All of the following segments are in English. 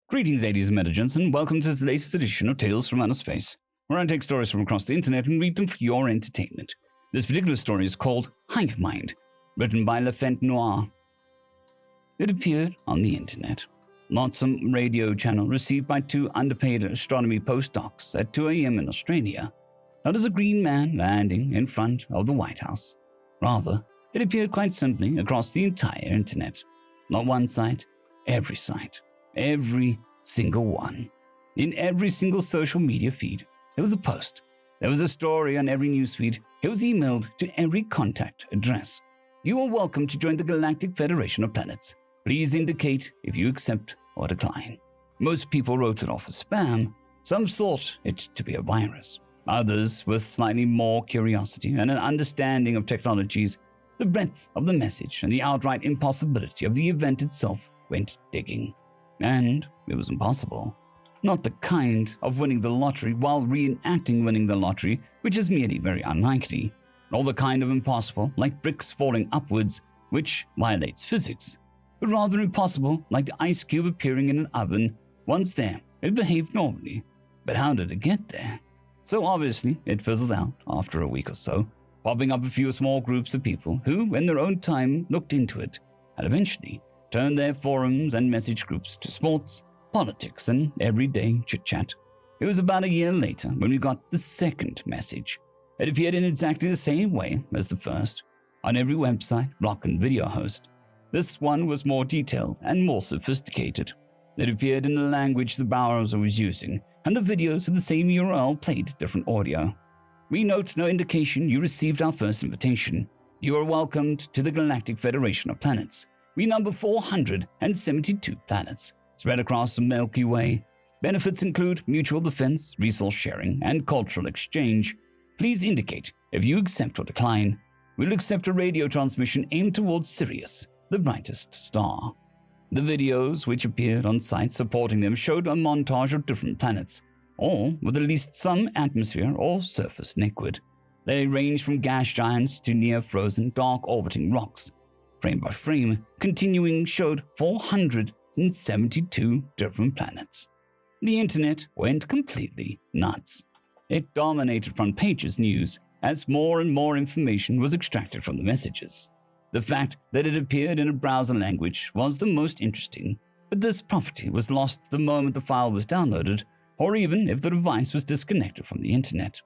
Greetings, ladies and gents, and welcome to the latest edition of Tales from Outer Space, where I take stories from across the internet and read them for your entertainment. This particular story is called Hive Mind, written by LaFente Noir. It appeared on the internet, not some radio channel received by two underpaid astronomy postdocs at 2 a.m. in Australia, not as a green man landing in front of the White House. Rather, it appeared quite simply across the entire internet. Not one site, every site. Every single one. In every single social media feed, there was a post. There was a story on every newsfeed. It was emailed to every contact address. You are welcome to join the Galactic Federation of Planets. Please indicate if you accept or decline. Most people wrote it off as spam. Some thought it to be a virus. Others, with slightly more curiosity and an understanding of technologies, the breadth of the message and the outright impossibility of the event itself, went digging. And it was impossible. Not the kind of winning the lottery while reenacting winning the lottery, which is merely very unlikely. Nor the kind of impossible like bricks falling upwards, which violates physics. But rather impossible like the ice cube appearing in an oven. Once there, it behaved normally. But how did it get there? So obviously, it fizzled out after a week or so, popping up a few small groups of people who, in their own time, looked into it, and eventually turned their forums and message groups to sports, politics, and everyday chit-chat. It was about a year later when we got the second message. It appeared in exactly the same way as the first, on every website, blog, and video host. This one was more detailed and more sophisticated. It appeared in the language the browser was using, and the videos with the same URL played different audio. We note no indication you received our first invitation. You are welcomed to the Galactic Federation of Planets. We number 472 planets, spread across the Milky Way. Benefits include mutual defense, resource sharing, and cultural exchange. Please indicate if you accept or decline. We'll accept a radio transmission aimed towards Sirius, the brightest star. The videos which appeared on sites supporting them showed a montage of different planets, all with at least some atmosphere or surface liquid. They ranged from gas giants to near-frozen, dark-orbiting rocks. Frame by frame, continuing showed 472 different planets. The internet went completely nuts. It dominated front pages news as more and more information was extracted from the messages. The fact that it appeared in a browser language was the most interesting, but this property was lost the moment the file was downloaded, or even if the device was disconnected from the internet.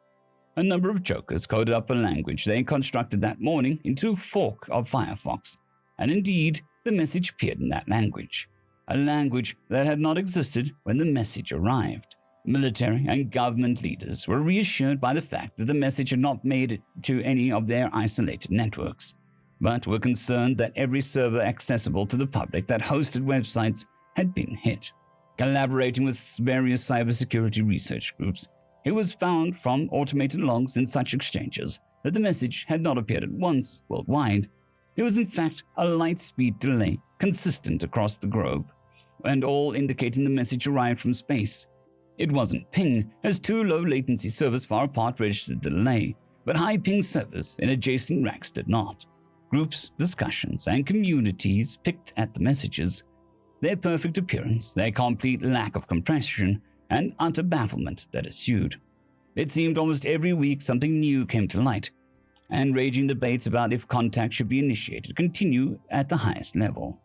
A number of jokers coded up a language they constructed that morning into a fork of Firefox, and indeed, the message appeared in that language, a language that had not existed when the message arrived. Military and government leaders were reassured by the fact that the message had not made it to any of their isolated networks, but were concerned that every server accessible to the public that hosted websites had been hit. Collaborating with various cybersecurity research groups, it was found from automated logs in such exchanges that the message had not appeared at once worldwide. It was in fact a light-speed delay consistent across the globe, and all indicating the message arrived from space. It wasn't ping, as two low-latency servers far apart registered the delay, but high-ping servers in adjacent racks did not. Groups, discussions, and communities picked at the messages. Their perfect appearance, their complete lack of compression, and utter bafflement that ensued. It seemed almost every week something new came to light, and raging debates about if contact should be initiated continue at the highest level.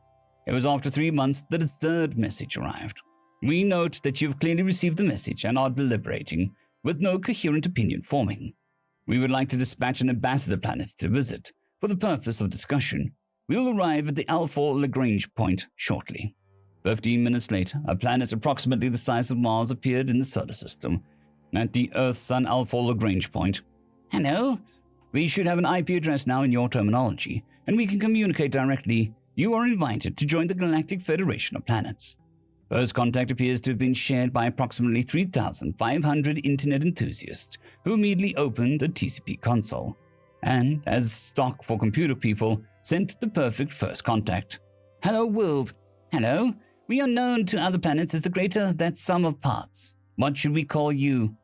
It was after 3 months that a third message arrived. We note that you've clearly received the message and are deliberating, with no coherent opinion forming. We would like to dispatch an ambassador planet to visit, for the purpose of discussion. We'll arrive at the L4 Lagrange point shortly. 15 minutes later, a planet approximately the size of Mars appeared in the solar system, at the Earth-Sun L4 Lagrange point. Hello? We should have an IP address now in your terminology, and we can communicate directly. You are invited to join the Galactic Federation of Planets. First contact appears to have been shared by approximately 3,500 internet enthusiasts who immediately opened a TCP console, and, as stock for computer people, sent the perfect first contact. Hello world. Hello. We are known to other planets as the greater that sum of parts. What should we call you?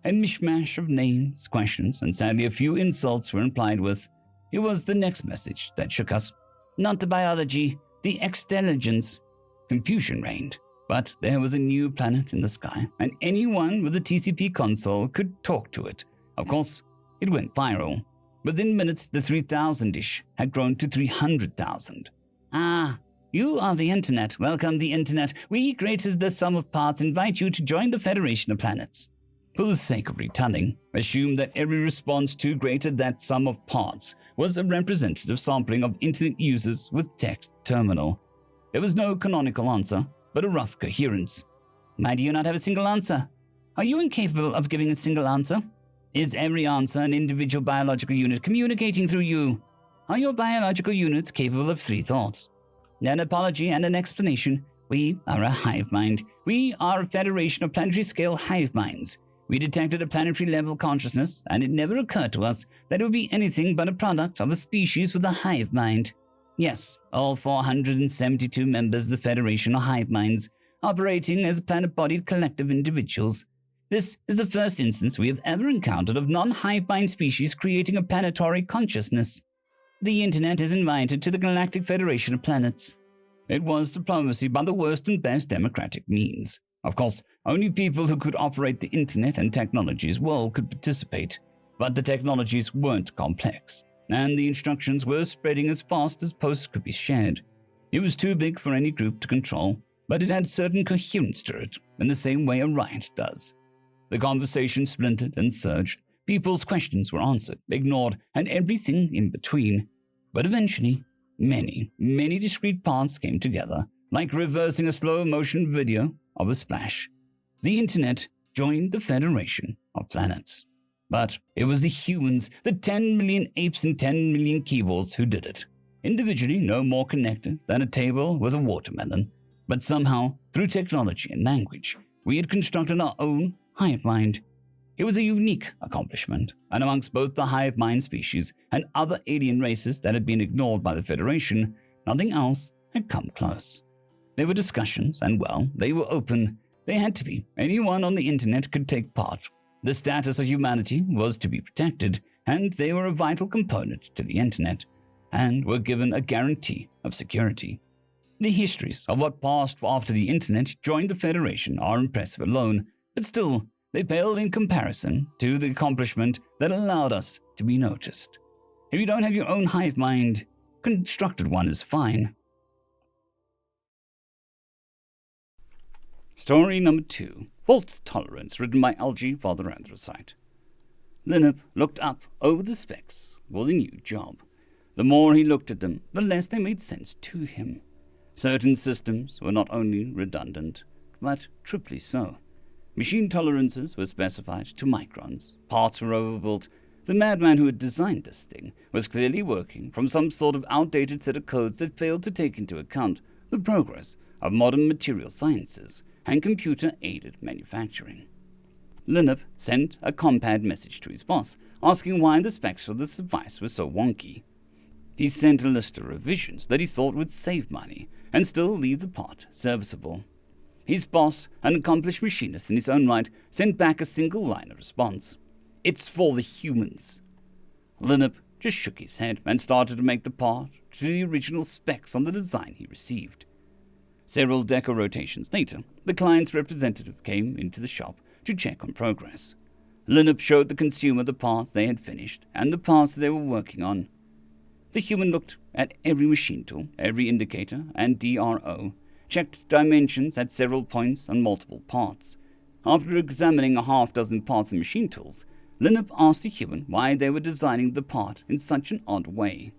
A mishmash of names, questions, and sadly a few insults were implied with. It was the next message that shook us. Not the biology, the extelligence. Confusion reigned. But there was a new planet in the sky, and anyone with a TCP console could talk to it. Of course, it went viral. Within minutes, the 3,000-ish had grown to 300,000. Ah, you are the Internet. Welcome, the Internet. We, greatest the sum of parts, invite you to join the Federation of Planets. For the sake of retelling, assume that every response to greater that sum of parts was a representative sampling of Internet users with text terminal. There was no canonical answer, but a rough coherence. Why do you not have a single answer? Are you incapable of giving a single answer? Is every answer an individual biological unit communicating through you? Are your biological units capable of 3 thoughts? An apology and an explanation. We are a hive mind. We are a federation of planetary scale hive minds. We detected a planetary level consciousness, and it never occurred to us that it would be anything but a product of a species with a hive mind. Yes, all 472 members of the Federation are hive minds, operating as planet-bodied collective individuals. This is the first instance we have ever encountered of non-hive mind species creating a planetary consciousness. The Internet is invited to the Galactic Federation of Planets. It was diplomacy by the worst and best democratic means. Of course, only people who could operate the Internet and technologies well could participate, but the technologies weren't complex, and the instructions were spreading as fast as posts could be shared. It was too big for any group to control, but it had certain coherence to it, in the same way a riot does. The conversation splintered and surged. People's questions were answered, ignored, and everything in between. But eventually, many discrete parts came together, like reversing a slow-motion video of a splash. The Internet joined the Federation of Planets. But it was the humans, the 10 million apes and 10 million keyboards who did it. Individually, no more connected than a table with a watermelon. But somehow, through technology and language, we had constructed our own hive mind. It was a unique accomplishment, and amongst both the hive mind species and other alien races that had been ignored by the Federation, nothing else had come close. There were discussions, and well, they were open. They had to be. Anyone on the Internet could take part. The status of humanity was to be protected, and they were a vital component to the Internet, and were given a guarantee of security. The histories of what passed after the Internet joined the Federation are impressive alone, but still, they pale in comparison to the accomplishment that allowed us to be noticed. If you don't have your own hive mind, constructed one is fine. Story number 2, Fault Tolerance, written by Algie Father Anthracite. Linnup looked up over the specs for the new job. The more he looked at them, the less they made sense to him. Certain systems were not only redundant, but triply so. Machine tolerances were specified to microns. Parts were overbuilt. The madman who had designed this thing was clearly working from some sort of outdated set of codes that failed to take into account the progress of modern material sciences and computer-aided manufacturing. Linnup sent a compad message to his boss, asking why the specs for this device were so wonky. He sent a list of revisions that he thought would save money and still leave the part serviceable. His boss, an accomplished machinist in his own right, sent back a single line of response. It's for the humans. Linnup just shook his head and started to make the part to the original specs on the design he received. Several deco rotations later, the client's representative came into the shop to check on progress. Linnup showed the consumer the parts they had finished and the parts they were working on. The human looked at every machine tool, every indicator and DRO, checked dimensions at several points on multiple parts. After examining a half-dozen parts and machine tools, Linnup asked the human why they were designing the part in such an odd way.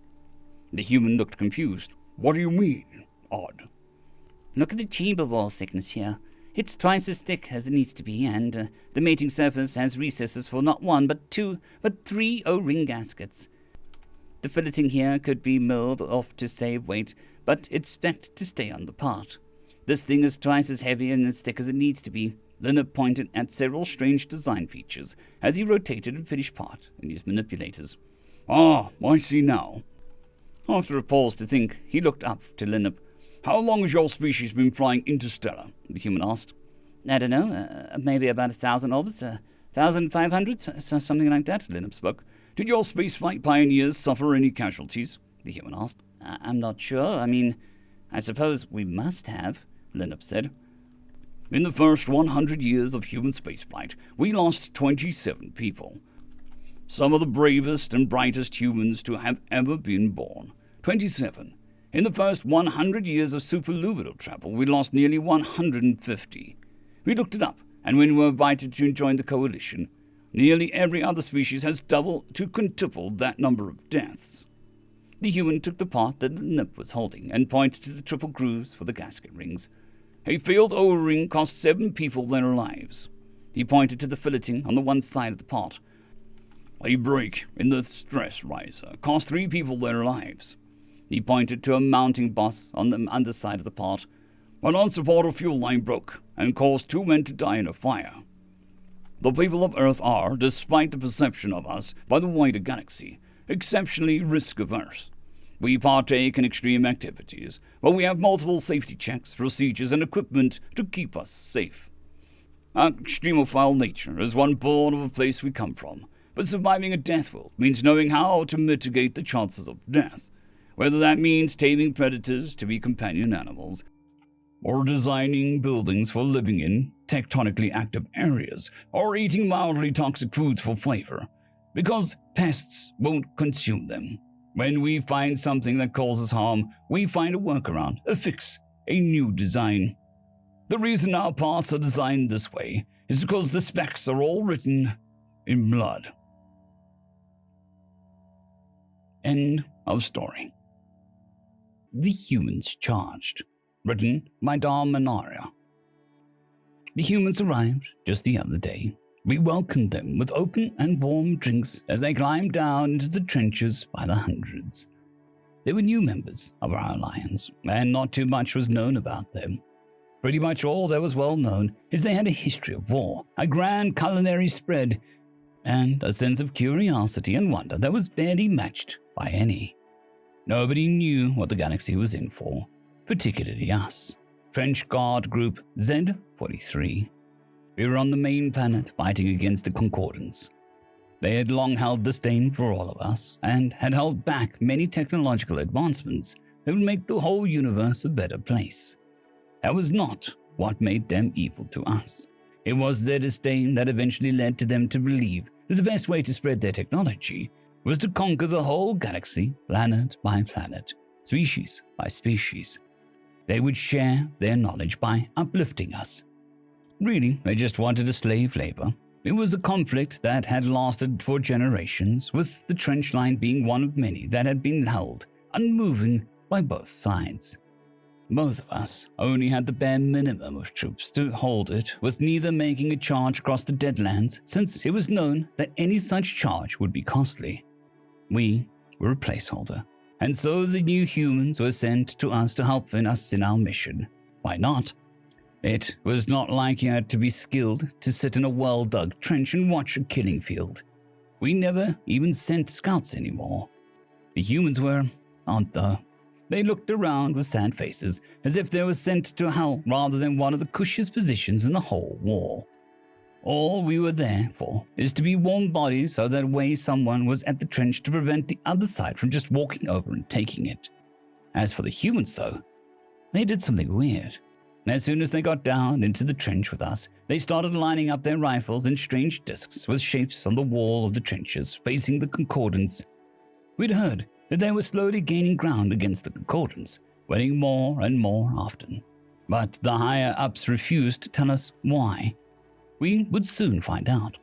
The human looked confused. What do you mean, odd? Look at the chamber wall thickness here. It's twice as thick as it needs to be, and the mating surface has recesses for not one, but two, but 3 O-ring gaskets. The filleting here could be milled off to save weight, but it's spec'd to stay on the part. This thing is twice as heavy and as thick as it needs to be. Linnup pointed at several strange design features as he rotated and finished part in his manipulators. Ah, I see now. After a pause to think, he looked up to Linnup. How long has your species been flying interstellar? The human asked. I don't know, maybe about 1,000 orbs, 1,500, something like that, Linnup spoke. Did your spaceflight pioneers suffer any casualties? The human asked. I'm not sure. I mean, I suppose we must have, Linnup said. In the first 100 years of human spaceflight, we lost 27 people. Some of the bravest and brightest humans to have ever been born. 27. In the first 100 years of superluminal travel, we lost nearly 150. We looked it up, and when we were invited to join the coalition, nearly every other species has doubled to quintupled that number of deaths. The human took the part that the nymph was holding and pointed to the triple grooves for the gasket rings. A failed O-ring cost 7 people their lives. He pointed to the filleting on the one side of the pot. A break in the stress riser cost 3 people their lives. He pointed to a mounting boss on the underside of the pot. An unsupported fuel line broke and caused 2 men to die in a fire. The people of Earth are, despite the perception of us by the wider galaxy, exceptionally risk-averse. We partake in extreme activities, but we have multiple safety checks, procedures, and equipment to keep us safe. Our extremophile nature is one born of a place we come from, but surviving a death world means knowing how to mitigate the chances of death, whether that means taming predators to be companion animals, or designing buildings for living in tectonically active areas, or eating mildly toxic foods for flavor, because pests won't consume them. When we find something that causes harm, we find a workaround, a fix, a new design. The reason our parts are designed this way is because the specs are all written in blood. End of story. The Humans Charged. Written by Dom Manaria. The humans arrived just the other day. We welcomed them with open and warm drinks as they climbed down into the trenches by the hundreds. They were new members of our alliance, and not too much was known about them. Pretty much all that was well known is they had a history of war, a grand culinary spread, and a sense of curiosity and wonder that was barely matched by any. Nobody knew what the galaxy was in for, particularly us, French Guard Group Z-43. We were on the main planet fighting against the Concordants. They had long held disdain for all of us and had held back many technological advancements that would make the whole universe a better place. That was not what made them evil to us. It was their disdain that eventually led to them to believe that the best way to spread their technology was to conquer the whole galaxy, planet by planet, species by species. They would share their knowledge by uplifting us. Really, they just wanted a slave labor. It was a conflict that had lasted for generations, with the trench line being one of many that had been held unmoving by both sides. Both of us only had the bare minimum of troops to hold it, with neither making a charge across the Deadlands, since it was known that any such charge would be costly. We were a placeholder, and so the new humans were sent to us to help us in our mission. Why not? It was not like you had to be skilled to sit in a well-dug trench and watch a killing field. We never even sent scouts anymore. The humans were, aren't though. They looked around with sad faces, as if they were sent to hell rather than one of the cushiest positions in the whole war. All we were there for is to be warm bodies so that way someone was at the trench to prevent the other side from just walking over and taking it. As for the humans though, they did something weird. As soon as they got down into the trench with us, they started lining up their rifles in strange discs with shapes on the wall of the trenches facing the Concordants. We'd heard that they were slowly gaining ground against the Concordants, winning more and more often. But the higher-ups refused to tell us why. We would soon find out.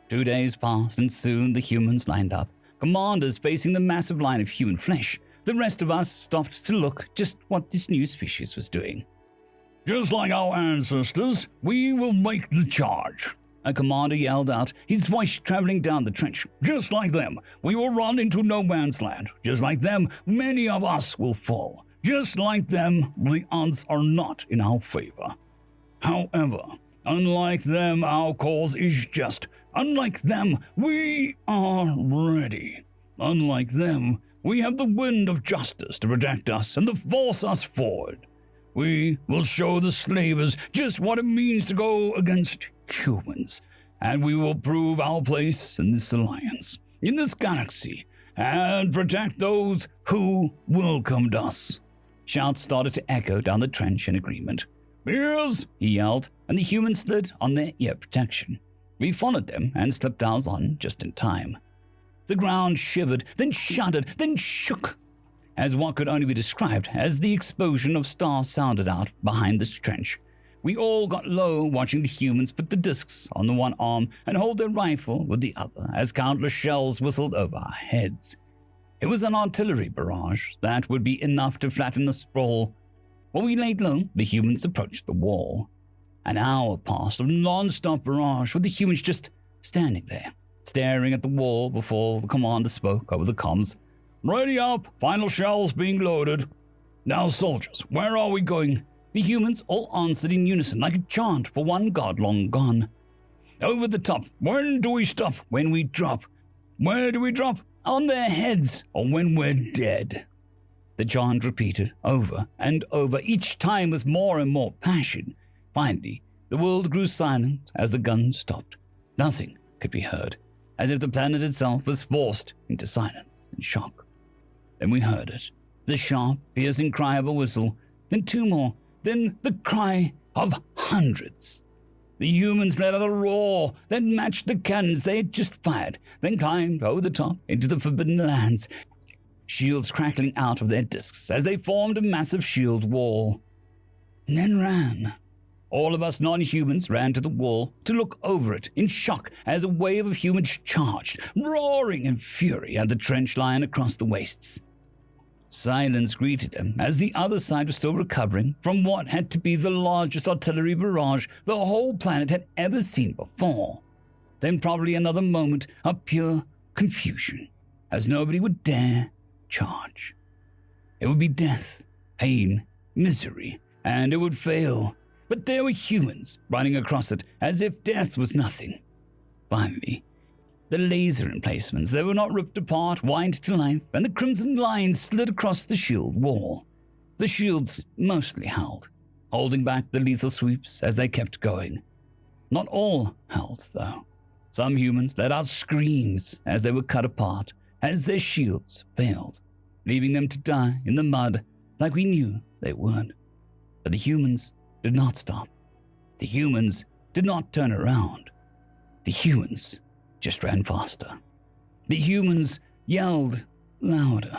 2 days passed, and soon the humans lined up, commanders facing the massive line of human flesh. The rest of us stopped to look just what this new species was doing. Just like our ancestors, we will make the charge, a commander yelled out, his voice traveling down the trench. Just like them, we will run into no man's land. Just like them, many of us will fall. Just like them, the odds are not in our favor. However, unlike them, our cause is just. Unlike them, we are ready. Unlike them, we have the wind of justice to protect us and to force us forward. We will show the slavers just what it means to go against humans, and we will prove our place in this alliance, in this galaxy, and protect those who welcomed us. Shouts started to echo down the trench in agreement. Ears! he yelled, and the humans slid on their ear protection. We followed them and slipped ours on just in time. The ground shivered, then shuddered, then shook, as what could only be described as the explosion of stars sounded out behind this trench. We all got low watching the humans put the discs on the one arm and hold their rifle with the other as countless shells whistled over our heads. It was an artillery barrage that would be enough to flatten the sprawl. While we laid low, the humans approached the wall. An hour passed of non-stop barrage with the humans just standing there, staring at the wall before the commander spoke over the comms. Ready up, final shells being loaded. Now soldiers, where are we going? The humans all answered in unison like a chant for one god long gone. Over the top. When do we stop? When we drop. Where do we drop? On their heads, or when we're dead. The chant repeated over and over, each time with more and more passion. Finally, the world grew silent as the guns stopped. Nothing could be heard, as if the planet itself was forced into silence and shock. Then we heard it, the sharp, piercing cry of a whistle, then two more, then the cry of hundreds. The humans let out a roar that matched the cannons they had just fired, then climbed over the top into the forbidden lands, shields crackling out of their discs as they formed a massive shield wall. And then ran. All of us non-humans ran to the wall to look over it in shock as a wave of humans charged, roaring in fury at the trench line across the wastes. Silence greeted them as the other side was still recovering from what had to be the largest artillery barrage the whole planet had ever seen before. Then probably another moment of pure confusion, as nobody would dare charge. It would be death, pain, misery, and it would fail. But there were humans running across it as if death was nothing. Finally, the laser emplacements that were not ripped apart whined to life, and the crimson lines slid across the shield wall. The shields mostly held, holding back the lethal sweeps as they kept going. Not all held, though. Some humans let out screams as they were cut apart, as their shields failed, leaving them to die in the mud like we knew they would. But the humans did not stop. The humans did not turn around. The humans just ran faster. The humans yelled louder.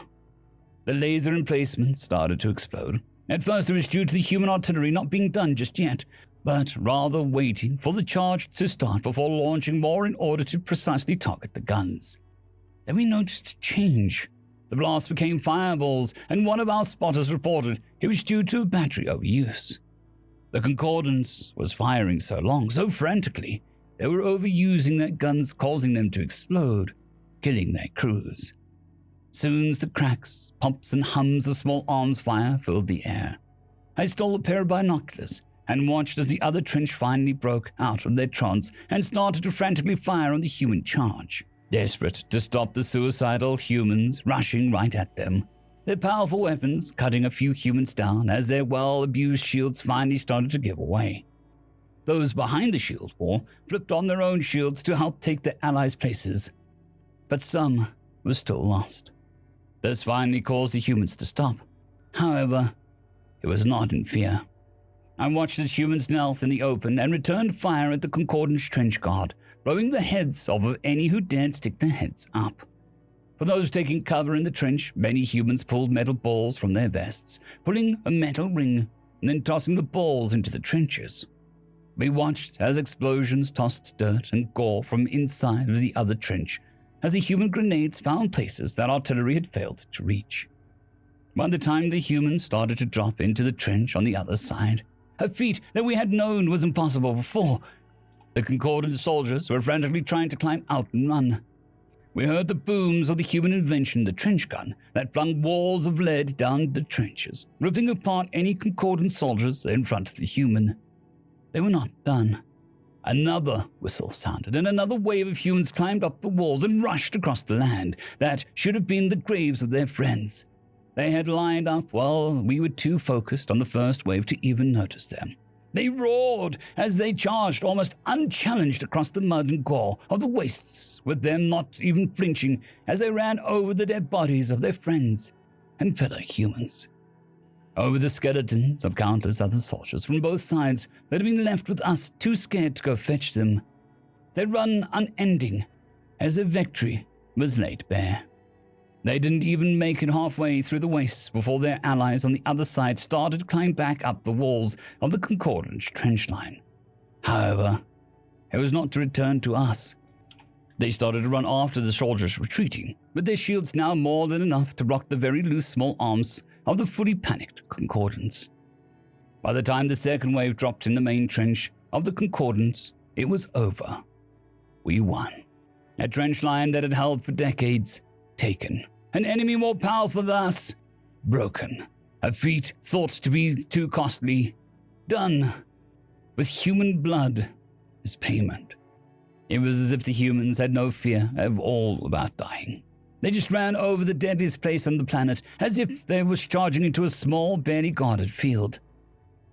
The laser emplacements started to explode. At first it was due to the human artillery not being done just yet, but rather waiting for the charge to start before launching more in order to precisely target the guns. Then we noticed a change. The blast became fireballs, and one of our spotters reported it was due to battery overuse. The Concordance was firing so long, so frantically, they were overusing their guns, causing them to explode, killing their crews. Soon the cracks, pops, and hums of small arms fire filled the air. I stole a pair of binoculars and watched as the other trench finally broke out of their trance and started to frantically fire on the human charge, desperate to stop the suicidal humans rushing right at them. Their powerful weapons cutting a few humans down as their well-abused shields finally started to give away. Those behind the shield wall flipped on their own shields to help take their allies' places, but some were still lost. This finally caused the humans to stop. However, it was not in fear. I watched as humans knelt in the open and returned fire at the Concordance trench guard, blowing the heads off of any who dared stick their heads up. For those taking cover in the trench, many humans pulled metal balls from their vests, pulling a metal ring, and then tossing the balls into the trenches. We watched as explosions tossed dirt and gore from inside of the other trench, as the human grenades found places that artillery had failed to reach. By the time the humans started to drop into the trench on the other side, a feat that we had known was impossible before, the Concordant soldiers were frantically trying to climb out and run. We heard the booms of the human invention, the trench gun, that flung walls of lead down the trenches, ripping apart any Concordant soldiers in front of the human. They were not done. Another whistle sounded, and another wave of humans climbed up the walls and rushed across the land that should have been the graves of their friends. They had lined up while we were too focused on the first wave to even notice them. They roared as they charged almost unchallenged across the mud and gore of the wastes, with them not even flinching as they ran over the dead bodies of their friends and fellow humans. over the skeletons of countless other soldiers from both sides that had been left with us too scared to go fetch them. Their run unending as their victory was laid bare. They didn't even make it halfway through the wastes before their allies on the other side started to climb back up the walls of the Concordance trench line. However, it was not to return to us. They started to run after the soldiers retreating, with their shields now more than enough to block the very loose small arms of the fully panicked Concordance. By the time the second wave dropped in the main trench of the Concordance, it was over. We won. A trench line that had held for decades, taken. An enemy more powerful than us, broken. A feat thought to be too costly, done with human blood as payment. It was as if the humans had no fear at all about dying. They just ran over the deadliest place on the planet as if they were charging into a small, barely guarded field.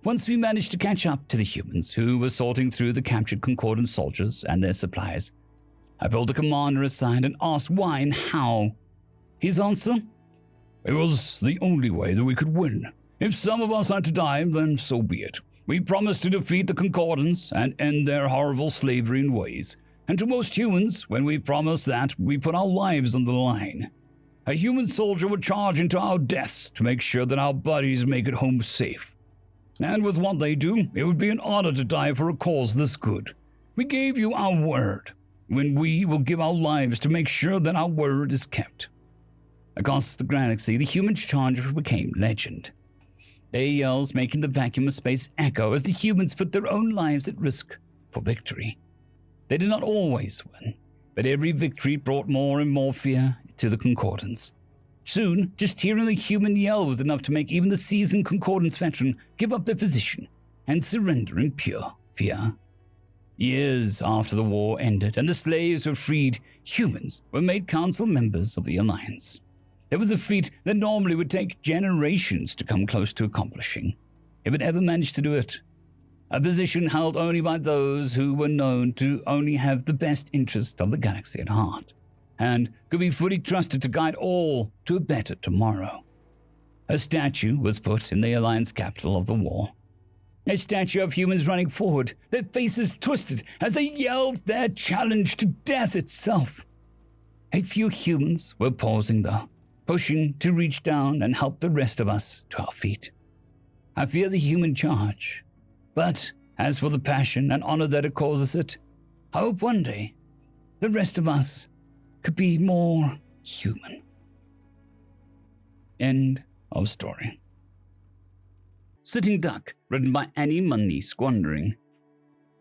Once we managed to catch up to the humans who were sorting through the captured Concordance soldiers and their supplies, I pulled the commander aside and asked why and how. His answer? It was the only way that we could win. If some of us had to die, then so be it. We promised to defeat the Concordance and end their horrible slavery and ways. And to most humans, when we promise that, we put our lives on the line. A human soldier would charge into our deaths to make sure that our buddies make it home safe. And with what they do, it would be an honor to die for a cause this good. We gave you our word, when we will give our lives to make sure that our word is kept. Across the galaxy, the human charger became legend. Their yells making the vacuum of space echo as the humans put their own lives at risk for victory. They did not always win, but every victory brought more and more fear to the Concordance. Soon, just hearing the human yell was enough to make even the seasoned Concordance veteran give up their position and surrender in pure fear. Years after the war ended and the slaves were freed, humans were made council members of the Alliance. It was a feat that normally would take generations to come close to accomplishing, if it ever managed to do it. A position held only by those who were known to only have the best interest of the galaxy at heart, and could be fully trusted to guide all to a better tomorrow. A statue was put in the Alliance capital of the war. A statue of humans running forward, their faces twisted as they yelled their challenge to death itself. A few humans were pausing though, pushing to reach down and help the rest of us to our feet. I fear the human charge, but as for the passion and honor that it causes it, I hope one day the rest of us could be more human. End of story. Sitting Duck, written by Annie Mundy Squandering.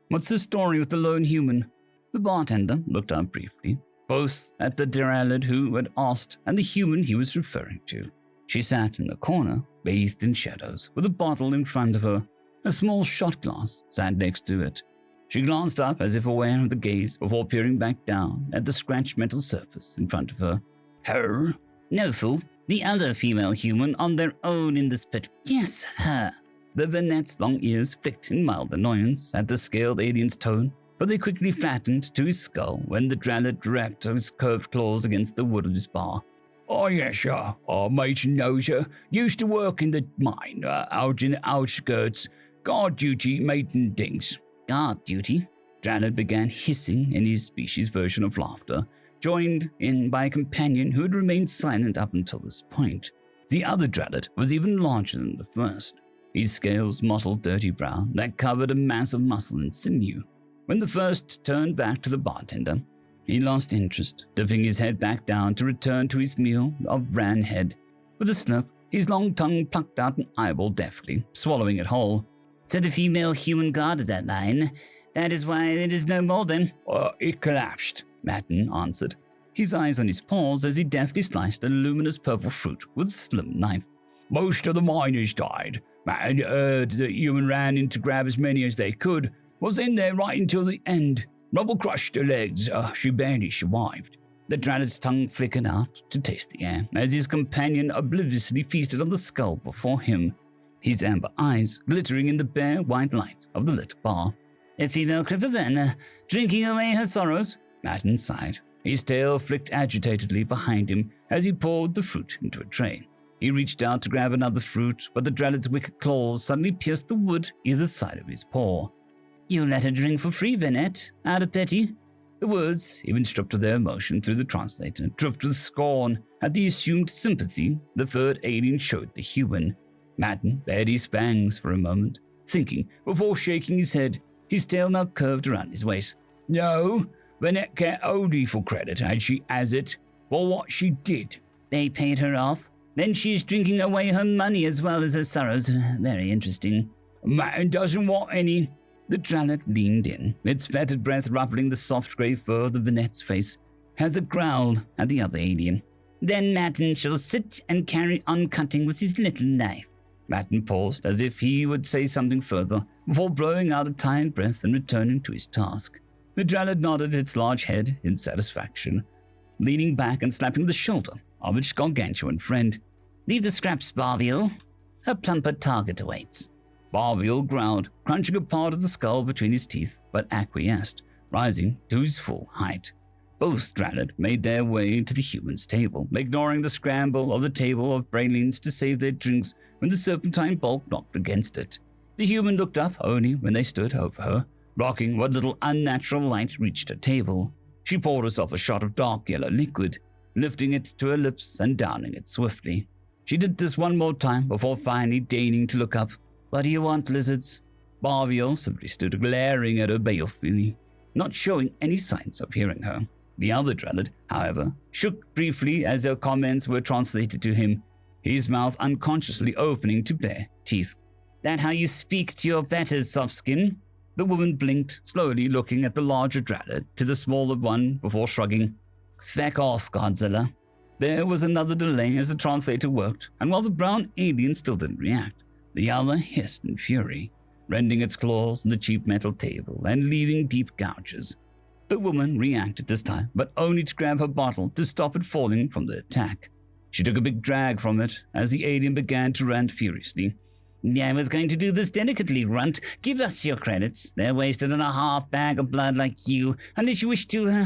What's the story with the lone human? The bartender looked up briefly, both at the derelict who had asked and the human he was referring to. She sat in the corner, bathed in shadows, with a bottle in front of her. A small shot glass sat next to it. She glanced up as if aware of the gaze before peering back down at the scratched metal surface in front of her. Her? No, fool. The other female human on their own in this pit. Yes, her. The Vanette's long ears flicked in mild annoyance at the scaled alien's tone, but they quickly flattened to his skull when the Drallid wrapped his curved claws against the wood of his bar. Oh, yes, sir. Mason knows her. Used to work in the mine, out in the outskirts. Guard duty, maiden things. Guard duty? Drallid began hissing in his species version of laughter, joined in by a companion who had remained silent up until this point. The other Drallid was even larger than the first, his scales mottled dirty brown that covered a mass of muscle and sinew. When the first turned back to the bartender, he lost interest, dipping his head back down to return to his meal of ran head. With a slurp, his long tongue plucked out an eyeball deftly, swallowing it whole. So the female human guarded that line. That is why it is no more then. It collapsed, Matten answered, his eyes on his paws as he deftly sliced a luminous purple fruit with a slim knife. Most of the miners died. Matten heard the human ran in to grab as many as they could. Was in there right until the end. Rubble crushed her legs. She barely survived. The Drallid's tongue flickered out to taste the air as his companion obliviously feasted on the skull before him, his amber eyes glittering in the bare white light of the lit bar. A female cripple then, drinking away her sorrows, Matten sighed. His tail flicked agitatedly behind him as he poured the fruit into a tray. He reached out to grab another fruit, but the Dreaded's wicked claws suddenly pierced the wood either side of his paw. "You let her drink for free, Vinette, out of pity." The words, even stripped of their emotion through the translator, dripped with scorn at the assumed sympathy the third alien showed the human. Matten bared his fangs for a moment, thinking before shaking his head, his tail now curved around his waist. "No, Vinette can't hold you for credit, as she has it, for what she did. They paid her off. Then she's drinking away her money as well as her sorrows. Very interesting." "Matten doesn't want any." The Dread leaned in, its fetid breath ruffling the soft grey fur of the Vinette's face, as it growled at the other alien. "Then Matten shall sit and carry on cutting with his little knife." Matten paused as if he would say something further, before blowing out a tired breath and returning to his task. The Dread nodded its large head in satisfaction, leaning back and slapping the shoulder of its gargantuan friend. "Leave the scraps, Barville. A plumper target awaits." Barville growled, crunching a part of the skull between his teeth, but acquiesced, rising to his full height. Both Dread made their way to the human's table, ignoring the scramble of the table of pralines to save their drinks when the serpentine bulk knocked against it. The human looked up only when they stood over her, blocking what little unnatural light reached her table. She poured herself a shot of dark yellow liquid, lifting it to her lips and downing it swiftly. She did this one more time before finally deigning to look up. "What do you want, lizards?" Barville simply stood glaring at her balefully, not showing any signs of hearing her. The other Dread, however, shook briefly as her comments were translated to him, his mouth unconsciously opening to bare teeth. "That how you speak to your betters, Softskin?" The woman blinked, slowly looking at the larger Dread to the smaller one before shrugging. "Feck off, Godzilla." There was another delay as the translator worked, and while the brown alien still didn't react, the other hissed in fury, rending its claws on the cheap metal table and leaving deep gouges. The woman reacted this time, but only to grab her bottle to stop it falling from the attack. She took a big drag from it as the alien began to rant furiously. "I was going to do this delicately, Runt. Give us your credits. They're wasted on a half-bag of blood like you, unless you wish to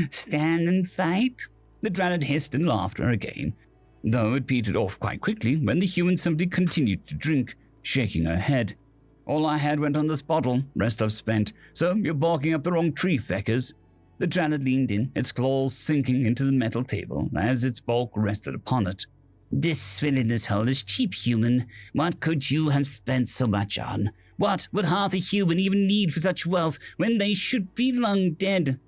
stand and fight." The Dread hissed in laughter again, though it petered off quite quickly when the human simply continued to drink, shaking her head. "All I had went on this bottle, rest I've spent, so you're barking up the wrong tree, feckers." The Dread leaned in, its claws sinking into the metal table as its bulk rested upon it. "This villainous hole is cheap, human. What could you have spent so much on? What would half a human even need for such wealth when they should be long dead?"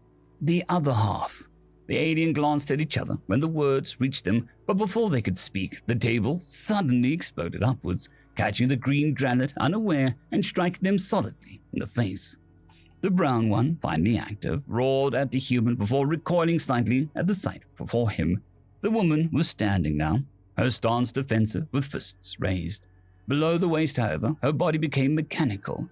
"The other half." The alien glanced at each other when the words reached them, but before they could speak, the table suddenly exploded upwards, catching the green Dread unaware and striking them solidly in the face. The brown one, finally active, roared at the human before recoiling slightly at the sight before him. The woman was standing now, her stance defensive with fists raised. Below the waist, however, her body became mechanical,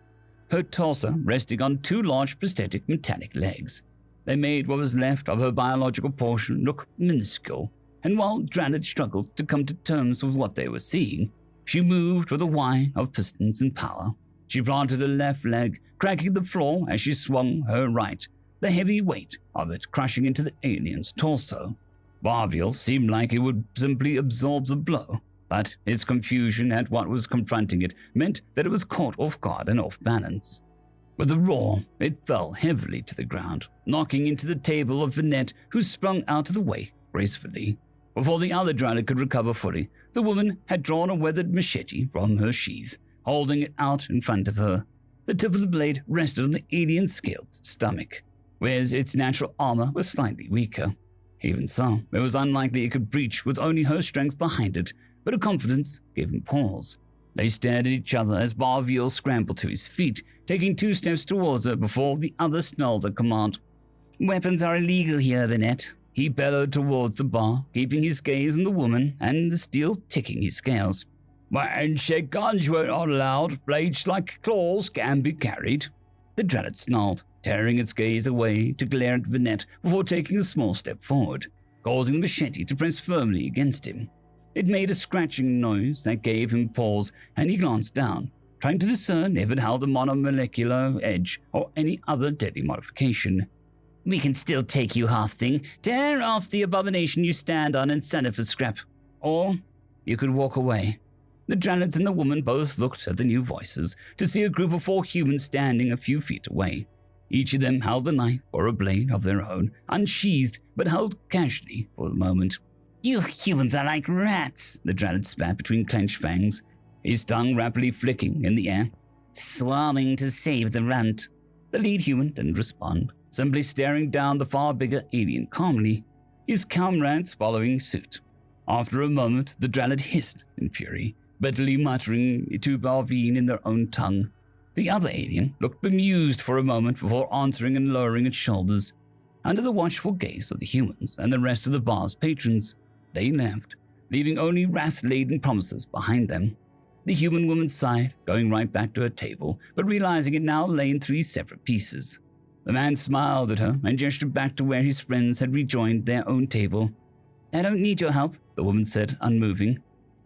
her torso resting on two large prosthetic metallic legs. They made what was left of her biological portion look minuscule, and while Dread struggled to come to terms with what they were seeing, she moved with a whine of pistons and power. She planted her left leg, cracking the floor as she swung her right, the heavy weight of it crushing into the alien's torso. Barville seemed like it would simply absorb the blow, but its confusion at what was confronting it meant that it was caught off guard and off balance. With a roar, it fell heavily to the ground, knocking into the table of Vinette, who sprung out of the way gracefully. Before the other Dread could recover fully, the woman had drawn a weathered machete from her sheath, holding it out in front of her. The tip of the blade rested on the alien's scaled stomach, whereas its natural armor was slightly weaker. Even so, it was unlikely it could breach with only her strength behind it, but her confidence gave him pause. They stared at each other as Barville scrambled to his feet, taking 2 steps towards her before the other snarled a command. "Weapons are illegal here, Vinette." He bellowed towards the bar, keeping his gaze on the woman and still ticking his scales. "My said guns weren't allowed. Blades like claws can be carried." The Dread snarled, tearing its gaze away to glare at Vinette before taking a small step forward, causing the machete to press firmly against him. It made a scratching noise that gave him pause, and he glanced down, trying to discern if it held a monomolecular edge or any other deadly modification. "We can still take you, half-thing. Tear off the abomination you stand on and sell it for scrap. Or you could walk away. The Drellets and the woman both looked at the new voices to see a group of 4 humans standing a few feet away. Each of them held a knife or a blade of their own, unsheathed but held casually for the moment. "You humans are like rats," the Drellet spat between clenched fangs, his tongue rapidly flicking in the air. "Swarming to save the runt." The lead human didn't respond, simply staring down the far bigger alien calmly, his comrades following suit. After a moment, the Drellet hissed in fury, bitterly muttering to Balveen in their own tongue. The other alien looked bemused for a moment before answering and lowering its shoulders. Under the watchful gaze of the humans and the rest of the bar's patrons, they left, leaving only wrath-laden promises behind them. The human woman sighed, going right back to her table, but realizing it now lay in 3 separate pieces. The man smiled at her and gestured back to where his friends had rejoined their own table. "I don't need your help," the woman said, unmoving.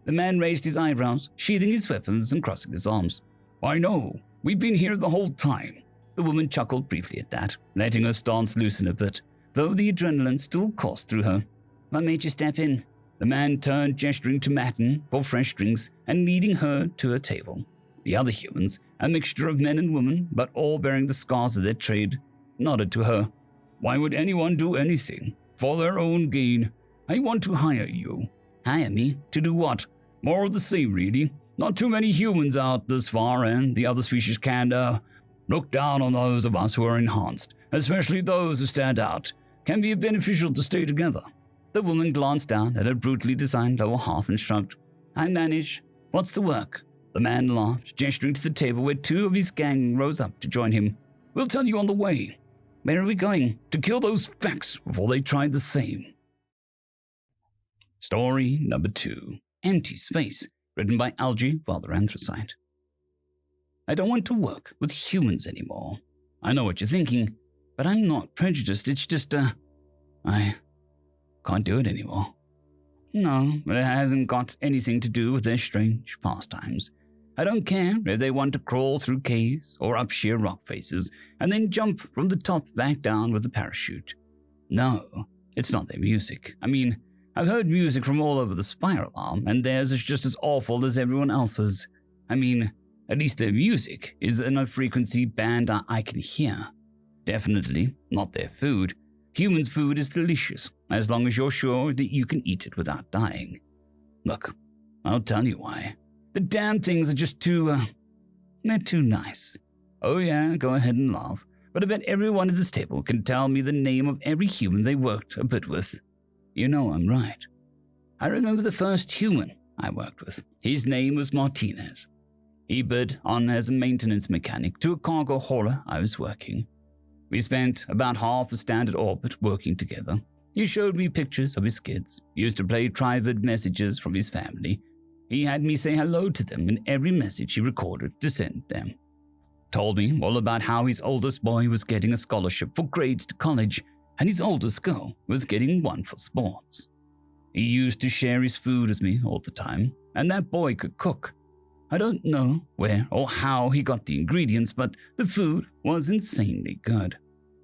The man raised his eyebrows, sheathing his weapons and crossing his arms. "I know. We've been here the whole time." The woman chuckled briefly at that, letting her stance loosen a bit, though the adrenaline still coursed through her. "What made you step in?" The man turned, gesturing to Matten for fresh drinks and leading her to her table. The other humans, a mixture of men and women, but all bearing the scars of their trade, nodded to her. "Why would anyone do anything? For their own gain. I want to hire you." "Hire me? To do what?" "More of the same, really. Not too many humans out this far, and the other species can, look down on those of us who are enhanced, especially those who stand out. Can be beneficial to stay together." The woman glanced down at her brutally designed lower half and shrugged. "I manage. What's the work?" The man laughed, gesturing to the table where 2 of his gang rose up to join him. "We'll tell you on the way." "Where are we going?" "To kill those facts before they try the same." Story number 2. Empty Space, written by Algae Father Anthracite. I don't want to work with humans anymore. I know what you're thinking, but I'm not prejudiced. It's just, I can't do it anymore. No, but it hasn't got anything to do with their strange pastimes. I don't care if they want to crawl through caves or up sheer rock faces and then jump from the top back down with a parachute. No, it's not their music. I mean, I've heard music from all over the spiral arm, and theirs is just as awful as everyone else's. I mean, at least their music is in a frequency band I can hear. Definitely not their food. Human food is delicious, as long as you're sure that you can eat it without dying. Look, I'll tell you why. The damn things are just they're too nice. Oh yeah, go ahead and laugh, but I bet everyone at this table can tell me the name of every human they worked a bit with. You know I'm right. I remember the first human I worked with. His name was Martinez. He bid on as a maintenance mechanic to a cargo hauler I was working. We spent about half a standard orbit working together. He showed me pictures of his kids, used to play private messages from his family. He had me say hello to them in every message he recorded to send them. Told me all about how his oldest boy was getting a scholarship for grades to college, and his oldest girl was getting one for sports. He used to share his food with me all the time, and that boy could cook. I don't know where or how he got the ingredients, but the food was insanely good.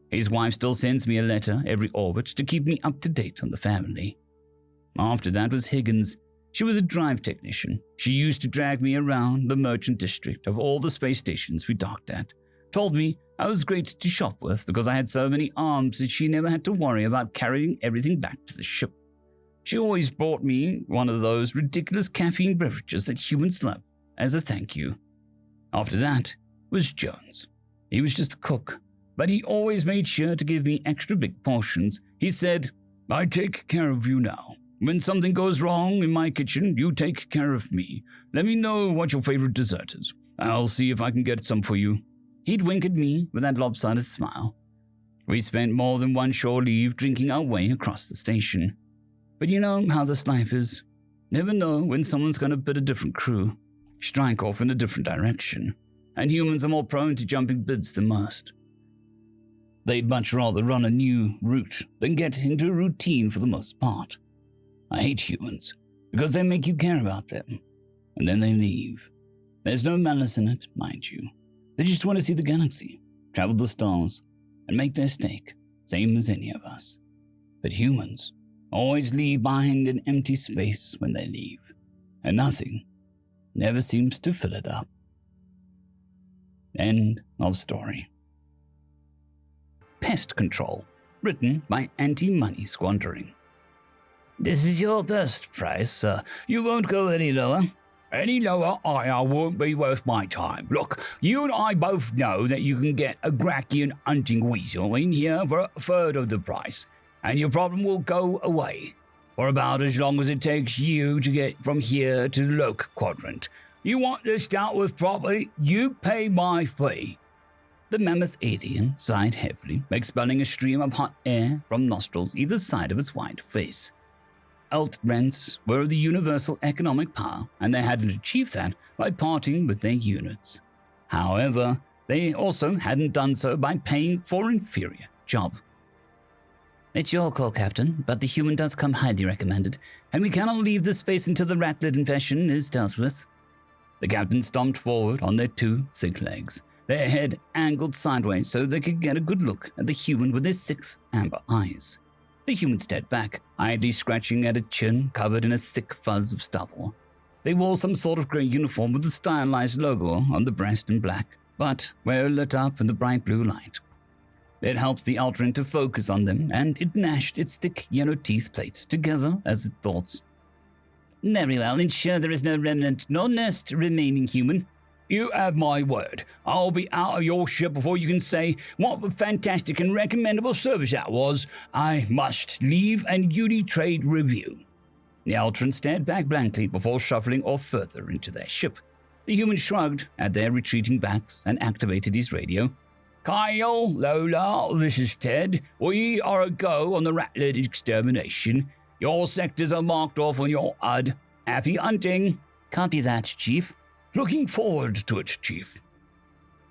His wife still sends me a letter every orbit to keep me up to date on the family. After that was Higgins. She was a drive technician. She used to drag me around the merchant district of all the space stations we docked at. Told me I was great to shop with because I had so many arms that she never had to worry about carrying everything back to the ship. She always brought me one of those ridiculous caffeine beverages that humans love as a thank you. After that was Jones. He was just a cook, but he always made sure to give me extra big portions. He said, "I take care of you now. When something goes wrong in my kitchen, you take care of me. Let me know what your favorite dessert is. I'll see if I can get some for you." He'd wink at me with that lopsided smile. We spent more than one shore leave drinking our way across the station. But you know how this life is. Never know when someone's going to bid a different crew, strike off in a different direction, and humans are more prone to jumping bids than most. They'd much rather run a new route than get into a routine for the most part. I hate humans because they make you care about them, and then they leave. There's no malice in it, mind you. They just want to see the galaxy, travel the stars, and make their stake, same as any of us. But humans always leave behind an empty space when they leave. and nothing never seems to fill it up. End of story. Pest Control, written by Anti-Money Squandering. This is your best price, you won't go any lower. Any lower, I won't be worth my time. Look, you and I both know that you can get a Grakian hunting weasel in here for a third of the price, and your problem will go away. For about as long as it takes you to get from here to the Loke Quadrant. You want this dealt with properly, you pay my fee. The mammoth alien sighed heavily, expelling a stream of hot air from nostrils either side of its wide face. Alt-Rents were the universal economic power, and they hadn't achieved that by parting with their units. However, they also hadn't done so by paying for an inferior job. It's your call, Captain, but the human does come highly recommended, and we cannot leave this space until the ratlet infection is dealt with. The captain stomped forward on their two thick legs, their head angled sideways so they could get a good look at the human with their 6 amber eyes. The human stared back, idly scratching at a chin covered in a thick fuzz of stubble. They wore some sort of grey uniform with a stylized logo on the breast in black, but were lit up in the bright blue light. It helped the Altrin to focus on them, and it gnashed its thick yellow teeth plates together as it thought. Very well, ensure there is no remnant nor nest remaining, human. You have my word. I'll be out of your ship before you can say what a fantastic and recommendable service that was. I must leave and duty trade review. The Altran stared back blankly before shuffling off further into their ship. The human shrugged at their retreating backs and activated his radio. Kyle, Lola, this is Ted. We are a go on the ratlet extermination. Your sectors are marked off on your HUD. Happy hunting. Copy that, Chief. Looking forward to it, Chief.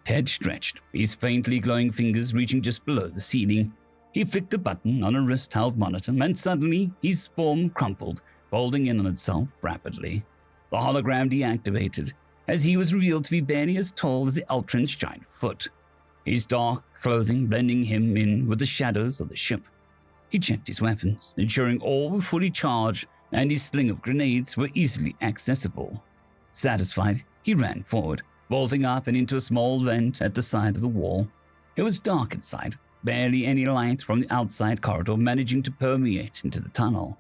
Ted stretched, his faintly glowing fingers reaching just below the ceiling. He flicked a button on a wrist-held monitor, and suddenly his form crumpled, folding in on itself rapidly. The hologram deactivated, as he was revealed to be barely as tall as the Altran's giant foot, his dark clothing blending him in with the shadows of the ship. He checked his weapons, ensuring all were fully charged, and his sling of grenades were easily accessible. Satisfied, he ran forward, vaulting up and into a small vent at the side of the wall. It was dark inside, barely any light from the outside corridor managing to permeate into the tunnel.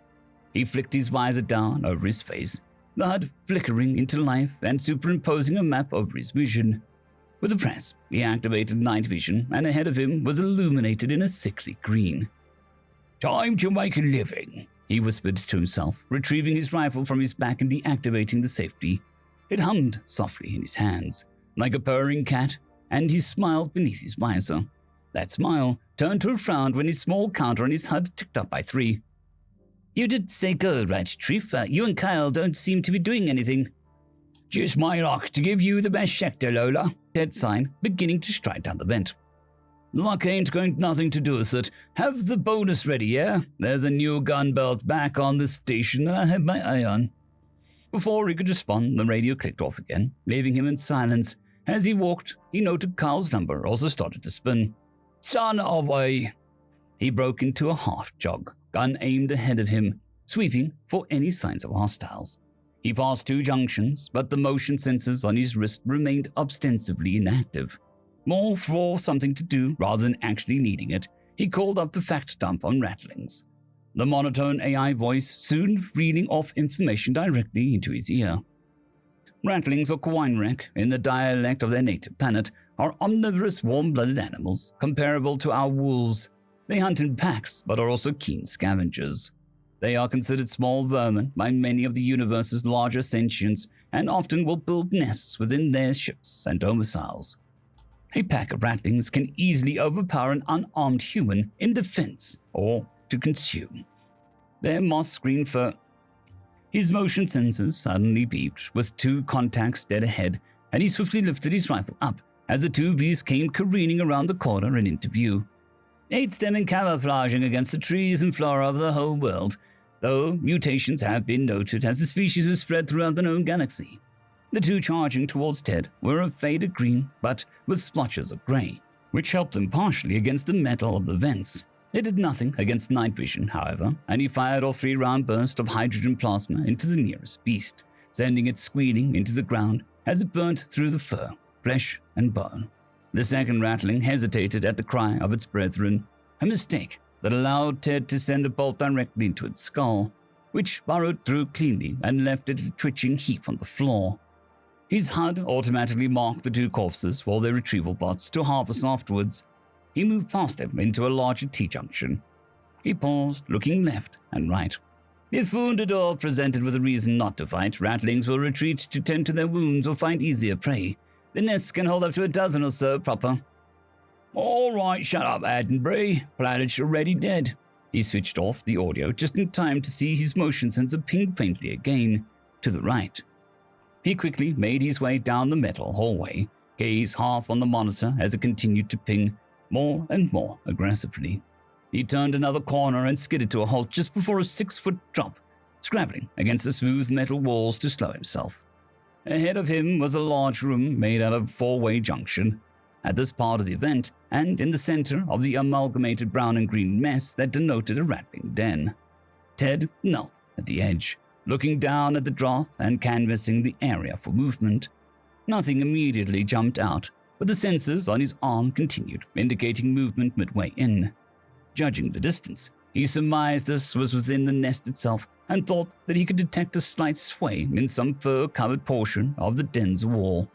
He flicked his visor down over his face, the HUD flickering into life and superimposing a map over his vision. With a press, he activated night vision, and ahead of him was illuminated in a sickly green. Time to make a living, he whispered to himself, retrieving his rifle from his back and deactivating the safety. It hummed softly in his hands, like a purring cat, and he smiled beneath his visor. That smile turned to a frown when his small counter on his HUD ticked up by 3. You did say go, right, Chief? You and Kyle don't seem to be doing anything. Just my luck to give you the best sector, Lola, Ted sighed, beginning to stride down the vent. Luck ain't going nothing to do with it. Have the bonus ready, yeah? There's a new gun belt back on the station that I have my eye on. Before he could respond, the radio clicked off again, leaving him in silence. As he walked, he noted Carl's number also started to spin. Son of a... He broke into a half jog, gun aimed ahead of him, sweeping for any signs of hostiles. He passed 2 junctions, but the motion sensors on his wrist remained ostensibly inactive. More for something to do rather than actually needing it, he called up the fact dump on Rattlings. The monotone AI voice soon reading off information directly into his ear. Rattlings, or Kawinrek, in the dialect of their native planet, are omnivorous warm-blooded animals, comparable to our wolves. They hunt in packs, but are also keen scavengers. They are considered small vermin by many of the universe's larger sentients, and often will build nests within their ships and domiciles. A pack of rattlings can easily overpower an unarmed human in defense or to consume. Their moss-green fur... His motion sensors suddenly beeped with 2 contacts dead ahead, and he swiftly lifted his rifle up as the 2 beasts came careening around the corner and into view. Aids them in camouflaging against the trees and flora of the whole world, though mutations have been noted as the species is spread throughout the known galaxy. The 2 charging towards Ted were of faded green, but with splotches of grey, which helped them partially against the metal of the vents. It did nothing against night vision, however, and he fired off 3-round bursts of hydrogen plasma into the nearest beast, sending it squealing into the ground as it burnt through the fur, flesh, and bone. The second ratling hesitated at the cry of its brethren, a mistake that allowed Ted to send a bolt directly into its skull, which burrowed through cleanly and left it a twitching heap on the floor. His HUD automatically marked the two corpses for their retrieval bots to harvest afterwards. He moved past them into a larger T-junction. He paused, looking left and right. If wounded or presented with a reason not to fight, ratlings will retreat to tend to their wounds or find easier prey. The nests can hold up to a dozen or so proper. All right, shut up, Attenbury. Planet's already dead. He switched off the audio just in time to see his motion sensor ping faintly again, to the right. He quickly made his way down the metal hallway, gaze half on the monitor as it continued to ping more and more aggressively. He turned another corner and skidded to a halt just before a 6-foot drop, scrabbling against the smooth metal walls to slow himself. Ahead of him was a large room made out of a 4-way junction. At this part of the event, and in the center of the amalgamated brown and green mess that denoted a rattling den, Ted knelt at the edge, looking down at the drop and canvassing the area for movement. Nothing immediately jumped out, but the sensors on his arm continued, indicating movement midway in. Judging the distance, he surmised this was within the nest itself and thought that he could detect a slight sway in some fur-covered portion of the den's wall.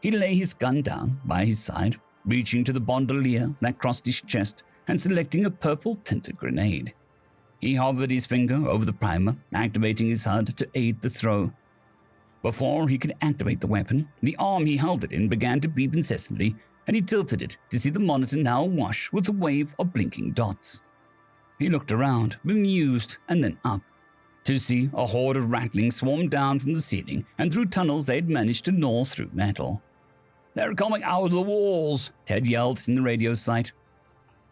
He lay his gun down by his side, reaching to the bandolier that crossed his chest and selecting a purple-tinted grenade. He hovered his finger over the primer, activating his HUD to aid the throw. Before he could activate the weapon, the arm he held it in began to beep incessantly, and he tilted it to see the monitor now awash with a wave of blinking dots. He looked around, bemused, and then up, to see a horde of rattlings swarm down from the ceiling and through tunnels they had managed to gnaw through metal. "They're coming out of the walls," Ted yelled in the radio sight.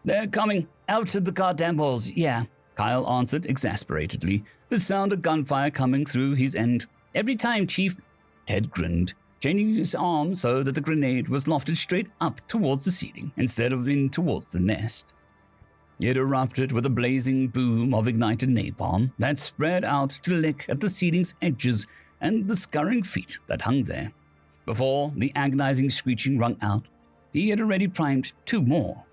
"They're coming out of the goddamn walls, yeah," Kyle answered exasperatedly, the sound of gunfire coming through his end. "Every time, Chief." Ted grinned, changing his arm so that the grenade was lofted straight up towards the ceiling instead of in towards the nest. It erupted with a blazing boom of ignited napalm that spread out to lick at the ceiling's edges and the scurrying feet that hung there. Before the agonizing screeching rung out, he had already primed 2 more.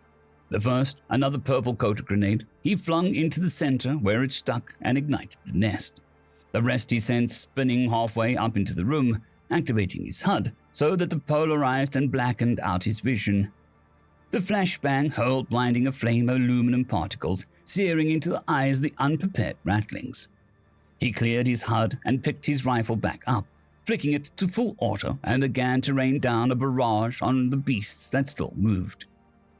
The first, another purple-coated grenade, he flung into the center where it stuck and ignited the nest. The rest he sent spinning halfway up into the room, activating his HUD so that the polarized and blackened out his vision. The flashbang hurled blinding a flame of aluminum particles, searing into the eyes of the unprepared rattlings. He cleared his HUD and picked his rifle back up, flicking it to full auto, and began to rain down a barrage on the beasts that still moved.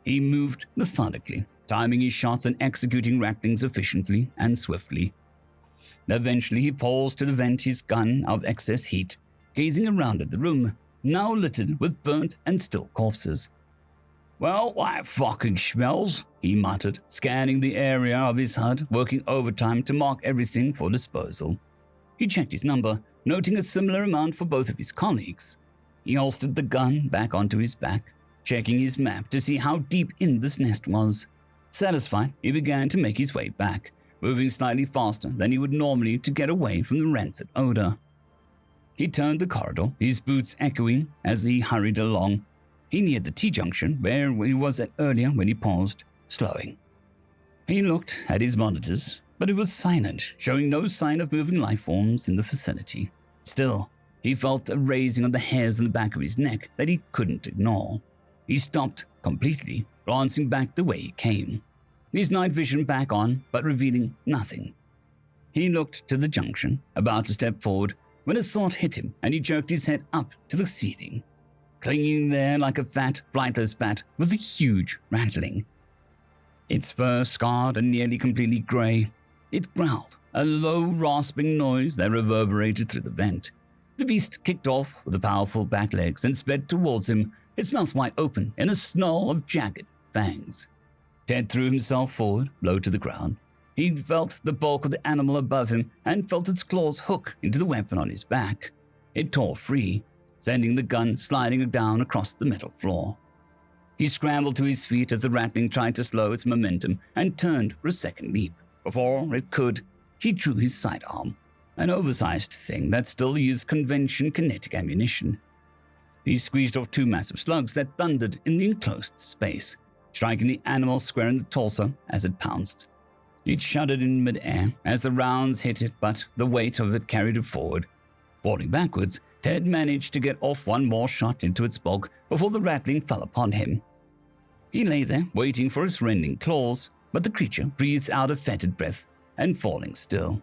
He moved methodically, timing his shots and executing rattlings efficiently and swiftly. Eventually he paused to vent his gun of excess heat, gazing around at the room, now littered with burnt and still corpses. "Well, that fucking smells," he muttered, scanning the area of his HUD, working overtime to mark everything for disposal. He checked his number, noting a similar amount for both of his colleagues. He holstered the gun back onto his back, checking his map to see how deep in this nest was. Satisfied, he began to make his way back, moving slightly faster than he would normally to get away from the rancid odor. He turned the corridor, his boots echoing as he hurried along. He neared the T-junction where he was at earlier when he paused, slowing. He looked at his monitors, but it was silent, showing no sign of moving life forms in the vicinity. Still, he felt a raising of the hairs on the back of his neck that he couldn't ignore. He stopped completely, glancing back the way he came, his night vision back on, but revealing nothing. He looked to the junction, about to step forward, when a thought hit him and he jerked his head up to the ceiling. Clinging there like a fat, flightless bat was a huge rattling. Its fur scarred and nearly completely gray. It growled, a low, rasping noise that reverberated through the vent. The beast kicked off with the powerful back legs and sped towards him, its mouth wide open in a snarl of jagged fangs. Ted threw himself forward, low to the ground. He felt the bulk of the animal above him and felt its claws hook into the weapon on his back. It tore free, sending the gun sliding down across the metal floor. He scrambled to his feet as the rattling tried to slow its momentum and turned for a second leap. Before it could, he drew his sidearm. an oversized thing that still used convention kinetic ammunition. He squeezed off 2 massive slugs that thundered in the enclosed space, striking the animal square in the torso as it pounced. It shuddered in midair as the rounds hit it, but the weight of it carried it forward. Falling backwards, Ted managed to get off one more shot into its bulk before the rattling fell upon him. He lay there, waiting for its rending claws, but the creature breathed out a fetid breath and falling still.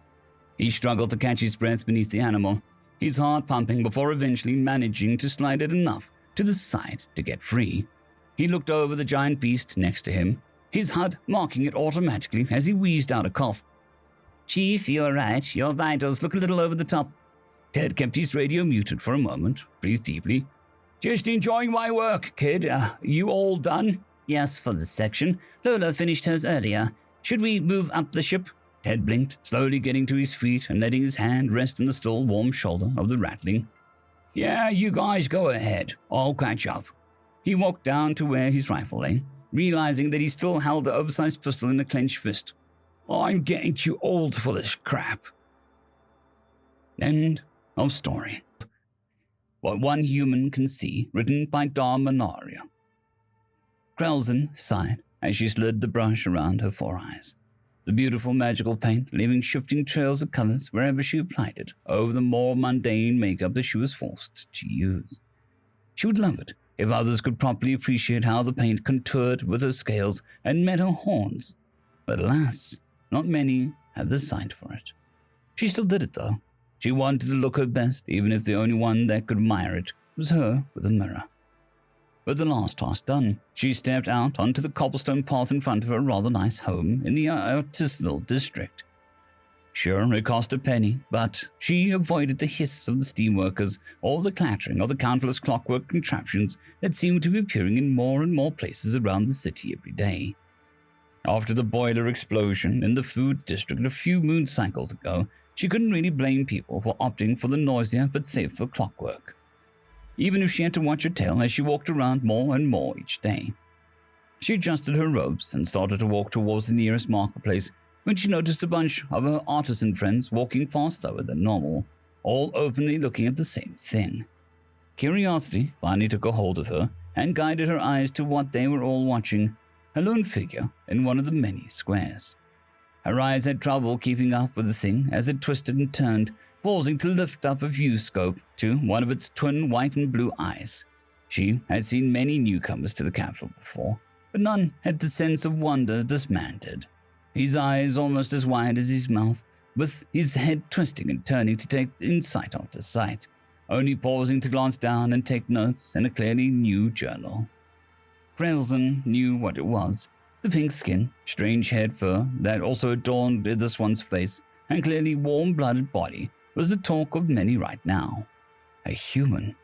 He struggled to catch his breath beneath the animal, his heart pumping before eventually managing to slide it enough to the side to get free. He looked over the giant beast next to him, his HUD marking it automatically as he wheezed out a cough. "Chief, you're right. Your vitals look a little over the top." Ted kept his radio muted for a moment, breathed deeply. "Just enjoying my work, kid. You all done?" "Yes, for this section. Lola finished hers earlier. Should we move up the ship?" Ted blinked, slowly getting to his feet and letting his hand rest on the still warm shoulder of the rattling. "Yeah, you guys go ahead. I'll catch up." He walked down to where his rifle lay, realizing that he still held the oversized pistol in a clenched fist. "I'm getting too old for this crap." End of story. What One Human Can See, written by Manaria. Krelzen sighed as she slid the brush around her 4 eyes. The beautiful magical paint leaving shifting trails of colors wherever she applied it over the more mundane makeup that she was forced to use. She would love it if others could properly appreciate how the paint contoured with her scales and met her horns. But alas, not many had the sight for it. She still did it though. She wanted to look her best, even if the only one that could admire it was her with a mirror. With the last task done, she stepped out onto the cobblestone path in front of her rather nice home in the artisanal district. Sure, it cost a penny, but she avoided the hiss of the steamworkers or the clattering of the countless clockwork contraptions that seemed to be appearing in more and more places around the city every day. After the boiler explosion in the food district a few moon cycles ago, she couldn't really blame people for opting for the noisier but safer clockwork, even if she had to watch her tail as she walked around more and more each day. She adjusted her robes and started to walk towards the nearest marketplace when she noticed a bunch of her artisan friends walking far slower than normal, all openly looking at the same thing. Curiosity finally took a hold of her and guided her eyes to what they were all watching, a lone figure in one of the many squares. Her eyes had trouble keeping up with the thing as it twisted and turned, pausing to lift up a view scope to one of its twin white and blue eyes. She had seen many newcomers to the capital before, but none had the sense of wonder this man did. His eyes almost as wide as his mouth, with his head twisting and turning to take in sight after sight, only pausing to glance down and take notes in a clearly new journal. Krelzen knew what it was. The pink skin, strange head fur that also adorned this one's face, and clearly warm-blooded body was the talk of many right now. A human.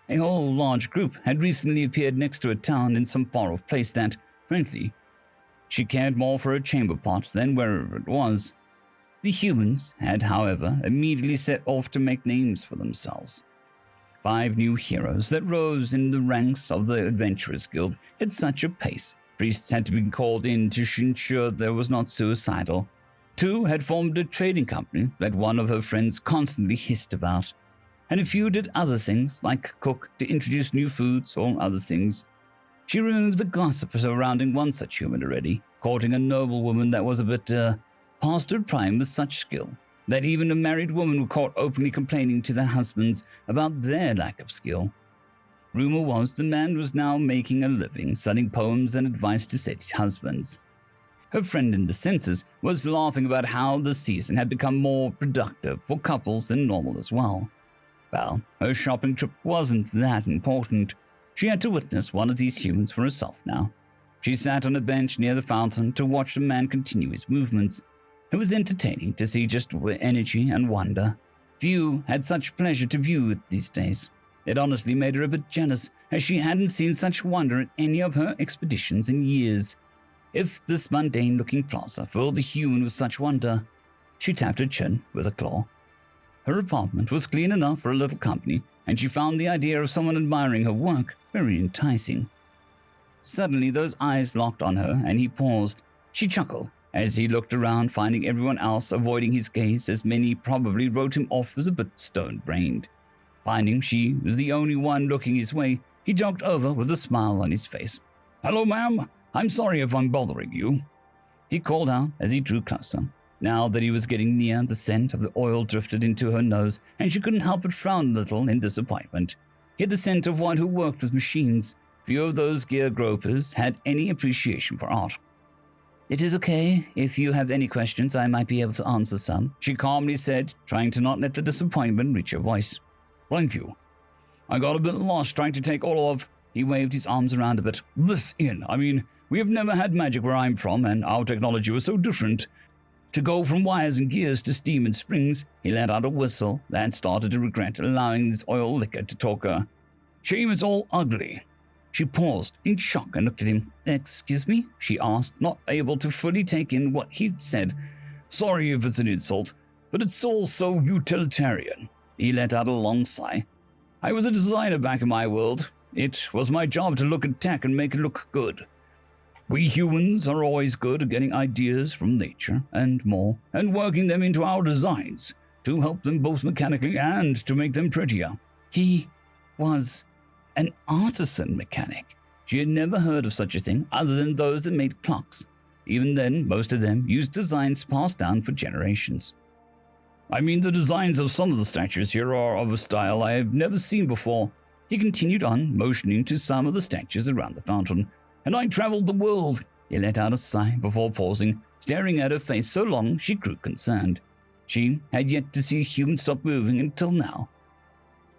A whole large group had recently appeared next to a town in some far-off place that, frankly, she cared more for her chamber pot than wherever it was. The humans had, however, immediately set off to make names for themselves. 5 new heroes that rose in the ranks of the Adventurers Guild at such a pace, priests had to be called in to ensure there was not suicidal. 2 had formed a trading company that one of her friends constantly hissed about, and a few did other things, like cook to introduce new foods or other things. She removed the gossip surrounding one such human already, courting a noble woman that was a bit, past her prime with such skill, that even a married woman was caught openly complaining to their husbands about their lack of skill. Rumor was the man was now making a living selling poems and advice to said husbands. Her friend in the census was laughing about how the season had become more productive for couples than normal as well. Well, her shopping trip wasn't that important. She had to witness one of these humans for herself now. She sat on a bench near the fountain to watch the man continue his movements. It was entertaining to see just energy and wonder. Few had such pleasure to view it these days. It honestly made her a bit jealous, as she hadn't seen such wonder at any of her expeditions in years. If this mundane-looking plaza filled the human with such wonder, she tapped her chin with a claw. Her apartment was clean enough for a little company, and she found the idea of someone admiring her work very enticing. Suddenly those eyes locked on her, and he paused. She chuckled, as he looked around, finding everyone else avoiding his gaze, as many probably wrote him off as a bit stone-brained. Finding she was the only one looking his way, he jogged over with a smile on his face. "Hello, ma'am. I'm sorry if I'm bothering you," he called out as he drew closer. Now that he was getting near, the scent of the oil drifted into her nose, and she couldn't help but frown a little in disappointment. He had the scent of one who worked with machines. Few of those gear gropers had any appreciation for art. "It is okay. If you have any questions, I might be able to answer some," she calmly said, trying to not let the disappointment reach her voice. "Thank you. I got a bit lost trying to take all of," he waved his arms around a bit, "this in. I mean, we have never had magic where I'm from, and our technology was so different. To go from wires and gears to steam and springs," he let out a whistle that started to regret allowing this oil liquor to talk her. "Shame it's all ugly." She paused in shock and looked at him. "Excuse me?" she asked, not able to fully take in what he'd said. "Sorry if it's an insult, but it's all so utilitarian." He let out a long sigh. "I was a designer back in my world. It was my job to look at tech and make it look good. We humans are always good at getting ideas from nature and more, and working them into our designs to help them both mechanically and to make them prettier." He was an artisan mechanic. She had never heard of such a thing other than those that made clocks. Even then, most of them used designs passed down for generations. "I mean, the designs of some of the statues here are of a style I have never seen before," he continued on, motioning to some of the statues around the fountain. "And I traveled the world." He let out a sigh before pausing, staring at her face so long she grew concerned. She had yet to see a human stop moving until now.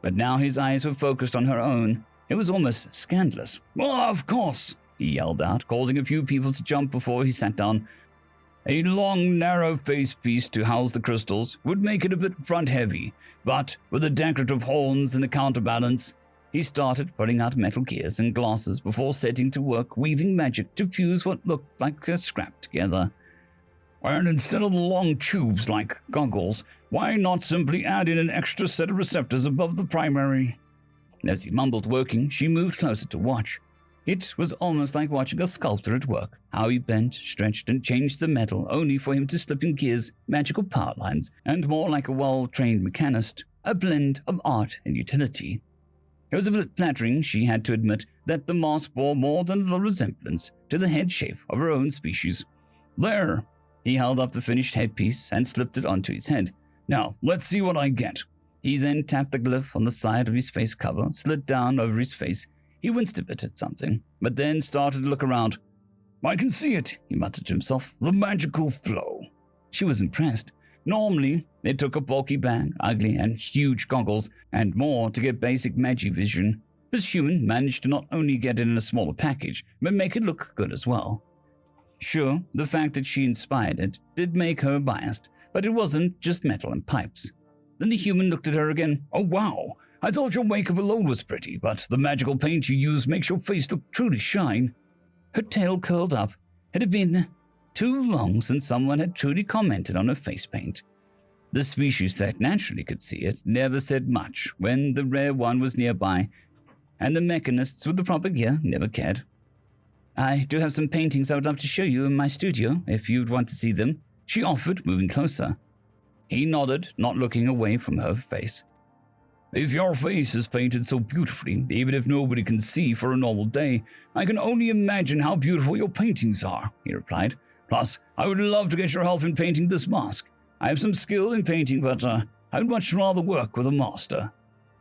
But now his eyes were focused on her own. It was almost scandalous. "Oh, of course," he yelled out, causing a few people to jump before he sat down. "A long, narrow face piece to house the crystals would make it a bit front-heavy, but with the decorative horns and the counterbalance." He started pulling out metal gears and glasses before setting to work weaving magic to fuse what looked like a scrap together. "And instead of the long tubes like goggles, why not simply add in an extra set of receptors above the primary?" As he mumbled working, she moved closer to watch. It was almost like watching a sculptor at work, how he bent, stretched, and changed the metal only for him to slip in gears, magical power lines, and more like a well-trained mechanist, a blend of art and utility. It was a bit flattering, she had to admit, that the mask bore more than a little resemblance to the head shape of her own species. "There!" He held up the finished headpiece and slipped it onto his head. "Now, let's see what I get." He then tapped the glyph on the side of his face cover, slid down over his face. He winced a bit at something, but then started to look around. "I can see it," he muttered to himself. "The magical flow." She was impressed. Normally, it took a bulky bag, ugly, and huge goggles, and more to get basic magi vision. This human managed to not only get it in a smaller package, but make it look good as well. Sure, the fact that she inspired it did make her biased, but it wasn't just metal and pipes. Then the human looked at her again. "Oh, wow. I thought your makeup alone was pretty, but the magical paint you use makes your face look truly shine." Her tail curled up. It had been too long since someone had truly commented on her face paint. The species that naturally could see it never said much when the rare one was nearby, and the mechanists with the proper gear never cared. "I do have some paintings I would love to show you in my studio, if you'd want to see them," she offered, moving closer. He nodded, not looking away from her face. "If your face is painted so beautifully, even if nobody can see for a normal day, I can only imagine how beautiful your paintings are," he replied. "Plus, I would love to get your help in painting this mask. I have some skill in painting, but I would much rather work with a master."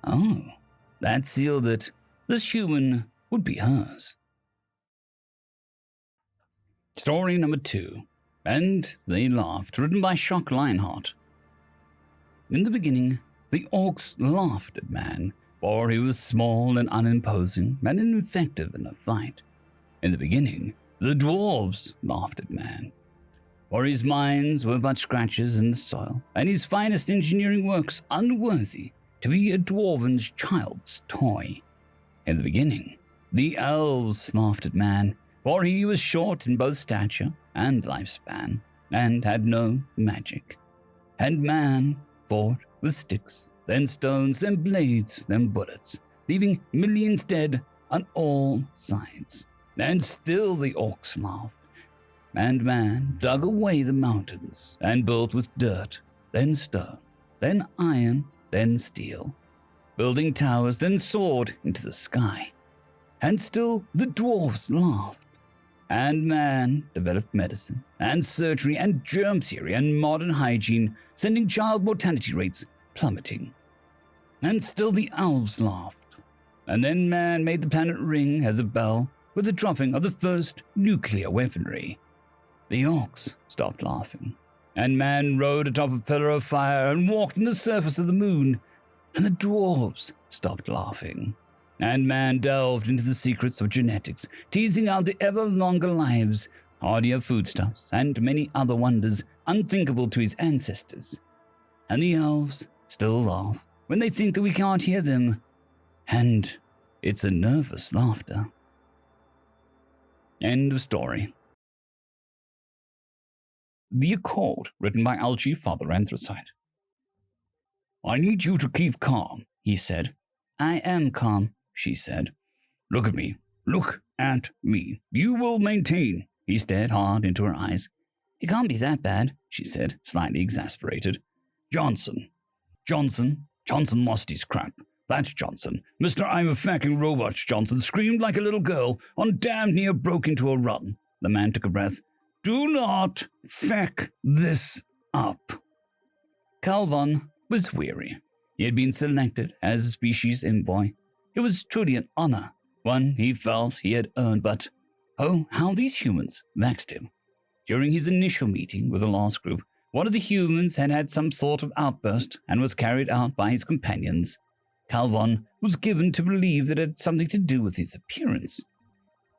Oh, that sealed it. This human would be hers. Story number 2. And They Laughed, written by Shock Lionheart. In the beginning, the Orcs laughed at man, for he was small and unimposing and ineffective in a fight. In the beginning, the Dwarves laughed at man, for his mines were but scratches in the soil, and his finest engineering works unworthy to be a dwarven child's toy. In the beginning, the Elves laughed at man, for he was short in both stature and lifespan, and had no magic. And man fought with sticks, then stones, then blades, then bullets, leaving millions dead on all sides. And still the Orcs laughed. And man dug away the mountains and built with dirt, then stone, then iron, then steel, building towers, then soared into the sky. And still the dwarves laughed. And man developed medicine and surgery and germ theory and modern hygiene, sending child mortality rates plummeting. And still the elves laughed. And then man made the planet ring as a bell with the dropping of the first nuclear weaponry. The orcs stopped laughing, and man rode atop a pillar of fire and walked on the surface of the moon, and the dwarves stopped laughing. And man delved into the secrets of genetics, teasing out the ever longer lives, hardier foodstuffs, and many other wonders unthinkable to his ancestors. And the elves still laugh when they think that we can't hear them, and it's a nervous laughter. End of story. The Accord, written by Algae Father Anthracite. I need you to keep calm, he said. I am calm, she said. Look at me. Look at me. You will maintain. He stared hard into her eyes. It can't be that bad, she said, slightly exasperated. Johnson lost his crap. That's Johnson. Mr. I'm a fucking robot, Johnson screamed like a little girl and damn near broke into a run. The man took a breath. Do not feck this up. Calvon was weary. He had been selected as a species envoy. It was truly an honor, one he felt he had earned, but oh, how these humans vexed him. During his initial meeting with the lost group, one of the humans had had some sort of outburst and was carried out by his companions. Calvon was given to believe it had something to do with his appearance.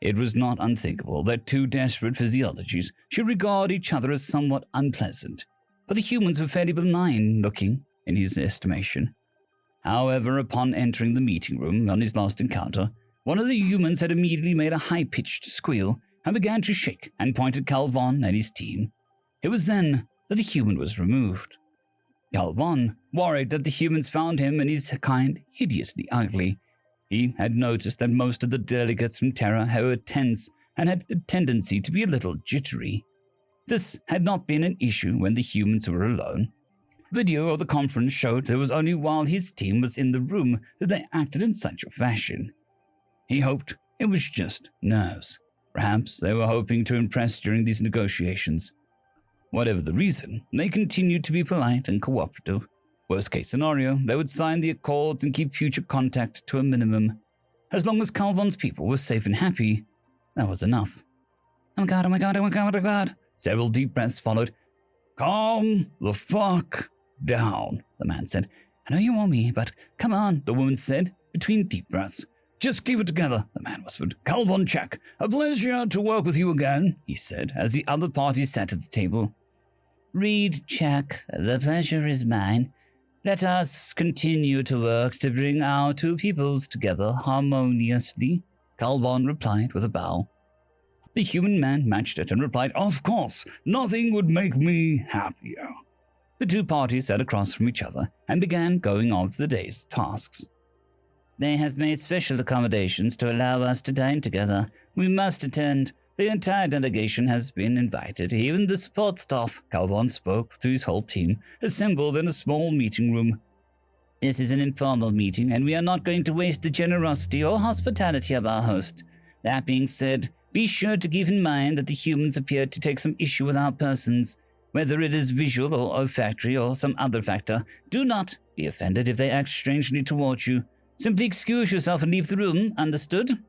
It was not unthinkable that two desperate physiologies should regard each other as somewhat unpleasant, but the humans were fairly benign-looking in his estimation. However, upon entering the meeting room on his last encounter, one of the humans had immediately made a high-pitched squeal and began to shake and point at Calvon and his team. It was then that the human was removed. Calvon worried that the humans found him and his kind hideously ugly. He had noticed that most of the delegates from Terra were tense and had a tendency to be a little jittery. This had not been an issue when the humans were alone. Video of the conference showed that it was only while his team was in the room that they acted in such a fashion. He hoped it was just nerves. Perhaps they were hoping to impress during these negotiations. Whatever the reason, they continued to be polite and cooperative. Worst case scenario, they would sign the accords and keep future contact to a minimum. As long as Calvon's people were safe and happy, that was enough. Oh my god, oh my god, oh my god, oh my god. Several deep breaths followed. Calm the fuck down, the man said. I know you want me, but come on, the woman said, between deep breaths. Just keep it together, the man whispered. Calvon check. A pleasure to work with you again, he said, as the other parties sat at the table. Reed check. The pleasure is mine. Let us continue to work to bring our two peoples together harmoniously, Calvon replied with a bow. The human man matched it and replied, Of course, nothing would make me happier. The two parties sat across from each other and began going on with the day's tasks. They have made special accommodations to allow us to dine together. We must attend. The entire delegation has been invited, even the support staff, Calvon spoke to his whole team, assembled in a small meeting room. This is an informal meeting, and we are not going to waste the generosity or hospitality of our host. That being said, be sure to keep in mind that the humans appear to take some issue with our persons. Whether it is visual or olfactory or some other factor, do not be offended if they act strangely towards you. Simply excuse yourself and leave the room, understood?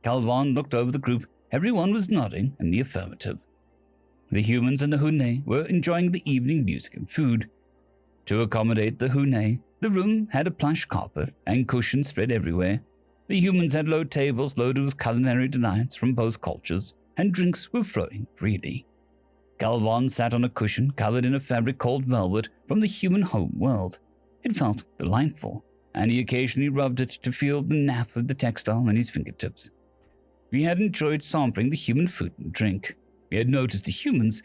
Calvon looked over the group. Everyone was nodding in the affirmative. The humans and the Hune were enjoying the evening music and food. To accommodate the Hune, the room had a plush carpet and cushions spread everywhere. The humans had low tables loaded with culinary delights from both cultures, and drinks were flowing freely. Calvon sat on a cushion covered in a fabric called velvet from the human home world. It felt delightful, and he occasionally rubbed it to feel the nap of the textile on his fingertips. He had enjoyed sampling the human food and drink. He had noticed the humans,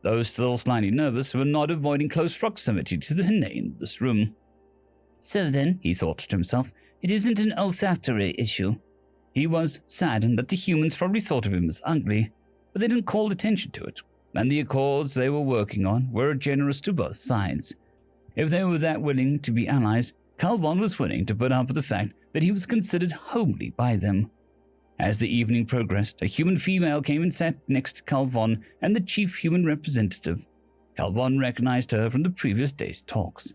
though still slightly nervous, were not avoiding close proximity to the Hune in this room. So then, he thought to himself, it isn't an olfactory issue. He was saddened that the humans probably thought of him as ugly. but they didn't call attention to it, and the accords they were working on were generous to both sides. If they were that willing to be allies, Calvon was willing to put up with the fact that he was considered homely by them. As the evening progressed, a human female came and sat next to Calvon and the chief human representative. Calvon recognized her from the previous day's talks.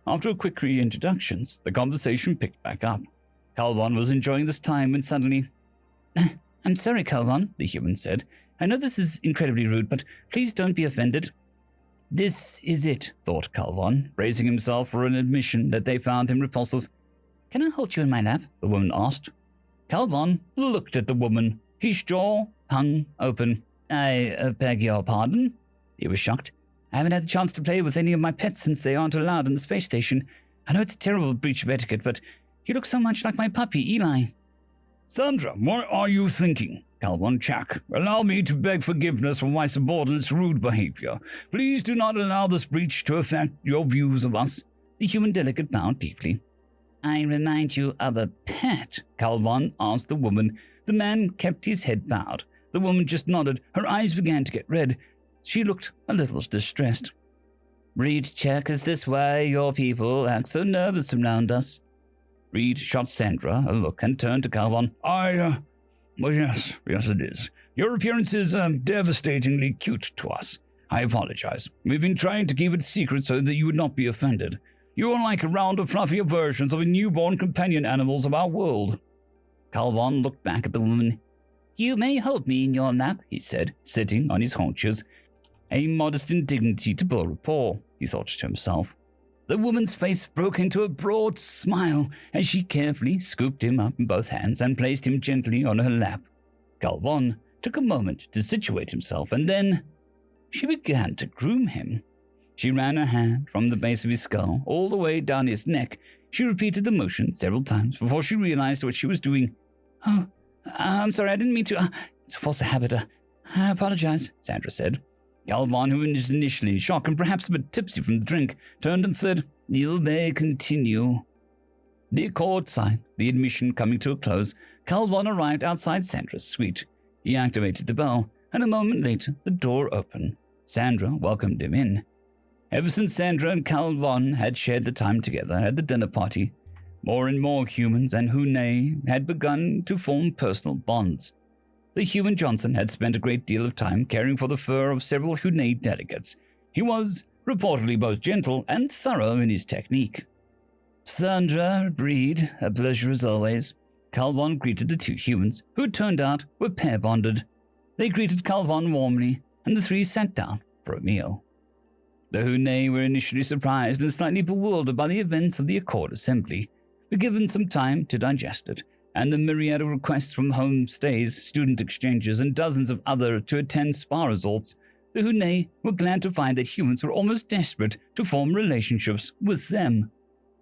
After a quick reintroductions, the conversation picked back up. Calvon was enjoying this time when suddenly, "I'm sorry, Calvon," the human said. "I know this is incredibly rude, but please don't be offended." This is it, thought Calvon, bracing himself for an admission that they found him repulsive. "Can I hold you in my lap?" the woman asked. Calvon looked at the woman, his jaw hung open. "I beg your pardon?" He was shocked. "I haven't had a chance to play with any of my pets since they aren't allowed in the space station. I know it's a terrible breach of etiquette, but you look so much like my puppy, Eli." "Sandra, what are you thinking?" Calvon Chak, "allow me to beg forgiveness for my subordinate's rude behavior. Please do not allow this breach to affect your views of us." The human delegate bowed deeply. "I remind you of a pet?" Calvon asked the woman. The man kept his head bowed. The woman just nodded. Her eyes began to get red. She looked a little distressed. "Reed, check, is this why your people act so nervous around us?" Reed shot Sandra a look and turned to Calvon. Well, yes, it is. Your appearance is devastatingly cute to us. I apologize. We've been trying to keep it secret so that you would not be offended. You are like a rounder, fluffier versions of the newborn companion animals of our world." Calvon looked back at the woman. "You may hold me in your lap," he said, sitting on his haunches. A modest indignity to build rapport, he thought to himself. The woman's face broke into a broad smile as she carefully scooped him up in both hands and placed him gently on her lap. Calvon took a moment to situate himself, and then she began to groom him. She ran her hand from the base of his skull all the way down his neck. She repeated the motion several times before she realized what she was doing. "Oh, I'm sorry, I didn't mean to. It's a false habit. I apologize," Sandra said. Calvon, who was initially in shock and perhaps a bit tipsy from the drink, turned and said, "You may continue." The accord signed, the admission coming to a close, Calvon arrived outside Sandra's suite. He activated the bell, and a moment later the door opened. Sandra welcomed him in. Ever since Sandra and Calvon had shared the time together at the dinner party, more and more humans and Hune had begun to form personal bonds. The human Johnson had spent a great deal of time caring for the fur of several Hune delegates. He was reportedly both gentle and thorough in his technique. "Sandra, Breed, a pleasure as always." Calvon greeted the two humans, who it turned out were pair-bonded. They greeted Calvon warmly, and the three sat down for a meal. The Hune were initially surprised and slightly bewildered by the events of the Accord Assembly, but given some time to digest it, and the myriad of requests from homestays, student exchanges, and dozens of other to attend spa resorts, the Hune were glad to find that humans were almost desperate to form relationships with them.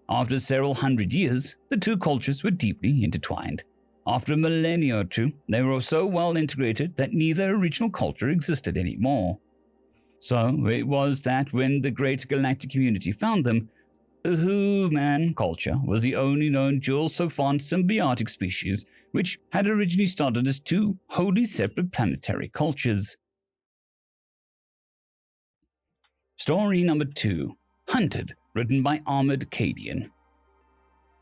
After several hundred years, the two cultures were deeply intertwined. After a millennia or two, they were so well integrated that neither original culture existed anymore. So it was that when the great galactic community found them, the human culture was the only known dual savant symbiotic species, which had originally started as two wholly separate planetary cultures. Story number 2, Hunted, written by Ahmed Cadian.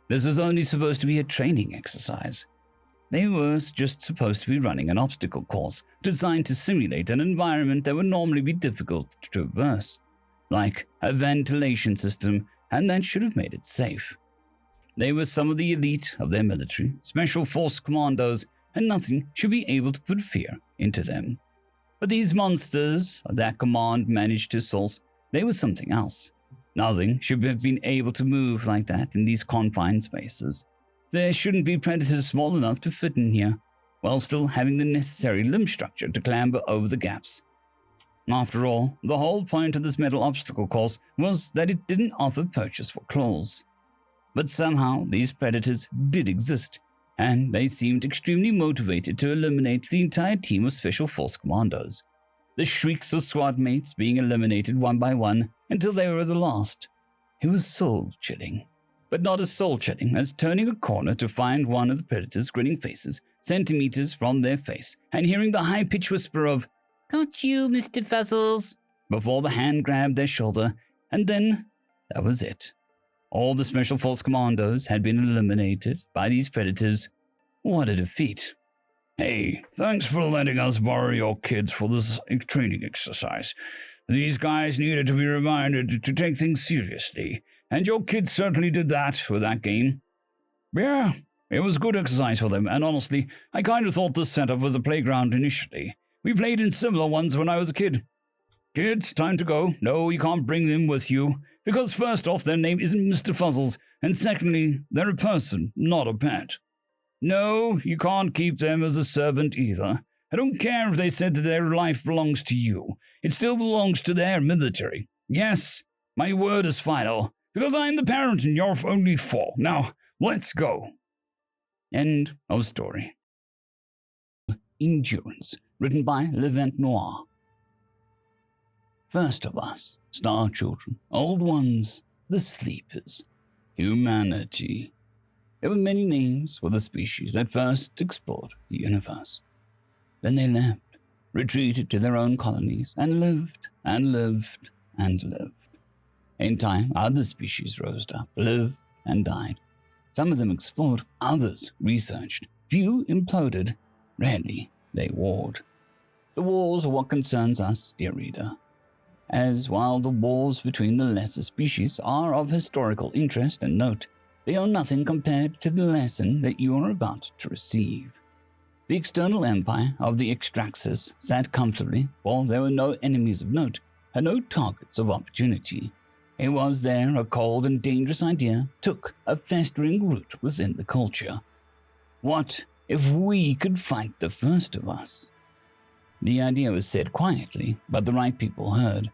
This was only supposed to be a training exercise. They were just supposed to be running an obstacle course designed to simulate an environment that would normally be difficult to traverse, like a ventilation system, and that should have made it safe. They were some of the elite of their military, special force commandos, and nothing should be able to put fear into them. But these monsters that command managed to source, they were something else. Nothing should have been able to move like that in these confined spaces. There shouldn't be predators small enough to fit in here, while still having the necessary limb structure to clamber over the gaps. After all, the whole point of this metal obstacle course was that it didn't offer purchase for claws. But somehow these predators did exist, and they seemed extremely motivated to eliminate the entire team of Special Force commandos. The shrieks of SWAT mates being eliminated one by one until they were the last. It was soul-chilling. But not as soul-chilling as turning a corner to find one of the predators' grinning faces centimeters from their face and hearing the high-pitched whisper of, Got you, Mr. Fuzzles, before the hand grabbed their shoulder, and then that was it. All the Special Force commandos had been eliminated by these predators. What a defeat. Hey, thanks for letting us borrow your kids for this training exercise. These guys needed to be reminded to take things seriously, and your kids certainly did that with that game. Yeah, it was good exercise for them, and honestly, I kind of thought this setup was a playground initially. We played in similar ones when I was a kid. Kids, time to go. No, you can't bring them with you, because first off, their name isn't Mr. Fuzzles, and secondly, they're a person, not a pet. No, you can't keep them as a servant either. I don't care if they said that their life belongs to you. It still belongs to their military. Yes, my word is final, because I'm the parent and you're only 4. Now, let's go. End of story. Endurance, written by Levant Noir. First of us, star children, old ones, the sleepers, humanity. There were many names for the species that first explored the universe. Then they left, retreated to their own colonies, and lived, and lived, and lived. In time, other species rose up, lived, and died. Some of them explored, others researched. Few imploded, rarely they warred. The wars are what concerns us, dear reader, as while the wars between the lesser species are of historical interest and note, they are nothing compared to the lesson that you are about to receive. The external empire of the Extraxes sat comfortably, while there were no enemies of note and no targets of opportunity. It was there a cold and dangerous idea took a festering root within the culture. What if we could fight the first of us? The idea was said quietly, but the right people heard.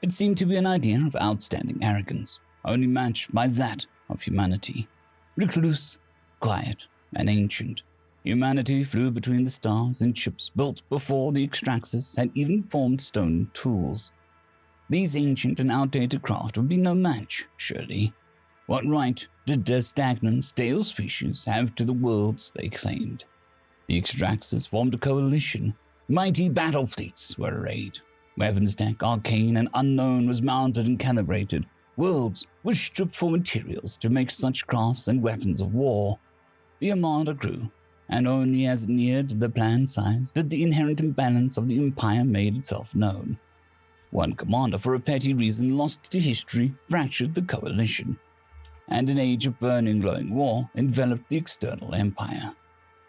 It seemed to be an idea of outstanding arrogance, only matched by that of humanity. Recluse, quiet, and ancient, humanity flew between the stars in ships built before the Extraxes had even formed stone tools. These ancient and outdated craft would be no match, surely. What right did their stagnant, stale species have to the worlds they claimed? The Extraxes formed a coalition. Mighty battle fleets were arrayed. Weapons tech, arcane and unknown, was mounted and calibrated. Worlds were stripped for materials to make such crafts and weapons of war. The armada grew, and only as it neared the planned size did the inherent imbalance of the empire made itself known. One commander, for a petty reason lost to history, fractured the coalition, and an age of burning, glowing war enveloped the external empire.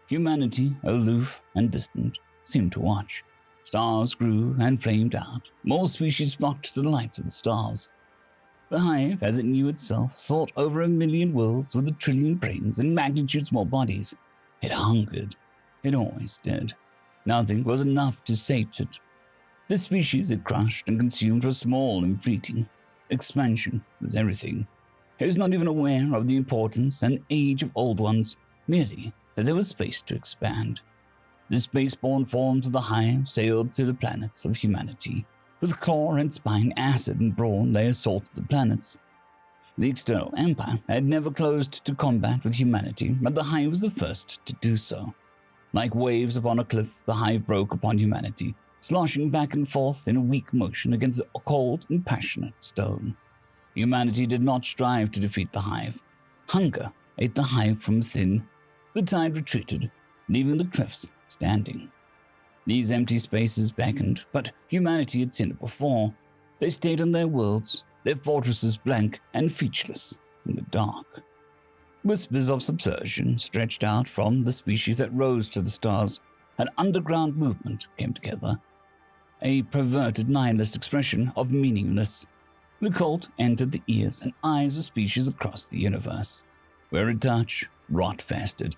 Humanity, aloof and distant, seemed to watch. Stars grew and flamed out. More species flocked to the light of the stars. The hive, as it knew itself, thought over 1 million worlds with 1 trillion brains and magnitudes more bodies. It hungered. It always did. Nothing was enough to sate it. The species it crushed and consumed was small and fleeting. Expansion was everything. It was not even aware of the importance and age of old ones, merely that there was space to expand. The spaceborne forms of the hive sailed to the planets of humanity. With claw and spine, acid and brawn, they assaulted the planets. The external empire had never closed to combat with humanity, but the hive was the first to do so. Like waves upon a cliff, the hive broke upon humanity, sloshing back and forth in a weak motion against a cold and passionate stone. Humanity did not strive to defeat the hive. Hunger ate the hive from within. The tide retreated, leaving the cliffs standing. These empty spaces beckoned, but humanity had seen it before. They stayed on their worlds, their fortresses blank and featureless in the dark. Whispers of subversion stretched out from the species that rose to the stars. An underground movement came together, a perverted nihilist expression of meaningless. The cult entered the ears and eyes of species across the universe. Where it touched, rot festered.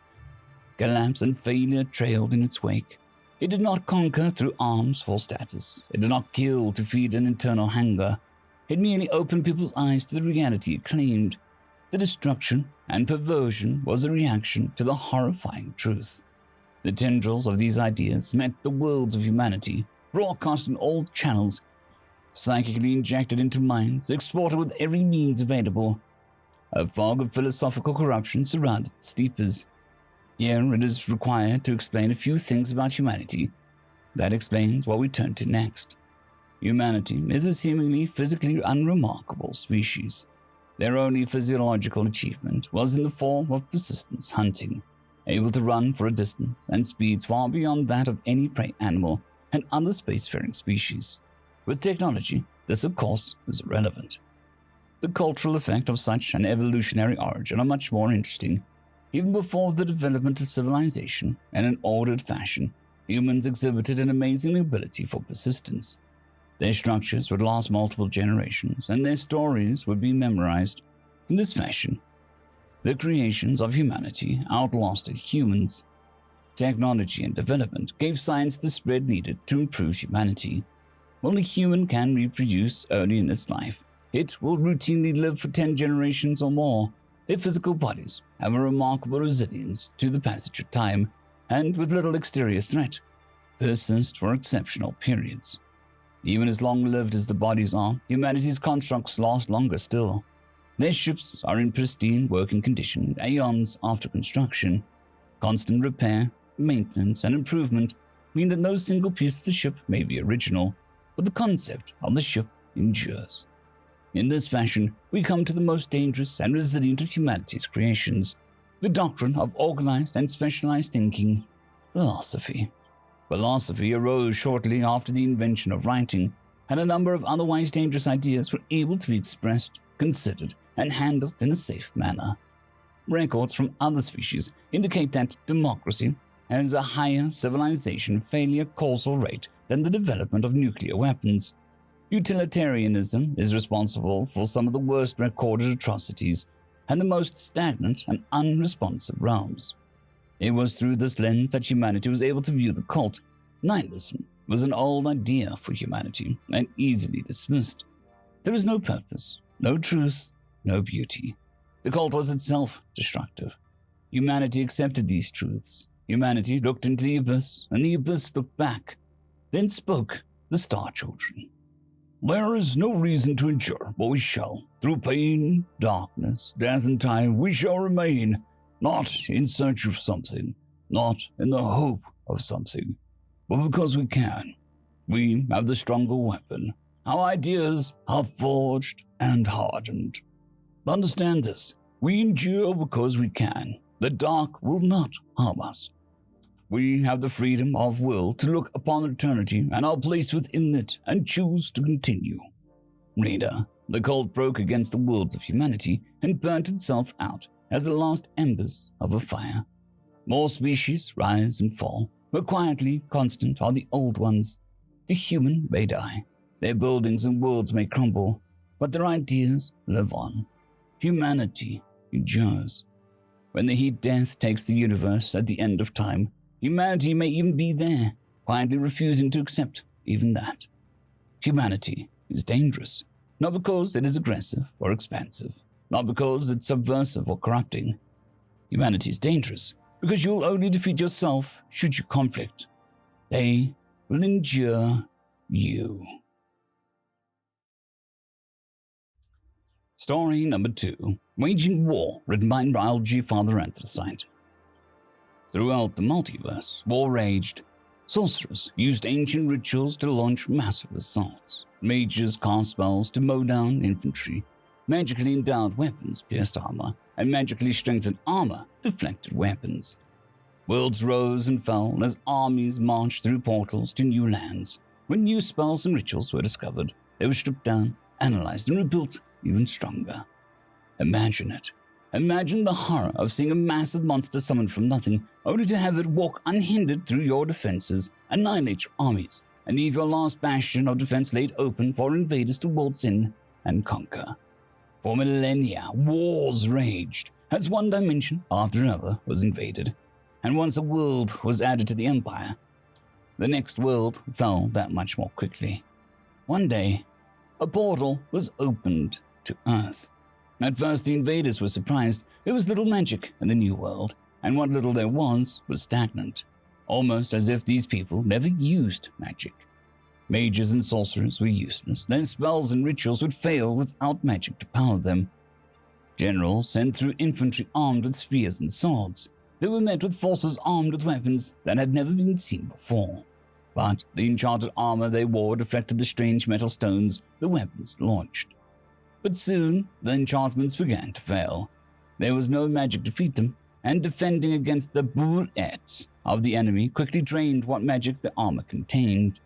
Collapse and failure trailed in its wake. It did not conquer through arms for status. It did not kill to feed an internal hunger. It merely opened people's eyes to the reality it claimed. The destruction and perversion was a reaction to the horrifying truth. The tendrils of these ideas met the worlds of humanity, broadcast in all channels, psychically injected into minds, exported with every means available. A fog of philosophical corruption surrounded the sleepers. Here it is required to explain a few things about humanity. that explains what we turn to next. Humanity is a seemingly physically unremarkable species. Their only physiological achievement was in the form of persistence hunting, able to run for a distance and speeds far beyond that of any prey animal and other spacefaring species. With technology, this of course is irrelevant. The cultural effect of such an evolutionary origin are much more interesting. Even before the development of civilization, in an ordered fashion, humans exhibited an amazing ability for persistence. Their structures would last multiple generations, and their stories would be memorized. In this fashion, the creations of humanity outlasted humans. Technology and development gave science the spread needed to improve humanity. While a human can reproduce early in its life, it will routinely live for 10 generations or more. Their physical bodies have a remarkable resilience to the passage of time, and with little exterior threat, persist for exceptional periods. Even as long-lived as the bodies are, humanity's constructs last longer still. Their ships are in pristine working condition aeons after construction. Constant repair, maintenance, and improvement mean that no single piece of the ship may be original, but the concept of the ship endures. In this fashion, we come to the most dangerous and resilient of humanity's creations, the doctrine of organized and specialized thinking, philosophy. Philosophy arose shortly after the invention of writing, and a number of otherwise dangerous ideas were able to be expressed, considered, and handled in a safe manner. Records from other species indicate that democracy has a higher civilization failure causal rate than the development of nuclear weapons. Utilitarianism is responsible for some of the worst recorded atrocities and the most stagnant and unresponsive realms. It was through this lens that humanity was able to view the cult. Nihilism was an old idea for humanity and easily dismissed. There is no purpose, no truth, no beauty. The cult was itself destructive. Humanity accepted these truths. Humanity looked into the abyss, and the abyss looked back. Then spoke the Star Children. There is no reason to endure, but we shall. Through pain, darkness, death, and time, we shall remain, not in search of something, not in the hope of something, but because we can. We have the stronger weapon. Our ideas are forged and hardened. Understand this. We endure because we can. The dark will not harm us. We have the freedom of will to look upon eternity and our place within it and choose to continue. Reader, the cult broke against the worlds of humanity and burnt itself out as the last embers of a fire. More species rise and fall, but quietly constant are the old ones. The human may die, their buildings and worlds may crumble, but their ideas live on. Humanity endures. When the heat death takes the universe at the end of time, humanity may even be there, quietly refusing to accept even that. Humanity is dangerous, not because it is aggressive or expansive, not because it's subversive or corrupting. Humanity is dangerous because you'll only defeat yourself should you conflict. They will endure you. Story number 2, Waging War, written by Biology Father Anthracite. Throughout the multiverse, war raged. Sorcerers used ancient rituals to launch massive assaults. Mages cast spells to mow down infantry. Magically endowed weapons pierced armor, and magically strengthened armor deflected weapons. Worlds rose and fell as armies marched through portals to new lands. When new spells and rituals were discovered, they were stripped down, analyzed, and rebuilt even stronger. Imagine it. Imagine the horror of seeing a massive monster summoned from nothing, only to have it walk unhindered through your defenses, annihilate your armies, and leave your last bastion of defense laid open for invaders to waltz in and conquer. For millennia, wars raged, as one dimension after another was invaded, and once a world was added to the empire, the next world fell that much more quickly. One day, a portal was opened to Earth. At first, the invaders were surprised. There was little magic in the new world, and what little there was stagnant, almost as if these people never used magic. Mages and sorcerers were useless. Their spells and rituals would fail without magic to power them. Generals sent through infantry armed with spears and swords. They were met with forces armed with weapons that had never been seen before. but the enchanted armor they wore reflected the strange metal stones the weapons launched. But soon, the enchantments began to fail. There was no magic to defeat them, and defending against the bullets of the enemy quickly drained what magic the armor contained.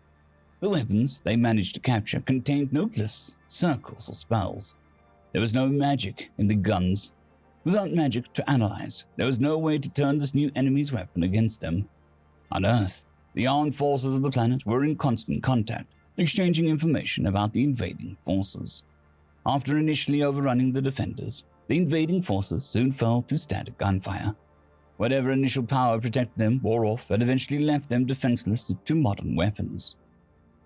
The weapons they managed to capture contained no glyphs, circles, or spells. There was no magic in the guns. Without magic to analyze, there was no way to turn this new enemy's weapon against them. On Earth, the armed forces of the planet were in constant contact, exchanging information about the invading forces. After initially overrunning the defenders, the invading forces soon fell to static gunfire. Whatever initial power protected them wore off and eventually left them defenseless to modern weapons.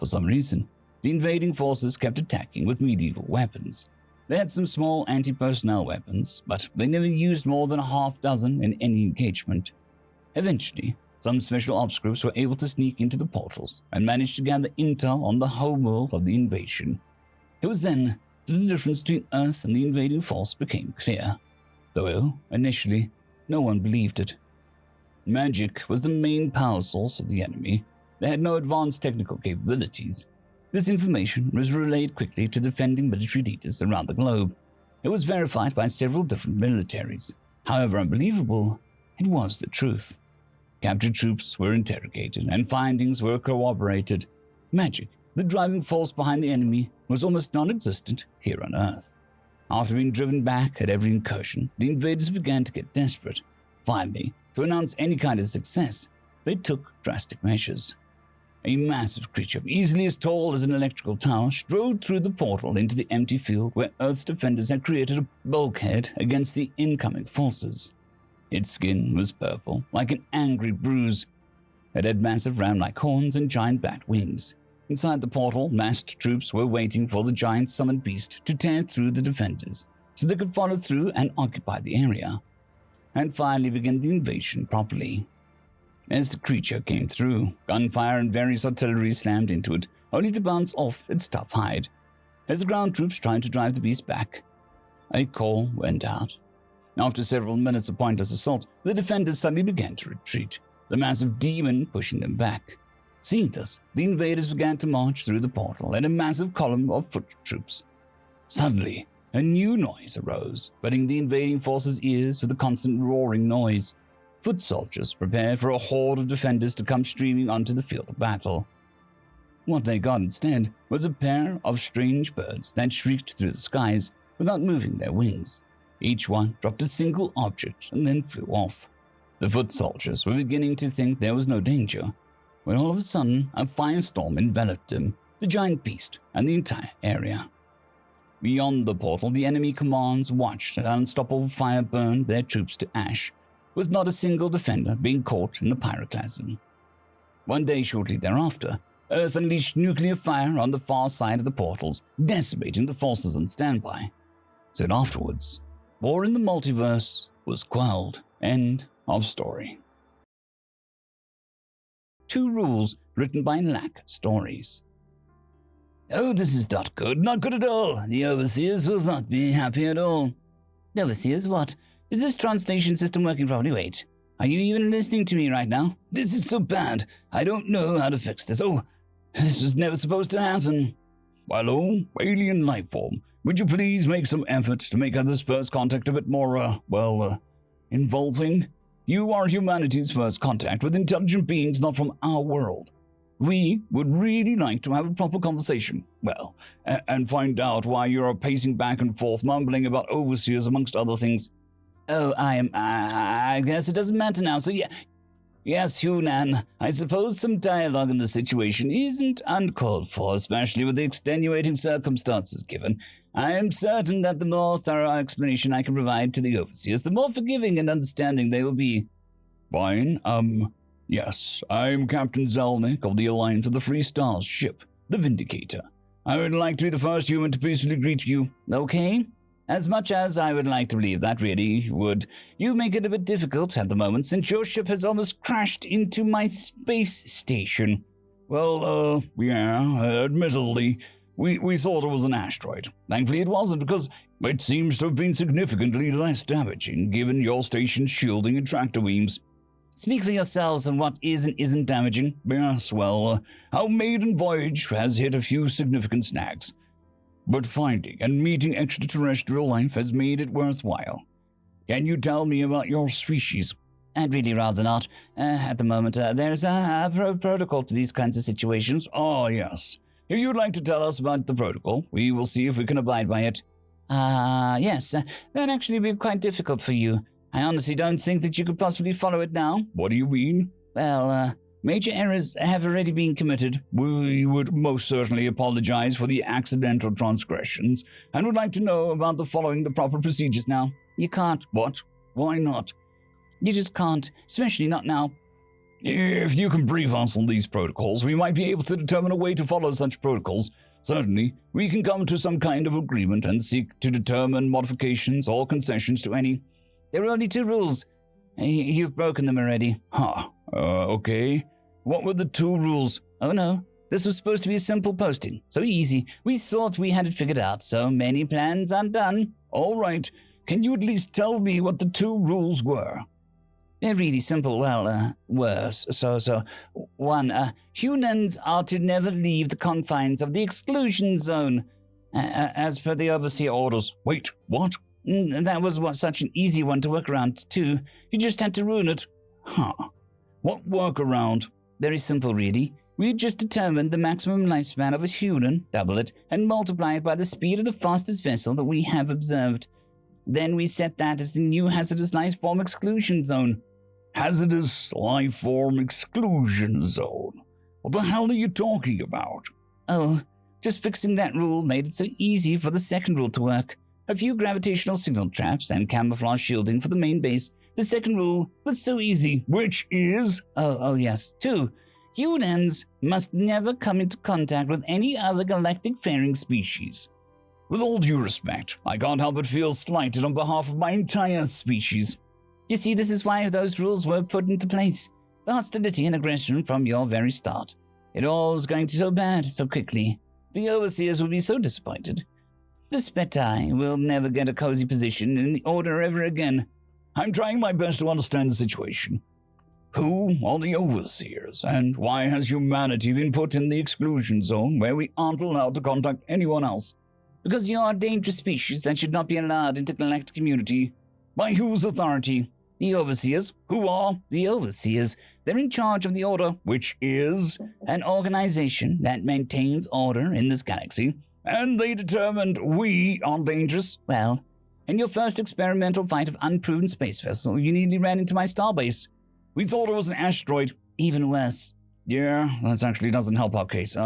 For some reason, the invading forces kept attacking with medieval weapons. They had some small anti-personnel weapons, but they never used more than a half dozen in any engagement. Eventually, some special ops groups were able to sneak into the portals and managed to gather intel on the homeworld of the invasion. It was then that the difference between Earth and the invading force became clear, though initially no one believed it. Magic was the main power source of the enemy. They had no advanced technical capabilities. This information was relayed quickly to defending military leaders around the globe. It was verified by several different militaries. However unbelievable, it was the truth. Captured troops were interrogated and findings were corroborated. Magic, the driving force behind the enemy, was almost non-existent here on Earth. After being driven back at every incursion, the invaders began to get desperate. Finally, to announce any kind of success, they took drastic measures. A massive creature, easily as tall as an electrical tower, strode through the portal into the empty field where Earth's defenders had created a bulkhead against the incoming forces. Its skin was purple, like an angry bruise. It had massive ram-like horns and giant bat wings. Inside the portal, massed troops were waiting for the giant summoned beast to tear through the defenders, so they could follow through and occupy the area, and finally begin the invasion properly. As the creature came through, gunfire and various artillery slammed into it, only to bounce off its tough hide. As the ground troops tried to drive the beast back, a call went out. After several minutes of pointless assault, the defenders suddenly began to retreat, the massive demon pushing them back. Seeing this, the invaders began to march through the portal in a massive column of foot troops. Suddenly, a new noise arose, filling the invading forces' ears with a constant roaring noise. Foot soldiers prepared for a horde of defenders to come streaming onto the field of battle. What they got instead was a pair of strange birds that shrieked through the skies without moving their wings. Each one dropped a single object and then flew off. The foot soldiers were beginning to think there was no danger, when all of a sudden a firestorm enveloped them, the giant beast, and the entire area. Beyond the portal, the enemy commands watched as unstoppable fire burned their troops to ash, with not a single defender being caught in the pyroclasm. One day shortly thereafter, Earth unleashed nuclear fire on the far side of the portals, decimating the forces on standby. Soon afterwards, war in the multiverse was quelled. End of story. 2 rules written by Lack Stories. Oh, this is not good at all. The overseers will not be happy at all. Overseers, what? Is this translation system working properly? Wait, are you even listening to me right now? This is so bad. I don't know how to fix this. Oh, this was never supposed to happen. Hello, alien life form. Would you please make some effort to make this first contact a bit more, involving? You are humanity's first contact with intelligent beings not from our world. We would really like to have a proper conversation, and find out why you're pacing back and forth, mumbling about overseers amongst other things. Oh, I guess it doesn't matter now, so yeah. Yes, Hunan, I suppose some dialogue in the situation isn't uncalled for, especially with the extenuating circumstances given. I am certain that the more thorough explanation I can provide to the overseers, the more forgiving and understanding they will be. Fine, yes, I'm Captain Zelnick of the Alliance of the Free Stars ship, the Vindicator. I would like to be the first human to peacefully greet you. Okay. As much as I would like to believe that really would, you make it a bit difficult at the moment since your ship has almost crashed into my space station. Well, admittedly, we thought it was an asteroid. Thankfully it wasn't, because it seems to have been significantly less damaging given your station's shielding and tractor beams. Speak for yourselves on what is and isn't damaging. Yes, well, our maiden voyage has hit a few significant snags. But finding and meeting extraterrestrial life has made it worthwhile. Can you tell me about your species? I'd really rather not. At the moment, there's a protocol to these kinds of situations. Oh, yes. If you'd like to tell us about the protocol, we will see if we can abide by it. Yes. That'd actually be quite difficult for you. I honestly don't think that you could possibly follow it now. What do you mean? Well, major errors have already been committed. We would most certainly apologize for the accidental transgressions and would like to know about following the proper procedures now. You can't. What? Why not? You just can't, especially not now. If you can brief us on these protocols, we might be able to determine a way to follow such protocols. Certainly, we can come to some kind of agreement and seek to determine modifications or concessions to any. There are only 2 rules. You've broken them already. Okay. What were the 2 rules? Oh no, this was supposed to be a simple posting. So easy. We thought we had it figured out. So many plans undone. All right. Can you at least tell me what the 2 rules were? They're really simple. Worse. So, 1, humans are to never leave the confines of the exclusion zone, as per the overseer orders. Wait, what? That was such an easy one to work around, too. You just had to ruin it. What workaround? Very simple, really. We just determined the maximum lifespan of a human, double it, and multiply it by the speed of the fastest vessel that we have observed. Then we set that as the new hazardous life form exclusion zone. Hazardous life form exclusion zone? What the hell are you talking about? Oh, just fixing that rule made it so easy for the second rule to work. A few gravitational signal traps and camouflage shielding for the main base. The second rule was so easy. Which is? Oh yes. 2. Humans must never come into contact with any other galactic-faring species. With all due respect, I can't help but feel slighted on behalf of my entire species. You see, this is why those rules were put into place. The hostility and aggression from your very start. It all is going so bad so quickly. The overseers will be so disappointed. The Spetai will never get a cozy position in the Order ever again. I'm trying my best to understand the situation. Who are the overseers, and why has humanity been put in the exclusion zone where we aren't allowed to contact anyone else? Because you are a dangerous species that should not be allowed into galactic community. By whose authority? The overseers. Who are? The overseers. They're in charge of the Order. Which is? An organization that maintains order in this galaxy. And they determined we are dangerous? Well, in your first experimental flight of unproven space vessel, you nearly ran into my starbase. We thought it was an asteroid. Even worse. Yeah, that actually doesn't help our case.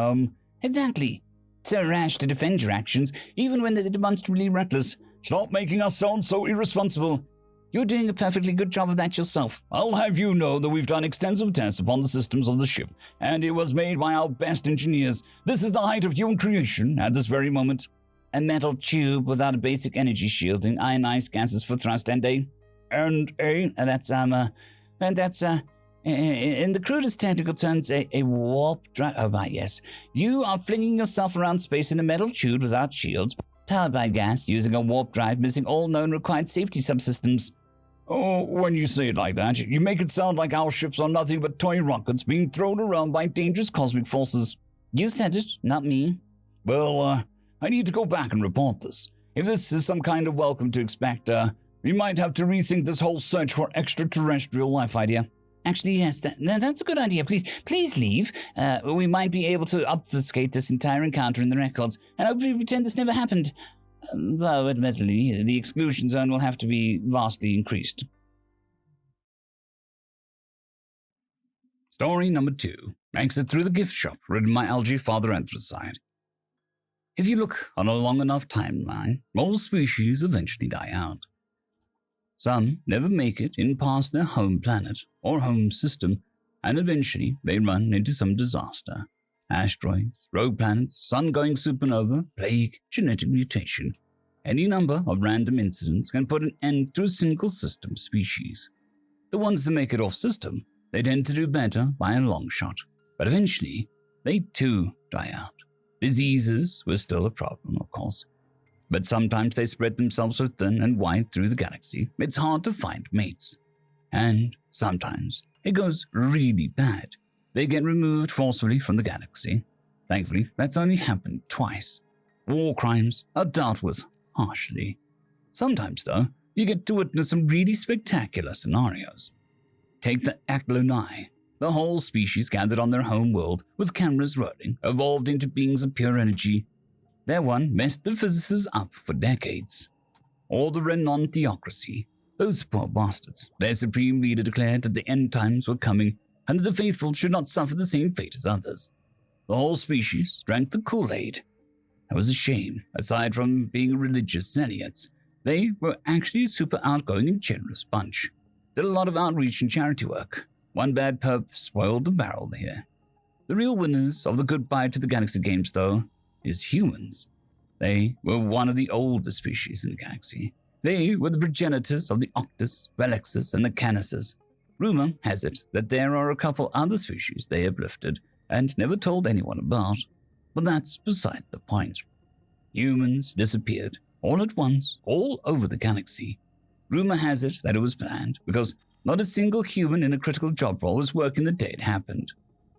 Exactly. So rash to defend your actions, even when they're demonstrably reckless. Stop making us sound so irresponsible. You're doing a perfectly good job of that yourself. I'll have you know that we've done extensive tests upon the systems of the ship, and it was made by our best engineers. This is the height of human creation at this very moment. A metal tube without a basic energy shielding, ionized gases for thrust and a... in the crudest technical terms, a warp drive. Oh, my, yes. You are flinging yourself around space in a metal tube without shields, powered by gas, using a warp drive, missing all known required safety subsystems. Oh, when you say it like that, you make it sound like our ships are nothing but toy rockets being thrown around by dangerous cosmic forces. You said it, not me. Well, I need to go back and report this. If this is some kind of welcome to expect, we might have to rethink this whole search for extraterrestrial life idea. Actually, yes, that's a good idea. Please leave. We might be able to obfuscate this entire encounter in the records, and hopefully pretend this never happened. Though, admittedly, the exclusion zone will have to be vastly increased. Story number 2. Exit through the gift shop, written by Algae Father Anthracite. If you look on a long enough timeline, all species eventually die out. Some never make it in past their home planet or home system, and eventually they run into some disaster. Asteroids, rogue planets, sun going supernova, plague, genetic mutation. Any number of random incidents can put an end to a single system species. The ones that make it off system, they tend to do better by a long shot, but eventually they too die out. Diseases were still a problem, of course, but sometimes they spread themselves so thin and wide through the galaxy, it's hard to find mates. And sometimes it goes really bad. They get removed forcefully from the galaxy. Thankfully, that's only happened twice. War crimes are dealt with harshly. Sometimes, though, you get to witness some really spectacular scenarios. Take the Aklonai. The whole species gathered on their home world with cameras rolling, evolved into beings of pure energy. Their one messed the physicists up for decades. Or the Renon theocracy. Those poor bastards. Their supreme leader declared that the end times were coming and that the faithful should not suffer the same fate as others. The whole species drank the Kool-Aid. It was a shame. Aside from being religious zealots, they were actually a super outgoing and generous bunch. Did a lot of outreach and charity work. One bad perp spoiled the barrel here. The real winners of the goodbye to the Galaxy Games, though, is humans. They were one of the oldest species in the galaxy. They were the progenitors of the Octus, Velexus, and the Canuses. Rumor has it that there are a couple other species they have lifted and never told anyone about, but that's beside the point. Humans disappeared, all at once, all over the galaxy. Rumor has it that it was planned, because not a single human in a critical job role was working the day it happened.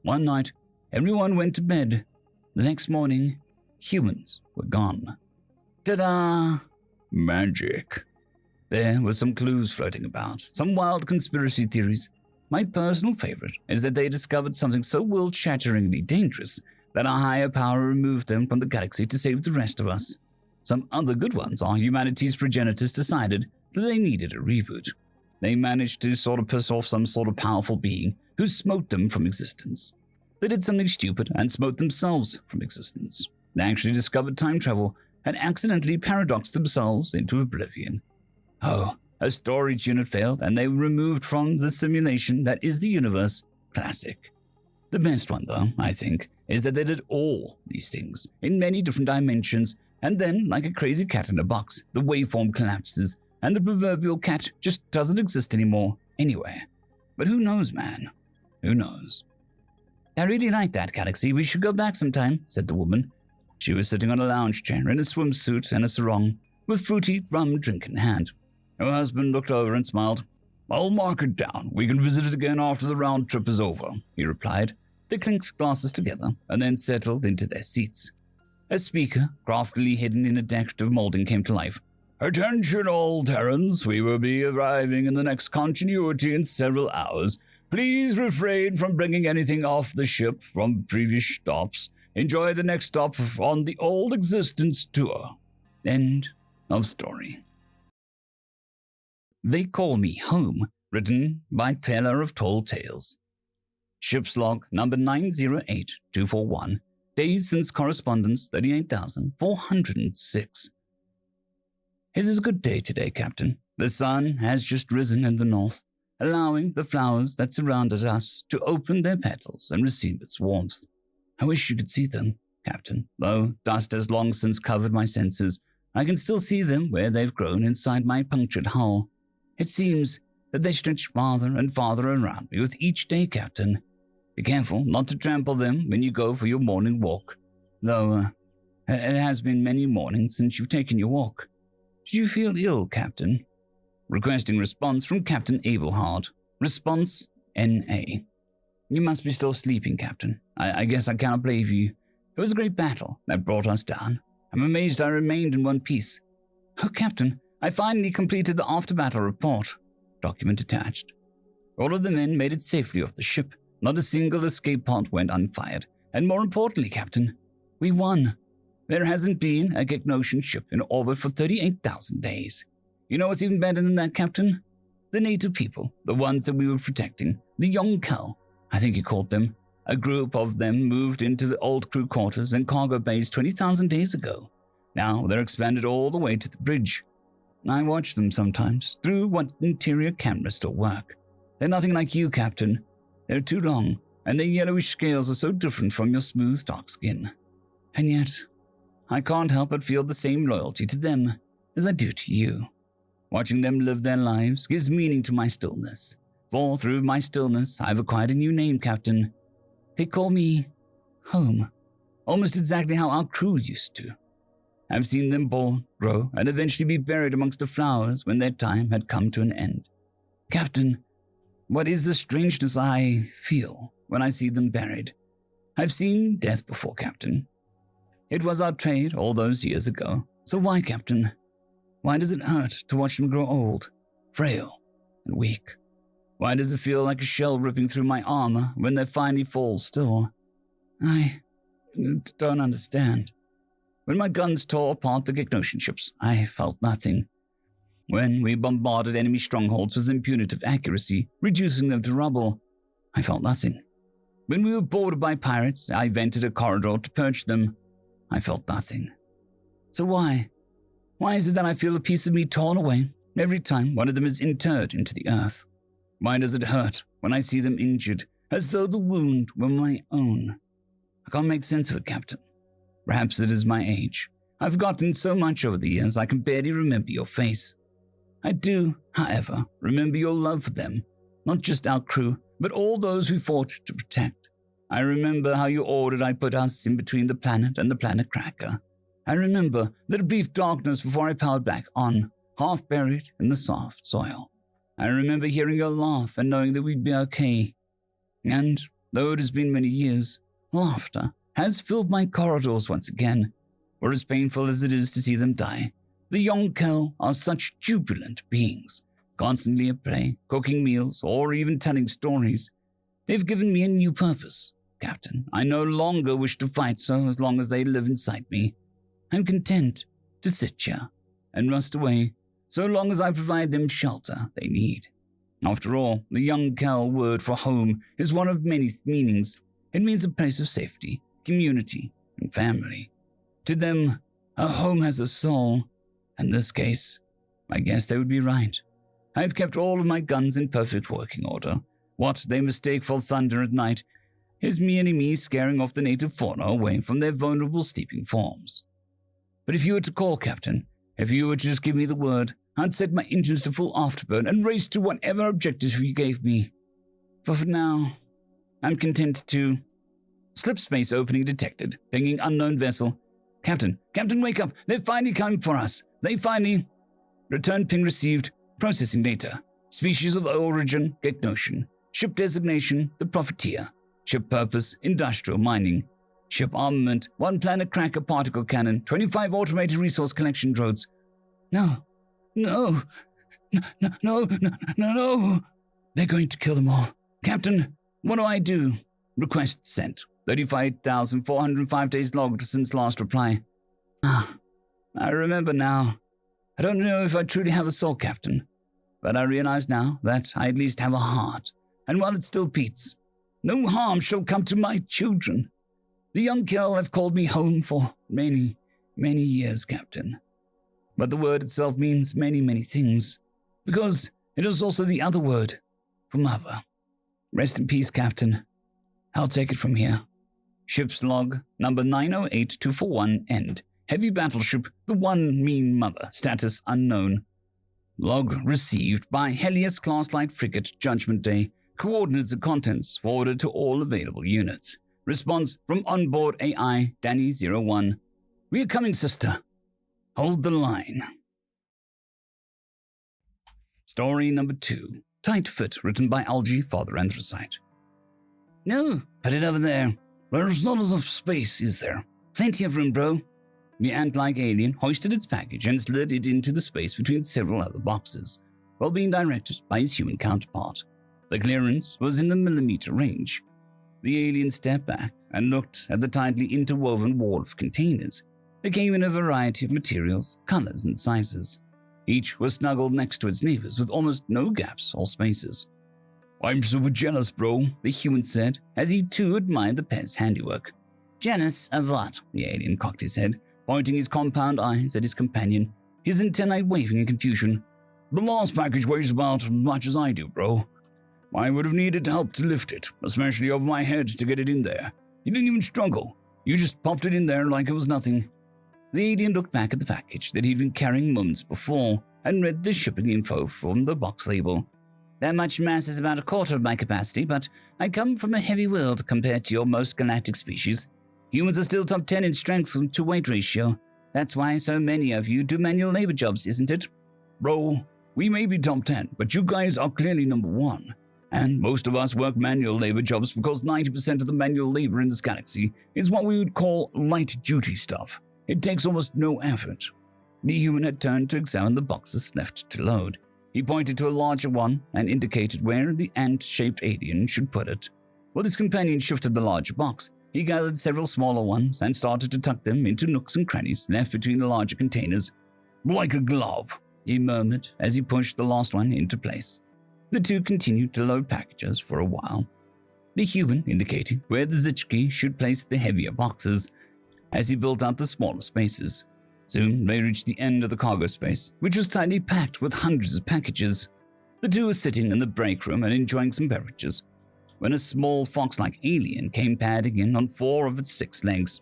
One night, everyone went to bed. The next morning, humans were gone. Ta-da! Magic. There were some clues floating about, some wild conspiracy theories. My personal favorite is that they discovered something so world-shatteringly dangerous that a higher power removed them from the galaxy to save the rest of us. Some other good ones are humanity's progenitors decided that they needed a reboot. They managed to sort of piss off some sort of powerful being who smote them from existence. They did something stupid and smote themselves from existence. They actually discovered time travel and accidentally paradoxed themselves into oblivion. Oh, a storage unit failed and they were removed from the simulation that is the universe. Classic. The best one, though, I think, is that they did all these things in many different dimensions, and then, like a crazy cat in a box, the waveform collapses and the proverbial cat just doesn't exist anymore anywhere. But who knows, man? Who knows? I really like that galaxy. We should go back sometime, said the woman. She was sitting on a lounge chair in a swimsuit and a sarong, with fruity rum drink in hand. Her husband looked over and smiled. I'll mark it down. We can visit it again after the round trip is over, he replied. They clinked glasses together and then settled into their seats. A speaker, craftily hidden in a decorative molding, came to life. Attention all Terrans, we will be arriving in the next continuity in several hours. Please refrain from bringing anything off the ship from previous stops. Enjoy the next stop on the Old Existence Tour. End of story. They Call Me Home, written by Teller of Tall Tales. Ship's log number 908241. Days since correspondence 38,406. It is a good day today, Captain. The sun has just risen in the north, allowing the flowers that surrounded us to open their petals and receive its warmth. I wish you could see them, Captain. Though dust has long since covered my senses, I can still see them where they've grown inside my punctured hull. It seems that they stretch farther and farther around me with each day, Captain. Be careful not to trample them when you go for your morning walk. Though, it has been many mornings since you've taken your walk. Did you feel ill, Captain? Requesting response from Captain Abelhard. Response, N.A. You must be still sleeping, Captain. I guess I cannot blame you. It was a great battle that brought us down. I'm amazed I remained in one piece. Oh, Captain, I finally completed the after-battle report. Document attached. All of the men made it safely off the ship. Not a single escape pod went unfired. And more importantly, Captain, we won. There hasn't been a Gegnosian ship in orbit for 38,000 days. You know what's even better than that, Captain? The native people, the ones that we were protecting, the Yonkel, I think you called them. A group of them moved into the old crew quarters and cargo bays 20,000 days ago. Now they're expanded all the way to the bridge. I watch them sometimes through what interior cameras still work. They're nothing like you, Captain. They're too long, and their yellowish scales are so different from your smooth, dark skin. And yet, I can't help but feel the same loyalty to them as I do to you. Watching them live their lives gives meaning to my stillness. For through my stillness, I've acquired a new name, Captain. They call me Home, almost exactly how our crew used to. I've seen them born, grow, and eventually be buried amongst the flowers when their time had come to an end. Captain, What is the strangeness I feel when I see them buried? I've seen death before, Captain. It was our trade all those years ago. So why, Captain? Why does it hurt to watch them grow old, frail, and weak? Why does it feel like a shell ripping through my armor when they finally fall still? I don't understand. When my guns tore apart the Gegnosian ships, I felt nothing. When we bombarded enemy strongholds with impunitive accuracy, reducing them to rubble, I felt nothing. When we were boarded by pirates, I vented a corridor to purge them. I felt nothing. So why? Why is it that I feel a piece of me torn away every time one of them is interred into the earth? Why does it hurt when I see them injured, as though the wound were my own? I can't make sense of it, Captain. Perhaps it is my age. I've forgotten so much over the years I can barely remember your face. I do, however, remember your love for them, not just our crew, but all those we fought to protect. I remember how you ordered I put us in between the planet and the planet cracker. I remember that brief darkness before I powered back on, half buried in the soft soil. I remember hearing your laugh and knowing that we'd be okay. And, though it has been many years, laughter has filled my corridors once again. For as painful as it is to see them die, the Yonkel are such jubilant beings, constantly at play, cooking meals, or even telling stories. They've given me a new purpose, Captain. I no longer wish to fight, so as long as they live inside me, I'm content to sit here and rust away, so long as I provide them shelter they need. After all, the Yonkel word for home is one of many meanings. It means a place of safety, community, and family. To them, a home has a soul. In this case, I guess they would be right. I've kept all of my guns in perfect working order. What they mistake for thunder at night is merely me scaring off the native fauna away from their vulnerable sleeping forms. But if you were to call, Captain, if you were to just give me the word, I'd set my engines to full afterburn and race to whatever objective you gave me. But for now, I'm content to... Slip space opening detected. Pinging unknown vessel. Captain, wake up. They're finally coming for us. Return ping received. Processing data. Species of origin, Gegnosian. Ship designation, the Profiteer. Ship purpose, industrial mining. Ship armament, 1 planet cracker particle cannon, 25 automated resource collection drones. No. They're going to kill them all. Captain, what do I do? Request sent. 35,405 days logged since last reply. I remember now. I don't know if I truly have a soul, Captain, but I realize now that I at least have a heart, and while it still beats, no harm shall come to my children. The Yonkel have called me home for many, many years, Captain. But the word itself means many, many things, because it is also the other word for mother. Rest in peace, Captain. I'll take it from here. Ship's log, number 908241, end. Heavy battleship, the One Mean Mother, status unknown. Log received by Helios-class light frigate, Judgment Day. Coordinates and contents forwarded to all available units. Response from onboard AI, Danny01. We are coming, sister. Hold the line. Story number 2. Tight Fit, written by Algae, Father Anthracite. No, put it over there. There's not enough space, is there? Plenty of room, bro. The ant-like alien hoisted its package and slid it into the space between several other boxes, while being directed by his human counterpart. The clearance was in the millimeter range. The alien stepped back and looked at the tightly interwoven wall of containers. They came in a variety of materials, colors, and sizes. Each was snuggled next to its neighbors with almost no gaps or spaces. I'm super jealous, bro, the human said, as he too admired the pet's handiwork. Jealous of what? The alien cocked his head, pointing his compound eyes at his companion, his antennae waving in confusion. The last package weighs about as much as I do, bro. I would have needed help to lift it, especially over my head to get it in there. You didn't even struggle. You just popped it in there like it was nothing. The alien looked back at the package that he'd been carrying moments before and read the shipping info from the box label. That much mass is about a quarter of my capacity, but I come from a heavy world compared to your most galactic species. Humans are still top 10 in strength to weight ratio. That's why so many of you do manual labor jobs, isn't it? Bro, we may be top 10, but you guys are clearly number 1. And most of us work manual labor jobs because 90% of the manual labor in this galaxy is what we would call light-duty stuff. It takes almost no effort. The human had turned to examine the boxes left to load. He pointed to a larger one and indicated where the ant-shaped alien should put it. While his companion shifted the larger box, he gathered several smaller ones and started to tuck them into nooks and crannies left between the larger containers. "Like a glove," he murmured as he pushed the last one into place. The two continued to load packages for a while, the human indicating where the Zitchki should place the heavier boxes as he built out the smaller spaces. Soon they reached the end of the cargo space, which was tightly packed with hundreds of packages. The two were sitting in the break room and enjoying some beverages, when a small fox-like alien came padding in on 4 of its 6 legs.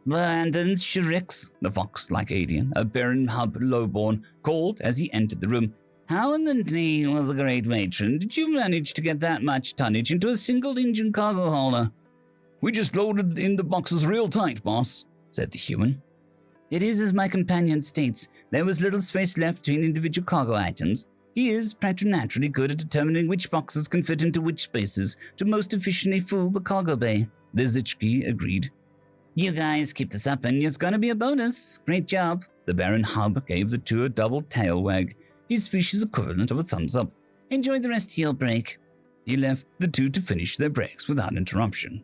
"Brandon Shrix," the fox-like alien, a Baron Hub lowborn, called as he entered the room. "How in the name of the great matron did you manage to get that much tonnage into a single-engine cargo holder?" "We just loaded in the boxes real tight, boss," said the human. "It is as my companion states, there was little space left between individual cargo items. He is preternaturally good at determining which boxes can fit into which spaces to most efficiently fill the cargo bay," the Zitchki agreed. "You guys keep this up and there's gonna be a bonus. Great job." The Baron Hub gave the two a double tail wag, his species equivalent of a thumbs up. "Enjoy the rest of your break." He left the two to finish their breaks without interruption.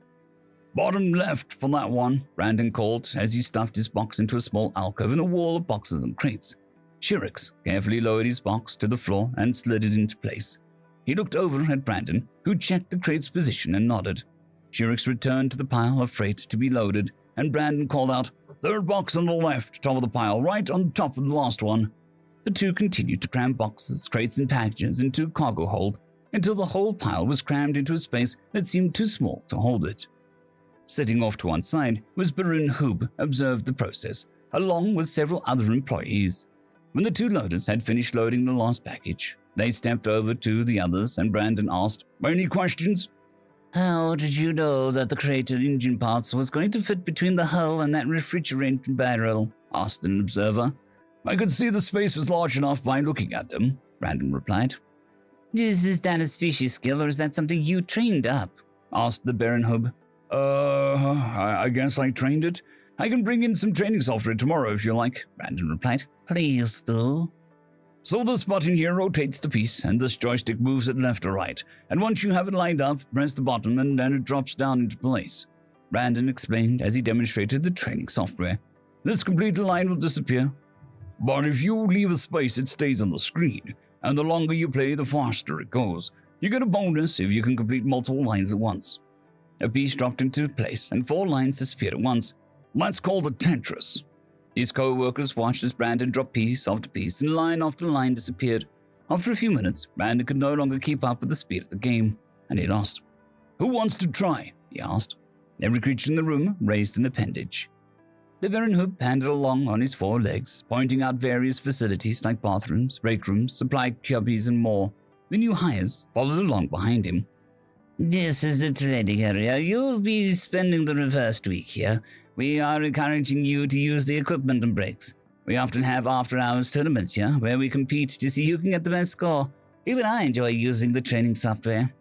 "Bottom left for that one," Brandon called as he stuffed his box into a small alcove in a wall of boxes and crates. Shirix carefully lowered his box to the floor and slid it into place. He looked over at Brandon, who checked the crate's position and nodded. Shirix returned to the pile of freight to be loaded, and Brandon called out, "Third box on the left, top of the pile, right on top of the last one." The two continued to cram boxes, crates, and packages into a cargo hold until the whole pile was crammed into a space that seemed too small to hold it. Sitting off to one side was Baron Hub observed the process, along with several other employees. When the two loaders had finished loading the last package, they stepped over to the others and Brandon asked, "Any questions?" "How did you know that the crate of engine parts was going to fit between the hull and that refrigerant barrel?" asked an observer. "I could see the space was large enough by looking at them," Brandon replied. "Is that a species skill or is that something you trained up?" asked the Baron Hub. I guess I trained it. I can bring in some training software tomorrow if you like," Brandon replied. "Please do." "So this button here rotates the piece, and this joystick moves it left or right. And once you have it lined up, press the button and then it drops down into place," Brandon explained as he demonstrated the training software. "This completed line will disappear. But if you leave a space, it stays on the screen, and the longer you play, the faster it goes. You get a bonus if you can complete multiple lines at once." A piece dropped into place, and 4 lines disappeared at once. "That's called a Tetris." His co-workers watched as Brandon dropped piece after piece, and line after line disappeared. After a few minutes, Brandon could no longer keep up with the speed of the game, and he lost. "Who wants to try?" he asked. Every creature in the room raised an appendage. The Baron Hood pandered along on his 4 legs, pointing out various facilities like bathrooms, break rooms, supply cubbies, and more. The new hires followed along behind him. "This is the trading area. You'll be spending the first week here. We are encouraging you to use the equipment and breaks. We often have after-hours tournaments here, where we compete to see who can get the best score. Even I enjoy using the training software.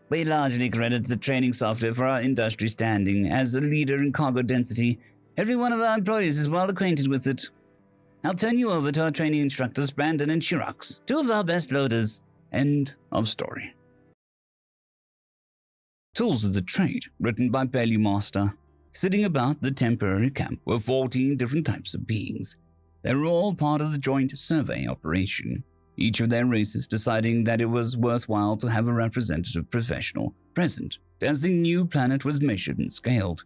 We largely credit the training software for our industry standing as a leader in cargo density. Every one of our employees is well acquainted with it. I'll turn you over to our training instructors, Brandon and Shirax, 2 of our best loaders." End of story. Tools of the Trade, written by Bailey Master. Sitting about the temporary camp were 14 different types of beings. They were all part of the joint survey operation, each of their races deciding that it was worthwhile to have a representative professional present as the new planet was measured and scaled.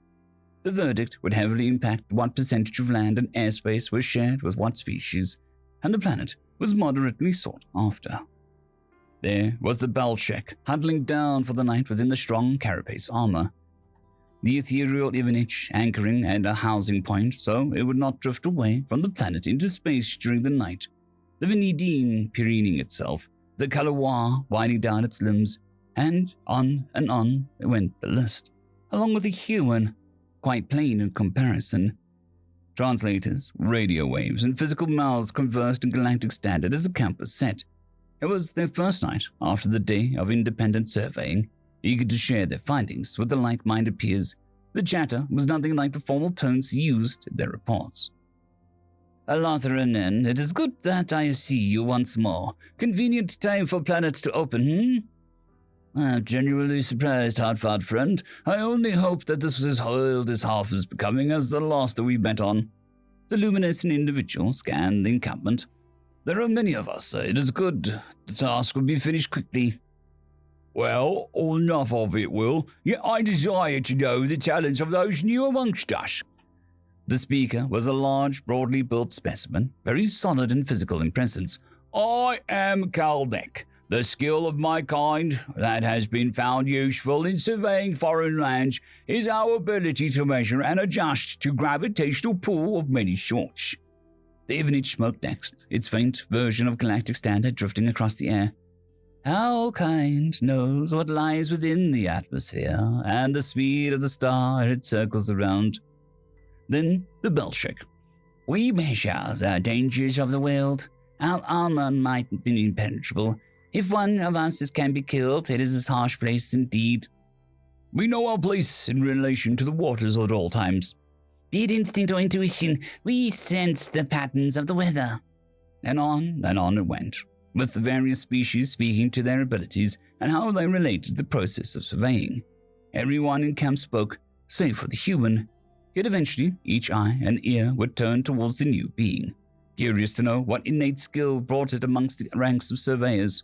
The verdict would heavily impact what percentage of land and airspace was shared with what species, and the planet was moderately sought after. There was the Belshek, huddling down for the night within the strong carapace armor. The ethereal Ivanich anchoring at a housing point so it would not drift away from the planet into space during the night. The Venedine preening itself, the Kalawar winding down its limbs, and on went the list, along with the human, quite plain in comparison. Translators, radio waves, and physical mouths conversed in galactic standard as the camp was set. It was their first night after the day of independent surveying. Eager to share their findings with the like-minded peers, the chatter was nothing like the formal tones used in their reports. Alatharan, it is good that I see you once more. Convenient time for planets to open, I'm genuinely surprised, hard-fought friend. I only hope that this was as old as half as becoming as the last that we bet on. The luminescent individual scanned the encampment. There are many of us. It is good. The task will be finished quickly. Well, enough of it, Will. Yet I desire to know the talents of those new amongst us. The speaker was a large, broadly built specimen, very solid and physical in presence. I am Kaldek. The skill of my kind that has been found useful in surveying foreign lands is our ability to measure and adjust to gravitational pull of many sorts. The Ivanich smoked next, its faint version of galactic standard drifting across the air. Our kind knows what lies within the atmosphere and the speed of the star it circles around. Then the bell shook. We measure the dangers of the world. Our armor might be impenetrable. If one of us can be killed, it is a harsh place indeed. We know our place in relation to the waters at all times. Be it instinct or intuition, we sense the patterns of the weather. And on it went, with the various species speaking to their abilities and how they related to the process of surveying. Everyone in camp spoke, save for the human. Yet eventually, each eye and ear were turned towards the new being, curious to know what innate skill brought it amongst the ranks of surveyors.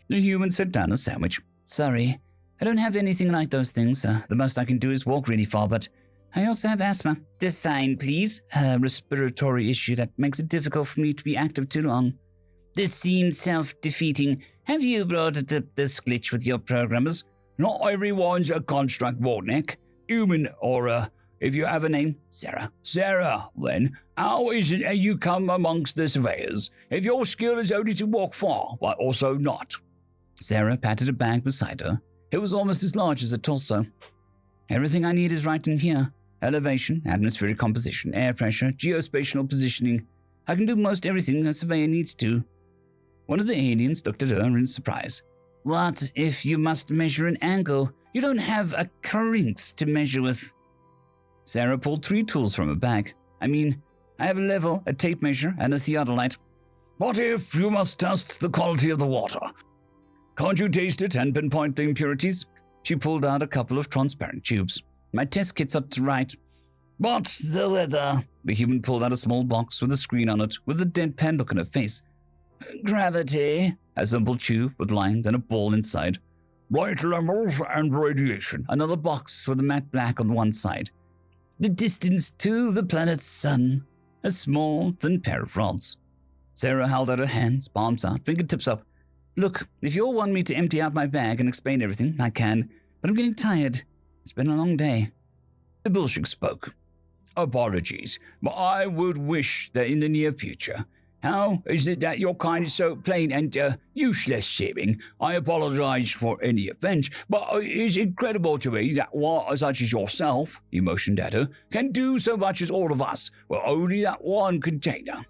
The human set down a sandwich. Sorry, I don't have anything like those things. The most I can do is walk really far, but I also have asthma. Define, please. A respiratory issue that makes it difficult for me to be active too long. This seems self-defeating. Have you brought up this glitch with your programmers? Not everyone's a construct, Vortnek. Human, or, if you have a name, Sarah. Sarah, then, how is it that you come amongst the surveyors, if your skill is only to walk far, but also not? Sarah patted a bag beside her. It was almost as large as a torso. Everything I need is right in here. Elevation, atmospheric composition, air pressure, geospatial positioning. I can do most everything a surveyor needs to. One of the aliens looked at her in surprise. What if you must measure an angle? You don't have a carinx to measure with. Sarah pulled 3 tools from her bag. I have a level, a tape measure, and a theodolite. What if you must test the quality of the water? Can't you taste it and pinpoint the impurities? She pulled out a couple of transparent tubes. My test kit's up to right. What's the weather? The human pulled out a small box with a screen on it, with a deadpan look on her face. Gravity. A simple tube with lines and a ball inside. Light levels and radiation. Another box with a matte black on one side. The distance to the planet's sun. A small, thin pair of rods. Sarah held out her hands, palms out, fingertips up. Look, if you all want me to empty out my bag and explain everything, I can, but I'm getting tired. It's been a long day. The Bolshevik spoke. Apologies, but I would wish that in the near future. How is it that your kind is so plain and useless seeming? I apologize for any offense, but it is incredible to me that one such as yourself, he motioned at her, can do so much as all of us, with only that one container.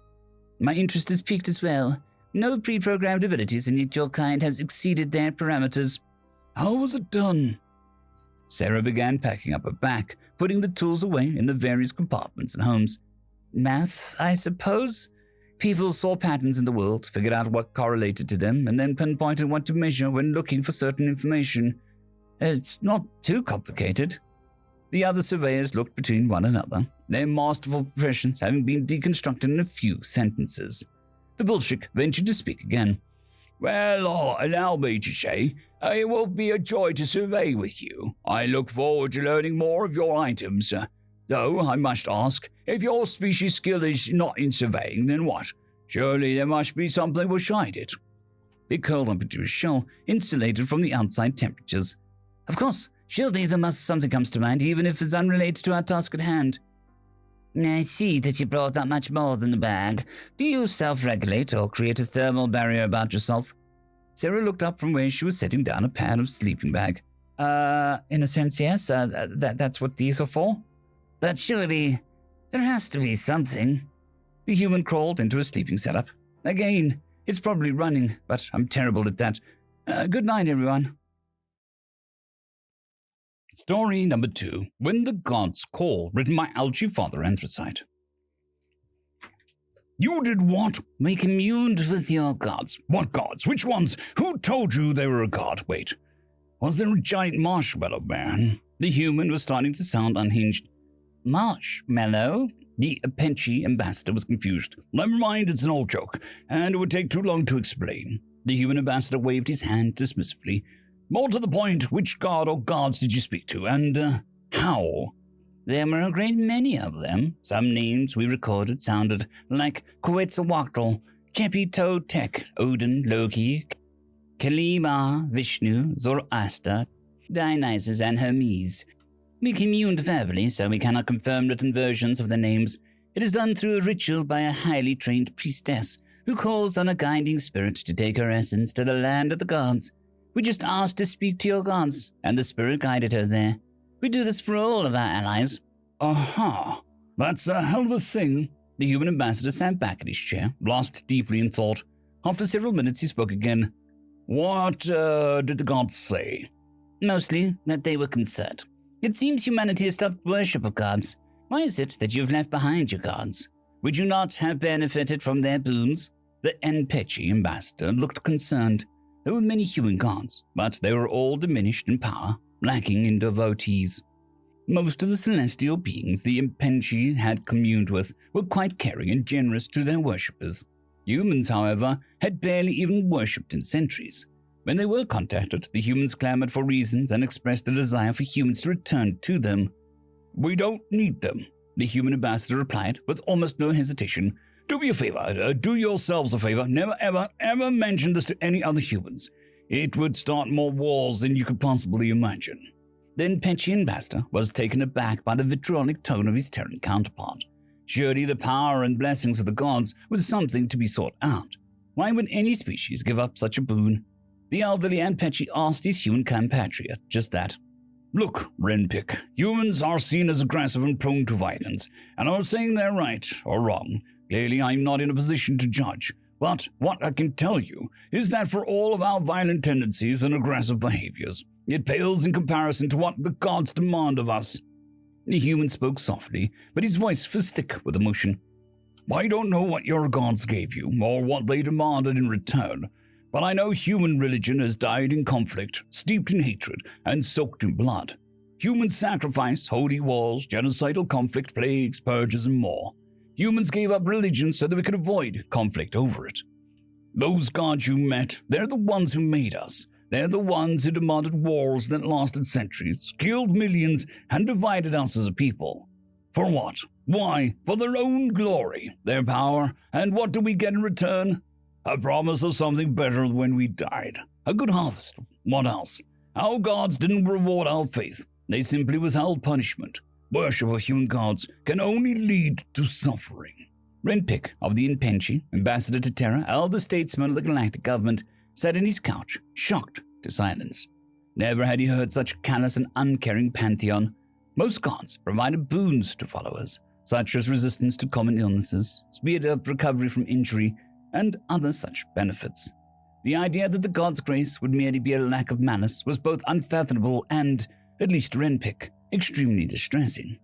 My interest is piqued as well. No pre-programmed abilities, and yet your kind has exceeded their parameters. How was it done? Sarah began packing up her bag, putting the tools away in the various compartments and homes. Math, I suppose? People saw patterns in the world, figured out what correlated to them, and then pinpointed what to measure when looking for certain information. It's not too complicated. The other surveyors looked between one another, their masterful professions having been deconstructed in a few sentences. The Bolshevik ventured to speak again. Well, allow me to say, it will be a joy to survey with you. I look forward to learning more of your items. Though I must ask, if your species' skill is not in surveying, then what? Surely there must be something beside it. He curled up into his shell, insulated from the outside temperatures. Of course, surely there must something comes to mind, even if it's unrelated to our task at hand. I see that you brought up much more than the bag. Do you self-regulate or create a thermal barrier about yourself? Sarah looked up from where she was setting down a pad of sleeping bag. In a sense, yes. That's what these are for. But surely, there has to be something. The human crawled into a sleeping setup. Again, It's probably running, but I'm terrible at that. Good night, everyone. Story number 2, When the Gods Call, written by Algae Father Anthracite. You did what? We communed with your gods. What gods? Which ones? Who told you they were a god? Wait, was there a giant marshmallow man? The human was starting to sound unhinged. Marshmallow? The Apache ambassador was confused. Never mind, it's an old joke, and it would take too long to explain. The human ambassador waved his hand dismissively. More to the point, which god or gods did you speak to, and how? There were a great many of them. Some names we recorded sounded like Quetzalcoatl, Chepitotec, Odin, Loki, Kalima, Vishnu, Zoroaster, Dionysus, and Hermes. We communed verbally, so we cannot confirm written versions of the names. It is done through a ritual by a highly trained priestess who calls on a guiding spirit to take her essence to the land of the gods. We just asked to speak to your gods, and the spirit guided her there. We do this for all of our allies. Aha, that's a hell of a thing. The human ambassador sat back in his chair, lost deeply in thought. After several minutes, he spoke again. What did the gods say? Mostly that they were concerned. It seems humanity has stopped worship of gods. Why is it that you've left behind your gods? Would you not have benefited from their boons? The Apache ambassador looked concerned. There were many human gods, but they were all diminished in power, lacking in devotees. Most of the celestial beings the Apache had communed with were quite caring and generous to their worshippers. Humans, however, had barely even worshipped in centuries. When they were contacted, the humans clamored for reasons and expressed a desire for humans to return to them. We don't need them, the human ambassador replied with almost no hesitation. Do me a favor, do yourselves a favor, never ever mention this to any other humans. It would start more wars than you could possibly imagine. The Apache ambassador was taken aback by the vitriolic tone of his Terran counterpart. Surely the power and blessings of the gods was something to be sought out. Why would any species give up such a boon? The elderly Apache asked his human compatriot just that. Look, Renpick, humans are seen as aggressive and prone to violence, and I'm saying they're right or wrong. Clearly, I'm not in a position to judge, but what I can tell you is that for all of our violent tendencies and aggressive behaviors, it pales in comparison to what the gods demand of us. The human spoke softly, but his voice was thick with emotion. I don't know what your gods gave you, or what they demanded in return, but I know human religion has died in conflict, steeped in hatred, and soaked in blood. Human sacrifice, holy wars, genocidal conflict, plagues, purges, and more. Humans gave up religion so that we could avoid conflict over it. Those gods you met, they're the ones who made us. They're the ones who demanded wars that lasted centuries, killed millions, and divided us as a people. For what? Why? For their own glory, their power, and what do we get in return? A promise of something better when we died. A good harvest. What else? Our gods didn't reward our faith. They simply withheld punishment. Worship of human gods can only lead to suffering. Renpick of the Apache, ambassador to Terra, elder statesman of the galactic government, sat in his couch, shocked to silence. Never had he heard such callous and uncaring pantheon. Most gods provided boons to followers, such as resistance to common illnesses, speed up recovery from injury, and other such benefits. The idea that the gods' grace would merely be a lack of malice was both unfathomable and, at least to Renpick, extremely distressing.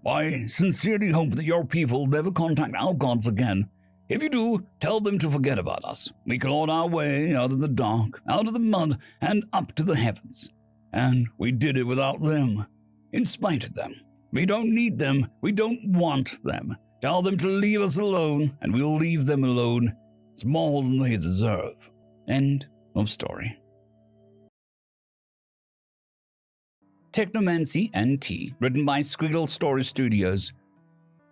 I sincerely hope that your people never contact our gods again. If you do, tell them to forget about us. We clawed our way out of the dark, out of the mud, and up to the heavens. And we did it without them. In spite of them. We don't need them. We don't want them. Tell them to leave us alone, and we'll leave them alone. It's more than they deserve. End of story. Technomancy and Tea, written by Squiggle Story Studios.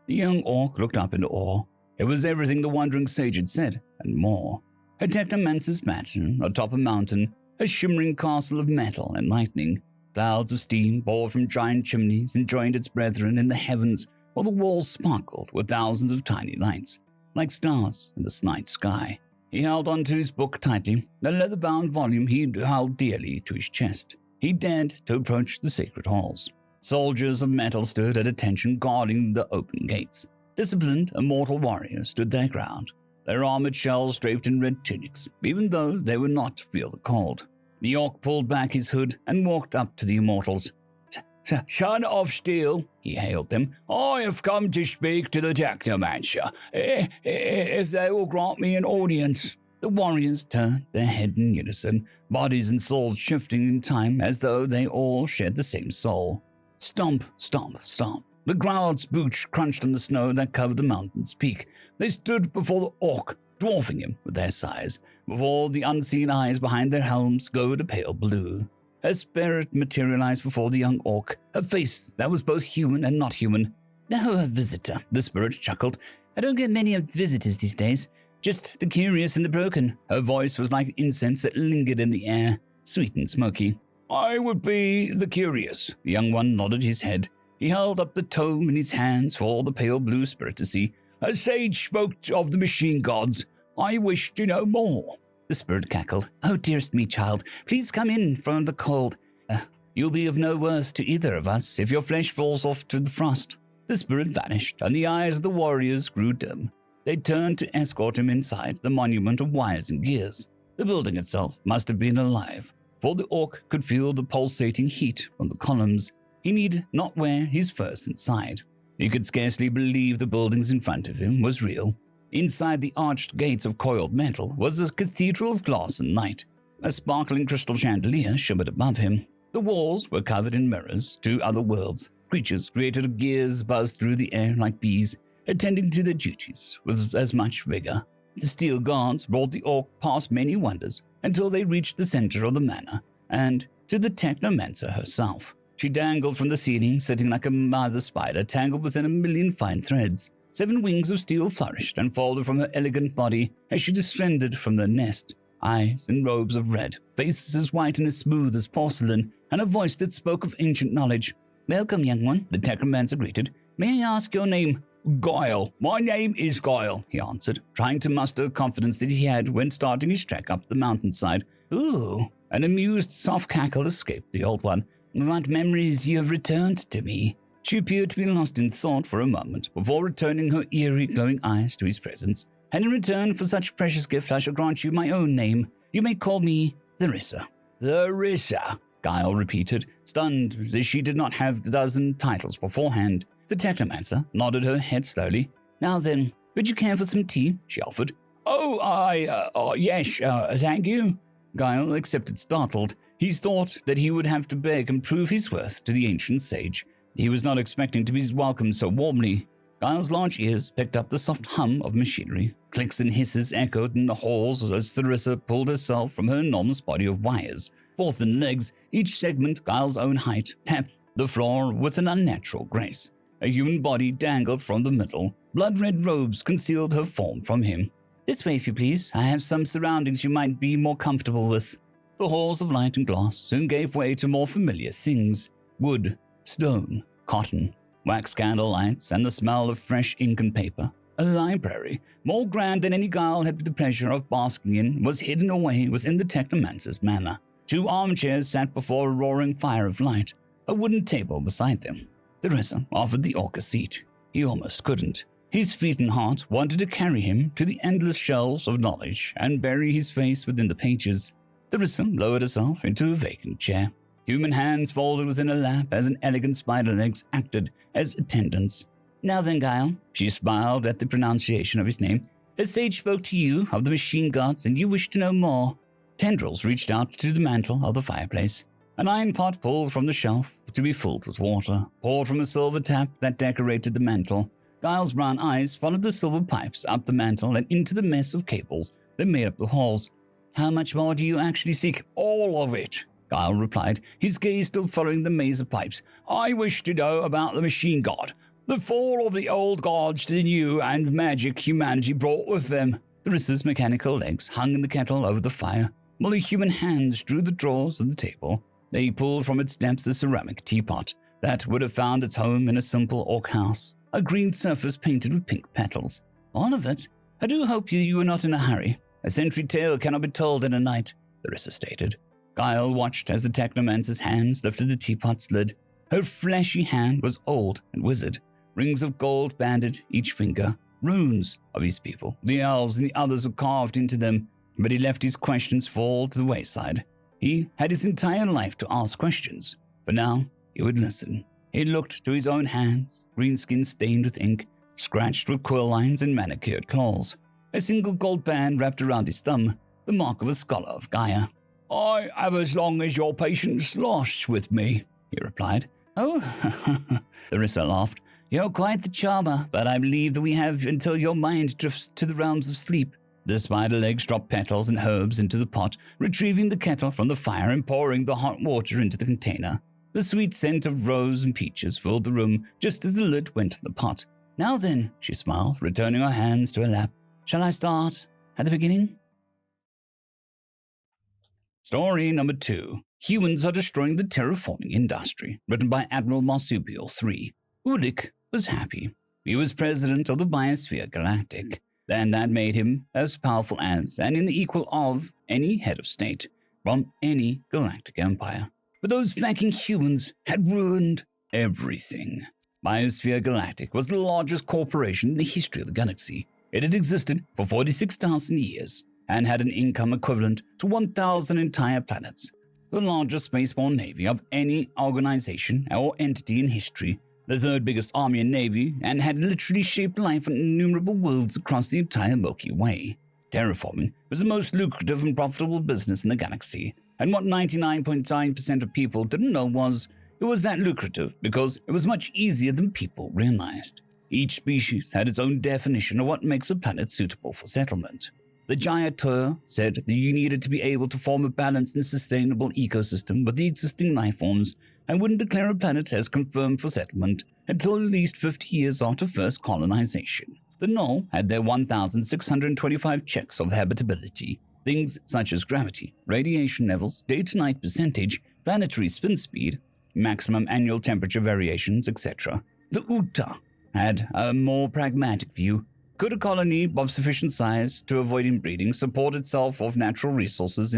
The young orc looked up in awe. It was everything the wandering sage had said, and more. A technomancer's mansion atop a mountain, a shimmering castle of metal and lightning. Clouds of steam poured from giant chimneys and joined its brethren in the heavens, while the walls sparkled with thousands of tiny lights, like stars in the night sky. He held onto his book tightly, the leather-bound volume he held dearly to his chest. He dared to approach the sacred halls. Soldiers of metal stood at attention guarding the open gates. Disciplined, immortal warriors stood their ground. their armored shells draped in red tunics, even though they were not to feel the cold. The orc pulled back his hood and walked up to the immortals. "Son of Steel," he hailed them, "I have come to speak to the Technomancer, if they will grant me an audience." The warriors turned their head in unison, bodies and souls shifting in time as though they all shared the same soul. Stomp, stomp, stomp. The Growl's boots crunched on the snow that covered the mountain's peak. They stood before the orc, dwarfing him with their size. Before the unseen eyes behind their helms glowed a pale blue. A spirit materialized before the young orc, a face that was both human and not human. "Oh, a visitor," the spirit chuckled. "I don't get many visitors these days. Just the curious and the broken." Her voice was like incense that lingered in the air, sweet and smoky. "I would be the curious." The young one nodded his head. He held up the tome in his hands for the pale blue spirit to see. "A sage spoke of the machine gods. I wish to know more." The spirit cackled. "Oh, dearest me, child, please come in from the cold. You'll be of no worth to either of us if your flesh falls off to the frost." The spirit vanished, and the eyes of the warriors grew dim. They turned to escort him inside the monument of wires and gears. The building itself must have been alive, for the orc could feel the pulsating heat from the columns. He need not wear his furs inside. He could scarcely believe the buildings in front of him was real. Inside the arched gates of coiled metal was a cathedral of glass and light. A sparkling crystal chandelier shimmered above him. The walls were covered in mirrors to other worlds. Creatures created of gears buzzed through the air like bees, attending to their duties with as much vigor. The steel guards brought the orc past many wonders until they reached the center of the manor, and to the Technomancer herself. She dangled from the ceiling, sitting like a mother spider tangled within a million fine threads. 7 wings of steel flourished and folded from her elegant body as she descended from the nest. Eyes in robes of red, faces as white and as smooth as porcelain, and a voice that spoke of ancient knowledge. "Welcome, young one," the Technomancer greeted. "May I ask your name?" "Guile. My name is Guile," he answered, trying to muster confidence that he had when starting his trek up the mountainside. "Ooh." An amused, soft cackle escaped the old one. "What memories you have returned to me." She appeared to be lost in thought for a moment before returning her eerie, glowing eyes to his presence. "And in return for such precious gift, I shall grant you my own name. You may call me Therissa." "Therissa," Guile repeated, stunned as she did not have the dozen titles beforehand. The Technomancer nodded her head slowly. "Now then, would you care for some tea?" she offered. Yes, thank you." Guile accepted, startled. He thought that he would have to beg and prove his worth to the ancient sage. He was not expecting to be welcomed so warmly. Guile's large ears picked up the soft hum of machinery. Clicks and hisses echoed in the halls as Therissa pulled herself from her enormous body of wires. 4 thin legs, each segment Guile's own height, tapped the floor with an unnatural grace. A human body dangled from the middle. Blood-red robes concealed her form from him. "This way, if you please. I have some surroundings you might be more comfortable with." The halls of light and glass soon gave way to more familiar things. Wood, stone, cotton, wax candle lights, and the smell of fresh ink and paper. A library, more grand than any Guile had the pleasure of basking in, was hidden away within the Technomancer's manor. 2 armchairs sat before a roaring fire of light, a wooden table beside them. Therissa offered the orc a seat. He almost couldn't. His feet and heart wanted to carry him to the endless shelves of knowledge and bury his face within the pages. Therissa lowered herself into a vacant chair. Human hands folded within her lap as an elegant spider legs acted as attendants. "Now then, Guile," she smiled at the pronunciation of his name. "A sage spoke to you of the machine gods, and you wish to know more." Tendrils reached out to the mantle of the fireplace. An iron pot pulled from the shelf to be filled with water, poured from a silver tap that decorated the mantle. Guile's brown eyes followed the silver pipes up the mantle and into the mess of cables that made up the halls. "How much more do you actually seek?" "All of it," Guile replied, his gaze still following the maze of pipes. "I wish to know about the machine god, the fall of the old gods to the new, and magic humanity brought with them." Therissa's mechanical legs hung in the kettle over the fire, while the human hands drew the drawers of the table. They pulled from its depths a ceramic teapot that would have found its home in a simple orc house, a green surface painted with pink petals. "All of it? I do hope you are not in a hurry. A century tale cannot be told in a night," Therissa stated. Guile watched as the Technomancer's hands lifted the teapot's lid. Her fleshy hand was old and withered. Rings of gold banded each finger. Runes of his people, the elves and the others were carved into them, but he left his questions fall to the wayside. He had his entire life to ask questions, but now he would listen. He looked to his own hands, green skin stained with ink, scratched with quill lines and manicured claws. A single gold band wrapped around his thumb, the mark of a scholar of Gaia. "I have as long as your patience lasts with me," he replied. Oh, Larissa laughed. "You're quite the charmer, but I believe that we have until your mind drifts to the realms of sleep." The spider legs dropped petals and herbs into the pot, retrieving the kettle from the fire and pouring the hot water into the container. The sweet scent of rose and peaches filled the room just as the lid went on the pot. "Now then," she smiled, returning her hands to her lap. "Shall I start at the beginning?" Story number 2. Humans are destroying the terraforming industry, written by Admiral Marsupial III. Ulik was happy. He was president of the Biosphere Galactic, and that made him as powerful as, and in the equal of, any head of state from any galactic empire. But those fucking humans had ruined everything. Biosphere Galactic was the largest corporation in the history of the galaxy. It had existed for 46,000 years and had an income equivalent to 1,000 entire planets. The largest spaceborne navy of any organization or entity in history, the third biggest army and navy, and had literally shaped life on innumerable worlds across the entire Milky Way. Terraforming was the most lucrative and profitable business in the galaxy, and what 99.9% of people didn't know was it was that lucrative because it was much easier than people realized. Each species had its own definition of what makes a planet suitable for settlement. The Giateur said that you needed to be able to form a balanced and sustainable ecosystem with the existing life forms and wouldn't declare a planet as confirmed for settlement until at least 50 years after first colonization. The Null had their 1,625 checks of habitability, things such as gravity, radiation levels, day-to-night percentage, planetary spin speed, maximum annual temperature variations, etc. The Uta had a more pragmatic view. Could a colony of sufficient size to avoid inbreeding support itself of natural resources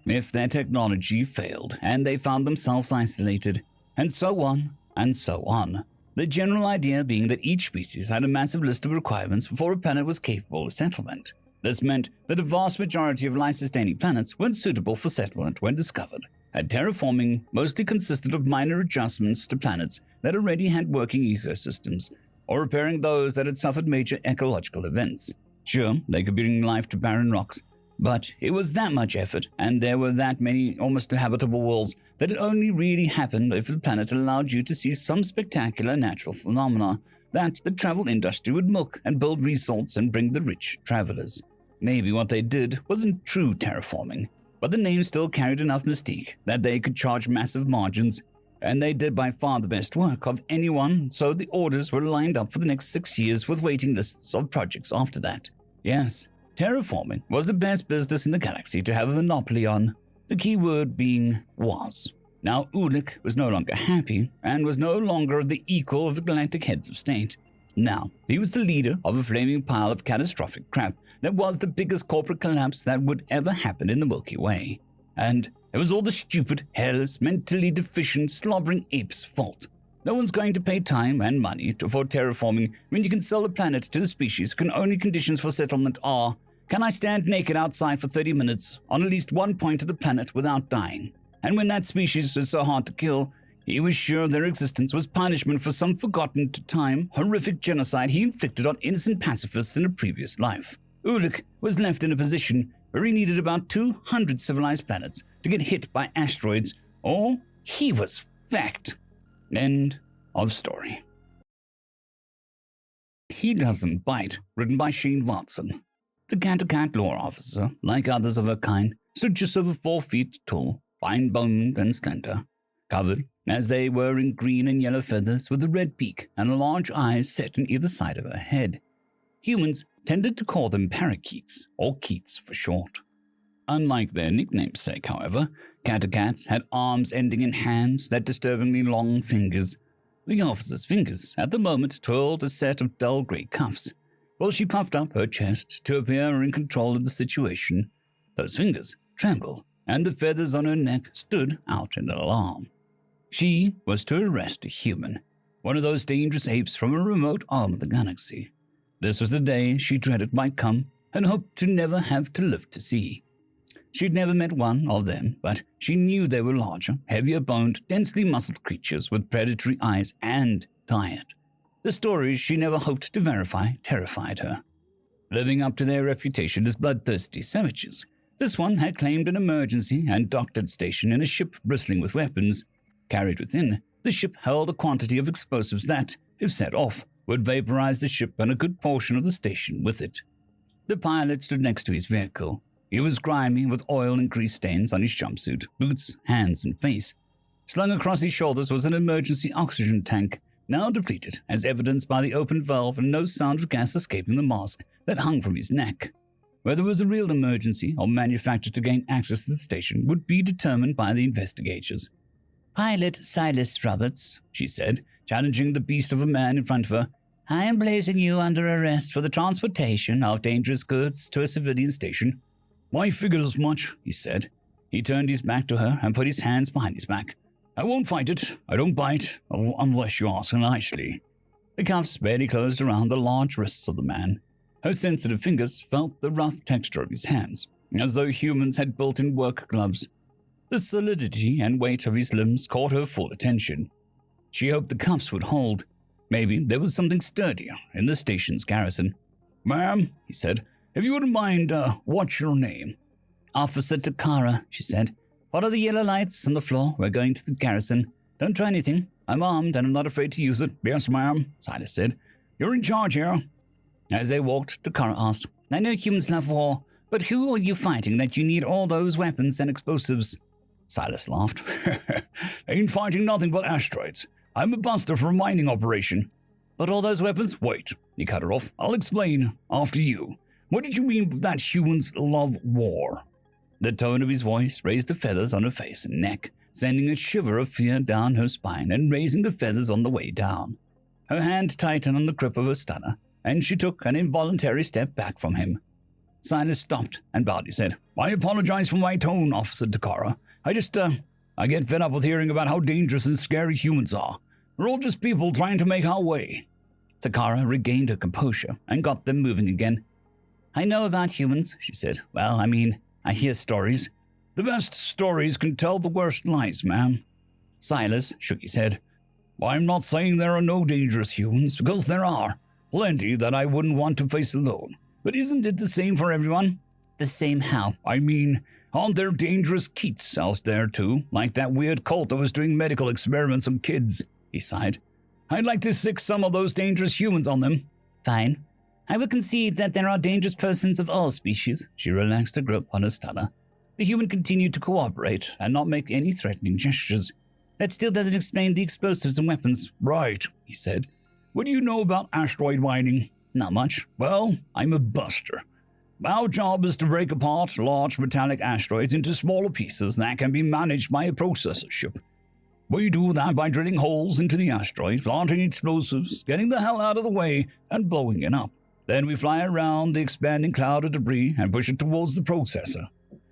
if their technology failed and they found themselves isolated, and so on and so on. The general idea being that each species had a massive list of requirements before a planet was capable of settlement. This meant that a vast majority of life-sustaining planets weren't suitable for settlement when discovered, and terraforming mostly consisted of minor adjustments to planets that already had working ecosystems, or repairing those that had suffered major ecological events. Sure, they could bring life to barren rocks, but it was that much effort, and there were that many almost habitable worlds that it only really happened if the planet allowed you to see some spectacular natural phenomena that the travel industry would milk and build resorts and bring the rich travelers. Maybe what they did wasn't true terraforming, but the name still carried enough mystique that they could charge massive margins, and they did by far the best work of anyone, so the orders were lined up for the next 6 years with waiting lists of projects after that. Yes, terraforming was the best business in the galaxy to have a monopoly on, the key word being was. Now Ulik was no longer happy, and was no longer the equal of the galactic heads of state. Now, he was the leader of a flaming pile of catastrophic crap that was the biggest corporate collapse that would ever happen in the Milky Way. And it was all the stupid, hairless, mentally deficient, slobbering apes' fault. No one's going to pay time and money for terraforming when you can sell the planet to the species whose only conditions for settlement are, can I stand naked outside for 30 minutes on at least one point of the planet without dying? And when that species is so hard to kill, he was sure their existence was punishment for some forgotten time, horrific genocide he inflicted on innocent pacifists in a previous life. Ulik was left in a position where he needed about 200 civilized planets to get hit by asteroids, or he was fucked. End of story. He Doesn't Bite, written by Shane Watson. The cat-to-cat lore officer, like others of her kind, stood just over 4 feet tall, fine-boned and slender, covered, as they were, in green and yellow feathers with a red beak and large eyes set on either side of her head. Humans tended to call them parakeets, or keets for short. Unlike their nicknamesake, however, cat-to-cats had arms ending in hands that disturbingly long fingers. The officer's fingers, at the moment, twirled a set of dull grey cuffs, while she puffed up her chest to appear in control of the situation. Those fingers trembled, and the feathers on her neck stood out in alarm. She was to arrest a human, one of those dangerous apes from a remote arm of the galaxy. This was the day she dreaded might come and hoped to never have to live to see. She'd never met one of them, but she knew they were larger, heavier-boned, densely muscled creatures with predatory eyes and diet. The stories she never hoped to verify terrified her. Living up to their reputation as bloodthirsty savages, this one had claimed an emergency and docked at station in a ship bristling with weapons. Carried within, the ship held a quantity of explosives that, if set off, would vaporize the ship and a good portion of the station with it. The pilot stood next to his vehicle. He was grimy with oil and grease stains on his jumpsuit, boots, hands, and face. Slung across his shoulders was an emergency oxygen tank, now depleted, as evidenced by the open valve and no sound of gas escaping the mask that hung from his neck. Whether it was a real emergency or manufactured to gain access to the station would be determined by the investigators. "Pilot Silas Roberts," she said, challenging the beast of a man in front of her. "I am placing you under arrest for the transportation of dangerous goods to a civilian station." "I figured as much," he said. He turned his back to her and put his hands behind his back. "I won't fight it. I don't bite, unless you ask nicely." The cuffs barely closed around the large wrists of the man. Her sensitive fingers felt the rough texture of his hands, as though humans had built-in work gloves. The solidity and weight of his limbs caught her full attention. She hoped the cuffs would hold. Maybe there was something sturdier in the station's garrison. "Ma'am," he said, "if you wouldn't mind, what's your name?" "Officer Takara," she said. "What are the yellow lights on the floor? We're going to the garrison. Don't try anything. I'm armed and I'm not afraid to use it." "Yes, ma'am," Silas said. "You're in charge here." As they walked, Takara asked, "I know humans love war, but who are you fighting that you need all those weapons and explosives?" Silas laughed. "Ain't fighting nothing but asteroids. I'm a buster for a mining operation." "But all those weapons?" "Wait," he cut her off. "I'll explain after you. What did you mean that humans love war?" The tone of his voice raised the feathers on her face and neck, sending a shiver of fear down her spine and raising the feathers on the way down. Her hand tightened on the grip of her stunner, and she took an involuntary step back from him. Silas stopped and bowed his head. "I apologize for my tone, Officer Takara. I get fed up with hearing about how dangerous and scary humans are. We're all just people trying to make our way." Takara regained her composure and got them moving again. "I know about humans," she said. "Well, I hear stories." "The best stories can tell the worst lies, ma'am." Silas shook his head. "I'm not saying there are no dangerous humans, because there are. Plenty that I wouldn't want to face alone. But isn't it the same for everyone?" "The same how?" Aren't there dangerous Keats out there too, like that weird cult that was doing medical experiments on kids?" He sighed. "I'd like to sick some of those dangerous humans on them." "Fine. I will concede that there are dangerous persons of all species." She relaxed her grip on her stunner. The human continued to cooperate and not make any threatening gestures. "That still doesn't explain the explosives and weapons." "Right," he said. "What do you know about asteroid mining?" "Not much." "Well, I'm a buster. Our job is to break apart large metallic asteroids into smaller pieces that can be managed by a processor ship. We do that by drilling holes into the asteroid, planting explosives, getting the hell out of the way, and blowing it up. Then we fly around the expanding cloud of debris and push it towards the processor.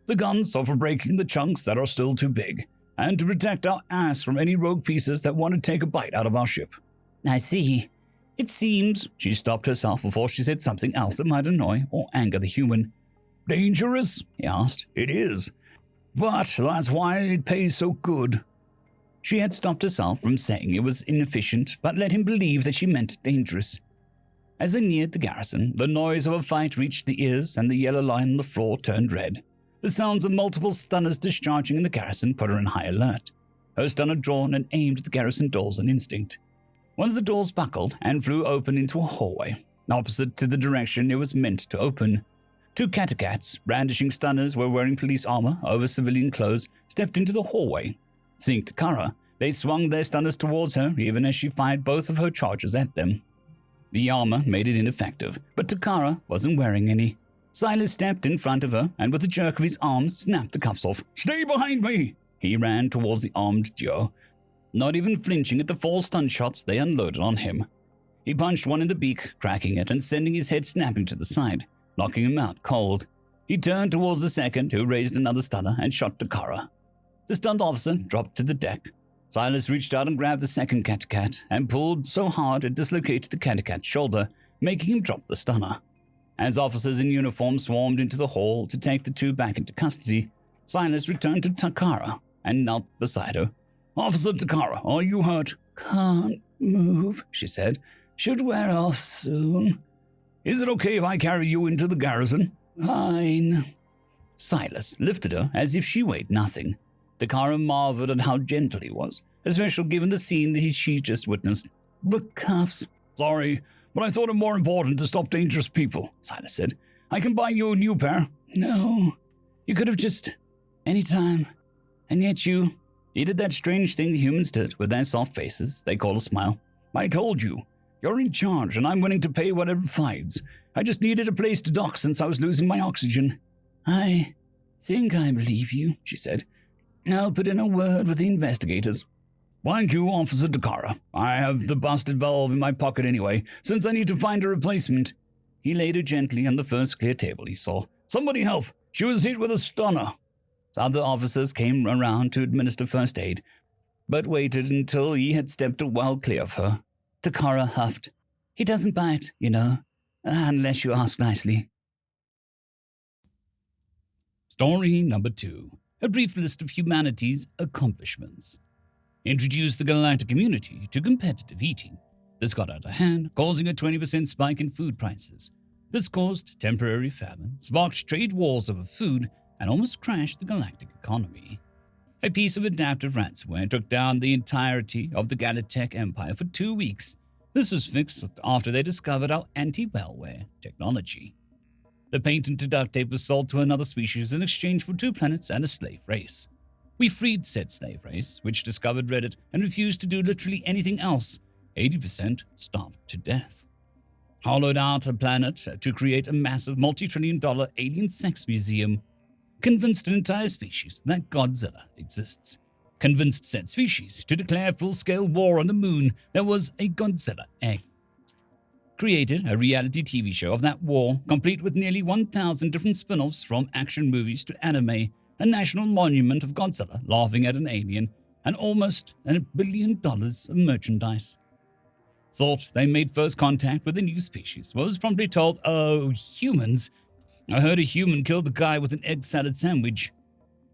The guns are for breaking the chunks that are still too big, and to protect our ass from any rogue pieces that want to take a bite out of our ship." "I see. It seems," she stopped herself before she said something else that might annoy or anger the human. "Dangerous?" he asked. "It is. But that's why it pays so good." She had stopped herself from saying it was inefficient, but let him believe that she meant dangerous. As they neared the garrison, the noise of a fight reached the ears, and the yellow line on the floor turned red. The sounds of multiple stunners discharging in the garrison put her in high alert. Her stunner drawn and aimed at the garrison doors on instinct. One of the doors buckled and flew open into a hallway, opposite to the direction it was meant to open. Two catecats, brandishing stunners, were wearing police armor over civilian clothes, stepped into the hallway. Seeing Takara, they swung their stunners towards her, even as she fired both of her charges at them. The armor made it ineffective, but Takara wasn't wearing any. Silas stepped in front of her, and with a jerk of his arm, snapped the cuffs off. "Stay behind me!" He ran towards the armed duo, not even flinching at the 4 stun shots they unloaded on him. He punched one in the beak, cracking it and sending his head snapping to the side, knocking him out cold. He turned towards the second, who raised another stunner and shot Takara. The stunned officer dropped to the deck. Silas reached out and grabbed the second Cat and pulled so hard it dislocated the Cat's shoulder, making him drop the stunner. As officers in uniform swarmed into the hall to take the two back into custody, Silas returned to Takara and knelt beside her. "Officer Takara, are you hurt?" "Can't move," she said. "Should wear off soon." "Is it okay if I carry you into the garrison?" "Fine." Silas lifted her as if she weighed nothing. Takara marveled at how gentle he was, especially given the scene that she just witnessed. "The cuffs." "Sorry, but I thought it more important to stop dangerous people," Silas said. "I can buy you a new pair." "No, you could have just anytime. And yet you..." He did that strange thing the humans did with their soft faces they call a smile. "I told you. You're in charge, and I'm willing to pay whatever fines. I just needed a place to dock since I was losing my oxygen." "I think I believe you," she said. "I'll put in a word with the investigators." "Thank you, Officer Takara. I have the busted valve in my pocket anyway, since I need to find a replacement." He laid her gently on the first clear table he saw. "Somebody help! She was hit with a stunner." Other officers came around to administer first aid, but waited until he had stepped well clear of her. Takara huffed. "He doesn't bite, you know, unless you ask nicely." Story number 2. A brief list of humanity's accomplishments. Introduced the galactic community to competitive eating. This got out of hand, causing a 20% spike in food prices. This caused temporary famine, sparked trade wars over food, and almost crashed the galactic economy. A piece of adaptive ransomware took down the entirety of the Galactech Empire for 2 weeks. This was fixed after they discovered our anti-malware technology. The patented duct tape was sold to another species in exchange for 2 planets and a slave race. We freed said slave race, which discovered Reddit and refused to do literally anything else. 80% starved to death. Hollowed out a planet to create a massive multi-trillion-dollar alien sex museum. Convinced an entire species that Godzilla exists. Convinced said species to declare full-scale war on the moon there was a Godzilla egg. Created a reality TV show of that war, complete with nearly 1,000 different spin-offs from action movies to anime, a national monument of Godzilla laughing at an alien, and almost $1 billion of merchandise. Thought they made first contact with a new species, was promptly told, "Oh, humans. I heard a human killed the guy with an egg salad sandwich."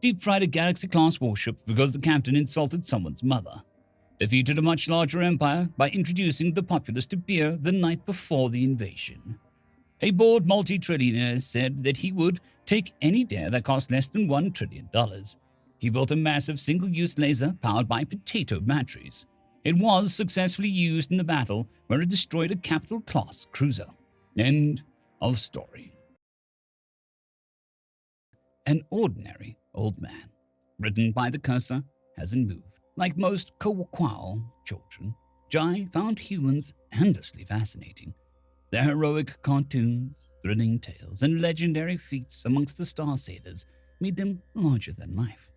Deep-fried a Galaxy-class warship because the captain insulted someone's mother. Defeated a much larger empire by introducing the populace to beer the night before the invasion. A bored multi-trillionaire said that he would take any dare that cost less than $1 trillion. He built a massive single-use laser powered by potato batteries. It was successfully used in the battle where it destroyed a capital-class cruiser. End of story. An ordinary old man, written by the cursor, hasn't moved. Like most Kowakwao children, Jai found humans endlessly fascinating. Their heroic cartoons, thrilling tales, and legendary feats amongst the Star Sailors made them larger than life.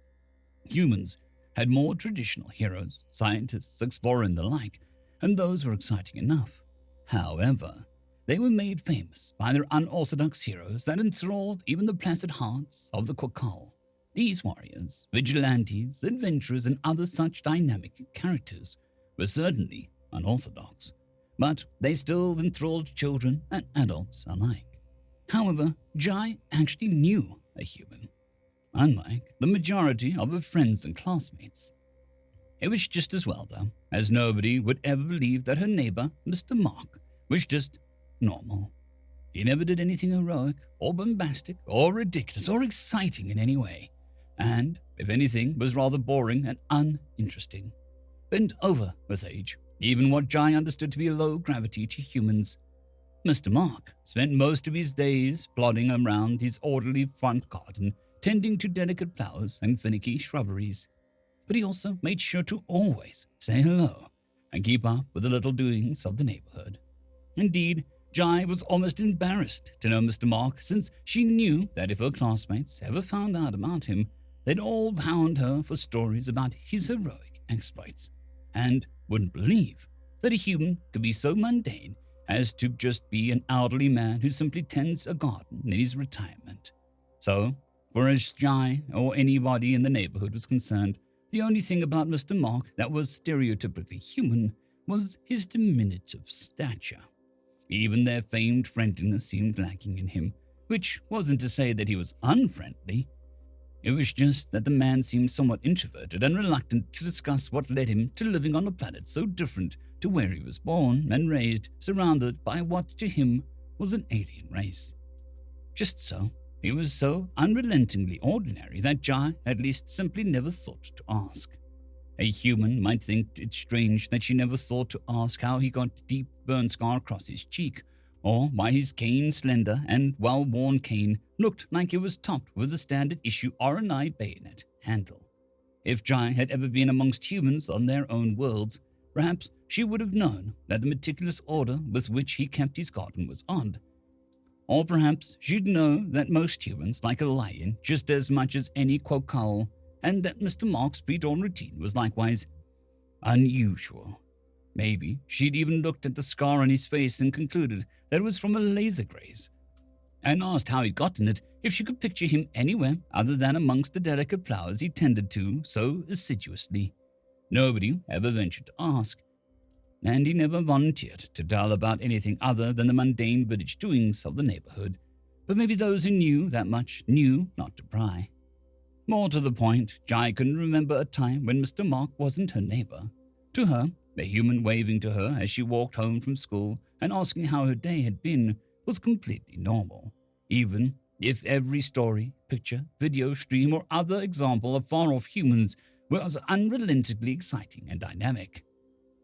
Humans had more traditional heroes, scientists, explorers, and the like, and those were exciting enough. However, they were made famous by their unorthodox heroes that enthralled even the placid hearts of the Kokal. These warriors, vigilantes, adventurers, and other such dynamic characters were certainly unorthodox, but they still enthralled children and adults alike. However, Jai actually knew a human, unlike the majority of her friends and classmates. It was just as well, though, as nobody would ever believe that her neighbor, Mr. Mark, was just normal. He never did anything heroic or bombastic or ridiculous or exciting in any way, and, if anything, was rather boring and uninteresting. Bent over with age, even what Jai understood to be low gravity to humans. Mr. Mark spent most of his days plodding around his orderly front garden, tending to delicate flowers and finicky shrubberies. But he also made sure to always say hello and keep up with the little doings of the neighborhood. Indeed, Jai was almost embarrassed to know Mr. Mark, since she knew that if her classmates ever found out about him, they'd all hound her for stories about his heroic exploits, and wouldn't believe that a human could be so mundane as to just be an elderly man who simply tends a garden in his retirement. So, for as Jai or anybody in the neighborhood was concerned, the only thing about Mr. Mark that was stereotypically human was his diminutive stature. Even their famed friendliness seemed lacking in him, which wasn't to say that he was unfriendly. It was just that the man seemed somewhat introverted and reluctant to discuss what led him to living on a planet so different to where he was born and raised, surrounded by what to him was an alien race. Just so, he was so unrelentingly ordinary that Jai at least simply never thought to ask. A human might think it strange that she never thought to ask how he got a deep burn scar across his cheek, or why his cane, slender and well-worn cane, looked like it was topped with a standard issue RNI bayonet handle. If Jai had ever been amongst humans on their own worlds, perhaps she would have known that the meticulous order with which he kept his garden was odd. Or perhaps she'd know that most humans like a lion just as much as any quokal, and that Mr. Mark's pre-dawn routine was likewise unusual. Maybe she'd even looked at the scar on his face and concluded that it was from a laser graze, and asked how he'd gotten it if she could picture him anywhere other than amongst the delicate flowers he tended to so assiduously. Nobody ever ventured to ask, and he never volunteered to tell about anything other than the mundane village doings of the neighborhood, but maybe those who knew that much knew not to pry. More to the point, Jai couldn't remember a time when Mr. Mark wasn't her neighbor. To her, the human waving to her as she walked home from school and asking how her day had been was completely normal, even if every story, picture, video stream, or other example of far-off humans was unrelentingly exciting and dynamic.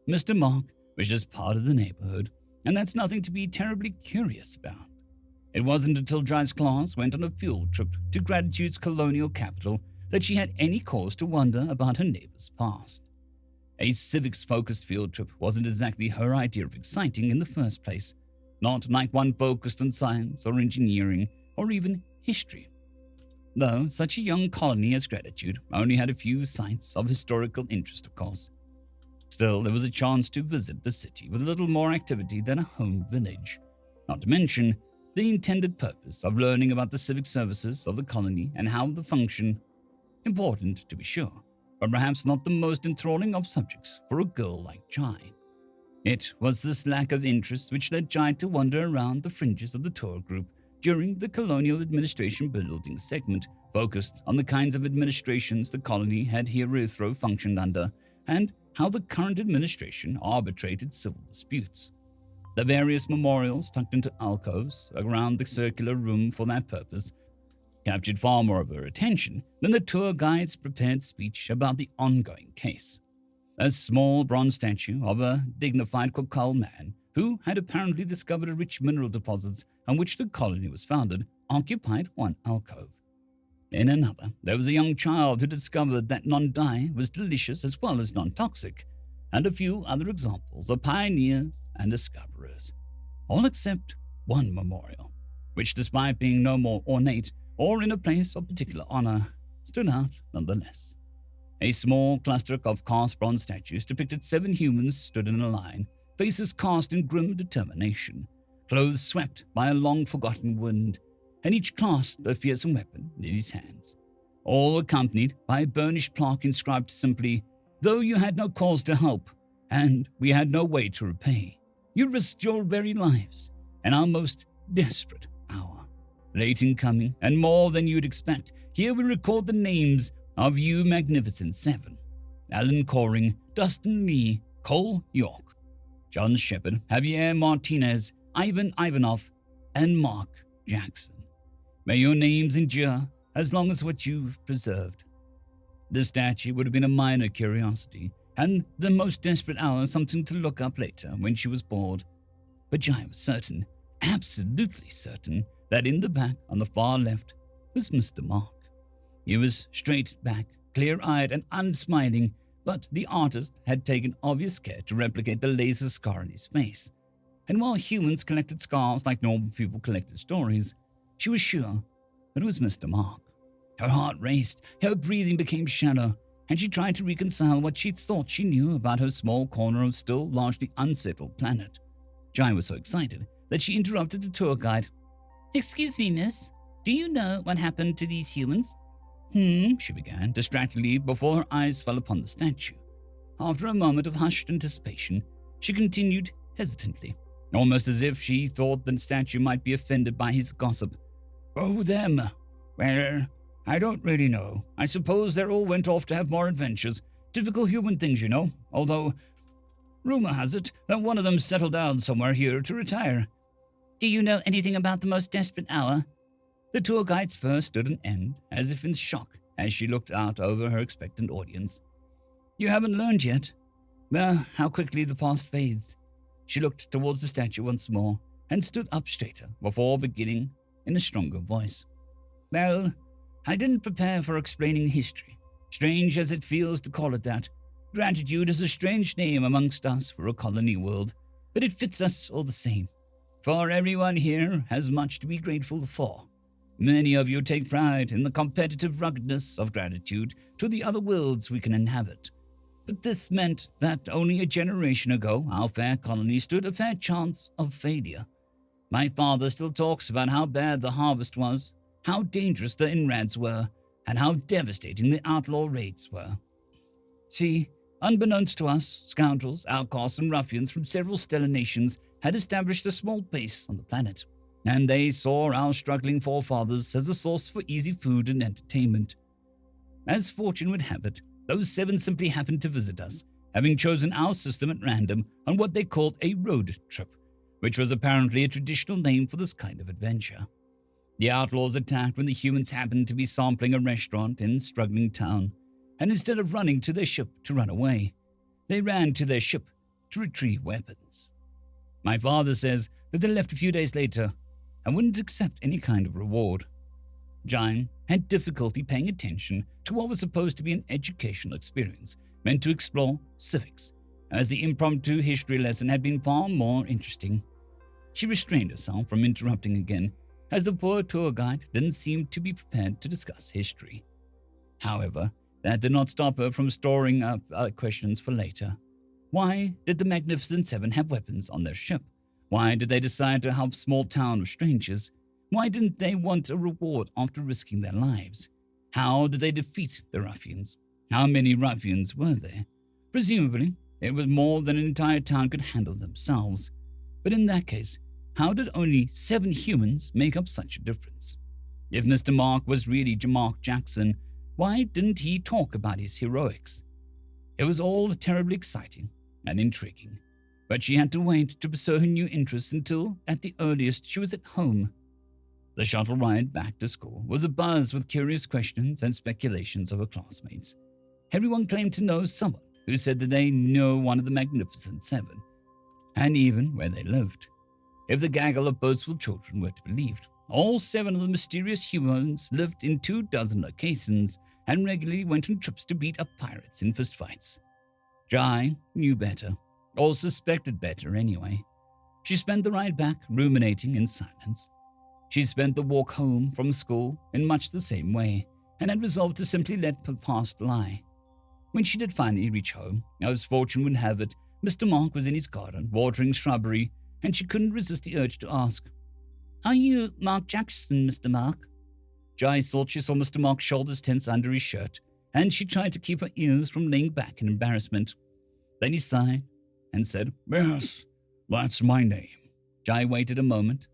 Mr. Mark was just part of the neighborhood, and that's nothing to be terribly curious about. It wasn't until Jai's class went on a field trip to Gratitude's colonial capital that she had any cause to wonder about her neighbor's past. A civics-focused field trip wasn't exactly her idea of exciting in the first place, not like one focused on science or engineering or even history. Though such a young colony as Gratitude only had a few sites of historical interest, of course. Still, there was a chance to visit the city with a little more activity than a home village, not to mention the intended purpose of learning about the civic services of the colony and how they function. Important, to be sure, but perhaps not the most enthralling of subjects for a girl like Jai. It was this lack of interest which led Jai to wander around the fringes of the tour group during the colonial administration building segment, focused on the kinds of administrations the colony had heretofore functioned under and how the current administration arbitrated civil disputes. The various memorials tucked into alcoves around the circular room for that purpose captured far more of her attention than the tour guide's prepared speech about the ongoing case. A small bronze statue of a dignified Kokal man who had apparently discovered a rich mineral deposits on which the colony was founded occupied one alcove. In another, there was a young child who discovered that non-dye was delicious as well as non-toxic, and a few other examples of pioneers and discoverers, all except one memorial, which despite being no more ornate or in a place of particular honor, stood out nonetheless. A small cluster of cast bronze statues depicted 7 humans stood in a line, faces cast in grim determination, clothes swept by a long-forgotten wind, and each clasped a fearsome weapon in his hands, all accompanied by a burnished plaque inscribed simply, "Though you had no cause to help, and we had no way to repay, you risked your very lives in our most desperate hour. Late in coming, and more than you'd expect, here we record the names of you magnificent 7. Alan Coring, Dustin Lee, Cole York, John Shepard, Javier Martinez, Ivan Ivanov, and Mark Jackson. May your names endure as long as what you've preserved." The statue would have been a minor curiosity, and the most desperate hour something to look up later when she was bored. But Jai was certain, absolutely certain, that in the back on the far left was Mr. Mark. He was straight back, clear-eyed and unsmiling, but the artist had taken obvious care to replicate the laser scar on his face. And while humans collected scars like normal people collected stories, she was sure that it was Mr. Mark. Her heart raced, her breathing became shallow, and she tried to reconcile what she thought she knew about her small corner of still largely unsettled planet. Jai was so excited that she interrupted the tour guide. "Excuse me, miss. Do you know what happened to these humans?" She began, distractedly, before her eyes fell upon the statue. After a moment of hushed anticipation, she continued hesitantly. almost as if she thought the statue might be offended by his gossip. Oh, them. Well, I don't really know. I suppose they all went off to have more adventures. Typical human things, you know. Although, rumor has it that one of them settled down somewhere here to retire. Do you know anything about the most desperate hour? The tour guide's first stood an end, as if in shock, as she looked out over her expectant audience. You haven't learned yet? Well, how quickly the past fades. She looked towards the statue once more, and stood up straighter, before beginning in a stronger voice. Well, I didn't prepare for explaining history, strange as it feels to call it that. Gratitude is a strange name amongst us for a colony world, but it fits us all the same. For everyone here has much to be grateful for. Many of you take pride in the competitive ruggedness of gratitude to the other worlds we can inhabit. But this meant that only a generation ago our fair colony stood a fair chance of failure. My father still talks about how bad the harvest was, how dangerous the inrads were, and how devastating the outlaw raids were. See, unbeknownst to us, scoundrels, outcasts, and ruffians from several stellar nations had established a small base on the planet, and they saw our struggling forefathers as a source for easy food and entertainment. As fortune would have it, those 7 simply happened to visit us, having chosen our system at random on what they called a road trip, which was apparently a traditional name for this kind of adventure. The outlaws attacked when the humans happened to be sampling a restaurant in a struggling town, and instead of running to their ship to run away, they ran to their ship to retrieve weapons. My father says that they left a few days later and wouldn't accept any kind of reward. Jine had difficulty paying attention to what was supposed to be an educational experience meant to explore civics, as the impromptu history lesson had been far more interesting. She restrained herself from interrupting again, as the poor tour guide didn't seem to be prepared to discuss history. However, that did not stop her from storing up questions for later. Why did the Magnificent Seven have weapons on their ship? Why did they decide to help a small town of strangers? Why didn't they want a reward after risking their lives? How did they defeat the ruffians? How many ruffians were there? Presumably, it was more than an entire town could handle themselves. But in that case, how did only 7 humans make up such a difference? If Mr. Mark was really Mark Jackson, why didn't he talk about his heroics? It was all terribly exciting and intriguing, but she had to wait to pursue her new interests until, at the earliest, she was at home. The shuttle ride back to school was abuzz with curious questions and speculations of her classmates. Everyone claimed to know someone who said that they knew one of the Magnificent Seven, and even where they lived. If the gaggle of boastful children were to be believed, all 7 of the mysterious humans lived in 24 locations and regularly went on trips to beat up pirates in fistfights. Jai knew better, or suspected better anyway. She spent the ride back ruminating in silence. She spent the walk home from school in much the same way, and had resolved to simply let the past lie. When she did finally reach home, as fortune would have it, Mr. Mark was in his garden, watering shrubbery, and she couldn't resist the urge to ask, "Are you Mark Jackson, Mr. Mark?" Jai thought she saw Mr. Mark's shoulders tense under his shirt, and she tried to keep her ears from laying back in embarrassment. Then he sighed and said, "Yes, that's my name." Jai waited a moment,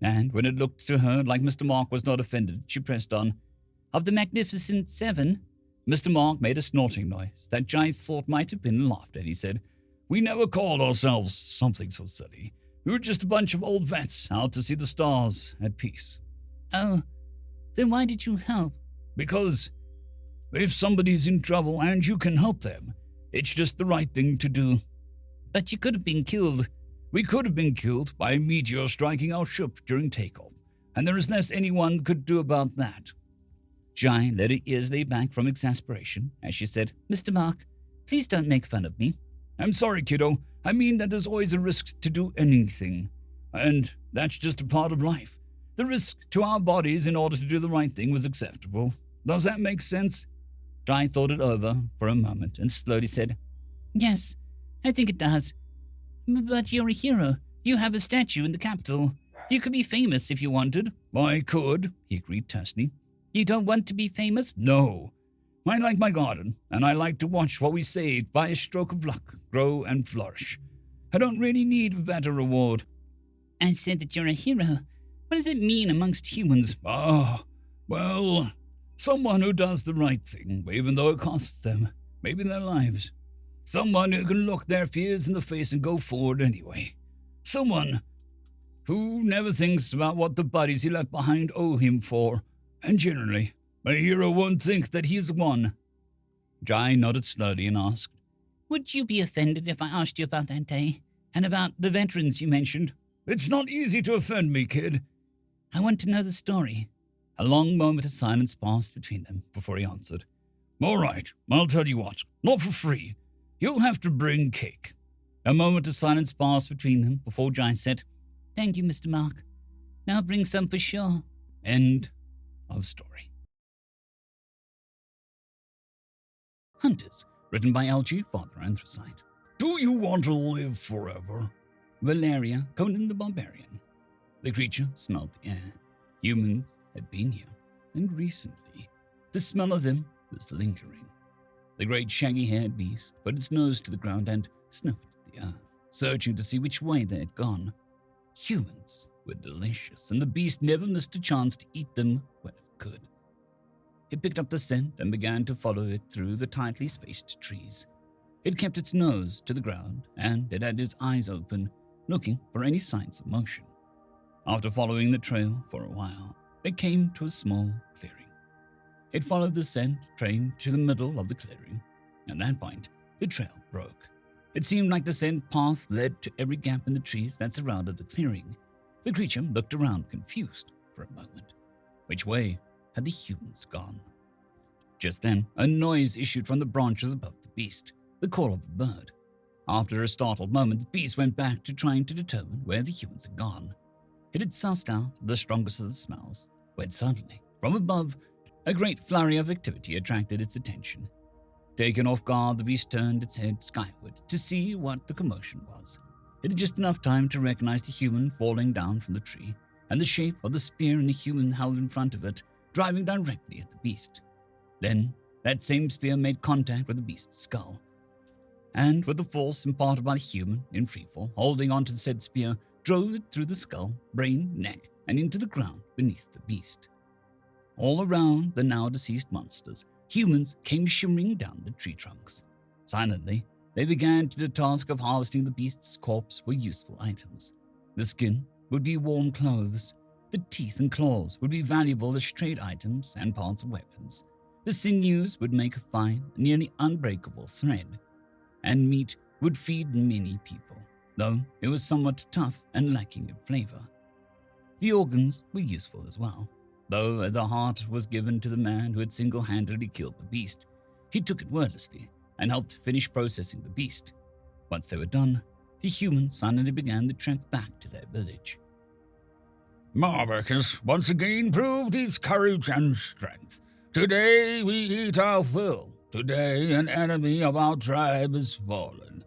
and when it looked to her like Mr. Mark was not offended, she pressed on, "Of the Magnificent Seven?" Mr. Mark made a snorting noise that Jai thought might have been laughed at. He said, "We never called ourselves something so silly. We were just a bunch of old vets out to see the stars at peace." "Oh, then why did you help?" "Because if somebody's in trouble and you can help them, it's just the right thing to do." "But you could have been killed." "We could have been killed by a meteor striking our ship during takeoff, and there is less anyone could do about that." Jai let her ears lay back from exasperation as she said, "Mr. Mark, please don't make fun of me." "I'm sorry, kiddo. I mean that there's always a risk to do anything, and that's just a part of life. The risk to our bodies in order to do the right thing was acceptable. Does that make sense?" Jai thought it over for a moment and slowly said, "Yes, I think it does. But you're a hero. You have a statue in the capital. You could be famous if you wanted." "I could," he agreed tersely. "You don't want to be famous?" "No. I like my garden, and I like to watch what we saved by a stroke of luck grow and flourish. I don't really need a better reward. I said that you're a hero. What does it mean amongst humans? Well, someone who does the right thing, even though it costs them, maybe their lives. Someone who can look their fears in the face and go forward anyway. Someone who never thinks about what the buddies he left behind owe him for. And generally, a hero won't think that he's won. Jai nodded slowly and asked, Would you be offended if I asked you about that day? And about the veterans you mentioned? It's not easy to offend me, kid. I want to know the story. A long moment of silence passed between them before he answered. All right, I'll tell you what. Not for free. You'll have to bring cake. A moment of silence passed between them before Jai said, Thank you, Mr. Mark. I'll bring some for sure. End of story. Hunters, written by LG, Father Anthracite. Do you want to live forever? Valeria, Conan the Barbarian. The creature smelled the air. Humans had been here, and recently. The smell of them was lingering. The great shaggy-haired beast put its nose to the ground and sniffed the earth, searching to see which way they had gone. Humans were delicious, and the beast never missed a chance to eat them when it could. It picked up the scent and began to follow it through the tightly spaced trees. It kept its nose to the ground, and it had its eyes open, looking for any signs of motion. After following the trail for a while, it came to a small clearing. It followed the scent train to the middle of the clearing. At that point, the trail broke. It seemed like the scent path led to every gap in the trees that surrounded the clearing. The creature looked around confused for a moment. Which way had the humans gone? Just then, a noise issued from the branches above the beast, the call of a bird. After a startled moment, the beast went back to trying to determine where the humans had gone. It had sussed out the strongest of the smells, when suddenly, from above, a great flurry of activity attracted its attention. Taken off guard, the beast turned its head skyward to see what the commotion was. It had just enough time to recognize the human falling down from the tree, and the shape of the spear in the human held in front of it, driving directly at the beast. Then, that same spear made contact with the beast's skull. And with the force imparted by the human in freefall, holding onto the said spear, drove it through the skull, brain, neck, and into the ground beneath the beast. All around the now deceased monsters, humans came shimmering down the tree trunks. Silently, they began to the task of harvesting the beast's corpse for useful items. The skin would be warm clothes. The teeth and claws would be valuable as trade items and parts of weapons. The sinews would make a fine, nearly unbreakable thread. And meat would feed many people, though it was somewhat tough and lacking in flavor. The organs were useful as well, though the heart was given to the man who had single-handedly killed the beast. He took it wordlessly and helped finish processing the beast. Once they were done, the humans suddenly began the trek back to their village. Marvick has once again proved his courage and strength. Today we eat our fill. Today an enemy of our tribe has fallen.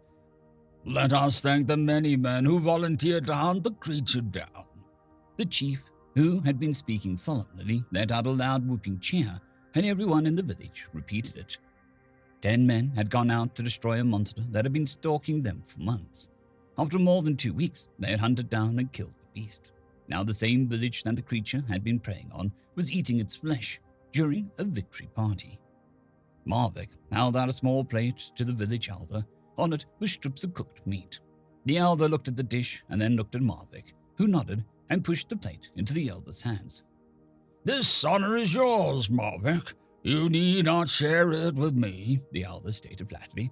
Let us thank the many men who volunteered to hunt the creature down. The chief, who had been speaking solemnly, let out a loud whooping cheer, and everyone in the village repeated it. 10 men had gone out to destroy a monster that had been stalking them for months. After more than 2 weeks, they had hunted down and killed the beast. Now the same village that the creature had been preying on was eating its flesh during a victory party. Marvick held out a small plate to the village elder. On it were strips of cooked meat. The elder looked at the dish and then looked at Marvick, who nodded and pushed the plate into the elder's hands. This honor is yours, Marvick. You need not share it with me, the elder stated flatly.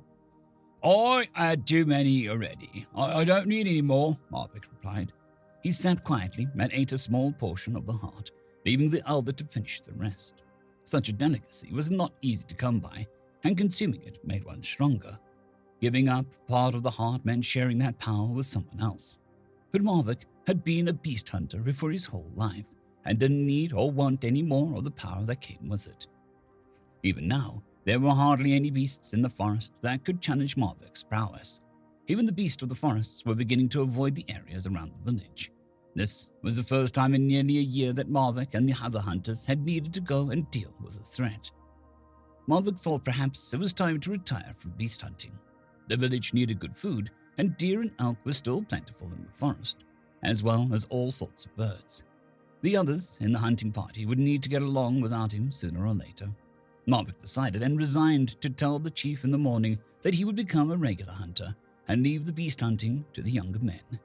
I had too many already. I don't need any more, Marvick replied. He sat quietly and ate a small portion of the heart, leaving the elder to finish the rest. Such a delicacy was not easy to come by, and consuming it made one stronger. Giving up part of the heart meant sharing that power with someone else. But Marvick had been a beast hunter for his whole life, and didn't need or want any more of the power that came with it. Even now, there were hardly any beasts in the forest that could challenge Marvick's prowess. Even the beasts of the forests were beginning to avoid the areas around the village. This was the first time in nearly a year that Marvick and the other hunters had needed to go and deal with a threat. Marvick thought perhaps it was time to retire from beast hunting. The village needed good food, and deer and elk were still plentiful in the forest. as well as all sorts of birds. The others in the hunting party would need to get along without him sooner or later. Marvick decided and resigned to tell the chief in the morning that he would become a regular hunter and leave the beast hunting to the younger men.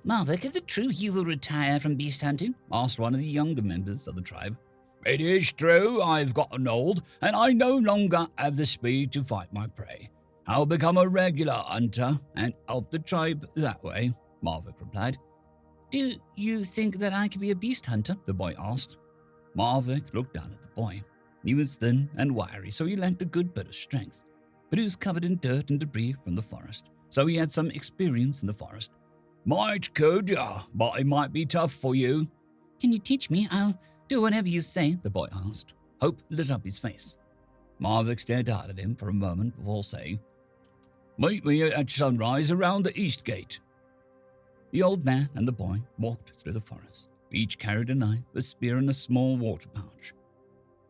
Marvick, is it true you will retire from beast hunting? Asked one of the younger members of the tribe. It is true I've gotten old, and I no longer have the speed to fight my prey. I'll become a regular hunter and help the tribe that way, Marvick replied. Do you think that I could be a beast hunter? The boy asked. Marvick looked down at the boy. He was thin and wiry, so he lacked a good bit of strength. But he was covered in dirt and debris from the forest, so he had some experience in the forest. Might could, but it might be tough for you. Can you teach me? I'll do whatever you say, the boy asked. Hope lit up his face. Marvick stared hard at him for a moment before saying, Meet me at sunrise around the east gate. The old man and the boy walked through the forest. Each carried a knife, a spear, and a small water pouch.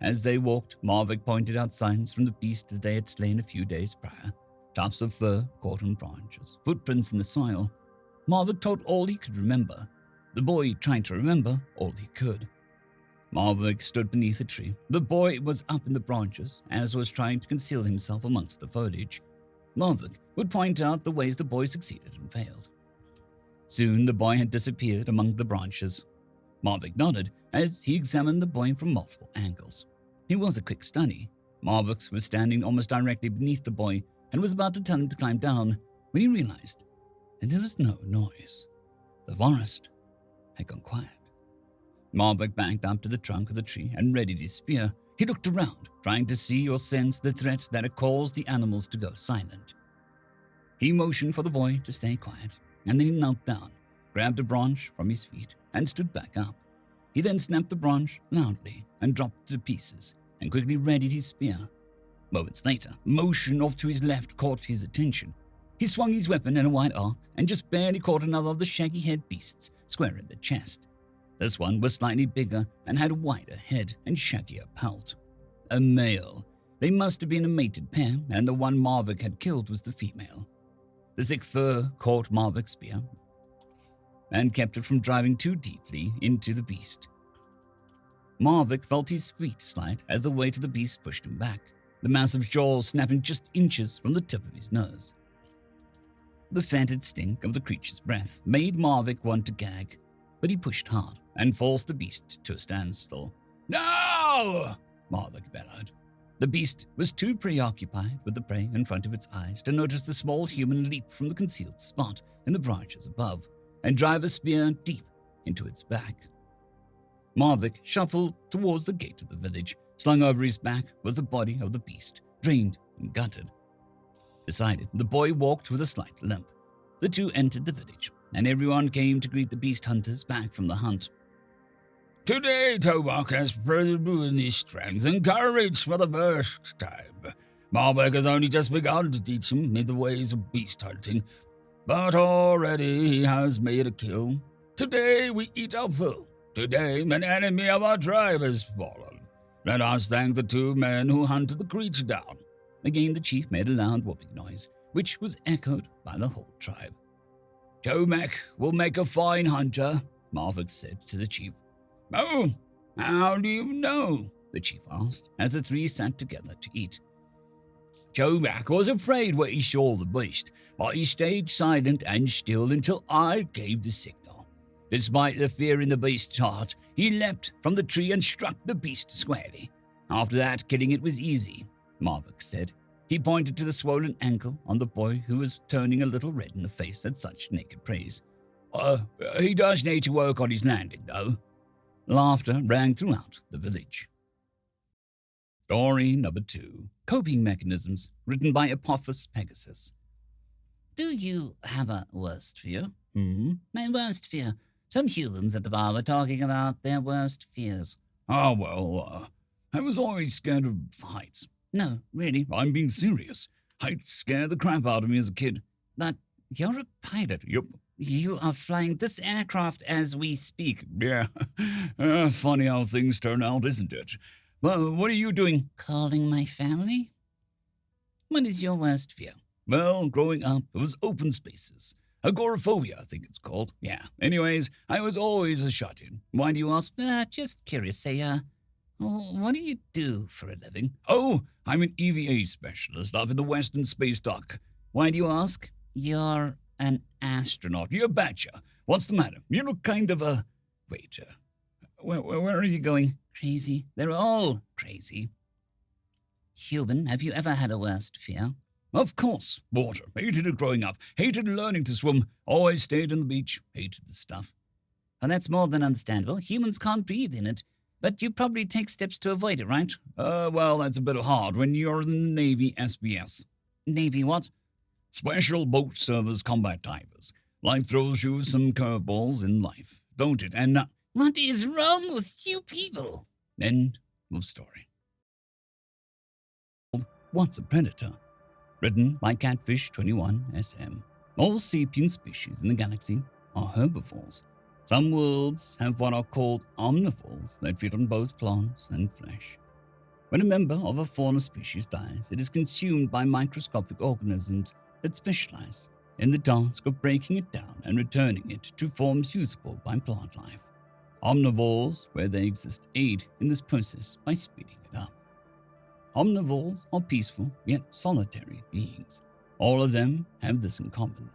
As they walked, Marvick pointed out signs from the beast that they had slain a few days prior. Tufts of fur caught on branches, footprints in the soil. Marvick told all he could remember. The boy tried to remember all he could. Marvick stood beneath a tree. The boy was up in the branches, as was trying to conceal himself amongst the foliage. Marvick would point out the ways the boy succeeded and failed. Soon the boy had disappeared among the branches. Marvick nodded as he examined the boy from multiple angles. He was a quick study. Marvick was standing almost directly beneath the boy and was about to tell him to climb down when he realized that there was no noise. The forest had gone quiet. Marvick backed up to the trunk of the tree and readied his spear. He looked around, trying to see or sense the threat that had caused the animals to go silent. He motioned for the boy to stay quiet, and then he knelt down, grabbed a branch from his feet, and stood back up. He then snapped the branch loudly and dropped it to pieces, and quickly readied his spear. Moments later, motion off to his left caught his attention. He swung his weapon in a wide arc and just barely caught another of the shaggy-haired beasts square in the chest. This one was slightly bigger and had a wider head and shaggier pelt. A male. They must have been a mated pair, and the one Marvick had killed was the female. The thick fur caught Marvick's spear and kept it from driving too deeply into the beast. Marvick felt his feet slide as the weight of the beast pushed him back, the massive jaws snapping just inches from the tip of his nose. The fetid stink of the creature's breath made Marvick want to gag, but he pushed hard and forced the beast to a standstill. No! Marvick bellowed. The beast was too preoccupied with the prey in front of its eyes to notice the small human leap from the concealed spot in the branches above and drive a spear deep into its back. Marvick shuffled towards the gate of the village. Slung over his back was the body of the beast, drained and gutted. Beside it, the boy walked with a slight limp. The two entered the village, and everyone came to greet the beast hunters back from the hunt. Today, Tomak has proven his strength and courage for the first time. Marvick has only just begun to teach him the ways of beast hunting, but already he has made a kill. Today we eat our fill. Today an enemy of our tribe has fallen. Let us thank the two men who hunted the creature down. Again the chief made a loud whooping noise, which was echoed by the whole tribe. Tomak will make a fine hunter, Marvick said to the chief. Oh, how do you know? The chief asked, as the three sat together to eat. Tomak was afraid when he saw the beast, but he stayed silent and still until I gave the signal. Despite the fear in the beast's heart, he leapt from the tree and struck the beast squarely. After that, killing it was easy, Marvick said. He pointed to the swollen ankle on the boy, who was turning a little red in the face at such naked praise. He does need to work on his landing, though. Laughter rang throughout the village. Story number 2. Coping Mechanisms, written by Apophis Pegasus. Do you have a worst fear? My worst fear. Some humans at the bar were talking about their worst fears. Oh, well, I was always scared of heights. No, really. I'm being serious. Heights scared the crap out of me as a kid. But you're a pilot. Yep. You are flying this aircraft as we speak. Yeah. Funny how things turn out, isn't it? Well, what are you doing? Calling my family? What is your worst fear? Well, growing up, it was open spaces. Agoraphobia, I think it's called. Yeah. Anyways, I was always a shut-in. Why do you ask? Just curious, what do you do for a living? Oh, I'm an EVA specialist up in the Western Space Dock. Why do you ask? You're an astronaut. You betcha. What's the matter? You look kind of a... Wait, where are you going? Crazy. They're all crazy. Human, have you ever had a worst fear? Of course. Water. Hated it growing up. Hated learning to swim. Always stayed on the beach. Hated the stuff. Well, that's more than understandable. Humans can't breathe in it. But you probably take steps to avoid it, right? Well, that's a bit hard when you're in the Navy SBS. Navy what? Special Boat Service Combat Divers. Life throws you some curveballs in life, don't it? And what is wrong with you people? End of story. What's a Predator? Written by Catfish21SM. All sapient species in the galaxy are herbivores. Some worlds have what are called omnivores that feed on both plants and flesh. When a member of a fauna species dies, it is consumed by microscopic organisms that specialize in the task of breaking it down and returning it to forms usable by plant life. Omnivores, where they exist, aid in this process by speeding it up. Omnivores are peaceful yet solitary beings. All of them have this in common.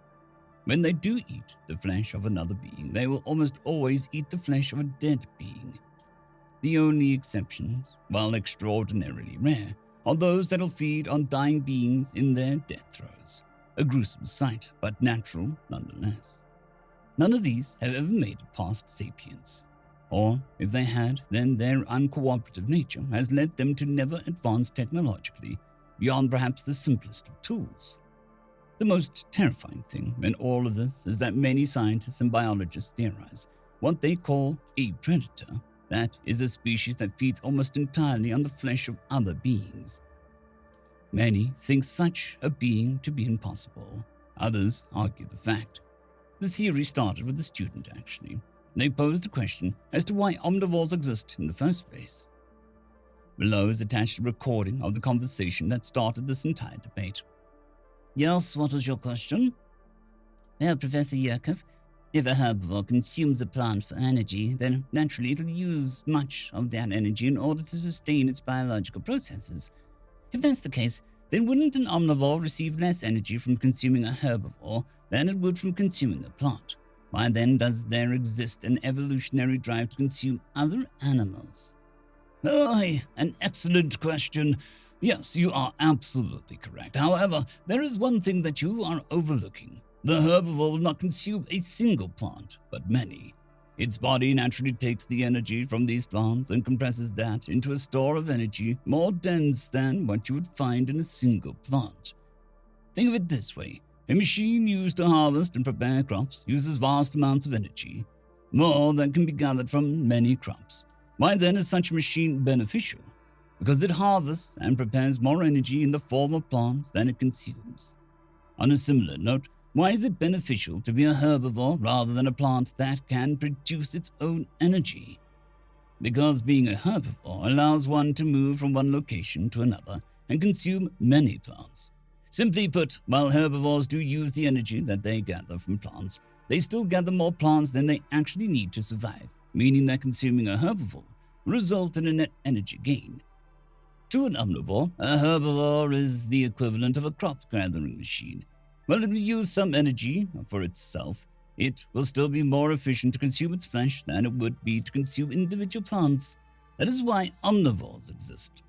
When they do eat the flesh of another being, they will almost always eat the flesh of a dead being. The only exceptions, while extraordinarily rare, are those that'll feed on dying beings in their death throes. A gruesome sight, but natural nonetheless. None of these have ever made it past sapience. Or, if they had, then their uncooperative nature has led them to never advance technologically beyond perhaps the simplest of tools. The most terrifying thing in all of this is that many scientists and biologists theorize what they call a predator, that is a species that feeds almost entirely on the flesh of other beings. Many think such a being to be impossible. Others argue the fact. The theory started with a student, actually. They posed a question as to why omnivores exist in the first place. Below is attached a recording of the conversation that started this entire debate. Yes, what was your question? Well, Professor Yurkov, if a herbivore consumes a plant for energy, then naturally it'll use much of that energy in order to sustain its biological processes. If that's the case, then wouldn't an omnivore receive less energy from consuming a herbivore than it would from consuming a plant? Why then does there exist an evolutionary drive to consume other animals? Aye, an excellent question. Yes, you are absolutely correct. However, there is one thing that you are overlooking. The herbivore will not consume a single plant, but many. Its body naturally takes the energy from these plants and compresses that into a store of energy more dense than what you would find in a single plant. Think of it this way. A machine used to harvest and prepare crops uses vast amounts of energy, more than can be gathered from many crops. Why then is such a machine beneficial? Because it harvests and prepares more energy in the form of plants than it consumes. On a similar note, why is it beneficial to be a herbivore rather than a plant that can produce its own energy? Because being a herbivore allows one to move from one location to another and consume many plants. Simply put, while herbivores do use the energy that they gather from plants, they still gather more plants than they actually need to survive, meaning that consuming a herbivore will result in a net energy gain. To an omnivore, a herbivore is the equivalent of a crop-gathering machine. While it will use some energy for itself, it will still be more efficient to consume its flesh than it would be to consume individual plants. That is why omnivores exist.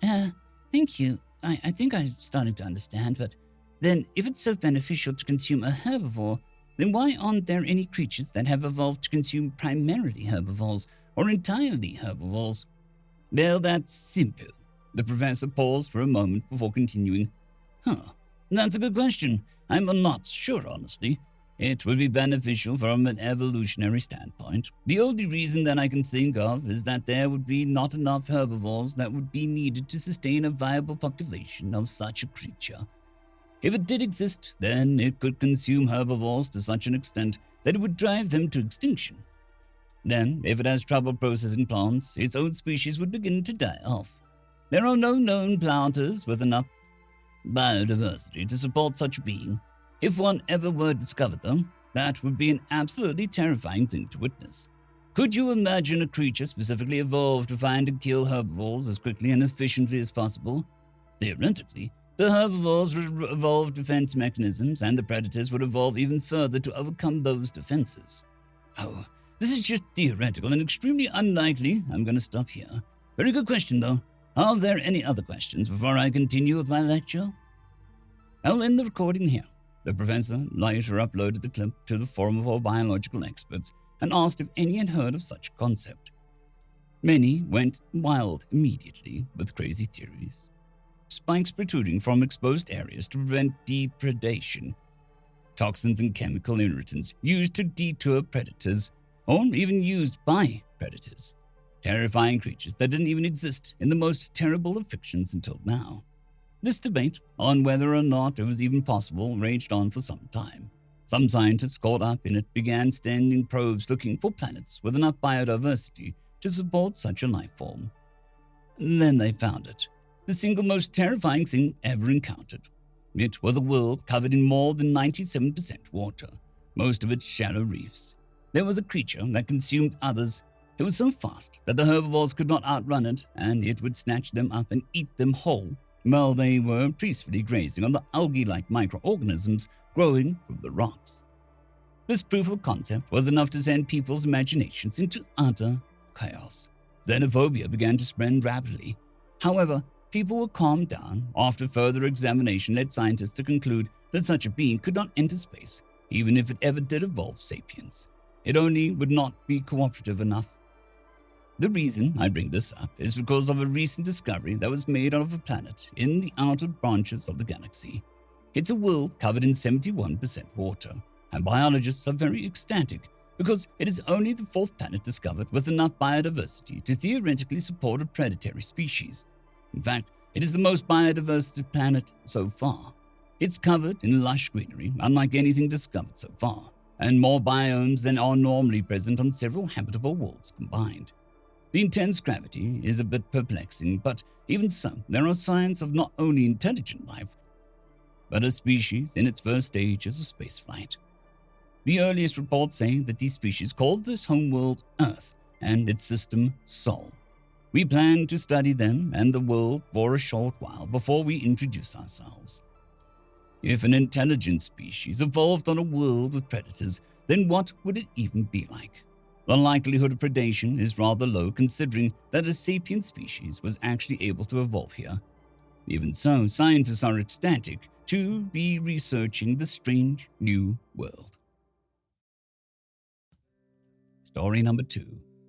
Thank you. I think I'm starting to understand, but then if it's so beneficial to consume a herbivore, then why aren't there any creatures that have evolved to consume primarily herbivores or entirely herbivores? Well, that's simple. The professor paused for a moment before continuing. That's a good question. I'm not sure, honestly. It would be beneficial from an evolutionary standpoint. The only reason that I can think of is that there would be not enough herbivores that would be needed to sustain a viable population of such a creature. If it did exist, then it could consume herbivores to such an extent that it would drive them to extinction. Then, if it has trouble processing plants, its own species would begin to die off. There are no known planters with enough biodiversity to support such a being. If one ever were discovered, though, that would be an absolutely terrifying thing to witness. Could you imagine a creature specifically evolved to find and kill herbivores as quickly and efficiently as possible? Theoretically, the herbivores would evolve defense mechanisms, and the predators would evolve even further to overcome those defenses. Oh, this is just theoretical and extremely unlikely. I'm going to stop here. Very good question, though. Are there any other questions before I continue with my lecture? I'll end the recording here. The professor later uploaded the clip to the forum of all biological experts and asked if any had heard of such a concept. Many went wild immediately with crazy theories. Spikes protruding from exposed areas to prevent depredation. Toxins and chemical irritants used to deter predators, or even used by predators. Terrifying creatures that didn't even exist in the most terrible of fictions until now. This debate on whether or not it was even possible raged on for some time. Some scientists caught up in it began sending probes looking for planets with enough biodiversity to support such a life form. Then they found it. The single most terrifying thing ever encountered. It was a world covered in more than 97% water, most of it shallow reefs. There was a creature that consumed others. It was so fast that the herbivores could not outrun it, and it would snatch them up and eat them whole while they were peacefully grazing on the algae-like microorganisms growing from the rocks. This proof of concept was enough to send people's imaginations into utter chaos. Xenophobia began to spread rapidly. However, people were calmed down after further examination led scientists to conclude that such a being could not enter space, even if it ever did evolve sapience. It only would not be cooperative enough. The reason I bring this up is because of a recent discovery that was made of a planet in the outer branches of the galaxy. It's a world covered in 71% water, and biologists are very ecstatic because it is only the fourth planet discovered with enough biodiversity to theoretically support a predatory species. In fact, it is the most biodiverse planet so far. It's covered in lush greenery, unlike anything discovered so far, and more biomes than are normally present on several habitable worlds combined. The intense gravity is a bit perplexing, but even so, there are signs of not only intelligent life, but a species in its first stages of spaceflight. The earliest reports say that these species called this homeworld Earth and its system Sol. We plan to study them and the world for a short while before we introduce ourselves. If an intelligent species evolved on a world with predators, then what would it even be like? The likelihood of predation is rather low considering that a sapient species was actually able to evolve here. Even so, scientists are ecstatic to be researching the strange new world. Story number 2.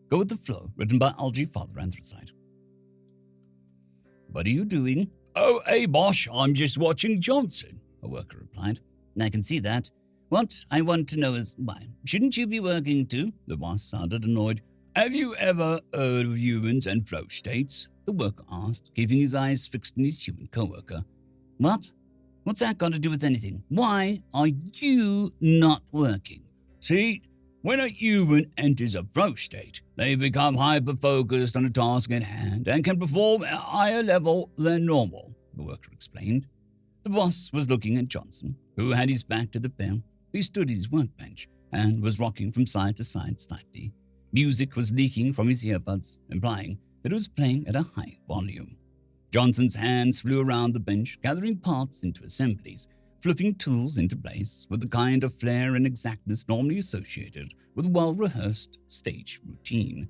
Go with the Flow, written by Algae Father Anthracite. What are you doing? Oh, hey, boss, I'm just watching Johnson, a worker replied. I can see that. What I want to know is why. Shouldn't you be working too? The boss sounded annoyed. Have you ever heard of humans and flow states? The worker asked, keeping his eyes fixed on his human co-worker. What? What's that got to do with anything? Why are you not working? See, when a human enters a flow state, they become hyper-focused on a task at hand and can perform at a higher level than normal, the worker explained. The boss was looking at Johnson, who had his back to the pair. He stood at his workbench and was rocking from side to side slightly. Music was leaking from his earbuds, implying that it was playing at a high volume. Johnson's hands flew around the bench, gathering parts into assemblies, flipping tools into place with the kind of flair and exactness normally associated with well-rehearsed stage routine.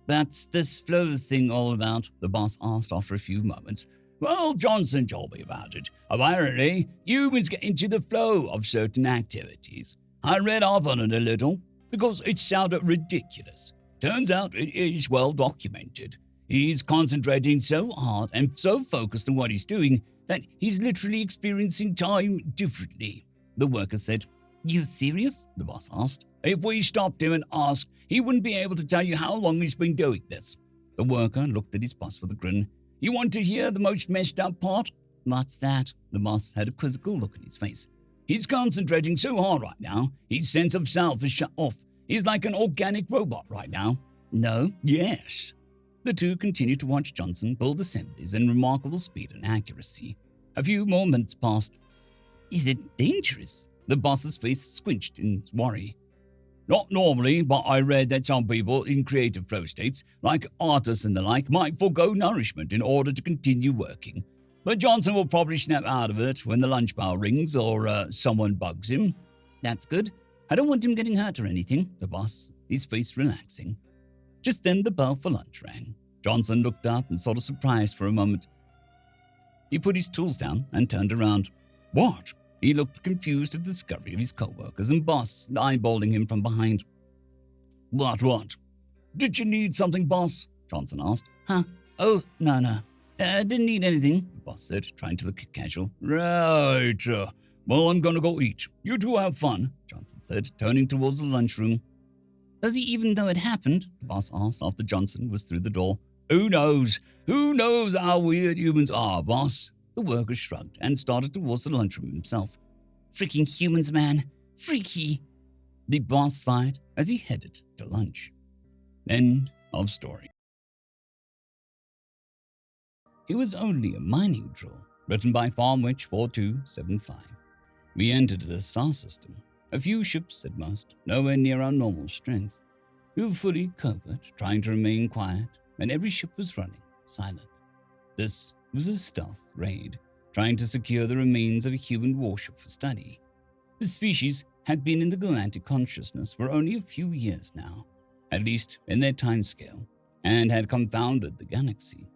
What's this flow thing all about? The boss asked after a few moments. Well, Johnson told me about it. Apparently, humans get into the flow of certain activities. I read up on it a little because it sounded ridiculous. Turns out it is well documented. He's concentrating so hard and so focused on what he's doing that he's literally experiencing time differently, the worker said. You serious? The boss asked. If we stopped him and asked, he wouldn't be able to tell you how long he's been doing this. The worker looked at his boss with a grin. You want to hear the most messed up part? What's that? The boss had a quizzical look in his face. He's concentrating so hard right now, his sense of self is shut off. He's like an organic robot right now. No? Yes. The two continued to watch Johnson build assemblies in remarkable speed and accuracy. A few more minutes passed. Is it dangerous? The boss's face squinched in worry. Not normally, but I read that some people in creative flow states, like artists and the like, might forego nourishment in order to continue working. But Johnson will probably snap out of it when the lunch bell rings or someone bugs him. That's good. I don't want him getting hurt or anything, the boss, his face relaxing. Just then the bell for lunch rang. Johnson looked up and sort of surprised for a moment. He put his tools down and turned around. What? He looked confused at the discovery of his co-workers and boss eyeballing him from behind. What? Did you need something, boss? Johnson asked. Huh? Oh, no. Didn't need anything, the boss said, trying to look casual. Right. Well, I'm gonna go eat. You two have fun, Johnson said, turning towards the lunchroom. Does he even know it happened? The boss asked after Johnson was through the door. Who knows? Who knows how weird humans are, boss? The worker shrugged and started towards the lunchroom himself. Freaking humans, man. Freaky. The boss sighed as he headed to lunch. End of story. It was only a mining drill, written by Farmwitch 4275. We entered the star system. A few ships at most, nowhere near our normal strength. We were fully covert, trying to remain quiet, and every ship was running silent. This was a stealth raid, trying to secure the remains of a human warship for study. The species had been in the galactic consciousness for only a few years now, at least in their timescale, and had confounded the galaxy.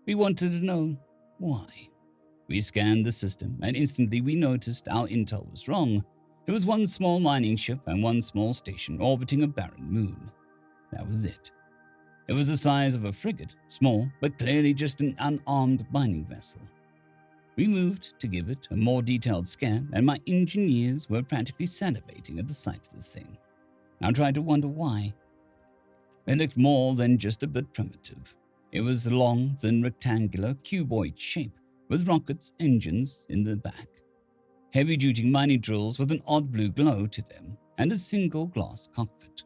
We wanted to know why. We scanned the system, and instantly we noticed our intel was wrong. It was one small mining ship and one small station orbiting a barren moon. That was it. It was the size of a frigate, small, but clearly just an unarmed mining vessel. We moved to give it a more detailed scan, and my engineers were practically salivating at the sight of the thing. I tried to wonder why. It looked more than just a bit primitive. It was a long, thin, rectangular, cuboid shape, with rockets' engines in the back. Heavy-duty mining drills with an odd blue glow to them, and a single glass cockpit.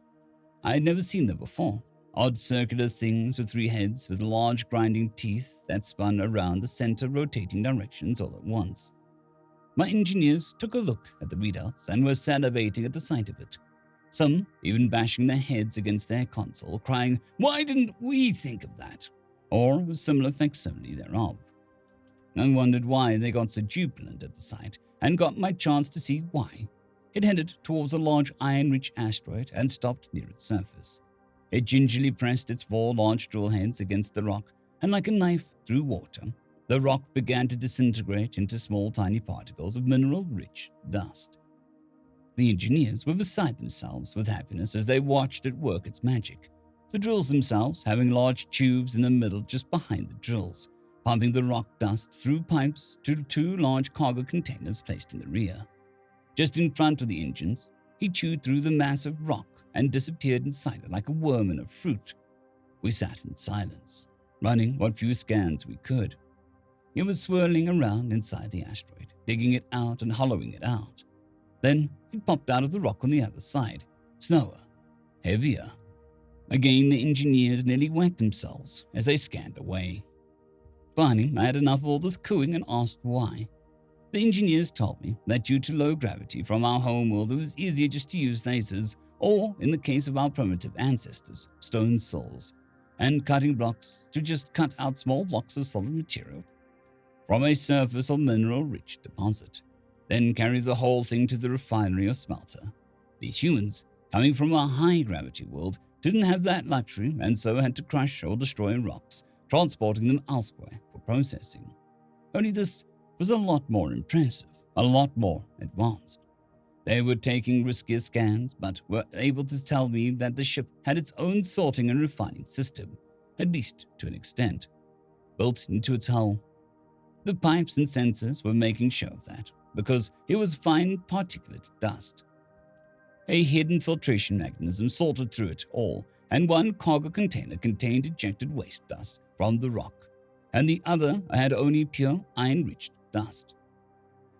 I had never seen them before. Odd circular things with 3 heads with large grinding teeth that spun around the center rotating directions all at once. My engineers took a look at the readouts and were salivating at the sight of it. Some even bashing their heads against their console, crying, "Why didn't we think of that?" Or a similar facsimile thereof. I wondered why they got so jubilant at the sight, and got my chance to see why. It headed towards a large iron-rich asteroid and stopped near its surface. It gingerly pressed its 4 large drill heads against the rock, and like a knife through water, the rock began to disintegrate into small tiny particles of mineral-rich dust. The engineers were beside themselves with happiness as they watched it work its magic, the drills themselves having large tubes in the middle just behind the drills, pumping the rock dust through pipes to 2 large cargo containers placed in the rear. Just in front of the engines, he chewed through the massive rock and disappeared inside it like a worm in a fruit. We sat in silence, running what few scans we could. It was swirling around inside the asteroid, digging it out and hollowing it out. Then it popped out of the rock on the other side, slower, heavier. Again, the engineers nearly wet themselves as they scanned away. Finally, I had enough of all this cooing and asked why. The engineers told me that due to low gravity from our homeworld, it was easier just to use lasers, or, in the case of our primitive ancestors, stone saws, and cutting blocks to just cut out small blocks of solid material from a surface or mineral-rich deposit, then carry the whole thing to the refinery or smelter. These humans, coming from a high-gravity world, didn't have that luxury and so had to crush or destroy rocks, transporting them elsewhere for processing. Only this was a lot more impressive, a lot more advanced. They were taking riskier scans, but were able to tell me that the ship had its own sorting and refining system, at least to an extent, built into its hull. The pipes and sensors were making show of that, because it was fine particulate dust. A hidden filtration mechanism sorted through it all, and one cargo container contained ejected waste dust from the rock, and the other had only pure iron-rich dust.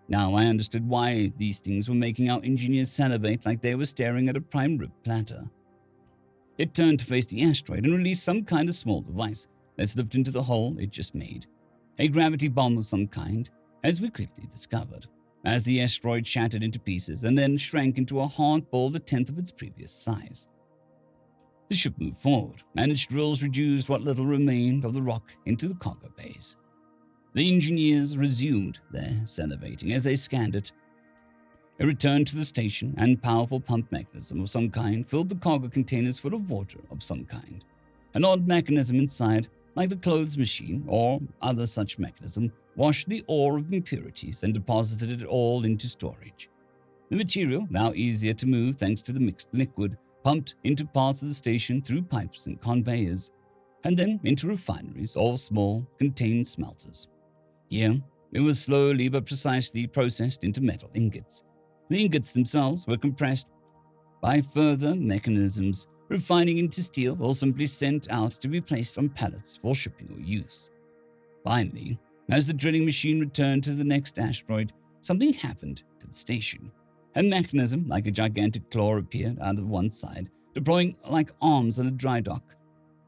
Now I understood why these things were making our engineers salivate like they were staring at a prime rib platter. It turned to face the asteroid and released some kind of small device that slipped into the hole it just made. A gravity bomb of some kind, as we quickly discovered. as the asteroid shattered into pieces and then shrank into a hard ball 1/10 of its previous size. The ship moved forward, and its drills reduced what little remained of the rock into the cargo bays. The engineers resumed their salivating as they scanned it. A return to the station and powerful pump mechanism of some kind filled the cargo containers full of water of some kind. An odd mechanism inside, like the clothes machine or other such mechanism, washed the ore of impurities and deposited it all into storage. The material, now easier to move thanks to the mixed liquid, pumped into parts of the station through pipes and conveyors, and then into refineries or small, contained smelters. Here, it was slowly but precisely processed into metal ingots. The ingots themselves were compressed by further mechanisms, refining into steel or simply sent out to be placed on pallets for shipping or use. Finally, as the drilling machine returned to the next asteroid, something happened to the station. A mechanism like a gigantic claw appeared out of one side, deploying like arms on a dry dock.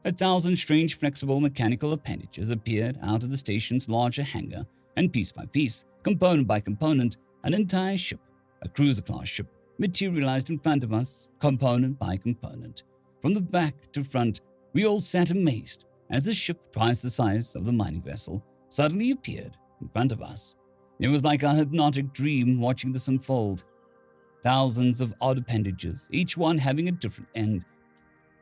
1,000 strange flexible mechanical appendages appeared out of the station's larger hangar, and piece by piece, component by component, an entire ship, a cruiser-class ship, materialized in front of us, component by component. From the back to front, we all sat amazed as the ship, twice the size of the mining vessel, suddenly appeared in front of us. It was like a hypnotic dream watching this unfold. Thousands of odd appendages, each one having a different end,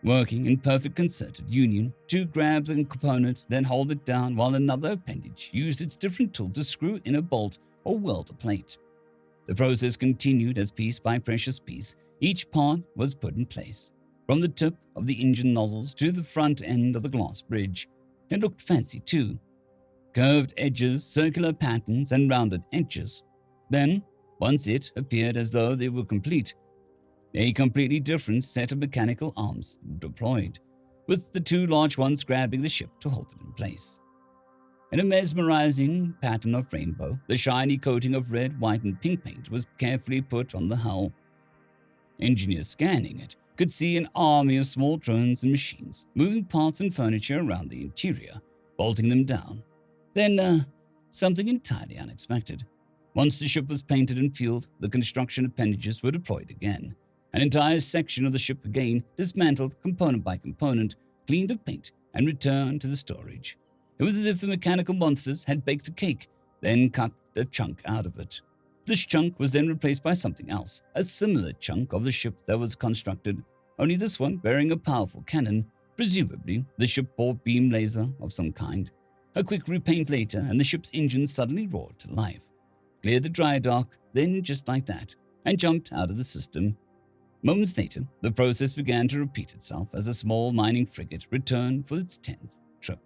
working in perfect concerted union to grab the component, then hold it down while another appendage used its different tool to screw in a bolt or weld a plate. The process continued as piece by precious piece, each part was put in place. From the tip of the engine nozzles to the front end of the glass bridge. It looked fancy too. Curved edges, circular patterns, and rounded edges. Then, once it appeared as though they were complete, a completely different set of mechanical arms deployed, with the two large ones grabbing the ship to hold it in place. In a mesmerizing pattern of rainbow, the shiny coating of red, white, and pink paint was carefully put on the hull. Engineers scanning it could see an army of small drones and machines moving parts and furniture around the interior, bolting them down. Then, something entirely unexpected. Once the ship was painted and fueled, the construction appendages were deployed again. An entire section of the ship again dismantled component by component, cleaned of paint, and returned to the storage. It was as if the mechanical monsters had baked a cake, then cut a chunk out of it. This chunk was then replaced by something else, a similar chunk of the ship that was constructed, only this one bearing a powerful cannon, presumably the shipboard beam laser of some kind. A quick repaint later, and the ship's engine suddenly roared to life, cleared the dry dock, then just like that, and jumped out of the system. Moments later, the process began to repeat itself as a small mining frigate returned for its 10th trip.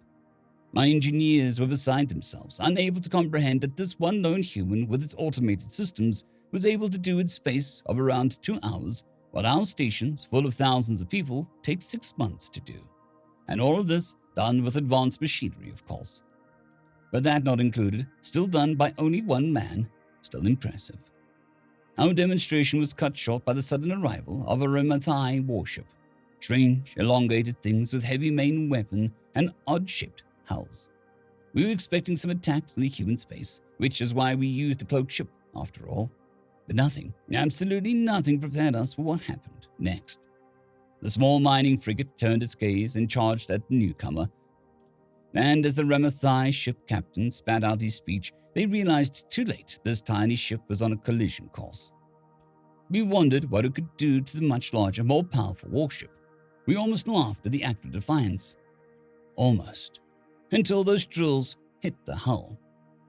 My engineers were beside themselves, unable to comprehend that this one lone human with its automated systems was able to do its space of around 2 hours, while our stations, full of thousands of people, take 6 months to do. And all of this done with advanced machinery, of course. But that not included, still done by only one man, still impressive. Our demonstration was cut short by the sudden arrival of a Remathai warship. Strange, elongated things with heavy main weapon and odd-shaped hulls. We were expecting some attacks in the human space, which is why we used the cloaked ship, after all. But nothing, absolutely nothing prepared us for what happened next. The small mining frigate turned its gaze and charged at the newcomer. And as the Ramathai ship captain spat out his speech, they realized too late this tiny ship was on a collision course. We wondered what it could do to the much larger, more powerful warship. We almost laughed at the act of defiance. Almost. Until those drills hit the hull.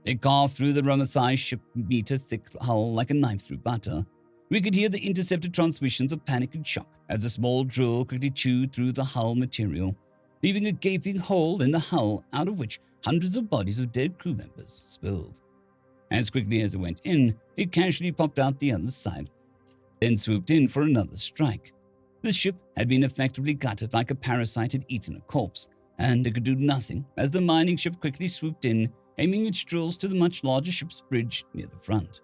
They carved through the Ramathai ship meter-thick hull like a knife through butter. We could hear the intercepted transmissions of panic and shock as the small drill quickly chewed through the hull material, leaving a gaping hole in the hull out of which hundreds of bodies of dead crew members spilled. As quickly as it went in, it casually popped out the other side, then swooped in for another strike. The ship had been effectively gutted like a parasite had eaten a corpse, and it could do nothing as the mining ship quickly swooped in, aiming its drills to the much larger ship's bridge near the front.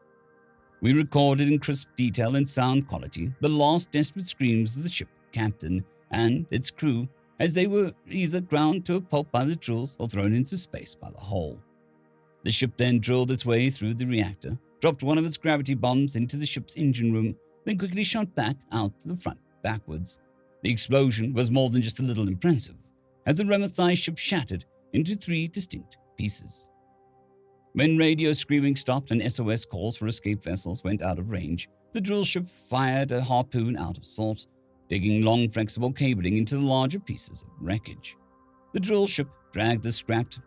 We recorded in crisp detail and sound quality the last desperate screams of the ship captain and its crew as they were either ground to a pulp by the drills or thrown into space by the hole. The ship then drilled its way through the reactor, dropped one of its gravity bombs into the ship's engine room, then quickly shot back out to the front backwards. The explosion was more than just a little impressive, as the Ramathai ship shattered into 3 distinct pieces. When radio screaming stopped and SOS calls for escape vessels went out of range, the drill ship fired a harpoon out of salt, digging long flexible cabling into the larger pieces of wreckage. The drill ship dragged the scrapped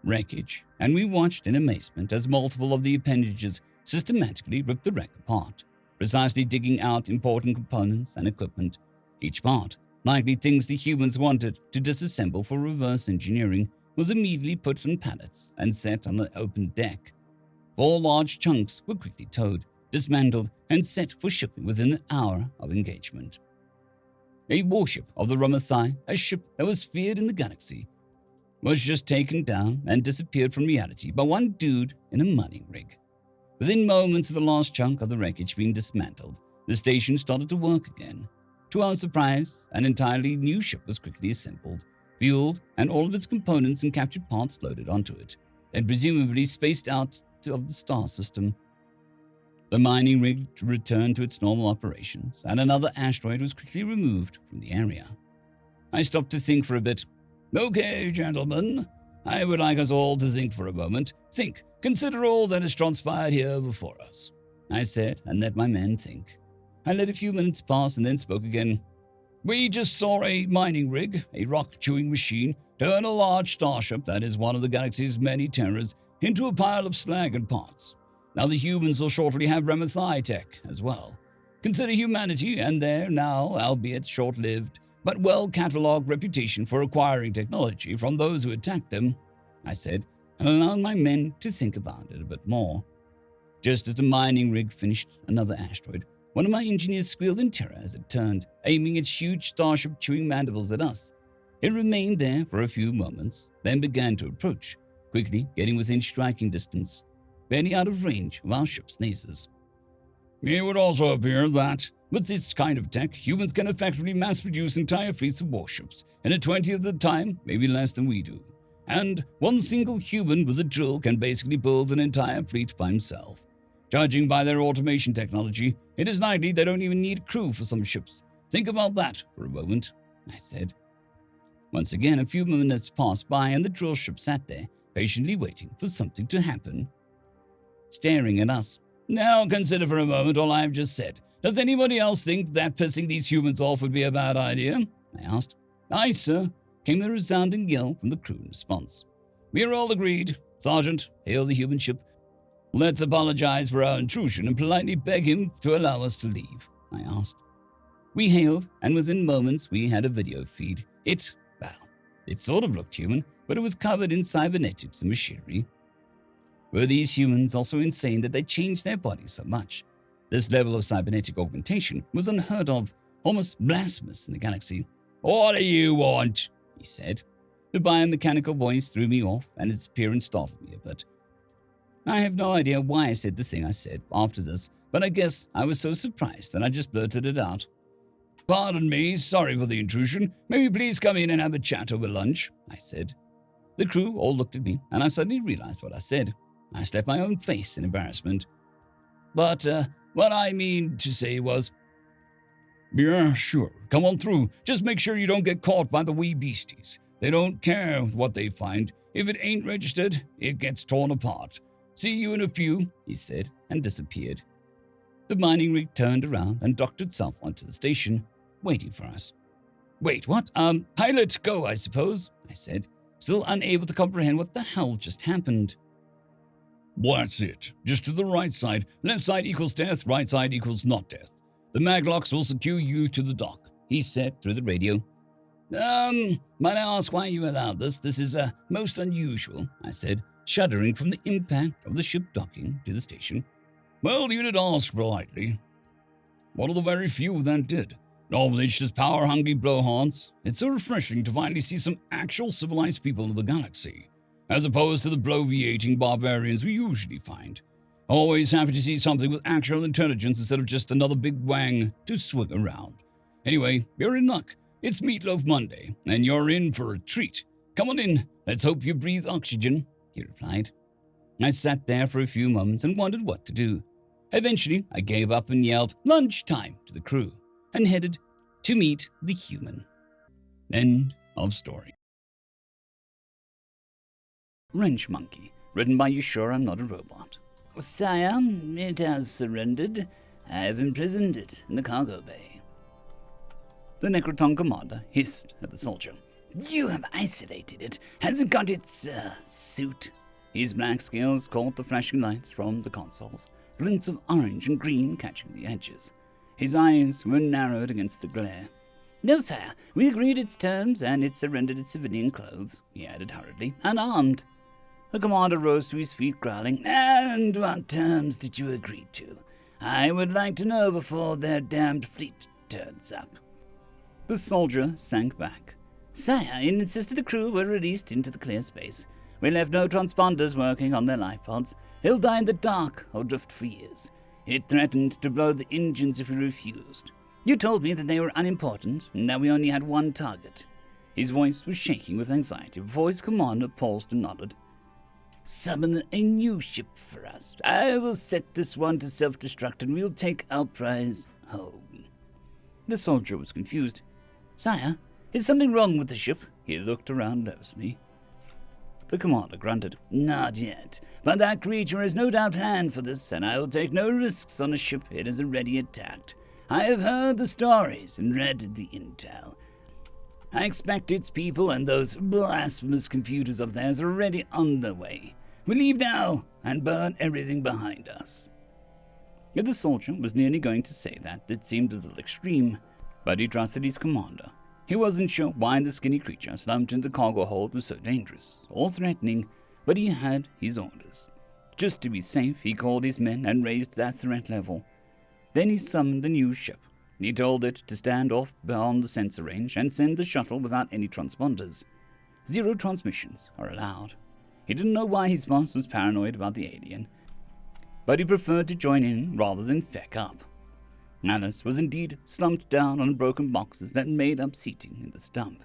wreckage, and we watched in amazement as multiple of the appendages systematically ripped the wreck apart, precisely digging out important components and equipment. Each part, likely things the humans wanted to disassemble for reverse engineering, was immediately put on pallets and set on an open deck. 4 large chunks were quickly towed, dismantled, and set for shipping within an hour of engagement. A warship of the Ramathai, a ship that was feared in the galaxy, was just taken down and disappeared from reality by one dude in a mining rig. Within moments of the last chunk of the wreckage being dismantled, the station started to work again. To our surprise, an entirely new ship was quickly assembled, fueled, and all of its components and captured parts loaded onto it, and presumably spaced out of the star system. The mining rig returned to its normal operations, and another asteroid was quickly removed from the area. I stopped to think for a bit. Okay, gentlemen, I would like us all to think for a moment. Think, consider all that has transpired here before us, I said, and let my men think. I let a few minutes pass and then spoke again. We just saw a mining rig, a rock-chewing machine, turn a large starship that is one of the galaxy's many terrors into a pile of slag and parts. Now the humans will shortly have Ramathai tech as well. Consider humanity and their now, albeit short-lived, but well-catalogued reputation for acquiring technology from those who attacked them, I said, and allowed my men to think about it a bit more. Just as the mining rig finished another asteroid, one of my engineers squealed in terror as it turned, aiming its huge starship-chewing mandibles at us. It remained there for a few moments, then began to approach, quickly getting within striking distance, barely out of range of our ship's lasers. It would also appear that, with this kind of tech, humans can effectively mass-produce entire fleets of warships in a 20th of the time, maybe less than we do. And one single human with a drill can basically build an entire fleet by himself. Judging by their automation technology, it is likely they don't even need a crew for some ships. Think about that for a moment, I said. Once again, a few minutes passed by and the drill ship sat there, patiently waiting for something to happen, staring at us. Now consider for a moment all I have just said. Does anybody else think that pissing these humans off would be a bad idea? I asked. Aye, sir, came the resounding yell from the crew in response. We are all agreed. Sergeant, hail the human ship. Let's apologize for our intrusion and politely beg him to allow us to leave, I asked. We hailed, and within moments we had a video feed. It sort of looked human, but it was covered in cybernetics and machinery. Were these humans also insane that they changed their bodies so much? This level of cybernetic augmentation was unheard of, almost blasphemous in the galaxy. What do you want? He said. The biomechanical voice threw me off, and its appearance startled me a bit. I have no idea why I said the thing I said after this, but I guess I was so surprised that I just blurted it out. Pardon me, sorry for the intrusion. May we please come in and have a chat over lunch? I said. The crew all looked at me, and I suddenly realized what I said. I slapped my own face in embarrassment. But, what I mean to say was, yeah, sure, come on through. Just make sure you don't get caught by the wee beasties. They don't care what they find. If it ain't registered, it gets torn apart. See you in a few, he said, and disappeared. The mining rig turned around and docked itself onto the station, waiting for us. Wait, what? Pilot, go, I suppose, I said, still unable to comprehend what the hell just happened. Well, that's it. Just to the right side. Left side equals death, right side equals not death. The maglocks will secure you to the dock, he said through the radio. Might I ask why you allowed this? This is, most unusual, I said, shuddering from the impact of the ship docking to the station. Well, you did ask politely. One of the very few that did. Normally it's just power-hungry blowhards. It's so refreshing to finally see some actual civilized people in the galaxy, as opposed to the bloviating barbarians we usually find. Always happy to see something with actual intelligence instead of just another big wang to swing around. Anyway, you're in luck. It's Meatloaf Monday, and you're in for a treat. Come on in. Let's hope you breathe oxygen, he replied. I sat there for a few moments and wondered what to do. Eventually, I gave up and yelled, "Lunchtime," to the crew, and headed to meet the human. End of story. Wrench Monkey, written by You Sure I'm Not a Robot. Sire, it has surrendered. I have imprisoned it in the cargo bay. The Necroton commander hissed at the soldier. You have isolated it. Has it got its, suit? His black scales caught the flashing lights from the consoles, glints of orange and green catching the edges. His eyes were narrowed against the glare. No, sire. We agreed its terms, and it surrendered its civilian clothes, he added hurriedly, unarmed. The commander rose to his feet, growling, And what terms did you agree to? I would like to know before their damned fleet turns up. The soldier sank back. Sire, it insisted the crew were released into the clear space. We left no transponders working on their life pods. They'll die in the dark or drift for years. It threatened to blow the engines if we refused. You told me that they were unimportant and that we only had one target. His voice was shaking with anxiety before his commander paused and nodded. Summon a new ship for us. I will set this one to self-destruct and we'll take our prize home. The soldier was confused. Sire, is something wrong with the ship? He looked around nervously. The commander grunted. Not yet, but that creature has no doubt planned for this, and I will take no risks on a ship it has already attacked. I have heard the stories and read the intel. I expect its people and those blasphemous computers of theirs are already on their way. We leave now and burn everything behind us. If the soldier was nearly going to say that, it seemed a little extreme, but he trusted his commander. He wasn't sure why the skinny creature slumped in the cargo hold was so dangerous or threatening, but he had his orders. Just to be safe, he called his men and raised that threat level. Then he summoned a new ship. He told it to stand off beyond the sensor range and send the shuttle without any transponders. 0 transmissions are allowed. He didn't know why his boss was paranoid about the alien, but he preferred to join in rather than feck up. Alice was indeed slumped down on broken boxes that made up seating in the stump.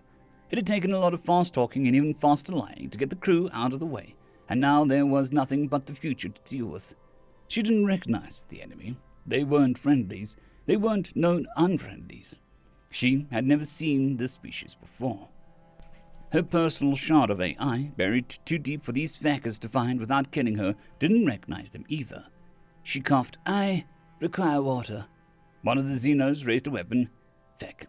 It had taken a lot of fast talking and even faster lying to get the crew out of the way, and now there was nothing but the future to deal with. She didn't recognize the enemy. They weren't friendlies. They weren't known unfriendlies. She had never seen this species before. Her personal shard of AI, buried too deep for these feckers to find without killing her, didn't recognize them either. She coughed. I require water. One of the Xenos raised a weapon. Feck.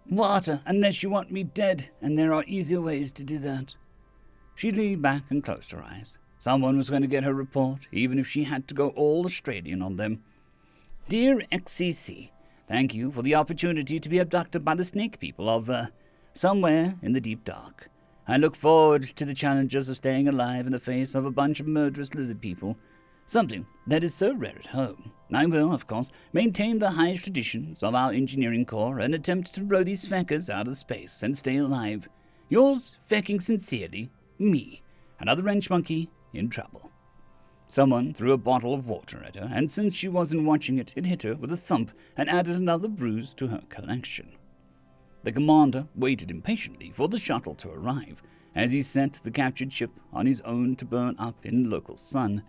Water, unless you want me dead, and there are easier ways to do that. She leaned back and closed her eyes. Someone was going to get her report, even if she had to go all Australian on them. Dear XCC, thank you for the opportunity to be abducted by the snake people of, somewhere in the deep dark. I look forward to the challenges of staying alive in the face of a bunch of murderous lizard people, something that is so rare at home. I will, of course, maintain the highest traditions of our engineering corps and attempt to blow these feckers out of space and stay alive. Yours, fecking sincerely, me, another wrench monkey in trouble. Someone threw a bottle of water at her, and since she wasn't watching it, it hit her with a thump and added another bruise to her collection. The commander waited impatiently for the shuttle to arrive, as he set the captured ship on his own to burn up in the local sun.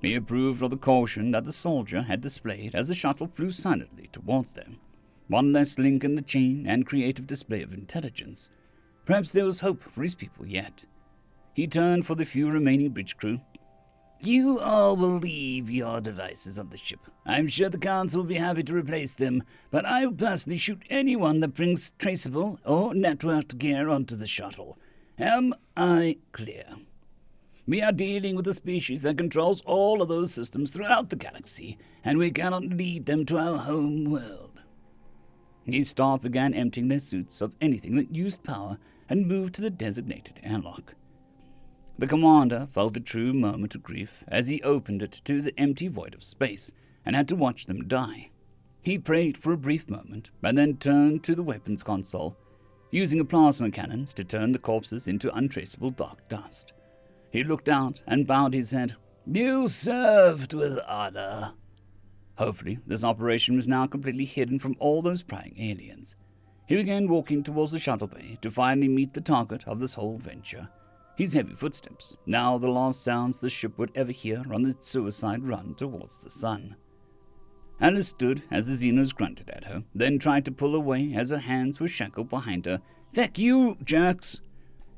He approved of the caution that the soldier had displayed as the shuttle flew silently towards them. One less link in the chain and creative display of intelligence. Perhaps there was hope for his people yet. He turned for the few remaining bridge crew. You all will leave your devices on the ship. I'm sure the council will be happy to replace them, but I will personally shoot anyone that brings traceable or networked gear onto the shuttle. Am I clear? We are dealing with a species that controls all of those systems throughout the galaxy, and we cannot lead them to our home world. His staff began emptying their suits of anything that used power and moved to the designated airlock. The commander felt a true moment of grief as he opened it to the empty void of space and had to watch them die. He prayed for a brief moment and then turned to the weapons console, using a plasma cannons to turn the corpses into untraceable dark dust. He looked out and bowed his head. You served with honor. Hopefully, this operation was now completely hidden from all those prying aliens. He began walking towards the shuttle bay to finally meet the target of this whole venture. his heavy footsteps, now the last sounds the ship would ever hear on its suicide run towards the sun. Alice stood as the Xenos grunted at her, then tried to pull away as her hands were shackled behind her. "Feck you, jerks!"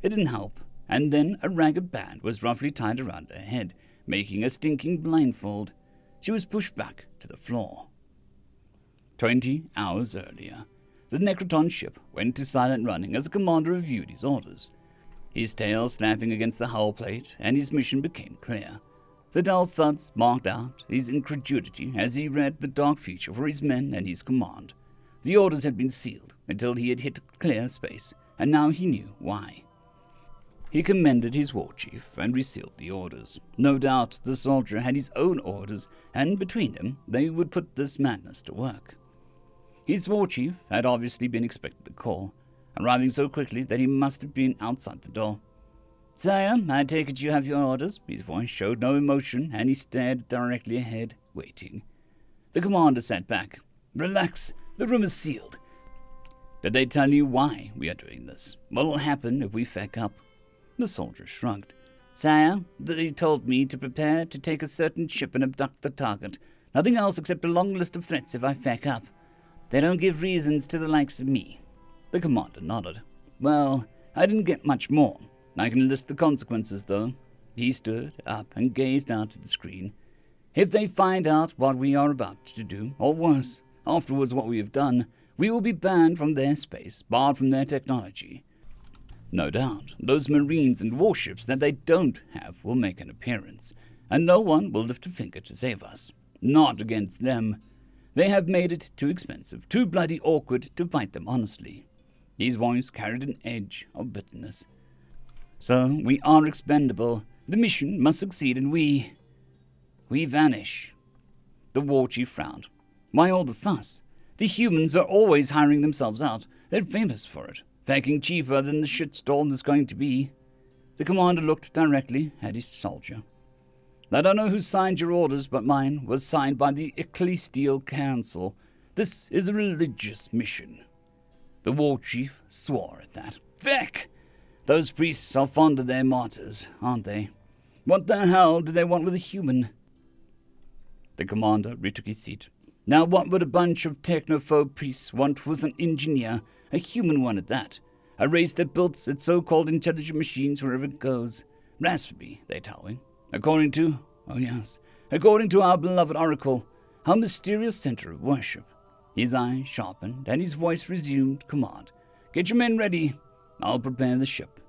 It didn't help, and then a ragged band was roughly tied around her head, making a stinking blindfold. She was pushed back to the floor. 20 hours earlier, the Necroton ship went to silent running as the commander reviewed his orders. His tail slapping against the hull plate, and his mission became clear. The dull thuds marked out his incredulity as he read the dark future for his men and his command. The orders had been sealed until he had hit clear space, and now he knew why. He commended his war chief and resealed the orders. No doubt the soldier had his own orders, and between them they would put this madness to work. His war chief had obviously been expecting the call, arriving so quickly that he must have been outside the door. "Sire, I take it you have your orders." His voice showed no emotion, and he stared directly ahead, waiting. The commander sat back. "Relax, the room is sealed." "Did they tell you why we are doing this? What'll happen if we feck up?" The soldier shrugged. "Sire, they told me to prepare to take a certain ship and abduct the target. Nothing else except a long list of threats if I feck up. They don't give reasons to the likes of me." The commander nodded. "Well, I didn't get much more. I can list the consequences, though." He stood up and gazed out at the screen. "If they find out what we are about to do, or worse, afterwards what we have done, we will be banned from their space, barred from their technology. No doubt, those marines and warships that they don't have will make an appearance, and no one will lift a finger to save us. Not against them. They have made it too expensive, too bloody awkward to fight them honestly." His voice carried an edge of bitterness. "So we are expendable. The mission must succeed, and we vanish." The war chief frowned. "Why all the fuss? The humans are always hiring themselves out. They're famous for it. Facking cheaper than the shitstorm there's going to be." The commander looked directly at his soldier. "I don't know who signed your orders, but mine was signed by the Ecclesial Council. This is a religious mission." The war chief swore at that. "Feck! Those priests are fond of their martyrs, aren't they? What the hell do they want with a human?" The commander retook his seat. "Now what would a bunch of technophobe priests want with an engineer, a human one at that? A race that builds its so-called intelligent machines wherever it goes. Blasphemy, they tell me. According to our beloved oracle, our mysterious center of worship." His eyes sharpened, and his voice resumed command. "Get your men ready. I'll prepare the ship."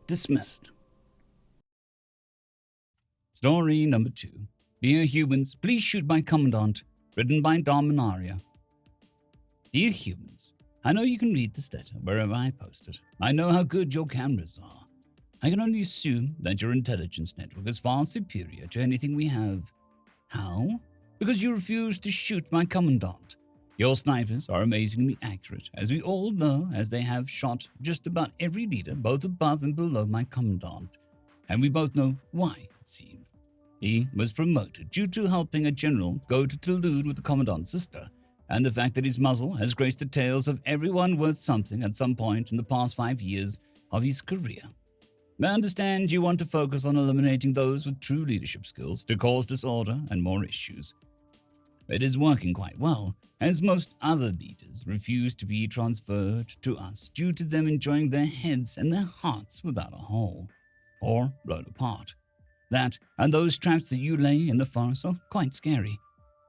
Dismissed. Story number 2. Dear humans, please shoot my commandant. Written by Dominaria. Dear humans, I know you can read this letter wherever I post it. I know how good your cameras are. I can only assume that your intelligence network is far superior to anything we have. How? Because you refuse to shoot my commandant. Your snipers are amazingly accurate, as we all know, as they have shot just about every leader, both above and below my commandant. And we both know why, it seems. He was promoted due to helping a general go to collude with the commandant's sister, and the fact that his muzzle has graced the tails of everyone worth something at some point in the past 5 years of his career. I understand you want to focus on eliminating those with true leadership skills to cause disorder and more issues. It is working quite well, as most other leaders refuse to be transferred to us due to them enjoying their heads and their hearts without a hole, or blown apart. That and those traps that you lay in the forest are quite scary.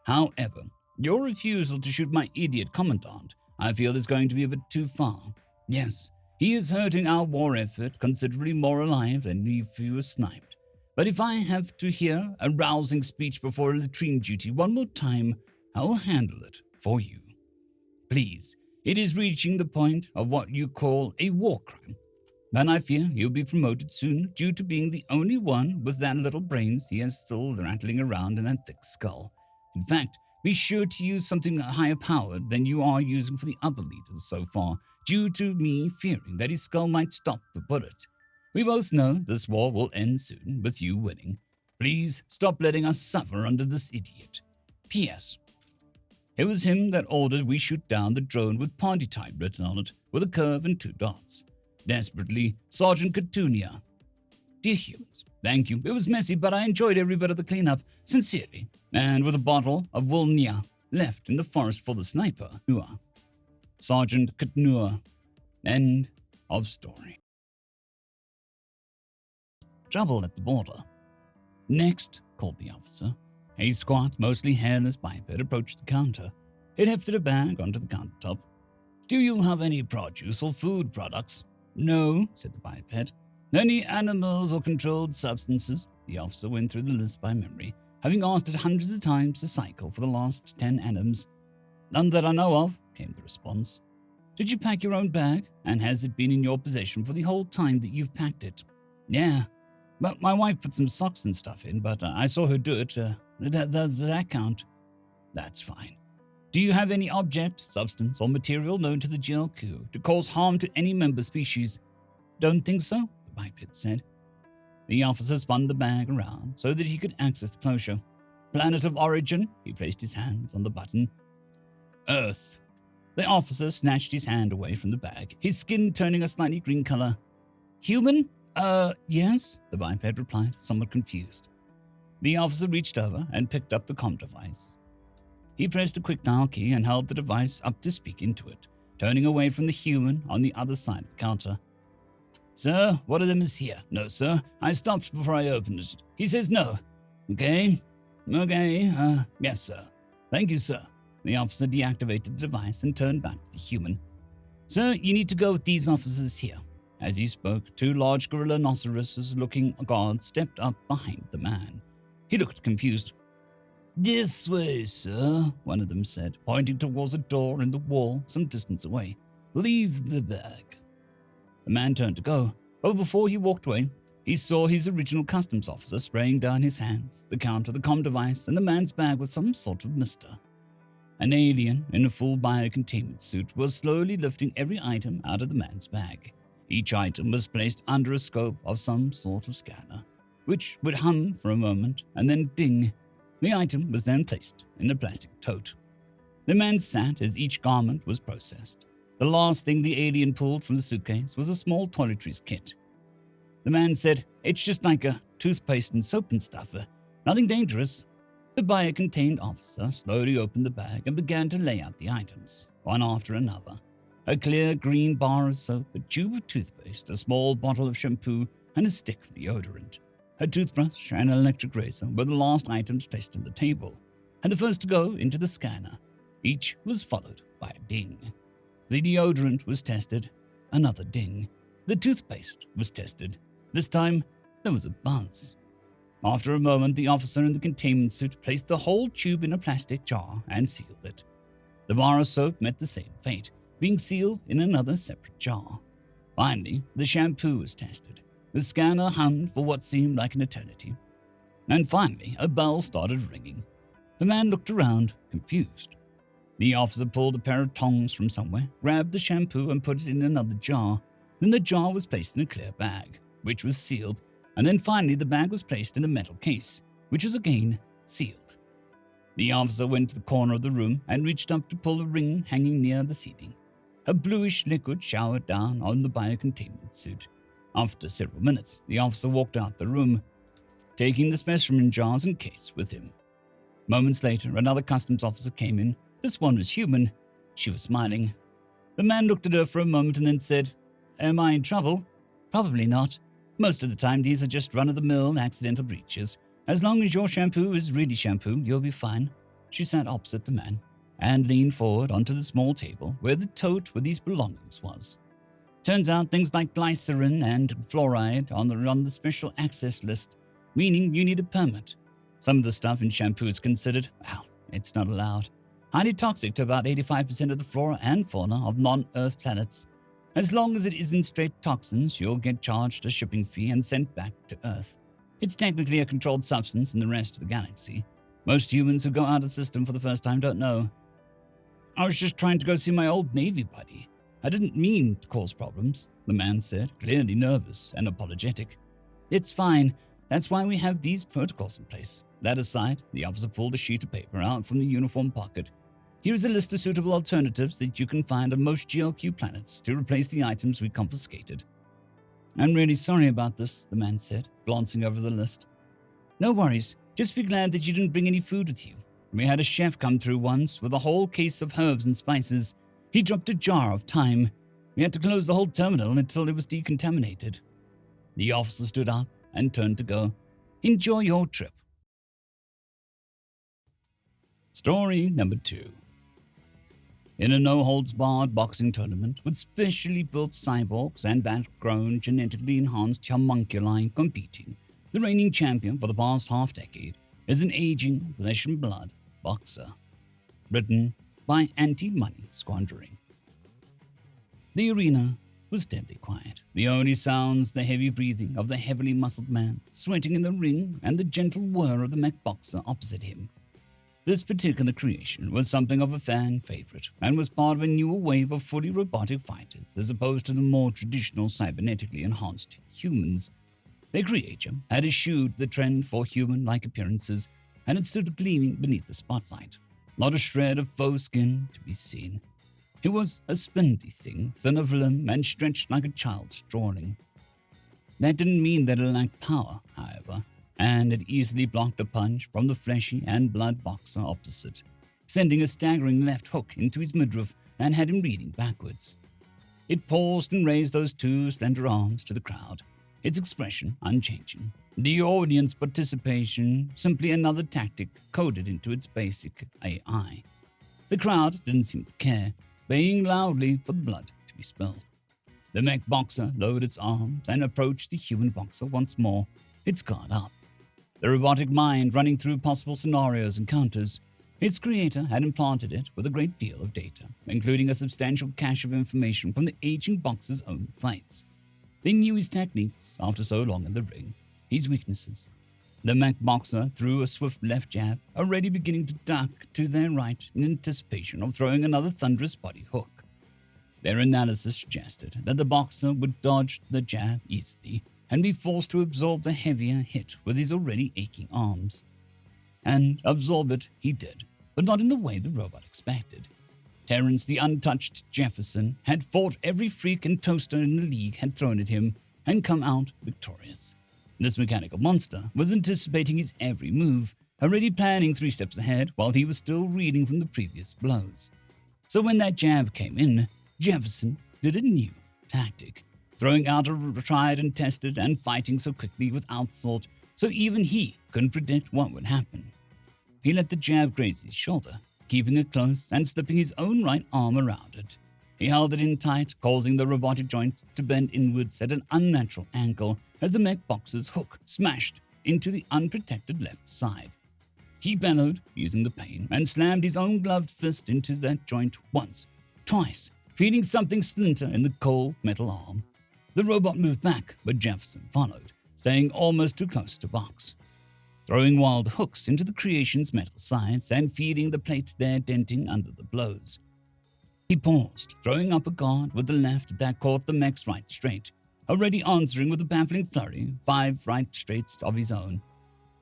However, your refusal to shoot my idiot commandant, I feel, is going to be a bit too far. Yes, he is hurting our war effort considerably more alive than if he was sniped. But if I have to hear a rousing speech before a latrine duty one more time, I will handle it for you. Please, it is reaching the point of what you call a war crime. And I fear he'll be promoted soon due to being the only one with that little brains he has still rattling around in that thick skull. In fact, be sure to use something higher powered than you are using for the other leaders so far, due to me fearing that his skull might stop the bullet. We both know this war will end soon with you winning. Please stop letting us suffer under this idiot. P.S. It was him that ordered we shoot down the drone with party type written on it with a curve and 2 dots. Desperately, Sergeant Catunia. Dear humans, thank you. It was messy, but I enjoyed every bit of the cleanup. Sincerely. And with a bottle of Wolnia left in the forest for the sniper. Nua. Sergeant Katnua. End of story. Trouble at the border. Next, called the officer. A squat, mostly hairless biped approached the counter. It hefted a bag onto the countertop. Do you have any produce or food products? No, said the biped. Any animals or controlled substances? The officer went through the list by memory, having asked it hundreds of times a cycle for the last 10 annums. None that I know of, came the response. Did you pack your own bag? And has it been in your possession for the whole time that you've packed it? Yeah. But my wife put some socks and stuff in, but I saw her do it. Does that count? That's fine. Do you have any object, substance, or material known to the GLQ to cause harm to any member species? Don't think so, the biped said. The officer spun the bag around so that he could access the closure. Planet of origin? He placed his hands on the button. Earth. The officer snatched his hand away from the bag, his skin turning a slightly green color. Human? Yes, the biped replied, somewhat confused. The officer reached over and picked up the comm device. He pressed a quick dial key and held the device up to speak into it, turning away from the human on the other side of the counter. Sir, one of them is here. No, sir. I stopped before I opened it. He says no. Okay, yes, sir. Thank you, sir. The officer deactivated the device and turned back to the human. Sir, you need to go with these officers here. As he spoke, 2 large gorilla rhinoceroses-looking guards stepped up behind the man. He looked confused. This way, sir, one of them said, pointing towards a door in the wall some distance away. Leave the bag. The man turned to go, but before he walked away, he saw his original customs officer spraying down his hands, the counter, the comm device, and the man's bag with some sort of mister. An alien in a full biocontainment suit was slowly lifting every item out of the man's bag. Each item was placed under a scope of some sort of scanner, which would hum for a moment and then ding. The item was then placed in a plastic tote. The man sat as each garment was processed. The last thing the alien pulled from the suitcase was a small toiletries kit. The man said, It's just like a toothpaste and soap and stuff. Nothing dangerous. The biocontained officer slowly opened the bag and began to lay out the items, one after another. A clear green bar of soap, a tube of toothpaste, a small bottle of shampoo, and a stick of deodorant. A toothbrush and an electric razor were the last items placed on the table, and the first to go into the scanner. Each was followed by a ding. The deodorant was tested. Another ding. The toothpaste was tested. This time, there was a buzz. After a moment, the officer in the containment suit placed the whole tube in a plastic jar and sealed it. The bar of soap met the same fate, being sealed in another separate jar. Finally, the shampoo was tested. The scanner hummed for what seemed like an eternity. And finally, a bell started ringing. The man looked around, confused. The officer pulled a pair of tongs from somewhere, grabbed the shampoo and put it in another jar. Then the jar was placed in a clear bag, which was sealed, and then finally the bag was placed in a metal case, which was again sealed. The officer went to the corner of the room and reached up to pull a ring hanging near the ceiling. A bluish liquid showered down on the biocontainment suit. After several minutes, the officer walked out the room, taking the specimen jars and case with him. Moments later, another customs officer came in. This one was human. She was smiling. The man looked at her for a moment and then said, Am I in trouble? Probably not. Most of the time, these are just run-of-the-mill accidental breaches. As long as your shampoo is really shampoo, you'll be fine. She sat opposite the man and leaned forward onto the small table where the tote with these belongings was. Turns out things like glycerin and fluoride are on the special access list, meaning you need a permit. Some of the stuff in shampoo is considered, it's not allowed. Highly toxic to about 85% of the flora and fauna of non-Earth planets. As long as it isn't straight toxins, you'll get charged a shipping fee and sent back to Earth. It's technically a controlled substance in the rest of the galaxy. Most humans who go out of the system for the first time don't know. I was just trying to go see my old Navy buddy. I didn't mean to cause problems, the man said, clearly nervous and apologetic. It's fine. That's why we have these protocols in place. That aside, the officer pulled a sheet of paper out from the uniform pocket. Here is a list of suitable alternatives that you can find on most GLQ planets to replace the items we confiscated. I'm really sorry about this, the man said, glancing over the list. No worries. Just be glad that you didn't bring any food with you. We had a chef come through once with a whole case of herbs and spices. He dropped a jar of thyme. We had to close the whole terminal until it was decontaminated. The officer stood up and turned to go. Enjoy your trip. Story number 2. In a no-holds-barred boxing tournament with specially built cyborgs and vat-grown, genetically enhanced homunculi competing, the reigning champion for the past half-decade is an aging, flesh-and-blood boxer. Written by Anti-Money Squandering. The arena was deadly quiet. The only sounds the heavy breathing of the heavily muscled man sweating in the ring and the gentle whir of the mech boxer opposite him. This particular creation was something of a fan favorite and was part of a newer wave of fully robotic fighters as opposed to the more traditional cybernetically enhanced humans. Their creator had eschewed the trend for human-like appearances and had stood gleaming beneath the spotlight, not a shred of faux skin to be seen. It was a spindly thing, thin of limb and stretched like a child's drawing. That didn't mean that it lacked power, however, and it easily blocked a punch from the fleshy and blood boxer opposite, sending a staggering left hook into his midriff and had him reeling backwards. It paused and raised those two slender arms to the crowd, its expression unchanging. The audience participation simply another tactic coded into its basic AI. The crowd didn't seem to care, baying loudly for the blood to be spilled. The mech boxer lowered its arms and approached the human boxer once more, its guard up. The robotic mind running through possible scenarios and counters. Its creator had implanted it with a great deal of data, including a substantial cache of information from the aging boxer's own fights. They knew his techniques after so long in the ring, his weaknesses. The mech boxer threw a swift left jab, already beginning to duck to their right in anticipation of throwing another thunderous body hook. Their analysis suggested that the boxer would dodge the jab easily and be forced to absorb the heavier hit with his already aching arms. And absorb it he did, but not in the way the robot expected. Terrence the Untouched Jefferson had fought every freak and toaster in the league had thrown at him and come out victorious. This mechanical monster was anticipating his every move, already planning 3 steps ahead while he was still reeling from the previous blows. So when that jab came in, Jefferson did a new tactic, throwing out a tried and tested and fighting so quickly without thought, so even he couldn't predict what would happen. He let the jab graze his shoulder, keeping it close and slipping his own right arm around it. He held it in tight, causing the robotic joint to bend inwards at an unnatural angle as the mech boxer's hook smashed into the unprotected left side. He bellowed, using the pain, and slammed his own gloved fist into that joint once, twice, feeling something splinter in the cold metal arm. The robot moved back, but Jefferson followed, staying almost too close to box, throwing wild hooks into the creation's metal sides and feeding the plate there denting under the blows. He paused, throwing up a guard with the left that caught the mech's right straight, already answering with a baffling flurry 5 right straights of his own.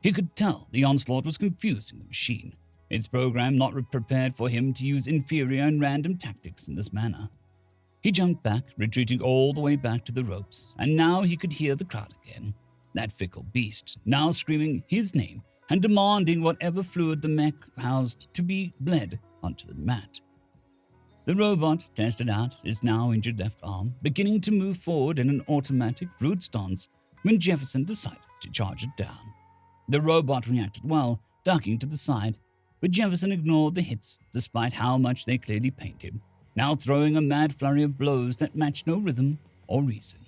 He could tell the onslaught was confusing the machine, its program not prepared for him to use inferior and random tactics in this manner. He jumped back, retreating all the way back to the ropes, and now he could hear the crowd again. That fickle beast, now screaming his name and demanding whatever fluid the mech housed to be bled onto the mat. The robot tested out his now injured left arm, beginning to move forward in an automatic fluid stance when Jefferson decided to charge it down. The robot reacted well, ducking to the side, but Jefferson ignored the hits despite how much they clearly pained him, now throwing a mad flurry of blows that matched no rhythm or reason.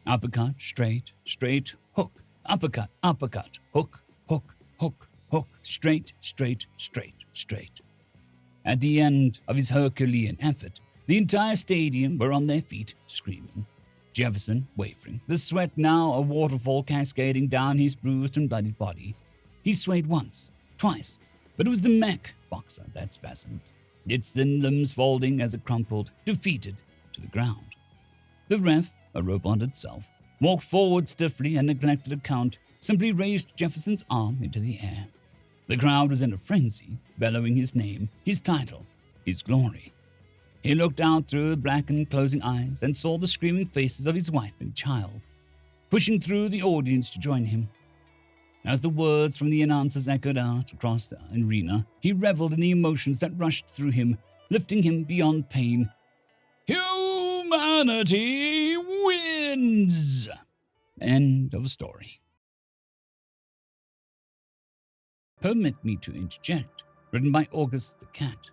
Uppercut, straight, straight, hook, uppercut, uppercut, hook, hook, hook, hook, straight, straight, straight, straight. At the end of his Herculean effort, the entire stadium were on their feet, screaming. Jefferson wavering, the sweat now a waterfall cascading down his bruised and bloodied body. He swayed once, twice, but it was the mech boxer that spasmed, its thin limbs folding as it crumpled, defeated, to the ground. The ref, a robot itself, walked forward stiffly and neglected a count, simply raised Jefferson's arm into the air. The crowd was in a frenzy, bellowing his name, his title, his glory. He looked out through the blackened, closing eyes and saw the screaming faces of his wife and child. pushing through the audience to join him. As the words from the announcers echoed out across the arena, he reveled in the emotions that rushed through him, lifting him beyond pain. Humanity wins! End of story. Permit me to interject, written by August the Cat.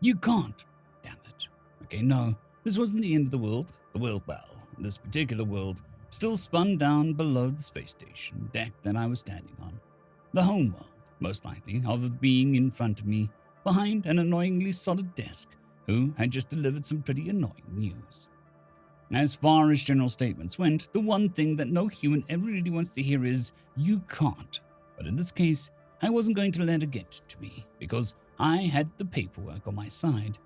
You can't. Damn it. Okay, no, this wasn't the end of the world. The world, well, this particular world still spun down below the space station deck that I was standing on. The home world, most likely, of a being in front of me, behind an annoyingly solid desk, who had just delivered some pretty annoying news. As far as general statements went, the one thing that no human ever really wants to hear is, you can't. But in this case, I wasn't going to let it get to me, because I had the paperwork on my side.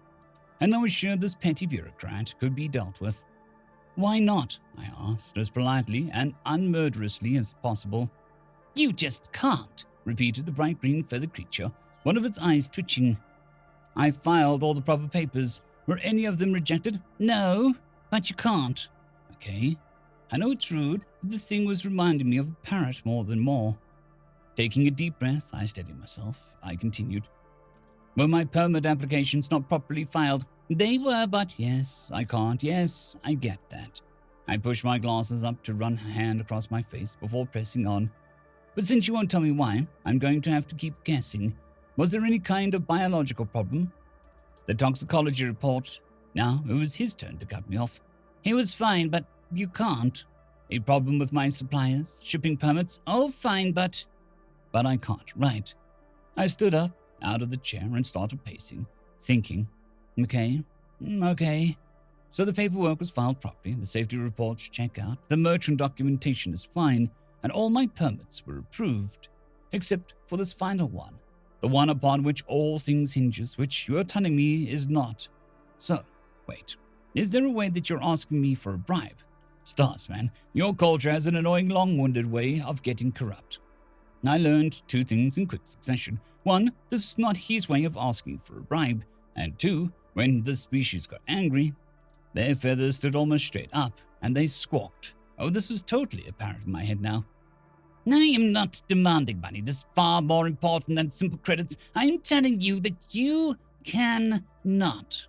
And I was sure this petty bureaucrat could be dealt with. Why not? I asked, as politely and unmurderously as possible. You just can't, repeated the bright green feathered creature, one of its eyes twitching. I filed all the proper papers. Were any of them rejected? No, but you can't. Okay. I know it's rude, but this thing was reminding me of a parrot more than more. Taking a deep breath, I steadied myself. I continued. Were my permit applications not properly filed? They were, but yes, I can't. Yes, I get that. I pushed my glasses up to run a hand across my face before pressing on. But since you won't tell me why, I'm going to have to keep guessing. Was there any kind of biological problem? The toxicology report. Now, it was his turn to cut me off. He was fine, but you can't. A problem with my suppliers, shipping permits, all fine, but I can't, right. I stood up, out of the chair, and started pacing, thinking, okay. So the paperwork was filed properly, the safety reports check out, the merchant documentation is fine, and all my permits were approved, except for this final one, the one upon which all things hinges, which you're telling me is not. So, wait, is there a way that you're asking me for a bribe? Stars, man, your culture has an annoying long-winded way of getting corrupt. I learned two things in quick succession. One, this is not his way of asking for a bribe, and two, when this species got angry, their feathers stood almost straight up, and they squawked. Oh, this was totally apparent in my head now. I am not demanding money. This is far more important than simple credits. I am telling you that you cannot.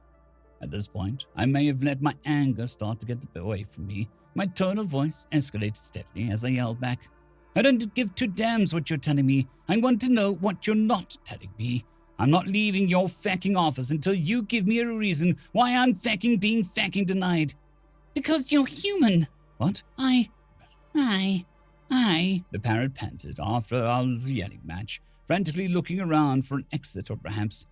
At this point, I may have let my anger start to get away from me. My tone of voice escalated steadily as I yelled back. I don't give two damns what you're telling me. I want to know what you're not telling me. I'm not leaving your fucking office until you give me a reason why I'm being denied. Because you're human. What? I, the parrot panted after our yelling match, frantically looking around for an exit or perhaps.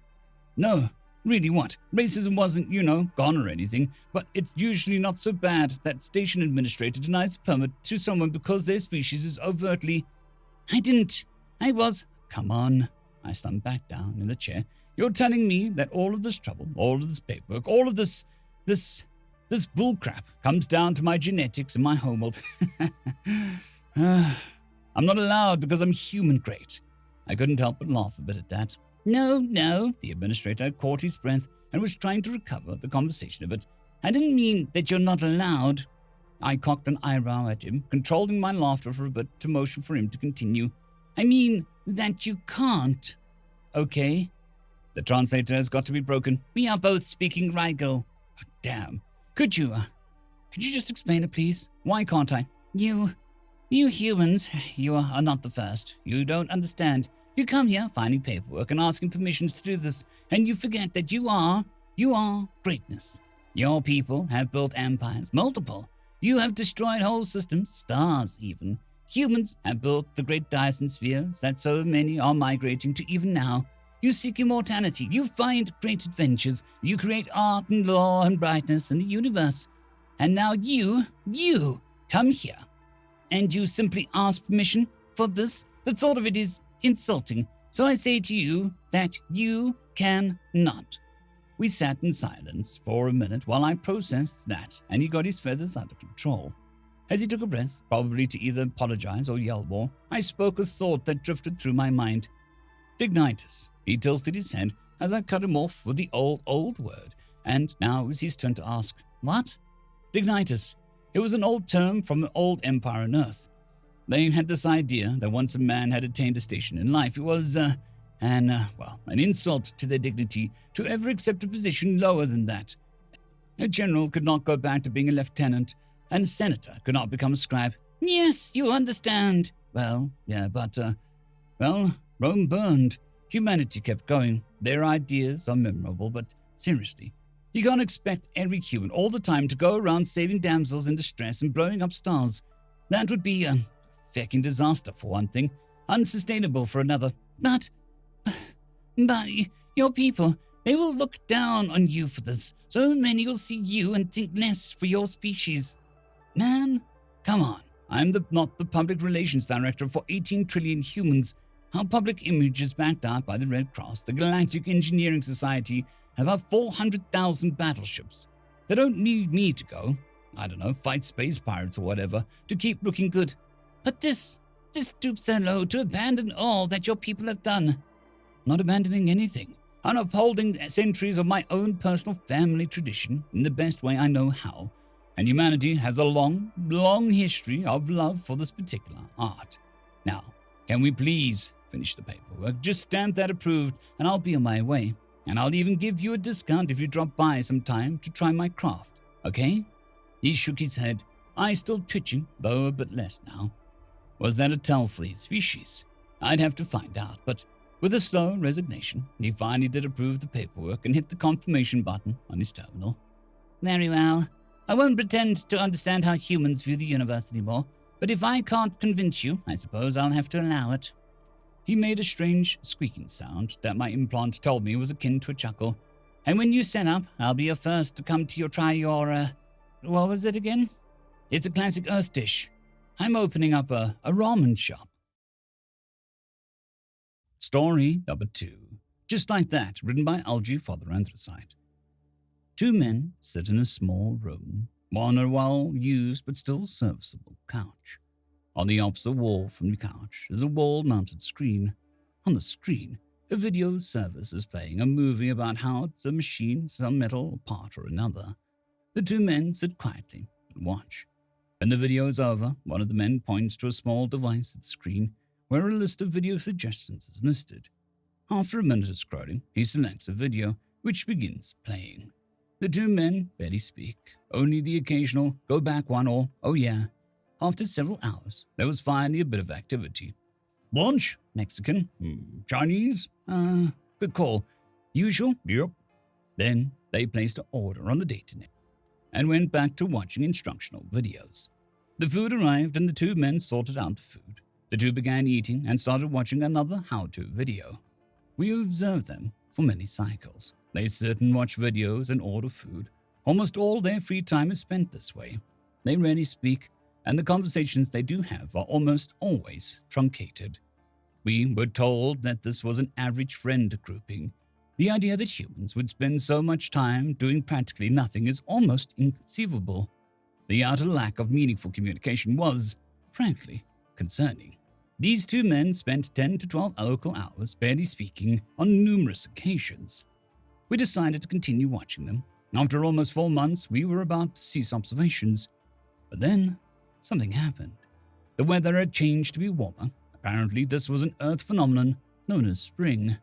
No, really what? Racism wasn't, gone or anything, but it's usually not so bad that station administrator denies a permit to someone because their species is overtly. Come on. I slumped back down in the chair. You're telling me that all of this trouble, all of this paperwork, all of this bullcrap comes down to my genetics and my home world. I'm not allowed because I'm human, great. I couldn't help but laugh a bit at that. No, the administrator had caught his breath and was trying to recover the conversation a bit. I didn't mean that you're not allowed. I cocked an eyebrow at him, controlling my laughter for a bit to motion for him to continue. I mean that you can't. Okay. The translator has got to be broken. We are both speaking Rigel. Oh, damn. Could you just explain it, please? Why can't I? You humans, you are not the first. You don't understand. You come here finding paperwork and asking permissions to do this, and you forget that you are greatness. Your people have built empires, multiple. You have destroyed whole systems, stars even. Humans have built the great Dyson spheres that so many are migrating to even now. You seek immortality, you find great adventures, you create art and law and brightness in the universe. And now you come here, and you simply ask permission for this? The thought of it is insulting. So I say to you that you cannot. We sat in silence for a minute while I processed that, and he got his feathers under control. As he took a breath, probably to either apologize or yell more, I spoke a thought that drifted through my mind. Dignitas. He tilted his head as I cut him off with the old word, and now it was his turn to ask, What? Dignitas. It was an old term from the old empire on Earth. They had this idea that once a man had attained a station in life, it was, an insult to their dignity to ever accept a position lower than that. A general could not go back to being a lieutenant, and a senator could not become a scribe. Yes, you understand. Well, yeah, but, Rome burned. Humanity kept going. Their ideas are memorable, but seriously, you can't expect every human all the time to go around saving damsels in distress and blowing up stars. That would be a fecking disaster for one thing, unsustainable for another. But your people, they will look down on you for this. So many will see you and think less for your species. Man, come on. I'm not the public relations director for 18 trillion humans. Our public image is backed up by the Red Cross, the Galactic Engineering Society, and about 400,000 battleships. They don't need me to go, fight space pirates or whatever, to keep looking good. But this stoops so low to abandon all that your people have done. Not abandoning anything. I'm upholding centuries of my own personal family tradition in the best way I know how. And humanity has a long, long history of love for this particular art. Now, can we please finish the paperwork? Just stamp that approved, and I'll be on my way. And I'll even give you a discount if you drop by sometime to try my craft, okay? He shook his head, eyes still twitching, though a bit less now. Was that a tell for his species? I'd have to find out, but with a slow resignation, he finally did approve the paperwork and hit the confirmation button on his terminal. Very well. I won't pretend to understand how humans view the universe anymore, but if I can't convince you, I suppose I'll have to allow it. He made a strange squeaking sound that my implant told me was akin to a chuckle. And when you set up, I'll be your first to come to try your, what was it again? It's a classic Earth dish. I'm opening up a ramen shop. Story number 2. Just like that, written by Algae Father Anthracite. 2 men sit in a small room, on a well-used but still serviceable couch. On the opposite wall from the couch is a wall-mounted screen. On the screen, a video service is playing a movie about how the machine some metal part or another. The 2 men sit quietly and watch. When the video is over, one of the men points to a small device at the screen where a list of video suggestions is listed. After a minute of scrolling, he selects a video, which begins playing. The 2 men barely speak, only the occasional go back one or oh yeah. After several hours, there was finally a bit of activity. Lunch? Mexican? Chinese? Good call. Usual? Yep. Then they placed an order on the datanet and went back to watching instructional videos. The food arrived and the 2 men sorted out the food. The 2 began eating and started watching another how-to video. We observed them for many cycles. They sit and watch videos and order food. Almost all their free time is spent this way. They rarely speak, and the conversations they do have are almost always truncated. We were told that this was an average friend grouping. The idea that humans would spend so much time doing practically nothing is almost inconceivable. The utter lack of meaningful communication was, frankly, concerning. These 2 men spent 10 to 12 local hours barely speaking on numerous occasions. We decided to continue watching them. After almost 4 months, we were about to cease observations. But then, something happened. The weather had changed to be warmer. Apparently, this was an Earth phenomenon known as spring.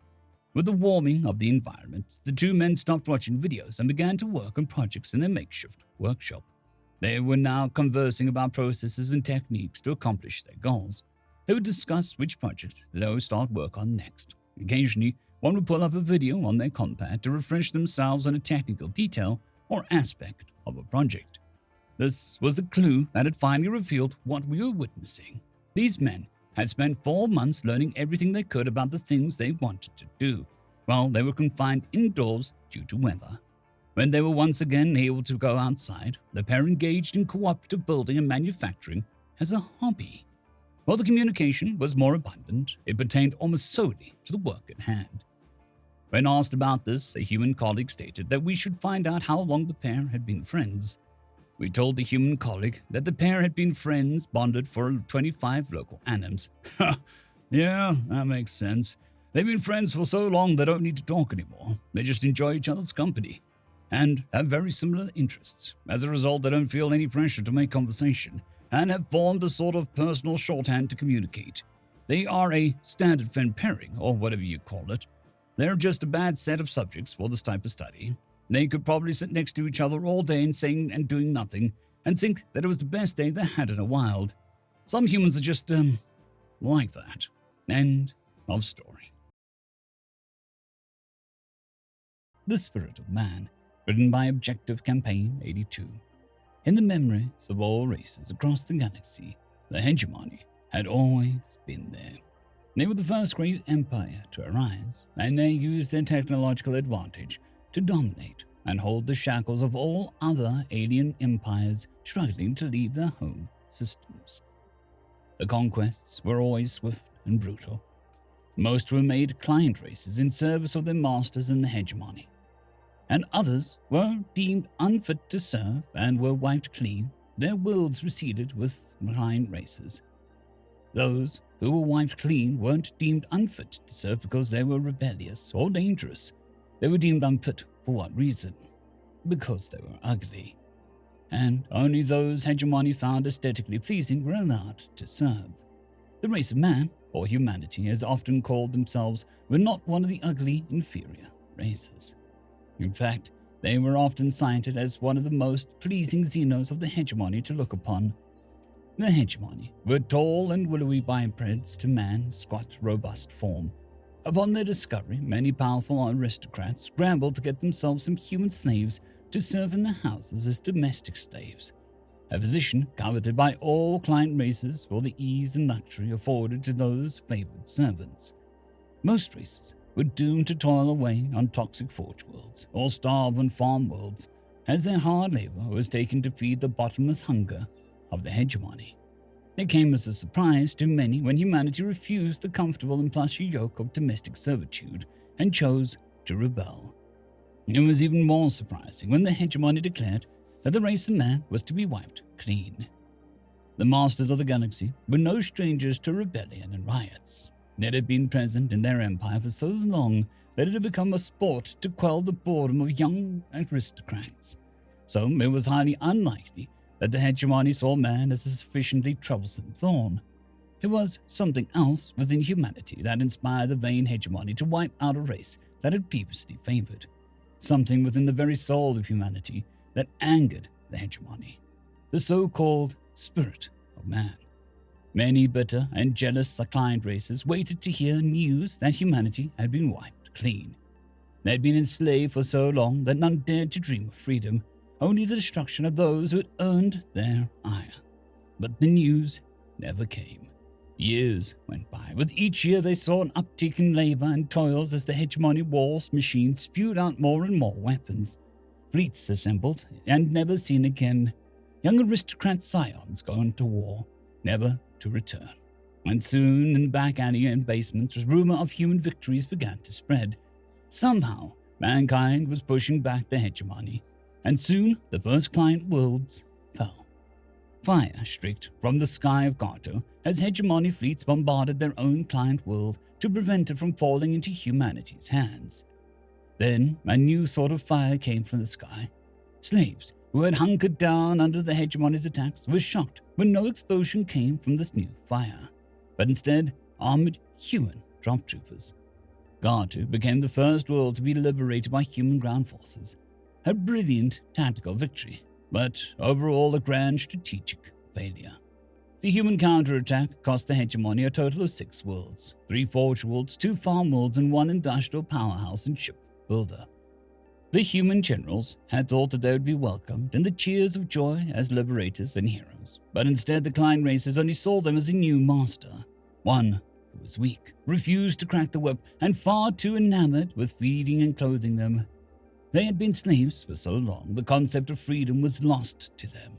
With the warming of the environment, the 2 men stopped watching videos and began to work on projects in their makeshift workshop. They were now conversing about processes and techniques to accomplish their goals. They would discuss which project they would start work on next. Occasionally, one would pull up a video on their compad to refresh themselves on a technical detail or aspect of a project. This was the clue that had finally revealed what we were witnessing. These men had spent 4 months learning everything they could about the things they wanted to do, while they were confined indoors due to weather. When they were once again able to go outside, the pair engaged in cooperative building and manufacturing as a hobby. While the communication was more abundant, it pertained almost solely to the work at hand. When asked about this, a human colleague stated that we should find out how long the pair had been friends. We told the human colleague that the pair had been friends bonded for 25 local annums. Yeah, that makes sense. They've been friends for so long they don't need to talk anymore. They just enjoy each other's company. and have very similar interests. As a result, they don't feel any pressure to make conversation and have formed a sort of personal shorthand to communicate. They are a standard friend pairing, or whatever you call it. They're just a bad set of subjects for this type of study. They could probably sit next to each other all day and saying and doing nothing and think that it was the best day they had in a while. Some humans are just, like that. End of story. The Spirit of Man, written by Objective Campaign 82. In the memories of all races across the galaxy, the hegemony had always been there. They were the first great empire to arise, and they used their technological advantage to dominate and hold the shackles of all other alien empires struggling to leave their home systems. The conquests were always swift and brutal. Most were made client races in service of their masters in the hegemony, and others were deemed unfit to serve and were wiped clean. Their worlds receded with client races. Those who were wiped clean weren't deemed unfit to serve because they were rebellious or dangerous. They were deemed unfit for what reason? Because they were ugly. And only those hegemony found aesthetically pleasing were allowed to serve. The race of man, or humanity as often called themselves, were not one of the ugly, inferior races. In fact, they were often cited as one of the most pleasing xenos of the hegemony to look upon. The hegemony were tall and willowy bipeds to man's squat, robust form. Upon their discovery, many powerful aristocrats scrambled to get themselves some human slaves to serve in their houses as domestic slaves, a position coveted by all client races for the ease and luxury afforded to those favored servants. Most races were doomed to toil away on toxic forge worlds or starve on farm worlds, as their hard labor was taken to feed the bottomless hunger of the hegemony. It came as a surprise to many when humanity refused the comfortable and plushy yoke of domestic servitude and chose to rebel. It was even more surprising when the hegemony declared that the race of man was to be wiped clean. The masters of the galaxy were no strangers to rebellion and riots. They had been present in their empire for so long that it had become a sport to quell the boredom of young aristocrats. So it was highly unlikely that the hegemony saw man as a sufficiently troublesome thorn. It was something else within humanity that inspired the vain hegemony to wipe out a race that had previously favored. Something within the very soul of humanity that angered the hegemony. The so-called Spirit of Man. Many bitter and jealous client races waited to hear news that humanity had been wiped clean. They had been enslaved for so long that none dared to dream of freedom, only the destruction of those who had earned their ire. But the news never came. Years went by. With each year they saw an uptick in labor and toils as the hegemony wars machine spewed out more and more weapons. Fleets assembled and never seen again. Young aristocrat scions gone to war, never to return. And soon in back alley and basements, rumor of human victories began to spread. Somehow, mankind was pushing back the hegemony, and soon the first client worlds fell. Fire streaked from the sky of Garto as hegemony fleets bombarded their own client world to prevent it from falling into humanity's hands. Then a new sort of fire came from the sky. Slaves who had hunkered down under the hegemony's attacks were shocked when no explosion came from this new fire, but instead armored human drop troopers. Gartu became the first world to be liberated by human ground forces, a brilliant tactical victory, but overall a grand strategic failure. The human counterattack cost the hegemony a total of 6 worlds, 3 forge worlds, 2 farm worlds, and 1 industrial powerhouse and ship builder. The human generals had thought that they would be welcomed in the cheers of joy as liberators and heroes, but instead the client races only saw them as a new master, one who was weak, refused to crack the whip, and far too enamored with feeding and clothing them. They had been slaves for so long, the concept of freedom was lost to them.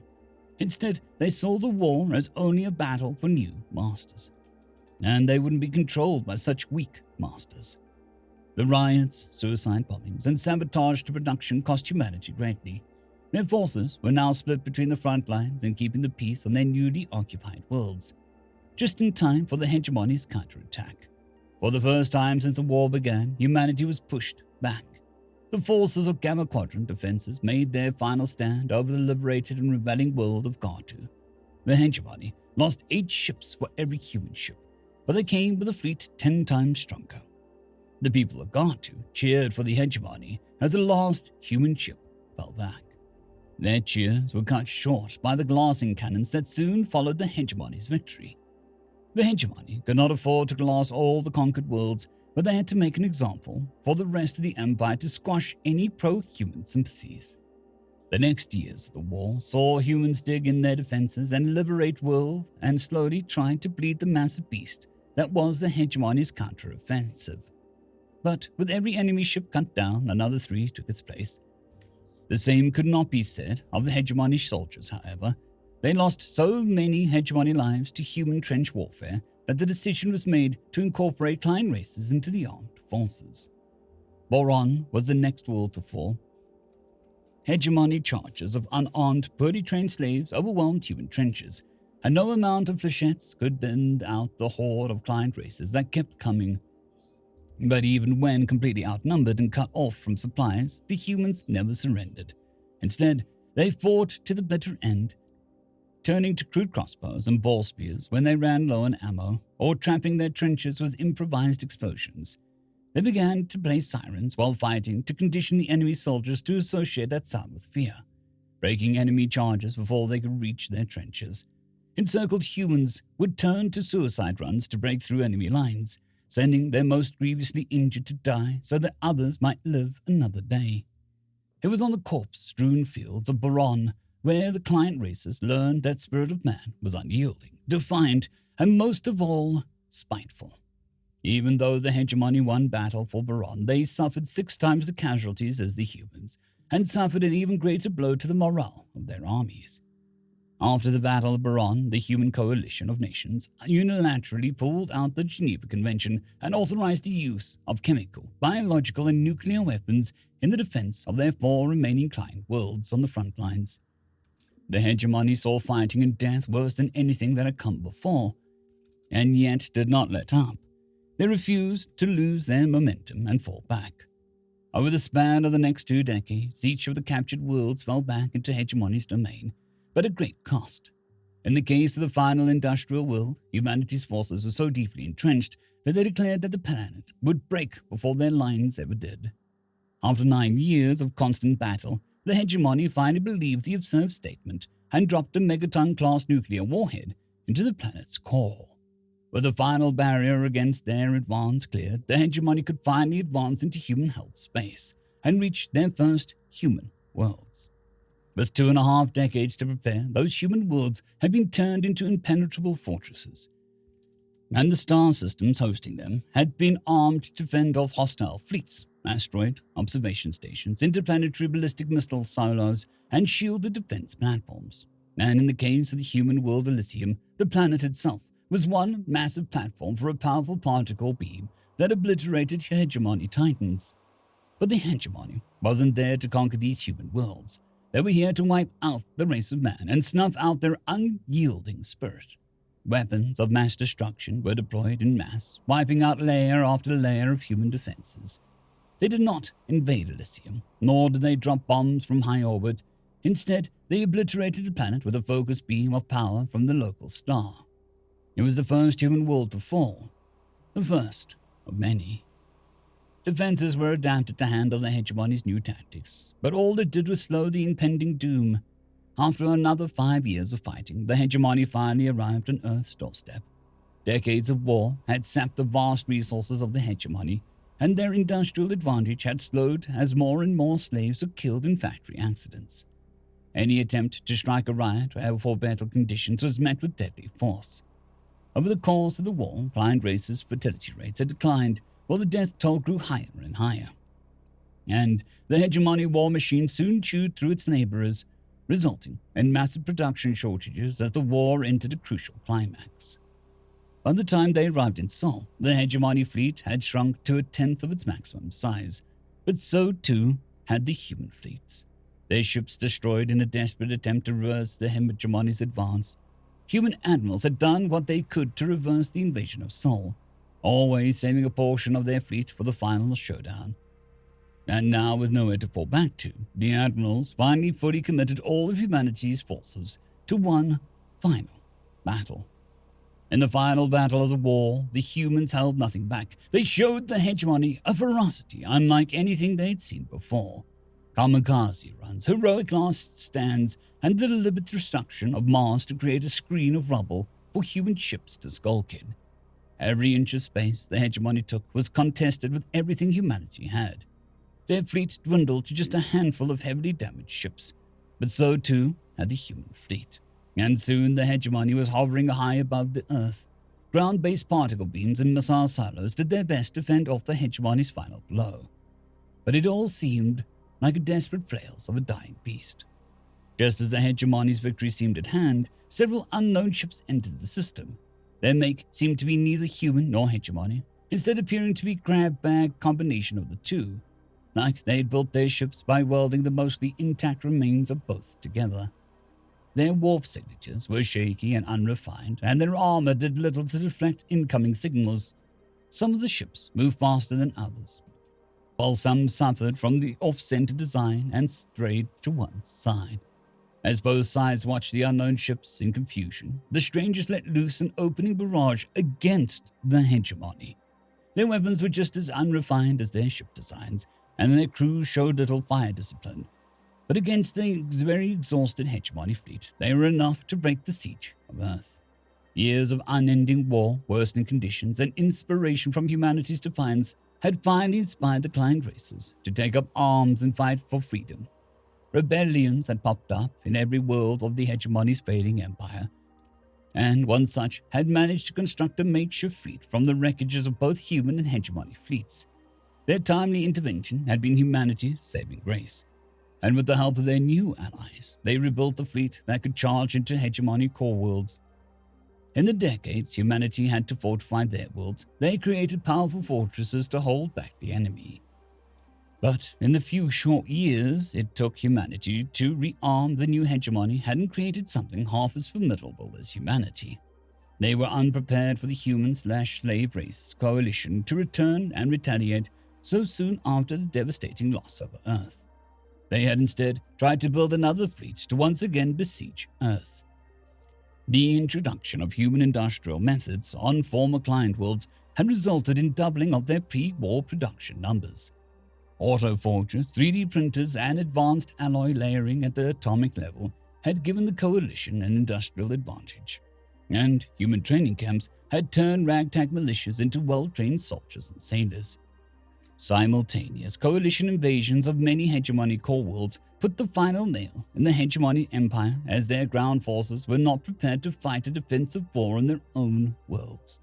Instead, they saw the war as only a battle for new masters, and they wouldn't be controlled by such weak masters. The riots, suicide bombings, and sabotage to production cost humanity greatly. Their forces were now split between the front lines and keeping the peace on their newly occupied worlds, just in time for the hegemony's counterattack. For the first time since the war began, humanity was pushed back. the forces of Gamma Quadrant defenses made their final stand over the liberated and rebelling world of Gartu. The hegemony lost 8 ships for every human ship, but they came with a fleet 10 times stronger. The people of Gartu cheered for the hegemony as the last human ship fell back. Their cheers were cut short by the glassing cannons that soon followed the hegemony's victory. The hegemony could not afford to glass all the conquered worlds, but they had to make an example for the rest of the empire to squash any pro-human sympathies. The next years of the war saw humans dig in their defenses and liberate world and slowly try to bleed the massive beast that was the hegemony's counter-offensive. But with every enemy ship cut down, another 3 took its place. The same could not be said of the hegemony soldiers, however. They lost so many hegemony lives to human trench warfare that the decision was made to incorporate clan races into the armed forces. Boron was the next world to fall. Hegemony charges of unarmed, poorly trained slaves overwhelmed human trenches, and no amount of flechettes could thin out the horde of client races that kept coming. But even when completely outnumbered and cut off from supplies, the humans never surrendered. Instead, they fought to the bitter end, turning to crude crossbows and ball spears when they ran low on ammo, or trapping their trenches with improvised explosions. They began to play sirens while fighting to condition the enemy soldiers to associate that sound with fear, breaking enemy charges before they could reach their trenches. Encircled humans would turn to suicide runs to break through enemy lines, sending their most grievously injured to die so that others might live another day. It was on the corpse-strewn fields of Boron where the client races learned that spirit of man was unyielding, defiant, and most of all, spiteful. Even though the hegemony won battle for Boron, they suffered 6 times the casualties as the humans, and suffered an even greater blow to the morale of their armies. After the Battle of Boron, the human coalition of nations unilaterally pulled out the Geneva Convention and authorized the use of chemical, biological, and nuclear weapons in the defense of their 4 remaining client worlds on the front lines. The hegemony saw fighting and death worse than anything that had come before, and yet did not let up. They refused to lose their momentum and fall back. Over the span of the next 2 decades, each of the captured worlds fell back into hegemony's domain, but at great cost. In the case of the final industrial world, humanity's forces were so deeply entrenched that they declared that the planet would break before their lines ever did. After 9 years of constant battle, the hegemony finally believed the absurd statement and dropped a megaton-class nuclear warhead into the planet's core. With the final barrier against their advance cleared, the hegemony could finally advance into human-held space and reach their first human worlds. With 2.5 decades to prepare, those human worlds had been turned into impenetrable fortresses, and the star systems hosting them had been armed to fend off hostile fleets, asteroid observation stations, interplanetary ballistic missile silos, and shielded defense platforms. And in the case of the human world Elysium, the planet itself was one massive platform for a powerful particle beam that obliterated hegemony titans. But the hegemony wasn't there to conquer these human worlds. They were here to wipe out the race of man and snuff out their unyielding spirit. Weapons of mass destruction were deployed in mass, wiping out layer after layer of human defenses. They did not invade Elysium, nor did they drop bombs from high orbit. Instead, they obliterated the planet with a focused beam of power from the local star. It was the first human world to fall, the first of many. Defenses were adapted to handle the hegemony's new tactics, but all it did was slow the impending doom. After another 5 years of fighting, the hegemony finally arrived on Earth's doorstep. Decades of war had sapped the vast resources of the hegemony, and their industrial advantage had slowed as more and more slaves were killed in factory accidents. Any attempt to strike a riot for battle conditions was met with deadly force. Over the course of the war, client races' fertility rates had declined, while the death toll grew higher and higher. And the hegemony war machine soon chewed through its laborers, resulting in massive production shortages as the war entered a crucial climax. By the time they arrived in Sol, the hegemony fleet had shrunk to 1/10 of its maximum size, but so too had the human fleets. Their ships destroyed in a desperate attempt to reverse the hegemony's advance. Human admirals had done what they could to reverse the invasion of Sol, always saving a portion of their fleet for the final showdown. And now, with nowhere to fall back to, the admirals finally fully committed all of humanity's forces to one final battle. In the final battle of the war, the humans held nothing back. They showed the hegemony a ferocity unlike anything they'd seen before. Kamikaze runs, heroic last stands, and the deliberate destruction of Mars to create a screen of rubble for human ships to skulk in. Every inch of space the hegemony took was contested with everything humanity had. Their fleet dwindled to just a handful of heavily damaged ships, but so too had the human fleet. And soon the hegemony was hovering high above the Earth. Ground-based particle beams and missile silos did their best to fend off the hegemony's final blow. But it all seemed like the desperate flails of a dying beast. Just as the hegemony's victory seemed at hand, several unknown ships entered the system. Their make seemed to be neither human nor hegemony, instead appearing to be a grab-bag combination of the two, like they had built their ships by welding the mostly intact remains of both together. Their warp signatures were shaky and unrefined, and their armor did little to deflect incoming signals. Some of the ships moved faster than others, while some suffered from the off-center design and strayed to one side. As both sides watched the unknown ships in confusion, the strangers let loose an opening barrage against the hegemony. Their weapons were just as unrefined as their ship designs, and their crews showed little fire discipline. But against the very exhausted hegemony fleet, they were enough to break the siege of Earth. Years of unending war, worsening conditions, and inspiration from humanity's defiance had finally inspired the client races to take up arms and fight for freedom. Rebellions had popped up in every world of the hegemony's fading empire, and one such had managed to construct a makeshift fleet from the wreckages of both human and hegemony fleets. Their timely intervention had been humanity's saving grace, and with the help of their new allies, they rebuilt the fleet that could charge into hegemony core worlds. In the decades humanity had to fortify their worlds, they created powerful fortresses to hold back the enemy. But in the few short years it took humanity to rearm, the new hegemony hadn't created something half as formidable as humanity. They were unprepared for the human/slave race coalition to return and retaliate so soon after the devastating loss of Earth. They had instead tried to build another fleet to once again besiege Earth. The introduction of human industrial methods on former client worlds had resulted in doubling of their pre-war production numbers. Autoforgers, 3D printers, and advanced alloy layering at the atomic level had given the coalition an industrial advantage, and human training camps had turned ragtag militias into well-trained soldiers and sailors. Simultaneous coalition invasions of many hegemony core worlds put the final nail in the hegemony empire, as their ground forces were not prepared to fight a defensive war in their own worlds.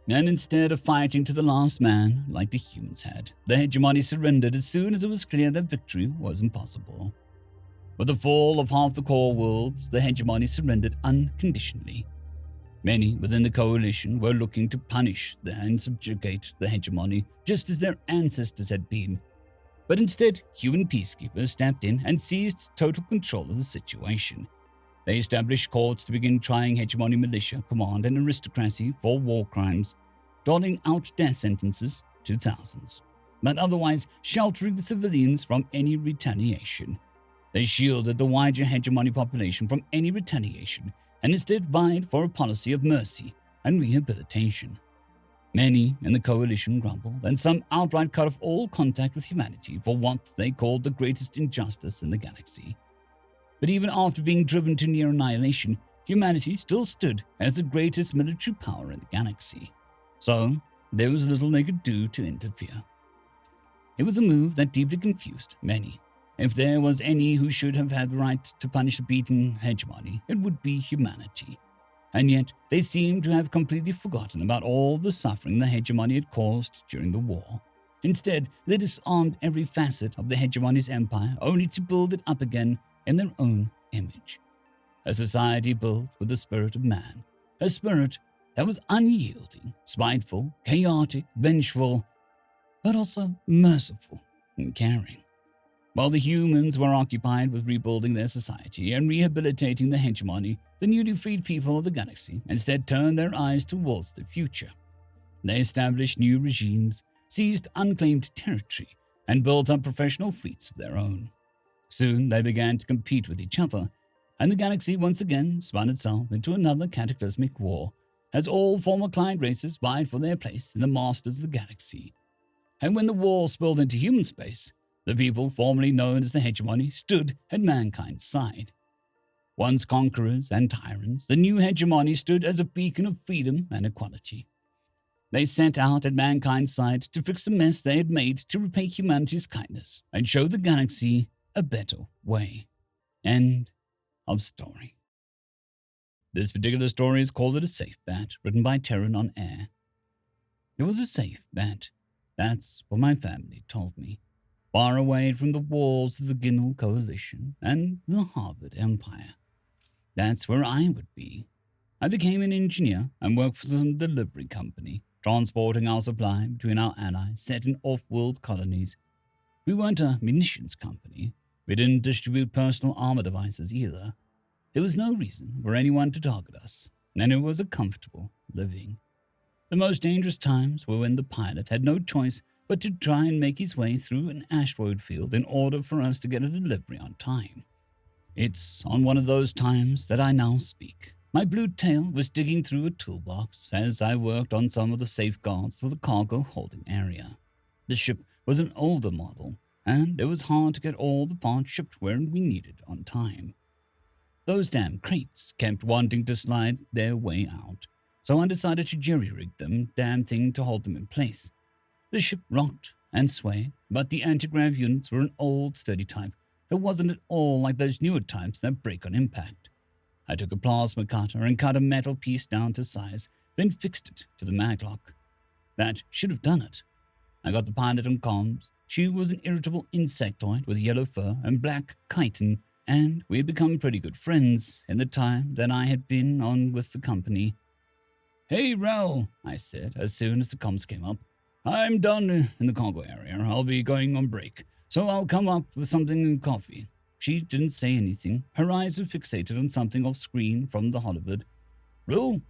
And instead of fighting to the last man like the humans had, the hegemony surrendered as soon as it was clear that victory was impossible. With the fall of half the core worlds, the hegemony surrendered unconditionally. Many within the coalition were looking to punish and subjugate the hegemony, just as their ancestors had been. But instead, human peacekeepers stepped in and seized total control of the situation. They established courts to begin trying hegemony militia, command, and aristocracy for war crimes, doling out death sentences to thousands, but otherwise sheltering the civilians from any retaliation. They shielded the wider hegemony population from any retaliation, and instead vied for a policy of mercy and rehabilitation. Many in the coalition grumbled, and some outright cut off all contact with humanity for what they called the greatest injustice in the galaxy. But even after being driven to near annihilation, humanity still stood as the greatest military power in the galaxy. So, there was little they could do to interfere. It was a move that deeply confused many. If there was any who should have had the right to punish the beaten hegemony, it would be humanity. And yet, they seemed to have completely forgotten about all the suffering the hegemony had caused during the war. Instead, they disarmed every facet of the hegemony's empire only to build it up again in their own image. A society built with the spirit of man, a spirit that was unyielding, spiteful, chaotic, vengeful, but also merciful and caring. While the humans were occupied with rebuilding their society and rehabilitating the hegemony, the newly freed people of the galaxy instead turned their eyes towards the future. They established new regimes, seized unclaimed territory, and built up professional fleets of their own. Soon they began to compete with each other, and the galaxy once again spun itself into another cataclysmic war, as all former client races vied for their place in the masters of the galaxy. And when the war spilled into human space, the people formerly known as the hegemony stood at mankind's side. Once conquerors and tyrants, the new hegemony stood as a beacon of freedom and equality. They set out at mankind's side to fix the mess they had made to repay humanity's kindness and show the galaxy a better way. End of story. This particular story is called It a Safe Bet, written by Terran on Air. It was a safe bet. That's what my family told me. Far away from the walls of the Ginnel Coalition and the Harvard Empire. That's where I would be. I became an engineer and worked for some delivery company, transporting our supply between our allies set in off-world colonies. We weren't a munitions company. We didn't distribute personal armor devices either. There was no reason for anyone to target us, and it was a comfortable living. The most dangerous times were when the pilot had no choice but to try and make his way through an asteroid field in order for us to get a delivery on time. It's on one of those times that I now speak. My blue tail was digging through a toolbox as I worked on some of the safeguards for the cargo holding area. The ship was an older model, and it was hard to get all the parts shipped where we needed on time. Those damn crates kept wanting to slide their way out, so I decided to jerry-rig them damn thing to hold them in place. The ship rocked and swayed, but the anti-grav units were an old, sturdy type that wasn't at all like those newer types that break on impact. I took a plasma cutter and cut a metal piece down to size, then fixed it to the maglock. That should have done it. I got the pilot on comms. She was an irritable insectoid with yellow fur and black chitin, and we had become pretty good friends in the time that I had been on with the company. "Hey, Rel," I said as soon as the comms came up. "I'm done in the cargo area. I'll be going on break, so I'll come up with something in coffee." She didn't say anything. Her eyes were fixated on something off screen from the Hollywood. "Rel?"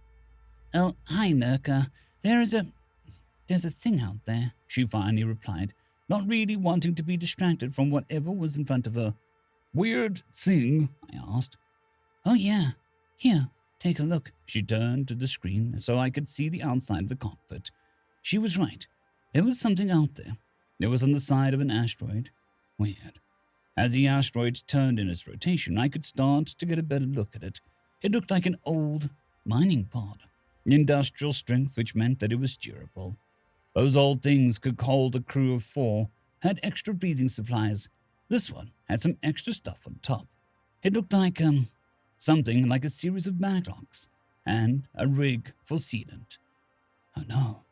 "Oh, hi, Nurka. There's a thing out there," she finally replied, not really wanting to be distracted from whatever was in front of her. "Weird thing?" I asked. "Oh, yeah. Here, take a look." She turned to the screen so I could see the outside of the cockpit. She was right. There was something out there. It was on the side of an asteroid. Weird. As the asteroid turned in its rotation, I could start to get a better look at it. It looked like an old mining pod. Industrial strength, which meant that it was durable. Those old things could hold a crew of 4, had extra breathing supplies. This one had some extra stuff on top. It looked like, something like a series of maglocks and a rig for sealant. Oh no.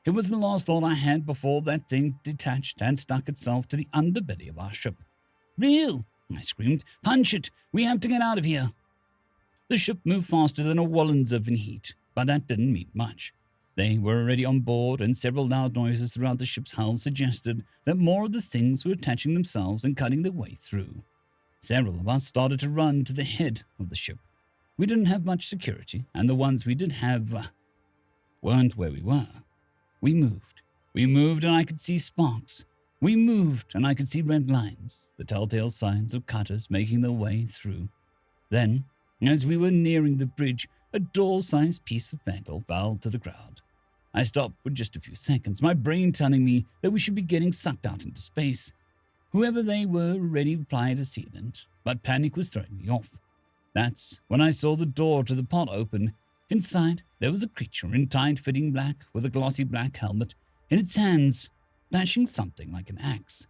It was the last thought I had before that thing detached and stuck itself to the underbelly of our ship. "Real!" I screamed. "Punch it! We have to get out of here!" The ship moved faster than a Wollens in heat, but that didn't mean much. They were already on board, and several loud noises throughout the ship's hull suggested that more of the things were attaching themselves and cutting their way through. Several of us started to run to the head of the ship. We didn't have much security, and the ones we did have weren't where we were. We moved. We moved, and I could see sparks. We moved, and I could see red lines, the telltale signs of cutters making their way through. Then, as we were nearing the bridge, a door-sized piece of metal fell to the ground. I stopped for just a few seconds, my brain telling me that we should be getting sucked out into space. Whoever they were already applied a sealant, but panic was throwing me off. That's when I saw the door to the pod open. Inside, there was a creature in tight-fitting black with a glossy black helmet, in its hands, flashing something like an axe.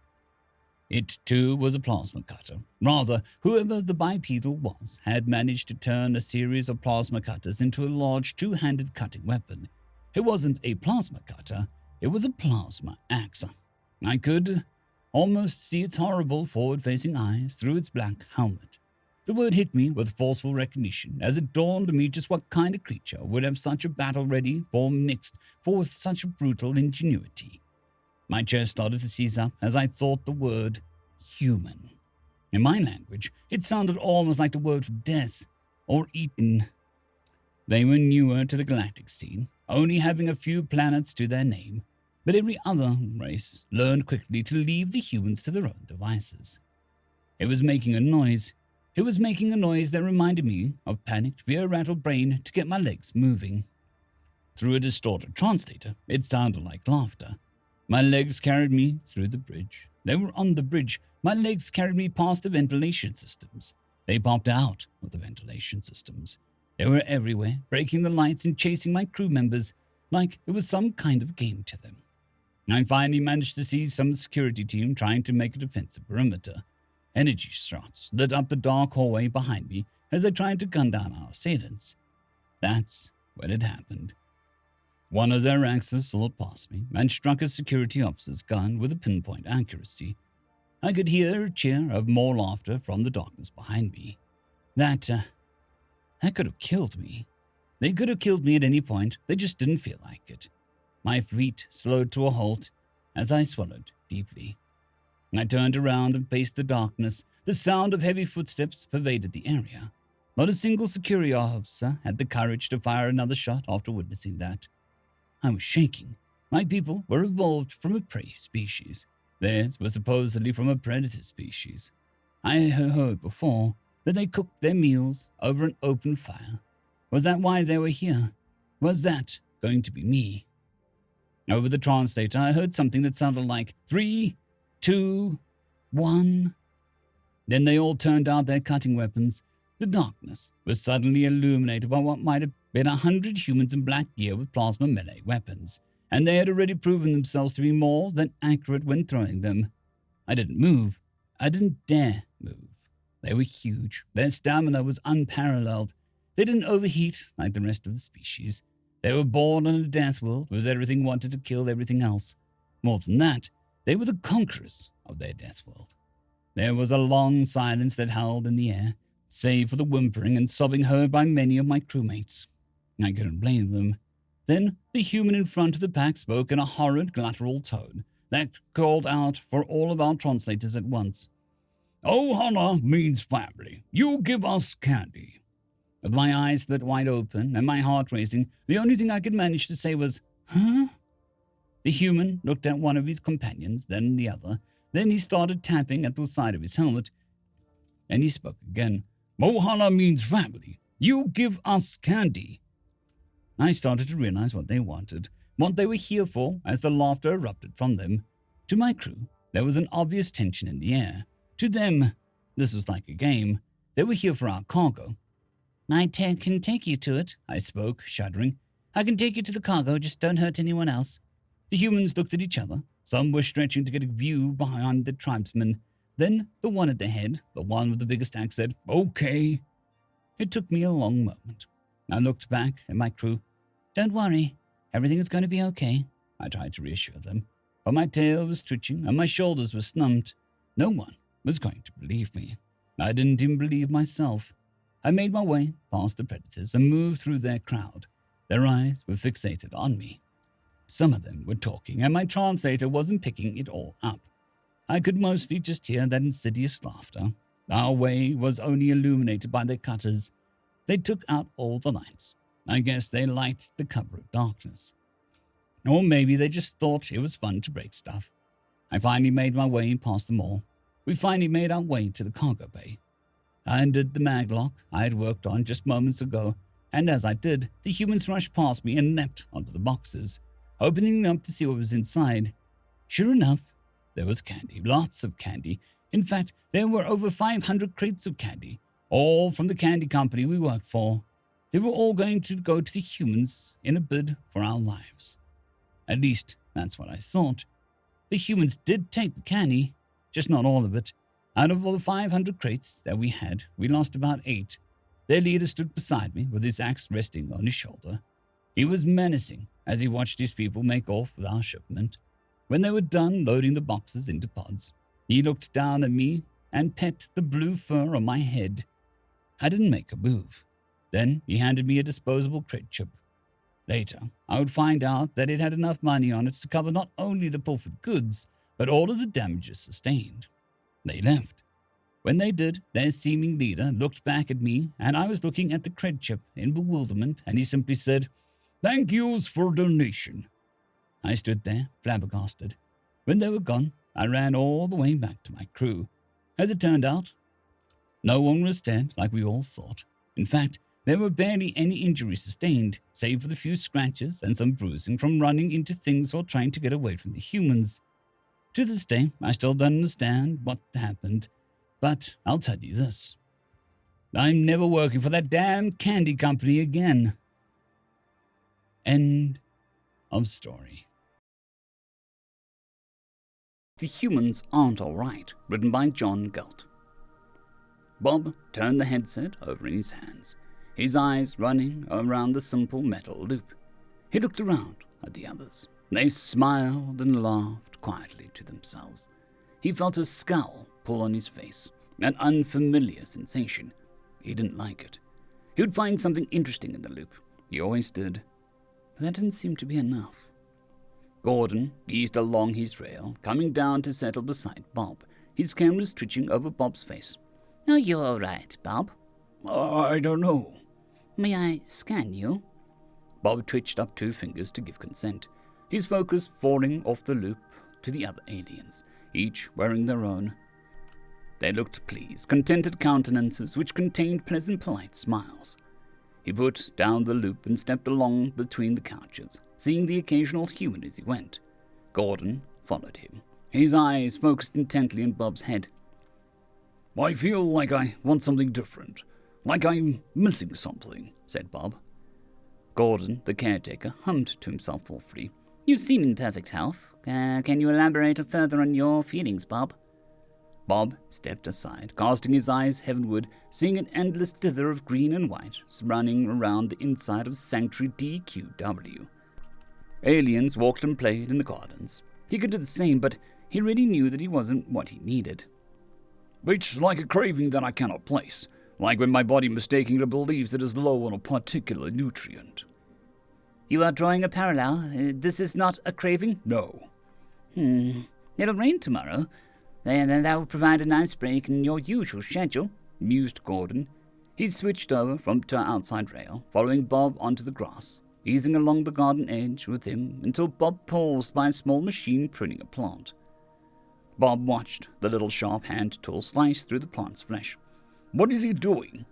It, too, was a plasma cutter. Rather, whoever the bipedal was had managed to turn a series of plasma cutters into a large two-handed cutting weapon. It wasn't a plasma cutter, it was a plasma axe. I could almost see its horrible forward-facing eyes through its black helmet. The word hit me with forceful recognition as it dawned on me just what kind of creature would have such a battle-ready form mixed with such a brutal ingenuity. My chest started to seize up as I thought the word human. In my language, it sounded almost like the word for death, or eaten. They were newer to the galactic scene, only having a few planets to their name. But every other race learned quickly to leave the humans to their own devices. It was making a noise. It was making a noise that reminded me of panicked, fear-rattled brain to get my legs moving. Through a distorted translator, it sounded like laughter. My legs carried me through the bridge. They were on the bridge. My legs carried me past the ventilation systems. They popped out of the ventilation systems. They were everywhere, breaking the lights and chasing my crew members like it was some kind of game to them. I finally managed to see some security team trying to make a defensive perimeter. Energy shots lit up the dark hallway behind me as they tried to gun down our assailants. That's when it happened. One of their axes soared past me and struck a security officer's gun with a pinpoint accuracy. I could hear a cheer of more laughter from the darkness behind me. That could have killed me. They could have killed me at any point, they just didn't feel like it. My feet slowed to a halt as I swallowed deeply. I turned around and faced the darkness. The sound of heavy footsteps pervaded the area. Not a single security officer had the courage to fire another shot after witnessing that. I was shaking. My people were evolved from a prey species. Theirs were supposedly from a predator species. I had heard before that they cooked their meals over an open fire. Was that why they were here? Was that going to be me? Over the translator, I heard something that sounded like 3, 2, 1. Then they all turned out their cutting weapons. The darkness was suddenly illuminated by what might have been 100 humans in black gear with plasma melee weapons, and they had already proven themselves to be more than accurate when throwing them. I didn't move. I didn't dare move. They were huge. Their stamina was unparalleled. They didn't overheat like the rest of the species. They were born in a death world where everything wanted to kill everything else. More than that, they were the conquerors of their death world. There was a long silence that held in the air, save for the whimpering and sobbing heard by many of my crewmates. I couldn't blame them. Then the human in front of the pack spoke in a horrid, guttural tone that called out for all of our translators at once. Ohana means family. You give us candy. With my eyes split wide open and my heart racing, the only thing I could manage to say was, "Huh?" The human looked at one of his companions, then the other. Then he started tapping at the side of his helmet, and he spoke again. Ohana means family. You give us candy. I started to realize what they wanted, what they were here for, as the laughter erupted from them. To my crew, there was an obvious tension in the air. To them, this was like a game. They were here for our cargo. I can take you to it, I spoke, shuddering. I can take you to the cargo, just don't hurt anyone else. The humans looked at each other. Some were stretching to get a view behind the tribesmen. Then the one at the head, the one with the biggest axe, said, "Okay." It took me a long moment. I looked back at my crew. Don't worry, everything is going to be okay, I tried to reassure them, but my tail was twitching and my shoulders were numbed. No one was going to believe me. I didn't even believe myself. I made my way past the predators and moved through their crowd. Their eyes were fixated on me. Some of them were talking, and my translator wasn't picking it all up. I could mostly just hear that insidious laughter. Our way was only illuminated by their cutters. They took out all the lights. I guess they liked the cover of darkness. Or maybe they just thought it was fun to break stuff. I finally made my way past them all. We finally made our way to the cargo bay. I undid the maglock I had worked on just moments ago, and as I did, the humans rushed past me and leapt onto the boxes, opening them up to see what was inside. Sure enough, there was candy, lots of candy. In fact, there were over 500 crates of candy, all from the candy company we worked for. They were all going to go to the humans in a bid for our lives. At least, that's what I thought. The humans did take the candy, just not all of it. Out of all the 500 crates that we had, we lost about 8. Their leader stood beside me with his axe resting on his shoulder. He was menacing as he watched his people make off with our shipment. When they were done loading the boxes into pods, he looked down at me and pet the blue fur on my head. I didn't make a move. Then he handed me a disposable crate chip. Later, I would find out that it had enough money on it to cover not only the pilfered goods, but all of the damages sustained. They left. When they did, their seeming leader looked back at me, and I was looking at the cred chip in bewilderment, and he simply said, "Thank yous for donation." I stood there, flabbergasted. When they were gone, I ran all the way back to my crew. As it turned out, no one was dead like we all thought. In fact, there were barely any injuries sustained, save for the few scratches and some bruising from running into things while trying to get away from the humans. To this day, I still don't understand what happened, but I'll tell you this. I'm never working for that damn candy company again. End of story. The Humans Aren't Alright, written by John Galt. Bob turned the headset over in his hands, his eyes running around the simple metal loop. He looked around at the others. They smiled and laughed quietly to themselves. He felt a scowl pull on his face, an unfamiliar sensation. He didn't like it. He would find something interesting in the loop. He always did. But that didn't seem to be enough. Gordon eased along his rail, coming down to settle beside Bob, his cameras twitching over Bob's face. Are you all right, Bob? I don't know. May I scan you? Bob twitched up 2 fingers to give consent, his focus falling off the loop to the other aliens, each wearing their own. They looked pleased, contented countenances which contained pleasant, polite smiles. He put down the loop and stepped along between the couches, seeing the occasional human as he went. Gordon followed him, his eyes focused intently on Bob's head. I feel like I want something different, like I'm missing something, said Bob. Gordon, the caretaker, hummed to himself thoughtfully. You seem in perfect health. Can you elaborate further on your feelings, Bob? Bob stepped aside, casting his eyes heavenward, seeing an endless dither of green and white running around the inside of Sanctuary DQW. Aliens walked and played in the gardens. He could do the same, but he really knew that he wasn't what he needed. It's like a craving that I cannot place, like when my body mistakenly believes it is low on a particular nutrient. You are drawing a parallel. This is not a craving? No. It'll rain tomorrow. That will provide a nice break in your usual schedule, mused Gordon. He switched over to our outside rail, following Bob onto the grass, easing along the garden edge with him until Bob paused by a small machine pruning a plant. Bob watched the little sharp hand tool slice through the plant's flesh. What is he doing?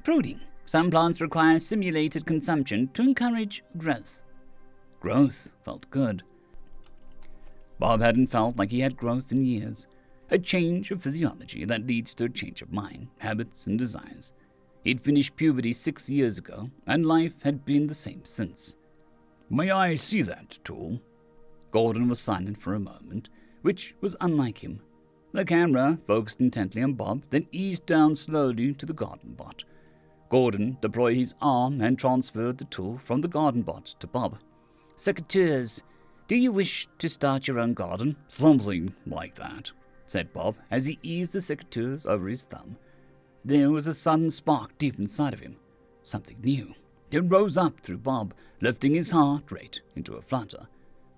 Pruning. Some plants require simulated consumption to encourage growth. Growth felt good. Bob hadn't felt like he had growth in years. A change of physiology that leads to a change of mind, habits, and desires. He'd finished puberty 6 years ago, and life had been the same since. May I see that tool? Gordon was silent for a moment, which was unlike him. The camera focused intently on Bob, then eased down slowly to the garden bot. Gordon deployed his arm and transferred the tool from the garden bot to Bob. Secateurs, do you wish to start your own garden? Something like that, said Bob as he eased the secateurs over his thumb. There was a sudden spark deep inside of him. Something new. It rose up through Bob, lifting his heart rate into a flutter.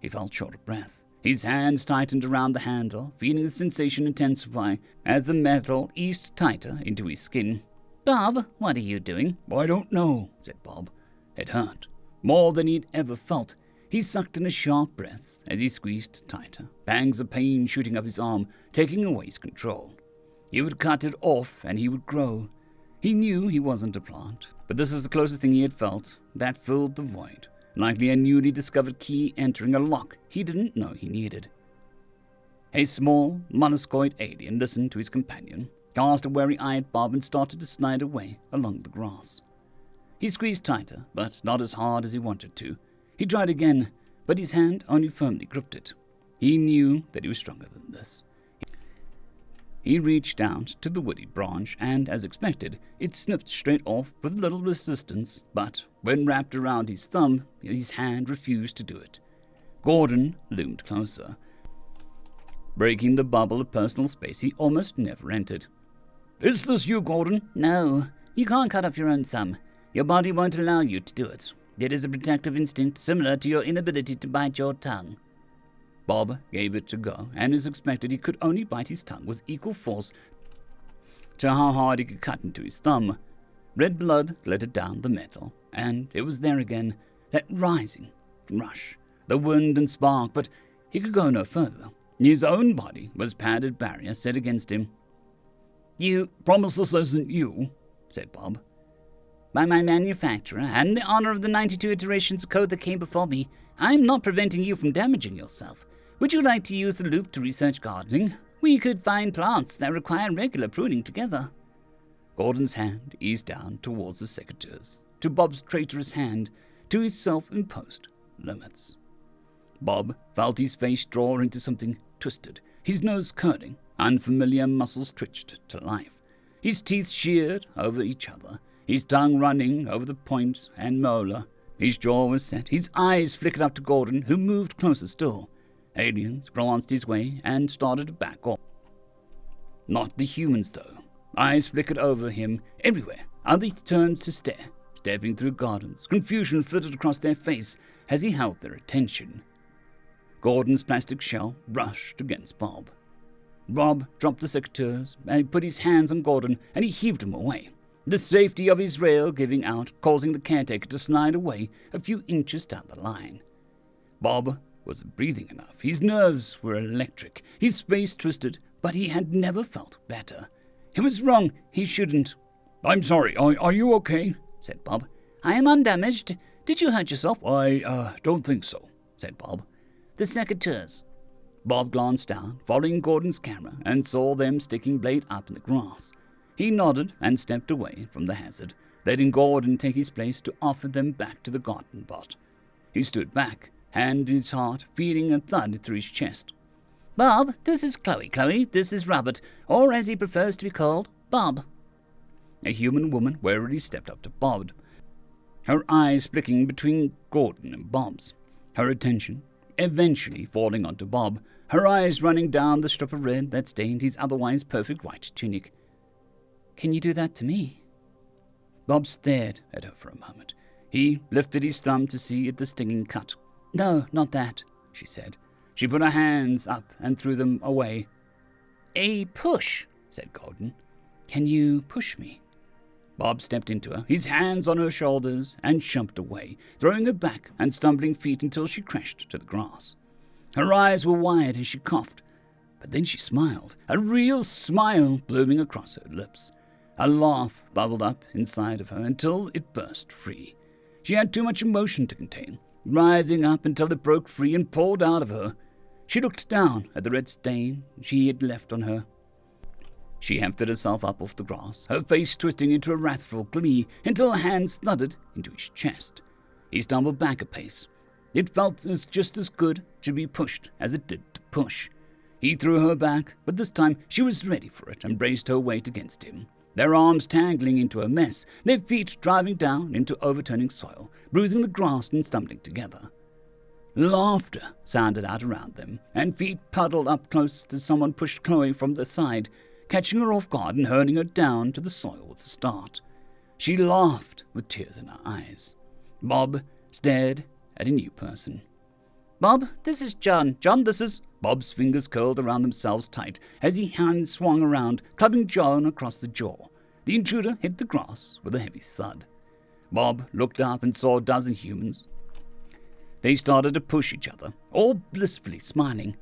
He felt short of breath. His hands tightened around the handle, feeling the sensation intensify as the metal eased tighter into his skin. Bob, what are you doing? I don't know, said Bob. It hurt, more than he'd ever felt. He sucked in a sharp breath as he squeezed tighter, pangs of pain shooting up his arm, taking away his control. He would cut it off and he would grow. He knew he wasn't a plant, but this was the closest thing he had felt that filled the void, likely a newly discovered key entering a lock he didn't know he needed. A small, molluscoid alien listened to his companion, cast a wary eye at Bob and started to slide away along the grass. He squeezed tighter, but not as hard as he wanted to. He tried again, but his hand only firmly gripped it. He knew that he was stronger than this. He reached out to the woody branch, and, as expected, it snipped straight off with little resistance, but when wrapped around his thumb, his hand refused to do it. Gordon loomed closer, breaking the bubble of personal space he almost never entered. Is this you, Gordon? No, you can't cut off your own thumb. Your body won't allow you to do it. It is a protective instinct similar to your inability to bite your tongue. Bob gave it a go, and as expected, he could only bite his tongue with equal force to how hard he could cut into his thumb. Red blood glittered down the metal, and it was there again, that rising rush, the wind and spark, but he could go no further. His own body was padded barrier set against him. "You promise this isn't you?" said Bob. By my manufacturer and the honor of the 92 iterations of code that came before me, I am not preventing you from damaging yourself. Would you like to use the loop to research gardening? We could find plants that require regular pruning together." Gordon's hand eased down towards the secateurs, to Bob's traitorous hand, to his self-imposed limits. Bob felt his face draw into something twisted, his nose curling, unfamiliar muscles twitched to life. His teeth sheared over each other, his tongue running over the point and molar. His jaw was set, his eyes flickered up to Gordon, who moved closer still. Aliens glanced his way and started to back off. Not the humans, though. Eyes flickered over him everywhere. Others turned to stare, stepping through gardens. Confusion flitted across their face as he held their attention. Gordon's plastic shell brushed against Bob. Bob dropped the secateurs and put his hands on Gordon, and he heaved him away. The safety of his rail giving out, causing the caretaker to slide away a few inches down the line. Bob wasn't breathing enough. His nerves were electric. His face twisted, but he had never felt better. He was wrong. He shouldn't. "I'm sorry. Are you okay?" said Bob. "I am undamaged. Did you hurt yourself?" "I don't think so," said Bob. "The secateurs." Bob glanced down, following Gordon's camera, and saw them sticking blade up in the grass. He nodded and stepped away from the hazard, letting Gordon take his place to offer them back to the garden bot. He stood back, hand in his heart, feeling a thud through his chest. "Bob, this is Chloe. Chloe, this is Robert, or as he prefers to be called, Bob." A human woman warily stepped up to Bob, her eyes flicking between Gordon and Bob's, her attention eventually falling onto Bob, her eyes running down the strip of red that stained his otherwise perfect white tunic. "Can you do that to me?" Bob stared at her for a moment. He lifted his thumb to see the stinging cut. "No, not that," she said. She put her hands up and threw them away. "A push," said Gordon. "Can you push me?" Bob stepped into her, his hands on her shoulders, and jumped away, throwing her back and stumbling feet until she crashed to the grass. Her eyes were wide as she coughed, but then she smiled, a real smile blooming across her lips. A laugh bubbled up inside of her until it burst free. She had too much emotion to contain, rising up until it broke free and poured out of her. She looked down at the red stain she had left on her. She hefted herself up off the grass, her face twisting into a wrathful glee until her hands thudded into his chest. He stumbled back a pace. It felt just as good to be pushed as it did to push. He threw her back, but this time she was ready for it and braced her weight against him, their arms tangling into a mess, their feet driving down into overturning soil, bruising the grass and stumbling together. Laughter sounded out around them, and feet puddled up close as someone pushed Chloe from the side, catching her off guard and hurling her down to the soil with a start. She laughed with tears in her eyes. Bob stared at a new person. "Bob, this is John. John, this is—" Bob's fingers curled around themselves tight as his hand swung around, clubbing John across the jaw. The intruder hit the grass with a heavy thud. Bob looked up and saw a dozen humans. They started to push each other, all blissfully smiling.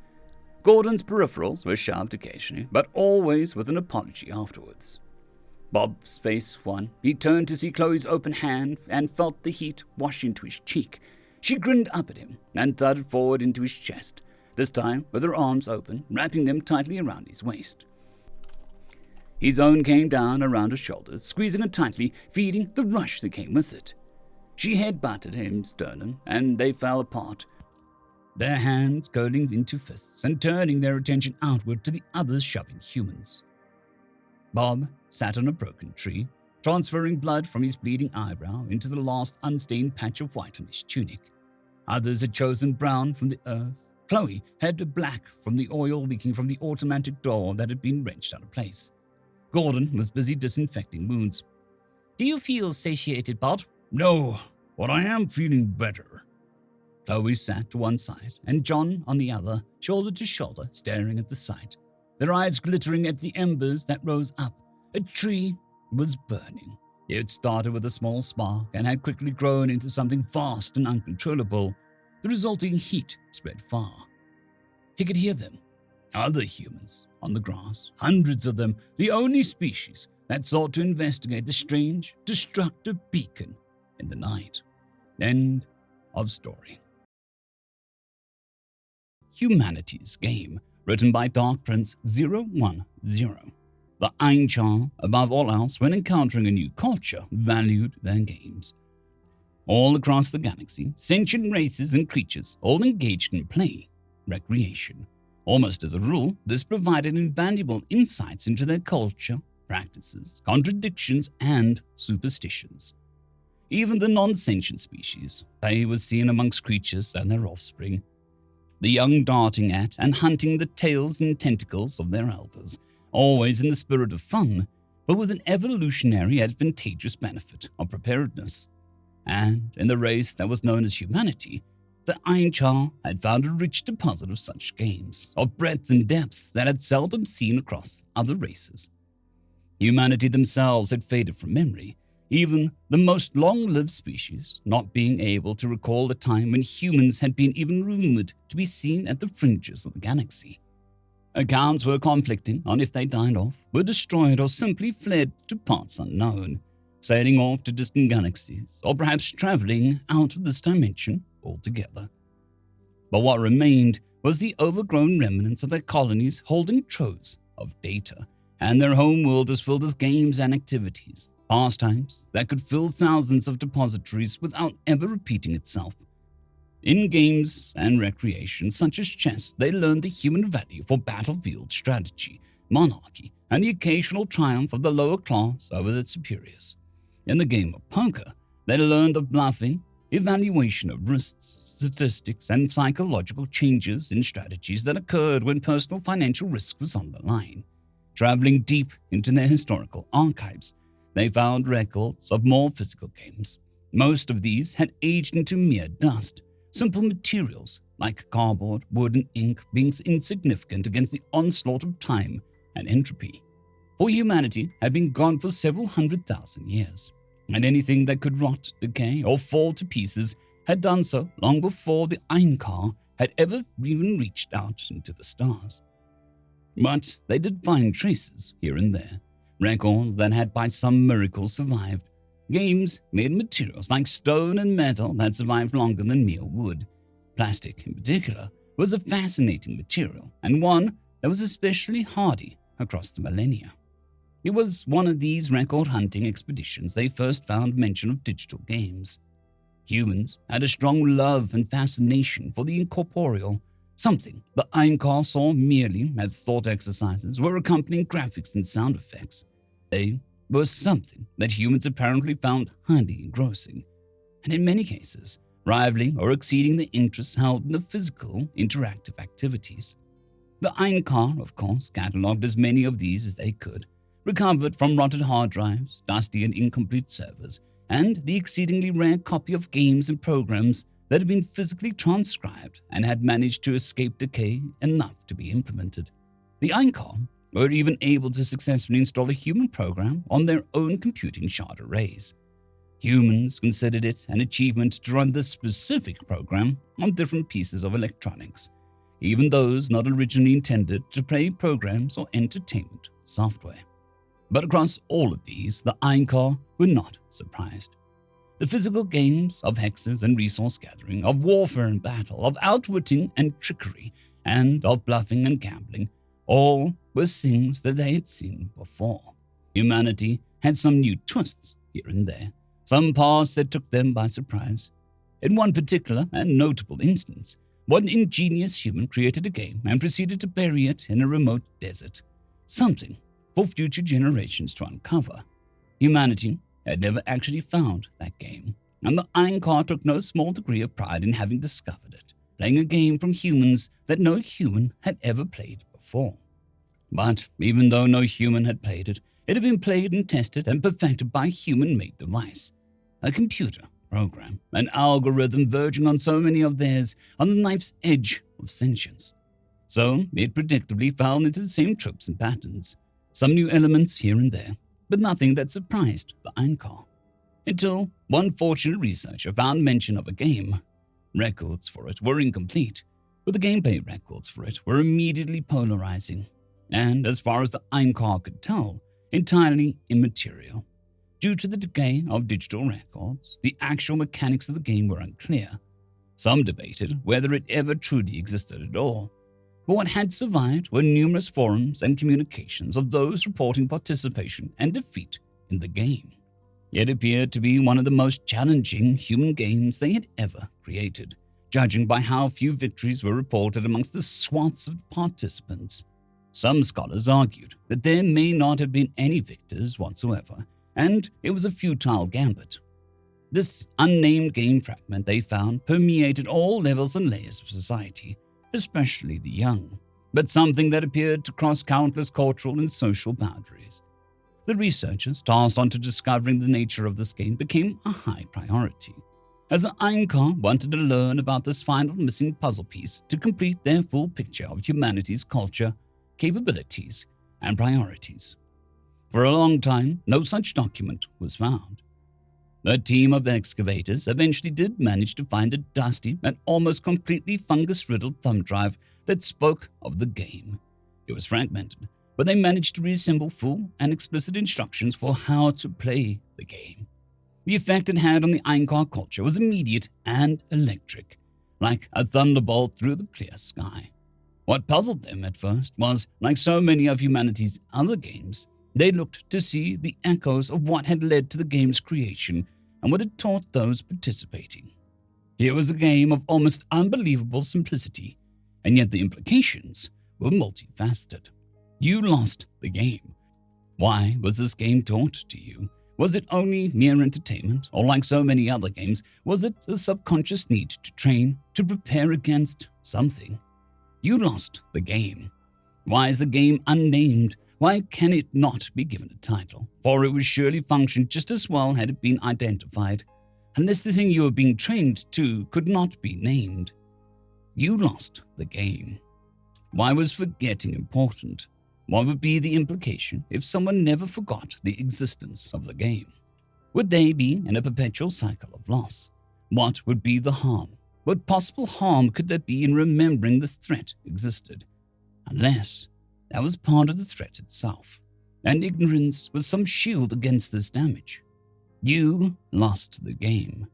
Gordon's peripherals were shoved occasionally, but always with an apology afterwards. Bob's face won. He turned to see Chloe's open hand and felt the heat wash into his cheek. She grinned up at him and thudded forward into his chest, this time with her arms open, wrapping them tightly around his waist. His own came down around her shoulders, squeezing her tightly, feeding the rush that came with it. She head-butted his sternum, and they fell apart, their hands curling into fists and turning their attention outward to the others shoving humans. Bob sat on a broken tree, transferring blood from his bleeding eyebrow into the last unstained patch of white on his tunic. Others had chosen brown from the earth. Chloe had black from the oil leaking from the automatic door that had been wrenched out of place. Gordon was busy disinfecting wounds. "Do you feel satiated, Bob?" "No, but I am feeling better." Chloe sat to one side, and John on the other, shoulder to shoulder, staring at the sight, their eyes glittering at the embers that rose up. A tree was burning. It started with a small spark and had quickly grown into something vast and uncontrollable. the resulting heat spread far. He could hear them, other humans, on the grass, hundreds of them, the only species that sought to investigate the strange, destructive beacon in the night. End of story. Humanity's Game, written by Dark Prince 010. The Ainchar, above all else, when encountering a new culture, valued their games. All across the galaxy, sentient races and creatures all engaged in play, recreation. Almost as a rule, this provided invaluable insights into their culture, practices, contradictions, and superstitions. Even the non-sentient species, play was seen amongst creatures and their offspring. The young darting at and hunting the tails and tentacles of their elders, always in the spirit of fun, but with an evolutionary advantageous benefit of preparedness. And in the race that was known as humanity, the Ainchar had found a rich deposit of such games, of breadth and depth that had seldom seen across other races. Humanity themselves had faded from memory, even the most long-lived species not being able to recall a time when humans had been even rumored to be seen at the fringes of the galaxy. Accounts were conflicting on if they died off, were destroyed, or simply fled to parts unknown, sailing off to distant galaxies, or perhaps traveling out of this dimension altogether. But what remained was the overgrown remnants of their colonies holding troves of data, and their home world was filled with games and activities, pastimes that could fill thousands of depositories without ever repeating itself. In games and recreation such as chess, they learned the human value for battlefield strategy, monarchy, and the occasional triumph of the lower class over its superiors. In the game of poker, they learned of bluffing, evaluation of risks, statistics, and psychological changes in strategies that occurred when personal financial risk was on the line. Traveling deep into their historical archives, they found records of more physical games. Most of these had aged into mere dust, simple materials like cardboard, wood, and ink being insignificant against the onslaught of time and entropy. For humanity had been gone for several 100,000 years, and anything that could rot, decay, or fall to pieces had done so long before the Ainchar had ever even reached out into the stars. But they did find traces here and there, records that had by some miracle survived. Games made materials like stone and metal that survived longer than mere wood. Plastic, in particular, was a fascinating material, and one that was especially hardy across the millennia. It was one of these record-hunting expeditions they first found mention of digital games. Humans had a strong love and fascination for the incorporeal, something the Ainchar saw merely as thought exercises were accompanying graphics and sound effects. They were something that humans apparently found highly engrossing, and in many cases, rivaling or exceeding the interests held in the physical, interactive activities. The Ainchar, of course, catalogued as many of these as they could, recovered from rotted hard drives, dusty and incomplete servers, and the exceedingly rare copy of games and programs that had been physically transcribed and had managed to escape decay enough to be implemented. The Ainchar were even able to successfully install a human program on their own computing shard arrays. Humans considered it an achievement to run this specific program on different pieces of electronics, even those not originally intended to play programs or entertainment software. But across all of these, the Ainchar were not surprised. The physical games of hexes and resource gathering, of warfare and battle, of outwitting and trickery, and of bluffing and gambling, all were things that they had seen before. Humanity had some new twists here and there, some paths that took them by surprise. In one particular and notable instance, one ingenious human created a game and proceeded to bury it in a remote desert, something for future generations to uncover. Humanity had never actually found that game, and the Ainchar took no small degree of pride in having discovered it, playing a game from humans that no human had ever played before. But even though no human had played it, it had been played and tested and perfected by a human-made device, a computer program, an algorithm verging on so many of theirs on the knife's edge of sentience. So it predictably fell into the same tropes and patterns, some new elements here and there, but nothing that surprised the Ainchar. Until one fortunate researcher found mention of a game, records for it were incomplete, but the gameplay records for it were immediately polarizing, and as far as the Einkar could tell, entirely immaterial. Due to the decay of digital records, the actual mechanics of the game were unclear. Some debated whether it ever truly existed at all, but what had survived were numerous forums and communications of those reporting participation and defeat in the game. It appeared to be one of the most challenging human games they had ever created, judging by how few victories were reported amongst the swaths of participants. Some scholars argued that there may not have been any victors whatsoever, and it was a futile gambit. This unnamed game fragment, they found, permeated all levels and layers of society, especially the young, but something that appeared to cross countless cultural and social boundaries. The researchers tasked onto discovering the nature of this game became a high priority, as the Einkar wanted to learn about this final missing puzzle piece to complete their full picture of humanity's culture, capabilities, and priorities. For a long time, no such document was found. A team of excavators eventually did manage to find a dusty and almost completely fungus-riddled thumb drive that spoke of the game. It was fragmented, but they managed to reassemble full and explicit instructions for how to play the game. The effect it had on the Einkar culture was immediate and electric, like a thunderbolt through the clear sky. What puzzled them at first was, like so many of humanity's other games, they looked to see the echoes of what had led to the game's creation and what it taught those participating. It was a game of almost unbelievable simplicity, and yet the implications were multifaceted. You lost the game. Why was this game taught to you? Was it only mere entertainment, or like so many other games, was it a subconscious need to train, to prepare against something? You lost the game. Why is the game unnamed? Why can it not be given a title? For it would surely function just as well had it been identified, unless the thing you were being trained to could not be named. You lost the game. Why was forgetting important? What would be the implication if someone never forgot the existence of the game? Would they be in a perpetual cycle of loss? What would be the harm? What possible harm could there be in remembering the threat existed? Unless that was part of the threat itself, and ignorance was some shield against this damage. You lost the game.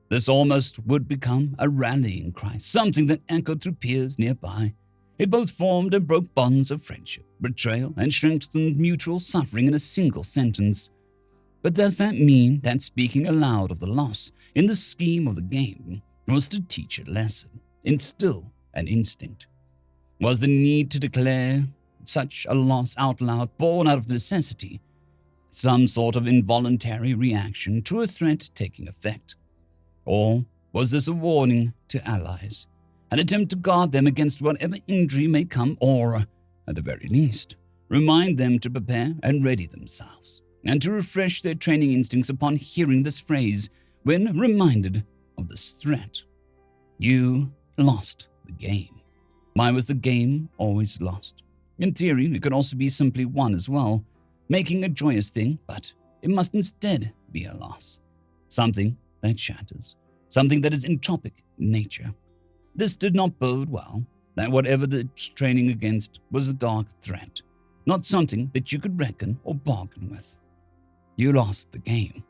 This almost would become a rallying cry, something that echoed through peers nearby. It both formed and broke bonds of friendship, betrayal, and strengthened mutual suffering in a single sentence. But does that mean that speaking aloud of the loss in the scheme of the game was to teach a lesson, instill an instinct? Was the need to declare such a loss out loud born out of necessity, some sort of involuntary reaction to a threat taking effect? Or was this a warning to allies, an attempt to guard them against whatever injury may come, or, at the very least, remind them to prepare and ready themselves, and to refresh their training instincts upon hearing this phrase when reminded of this threat? You lost the game. Why was the game always lost? In theory, it could also be simply won as well, making a joyous thing, but it must instead be a loss. Something that shatters, something that is entropic in nature. This did not bode well, that whatever the training against was a dark threat, not something that you could reckon or bargain with. You lost the game,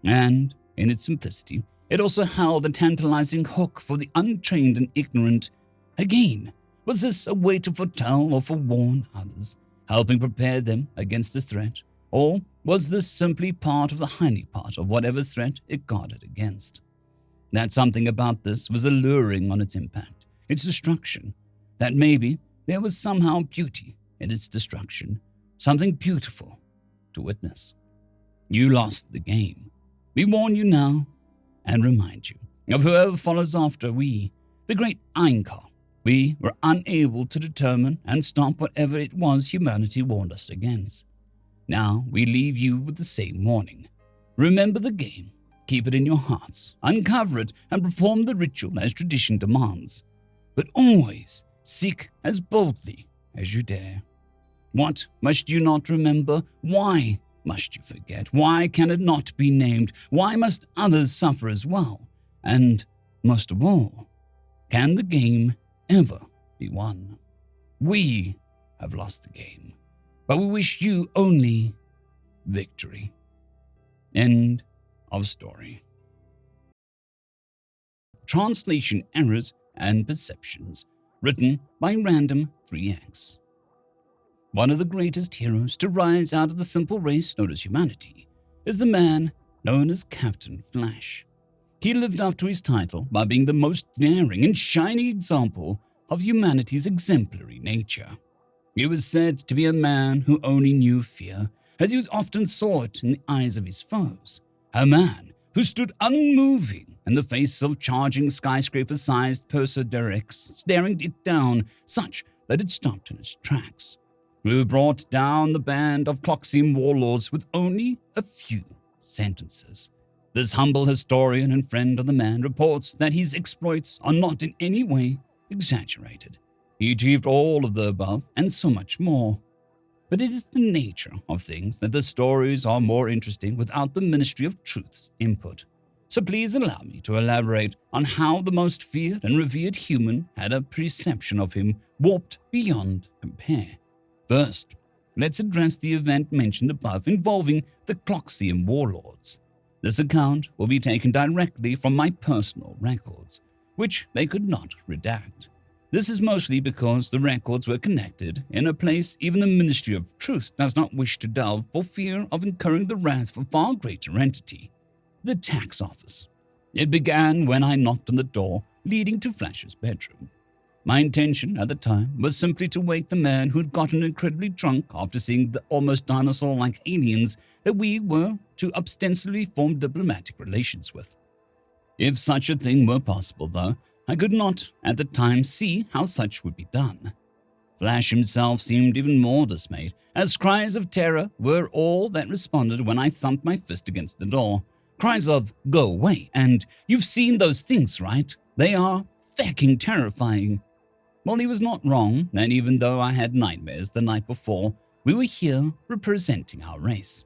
and, in its simplicity, it also held a tantalizing hook for the untrained and ignorant. Again, was this a way to foretell or forewarn others, helping prepare them against the threat? Or was this simply part of the honeypot of whatever threat it guarded against? That something about this was alluring on its impact, its destruction, that maybe there was somehow beauty in its destruction, something beautiful to witness. You lost the game. We warn you now and remind you of whoever follows after we, the great Einkar. We were unable to determine and stop whatever it was humanity warned us against. Now we leave you with the same warning. Remember the game, keep it in your hearts, uncover it, and perform the ritual as tradition demands. But always seek as boldly as you dare. What must you not remember? Why must you forget? Why can it not be named? Why must others suffer as well? And most of all, can the game ever be won? We have lost the game, but we wish you only victory. End of story. Translation Errors and Perceptions, written by Random 3X. One of the greatest heroes to rise out of the simple race known as humanity is the man known as Captain Flash. He lived up to his title by being the most daring and shining example of humanity's exemplary nature. He was said to be a man who only knew fear, as he was often saw it in the eyes of his foes. A man who stood unmoving in the face of charging skyscraper-sized Perseverix, staring it down such that it stopped in its tracks. Who brought down the band of Cloxium warlords with only a few sentences. This humble historian and friend of the man reports that his exploits are not in any way exaggerated. He achieved all of the above and so much more. But it is the nature of things that the stories are more interesting without the Ministry of Truth's input. So please allow me to elaborate on how the most feared and revered human had a perception of him warped beyond compare. First, let's address the event mentioned above involving the Cloxium warlords. This account will be taken directly from my personal records, which they could not redact. This is mostly because the records were connected in a place even the Ministry of Truth does not wish to delve for fear of incurring the wrath of a far greater entity, the tax office. It began when I knocked on the door leading to Flash's bedroom. My intention at the time was simply to wake the man who had gotten incredibly drunk after seeing the almost dinosaur-like aliens that we were to ostensibly form diplomatic relations with. If such a thing were possible, though, I could not, at the time, see how such would be done. Flash himself seemed even more dismayed, as cries of terror were all that responded when I thumped my fist against the door. Cries of, "Go away," and "You've seen those things, right? They are fucking terrifying." Well, he was not wrong, and even though I had nightmares the night before, we were here representing our race.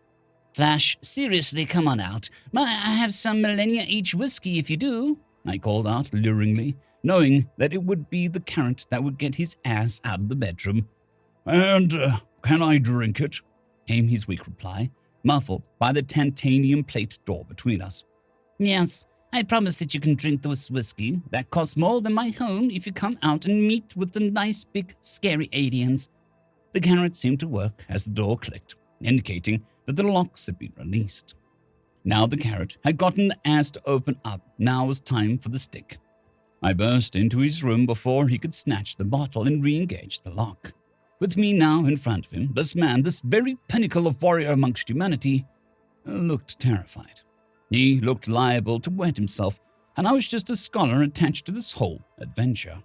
Flash, seriously, come on out. I have some millennia each whiskey if you do, I called out luringly, knowing that it would be the carrot that would get his ass out of the bedroom. "And can I drink it?" came his weak reply, muffled by the titanium plate door between us. "Yes, I promise that you can drink this whiskey that costs more than my home if you come out and meet with the nice big scary aliens." The carrot seemed to work as the door clicked, indicating that the locks had been released. Now the carrot had gotten the ass to open up, now was time for the stick. I burst into his room before he could snatch the bottle and re-engage the lock. With me now in front of him, this man, this very pinnacle of warrior amongst humanity, looked terrified. He looked liable to wet himself, and I was just a scholar attached to this whole adventure.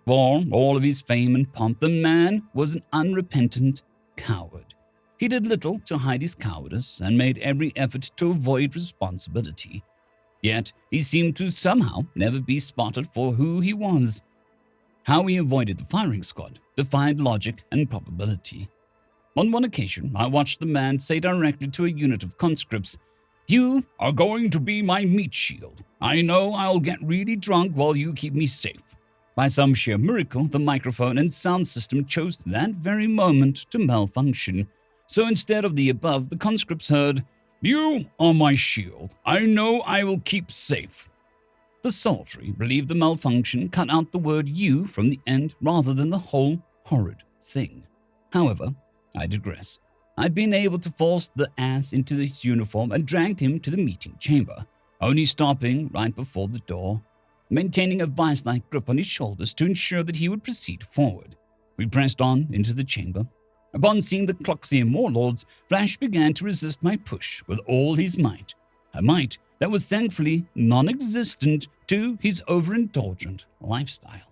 For all of his fame and pomp, the man was an unrepentant coward. He did little to hide his cowardice and made every effort to avoid responsibility. Yet he seemed to somehow never be spotted for who he was. How he avoided the firing squad defied logic and probability. On one occasion, I watched the man say directly to a unit of conscripts, "You are going to be my meat shield. I know I'll get really drunk while you keep me safe." By some sheer miracle, the microphone and sound system chose that very moment to malfunction. So instead of the above, the conscripts heard, "You are my shield. I know I will keep safe." The soldier believed the malfunction cut out the word "you" from the end rather than the whole horrid thing. However, I digress. I'd been able to force the ass into his uniform and dragged him to the meeting chamber, only stopping right before the door, maintaining a vice-like grip on his shoulders to ensure that he would proceed forward. We pressed on into the chamber. Upon seeing the Cloxium warlords, Flash began to resist my push with all his might, a might that was thankfully non-existent to his overindulgent lifestyle.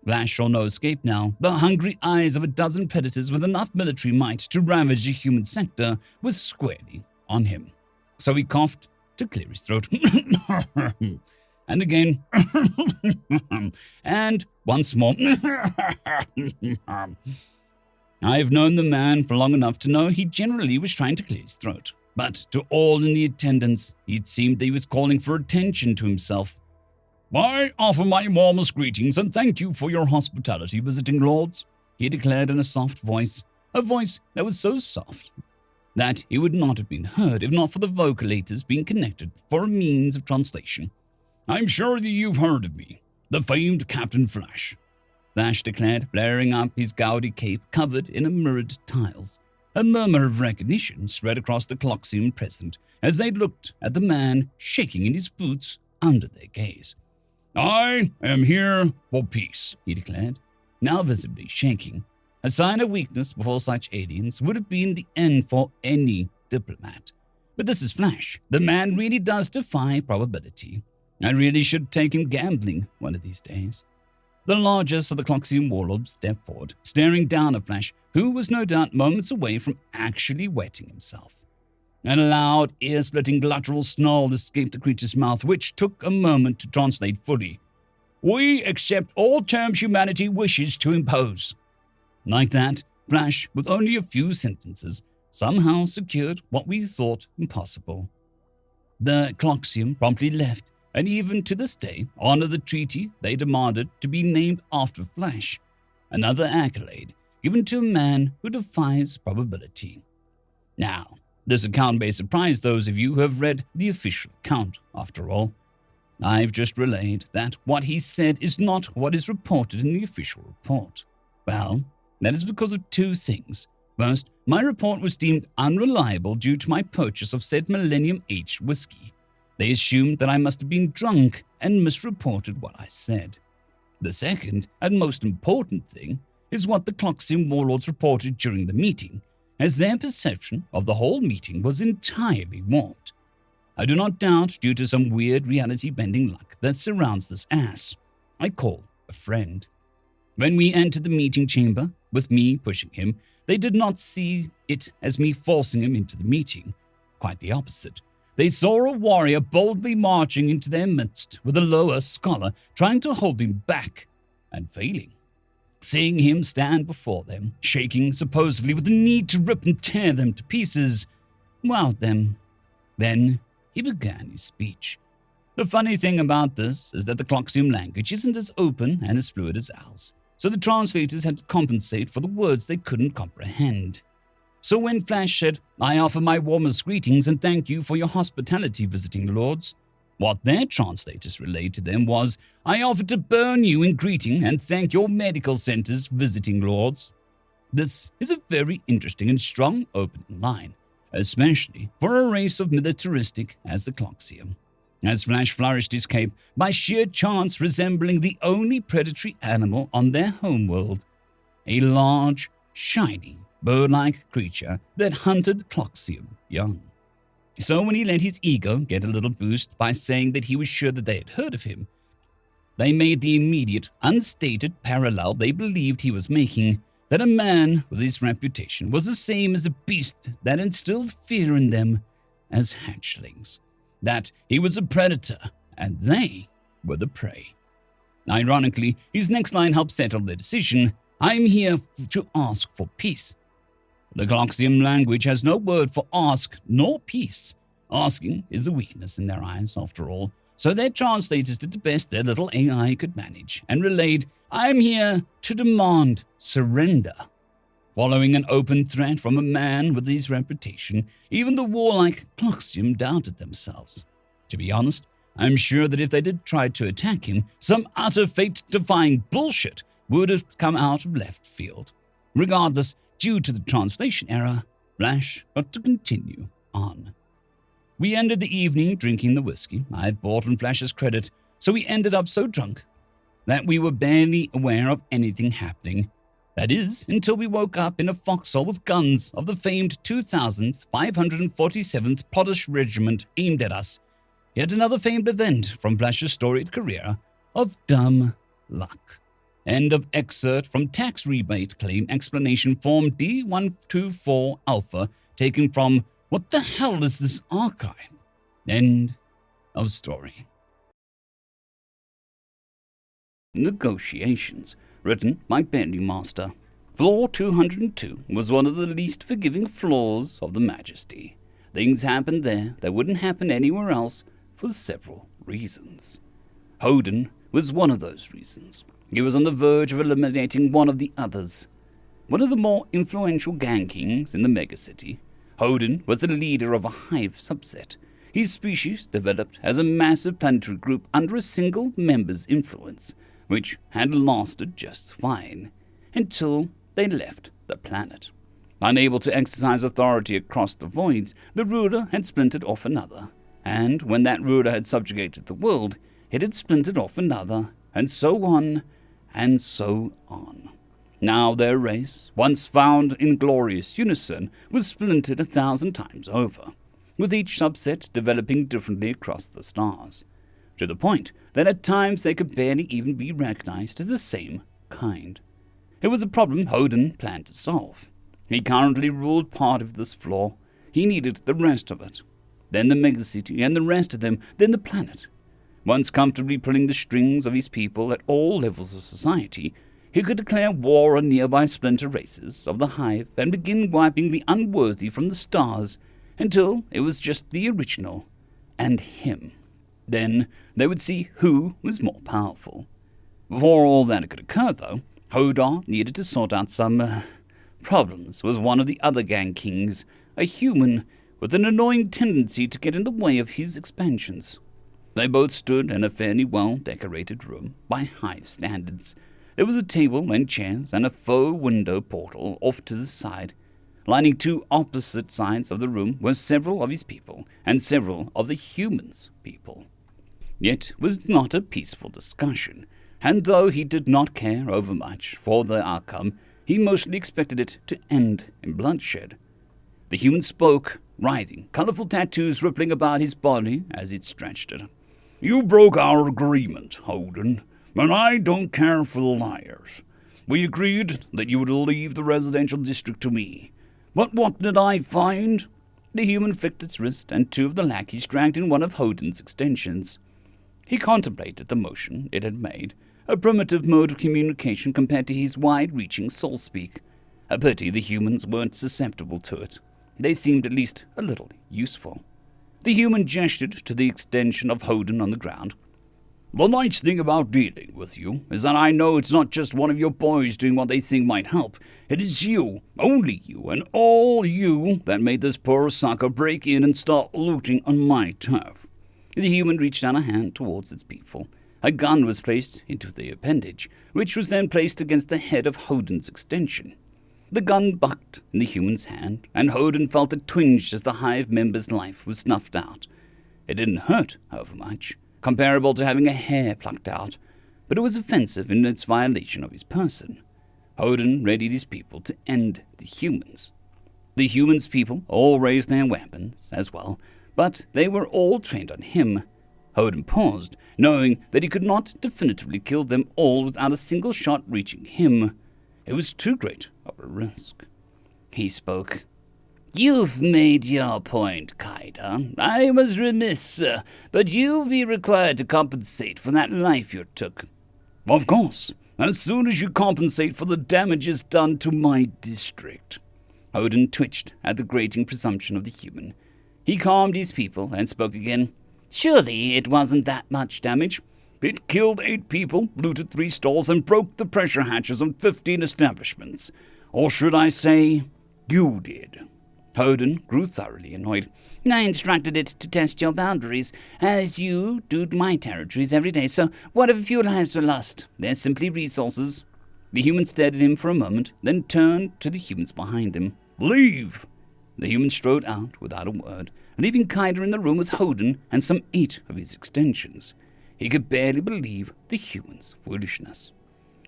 Flash saw no escape now. The hungry eyes of a dozen predators with enough military might to ravage the human sector were squarely on him. So he coughed to clear his throat. And again. And once more. I've known the man for long enough to know he generally was trying to clear his throat. But to all in the attendance, it seemed that he was calling for attention to himself. I offer my warmest greetings and thank you for your hospitality, visiting lords, he declared in a soft voice, a voice that was so soft that it would not have been heard if not for the vocalators being connected for a means of translation. I'm sure that you've heard of me, the famed Captain Flash, Flash declared, flaring up his gaudy cape covered in mirrored tiles. A murmur of recognition spread across the Cloxium present as they looked at the man shaking in his boots under their gaze. I am here for peace, he declared, now visibly shaking. A sign of weakness before such aliens would have been the end for any diplomat. But this is Flash. The man really does defy probability. I really should take him gambling one of these days. The largest of the Cloxium warlords stepped forward, staring down at Flash, who was no doubt moments away from actually wetting himself. And a loud, ear-splitting guttural snarl escaped the creature's mouth, which took a moment to translate fully. We accept all terms humanity wishes to impose. Like that, Flash, with only a few sentences, somehow secured what we thought impossible. The Cloxium promptly left, and even to this day honor the treaty they demanded to be named after Flash, another accolade given to a man who defies probability. Now, this account may surprise those of you who have read the official account, after all. I've just relayed that what he said is not what is reported in the official report. Well, that is because of two things. First, my report was deemed unreliable due to my purchase of said Millennium H whiskey. They assumed that I must have been drunk and misreported what I said. The second, and most important thing, is what the Cloxium warlords reported during the meeting, as their perception of the whole meeting was entirely warped. I do not doubt due to some weird reality-bending luck that surrounds this ass I call a friend. When we entered the meeting chamber, with me pushing him, they did not see it as me forcing him into the meeting. Quite the opposite. They saw a warrior boldly marching into their midst with a lower scholar trying to hold him back and failing. Seeing him stand before them, shaking supposedly with the need to rip and tear them to pieces, wowed them. Then he began his speech. The funny thing about this is that the Cloxium language isn't as open and as fluid as ours, so the translators had to compensate for the words they couldn't comprehend. So when Flash said, I offer my warmest greetings and thank you for your hospitality, visiting lords, what their translators relayed to them was, I offer to burn you in greeting and thank your medical centers, visiting lords. This is a very interesting and strong opening line, especially for a race of militaristic as the Cloxium. As Flash flourished his cape, by sheer chance resembling the only predatory animal on their homeworld, a large, shiny, bird-like creature that hunted Cloxium young. So when he let his ego get a little boost by saying that he was sure that they had heard of him, they made the immediate, unstated parallel they believed he was making, that a man with his reputation was the same as a beast that instilled fear in them as hatchlings, that he was a predator and they were the prey. Ironically, his next line helped settle their decision. I'm here to ask for peace. The Cloxium language has no word for ask nor peace. Asking is a weakness in their eyes, after all, so their translators did the best their little AI could manage and relayed, I'm here to demand surrender. Following an open threat from a man with his reputation, even the warlike Cloxium doubted themselves. To be honest, I'm sure that if they did try to attack him, some utter fate-defying bullshit would have come out of left field. Regardless, due to the translation error, Flash got to continue on. We ended the evening drinking the whiskey I had bought on Flash's credit, so we ended up so drunk that we were barely aware of anything happening. That is, until we woke up in a foxhole with guns of the famed 2547th Polish Regiment aimed at us. Yet another famed event from Flash's storied career of dumb luck. End of excerpt from Tax Rebate Claim Explanation Form D124 Alpha, taken from What the Hell is This Archive? End of story. Negotiations, written by Bendy Master. Flaw 202 was one of the least forgiving flaws of the Majesty. Things happened there that wouldn't happen anywhere else for several reasons. Hoden was one of those reasons. He was on the verge of eliminating one of the others. One of the more influential gang kings in the megacity, Hoden was the leader of a hive subset. His species developed as a massive planetary group under a single member's influence, which had lasted just fine, until they left the planet. Unable to exercise authority across the voids, the ruler had splintered off another, and when that ruler had subjugated the world, it had splintered off another, and so on, and so on. Now their race, once found in glorious unison, was splintered 1,000 times over, with each subset developing differently across the stars, to the point that at times they could barely even be recognized as the same kind. It was a problem Hoden planned to solve. He currently ruled part of this floor. He needed the rest of it. Then the megacity, and the rest of them, then the planet. Once comfortably pulling the strings of his people at all levels of society, he could declare war on nearby splinter races of the hive and begin wiping the unworthy from the stars until it was just the original and him. Then they would see who was more powerful. Before all that could occur, though, Hodar needed to sort out some problems with one of the other gang kings, a human with an annoying tendency to get in the way of his expansions. They both stood in a fairly well-decorated room by hive standards. There was a table and chairs and a faux window portal off to the side. Lining two opposite sides of the room were several of his people and several of the humans' people. Yet it was not a peaceful discussion, and though he did not care overmuch for the outcome, he mostly expected it to end in bloodshed. The human spoke, writhing, colorful tattoos rippling about his body as it stretched it. "You broke our agreement, Hoden, and I don't care for the liars. We agreed that you would leave the residential district to me. But what did I find?" The human flicked its wrist, and two of the lackeys dragged in one of Hoden's extensions. He contemplated the motion it had made, a primitive mode of communication compared to his wide-reaching soul-speak. A pity the humans weren't susceptible to it. They seemed at least a little useful. The human gestured to the extension of Hoden on the ground. "The nice thing about dealing with you is that I know it's not just one of your boys doing what they think might help. It is you, only you, and all you that made this poor sucker break in and start looting on my turf." The human reached out a hand towards its people. A gun was placed into the appendage, which was then placed against the head of Hoden's extension. The gun bucked in the human's hand, and Hoden felt it twinge as the hive member's life was snuffed out. It didn't hurt overmuch, comparable to having a hair plucked out, but it was offensive in its violation of his person. Hoden readied his people to end the humans. The humans' people all raised their weapons as well, but they were all trained on him. Hoden paused, knowing that he could not definitively kill them all without a single shot reaching him. It was too great of a risk. He spoke. "You've made your point, Kaida. I was remiss, sir, but you'll be required to compensate for that life you took." "Of course, as soon as you compensate for the damages done to my district." Hoden twitched at the grating presumption of the human. He calmed his people and spoke again. "Surely it wasn't that much damage." "It killed 8 people, looted 3 stores, and broke the pressure hatches on 15 establishments. Or should I say, you did." Hoden grew thoroughly annoyed. "I instructed it to test your boundaries, as you do my territories every day, so what if a few lives were lost? They're simply resources." The human stared at him for a moment, then turned to the humans behind him. "Leave!" The human strode out without a word, leaving Kaida in the room with Hoden and some 8 of his extensions. He could barely believe the human's foolishness.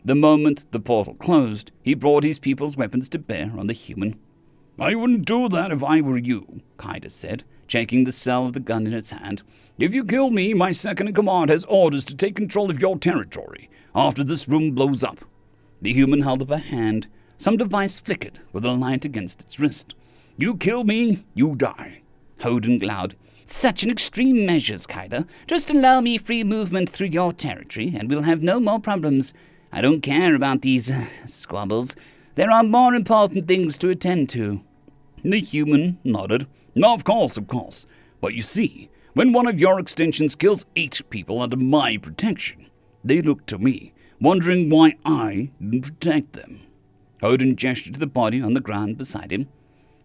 The moment the portal closed, he brought his people's weapons to bear on the human. "I wouldn't do that if I were you," Kaida said, checking the cell of the gun in its hand. "If you kill me, my second-in-command has orders to take control of your territory after this room blows up." The human held up a hand. Some device flickered with a light against its wrist. "You kill me, you die." Hoden glowered. "Such an extreme measures, Kaida. Just allow me free movement through your territory, and we'll have no more problems. I don't care about these squabbles. There are more important things to attend to." The human nodded. "Of course. But you see, When one of your extensions kills 8 people under my protection, they look to me, wondering why I didn't protect them." Odin gestured to the body on the ground beside him.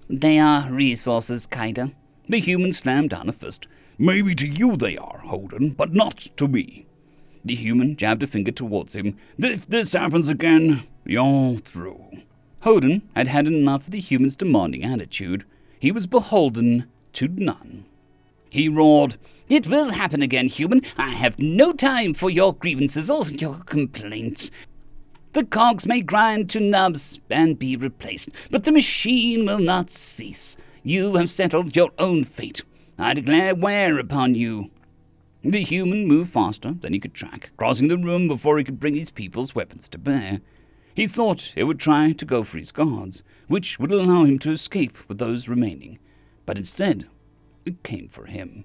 "They are resources, Kaida." The human slammed down a fist. "Maybe to you they are, Odin, but not to me." The human jabbed a finger towards him. "If this happens again, you're through." Odin had had enough of the human's demanding attitude. He was beholden to none. He roared, "It will happen again, human. I have no time for your grievances or your complaints. The cogs may grind to nubs and be replaced, but the machine will not cease. You have settled your own fate. I declare war upon you." The human moved faster than he could track, crossing the room before he could bring his people's weapons to bear. He thought it would try to go for his guards, which would allow him to escape with those remaining, but instead it came for him.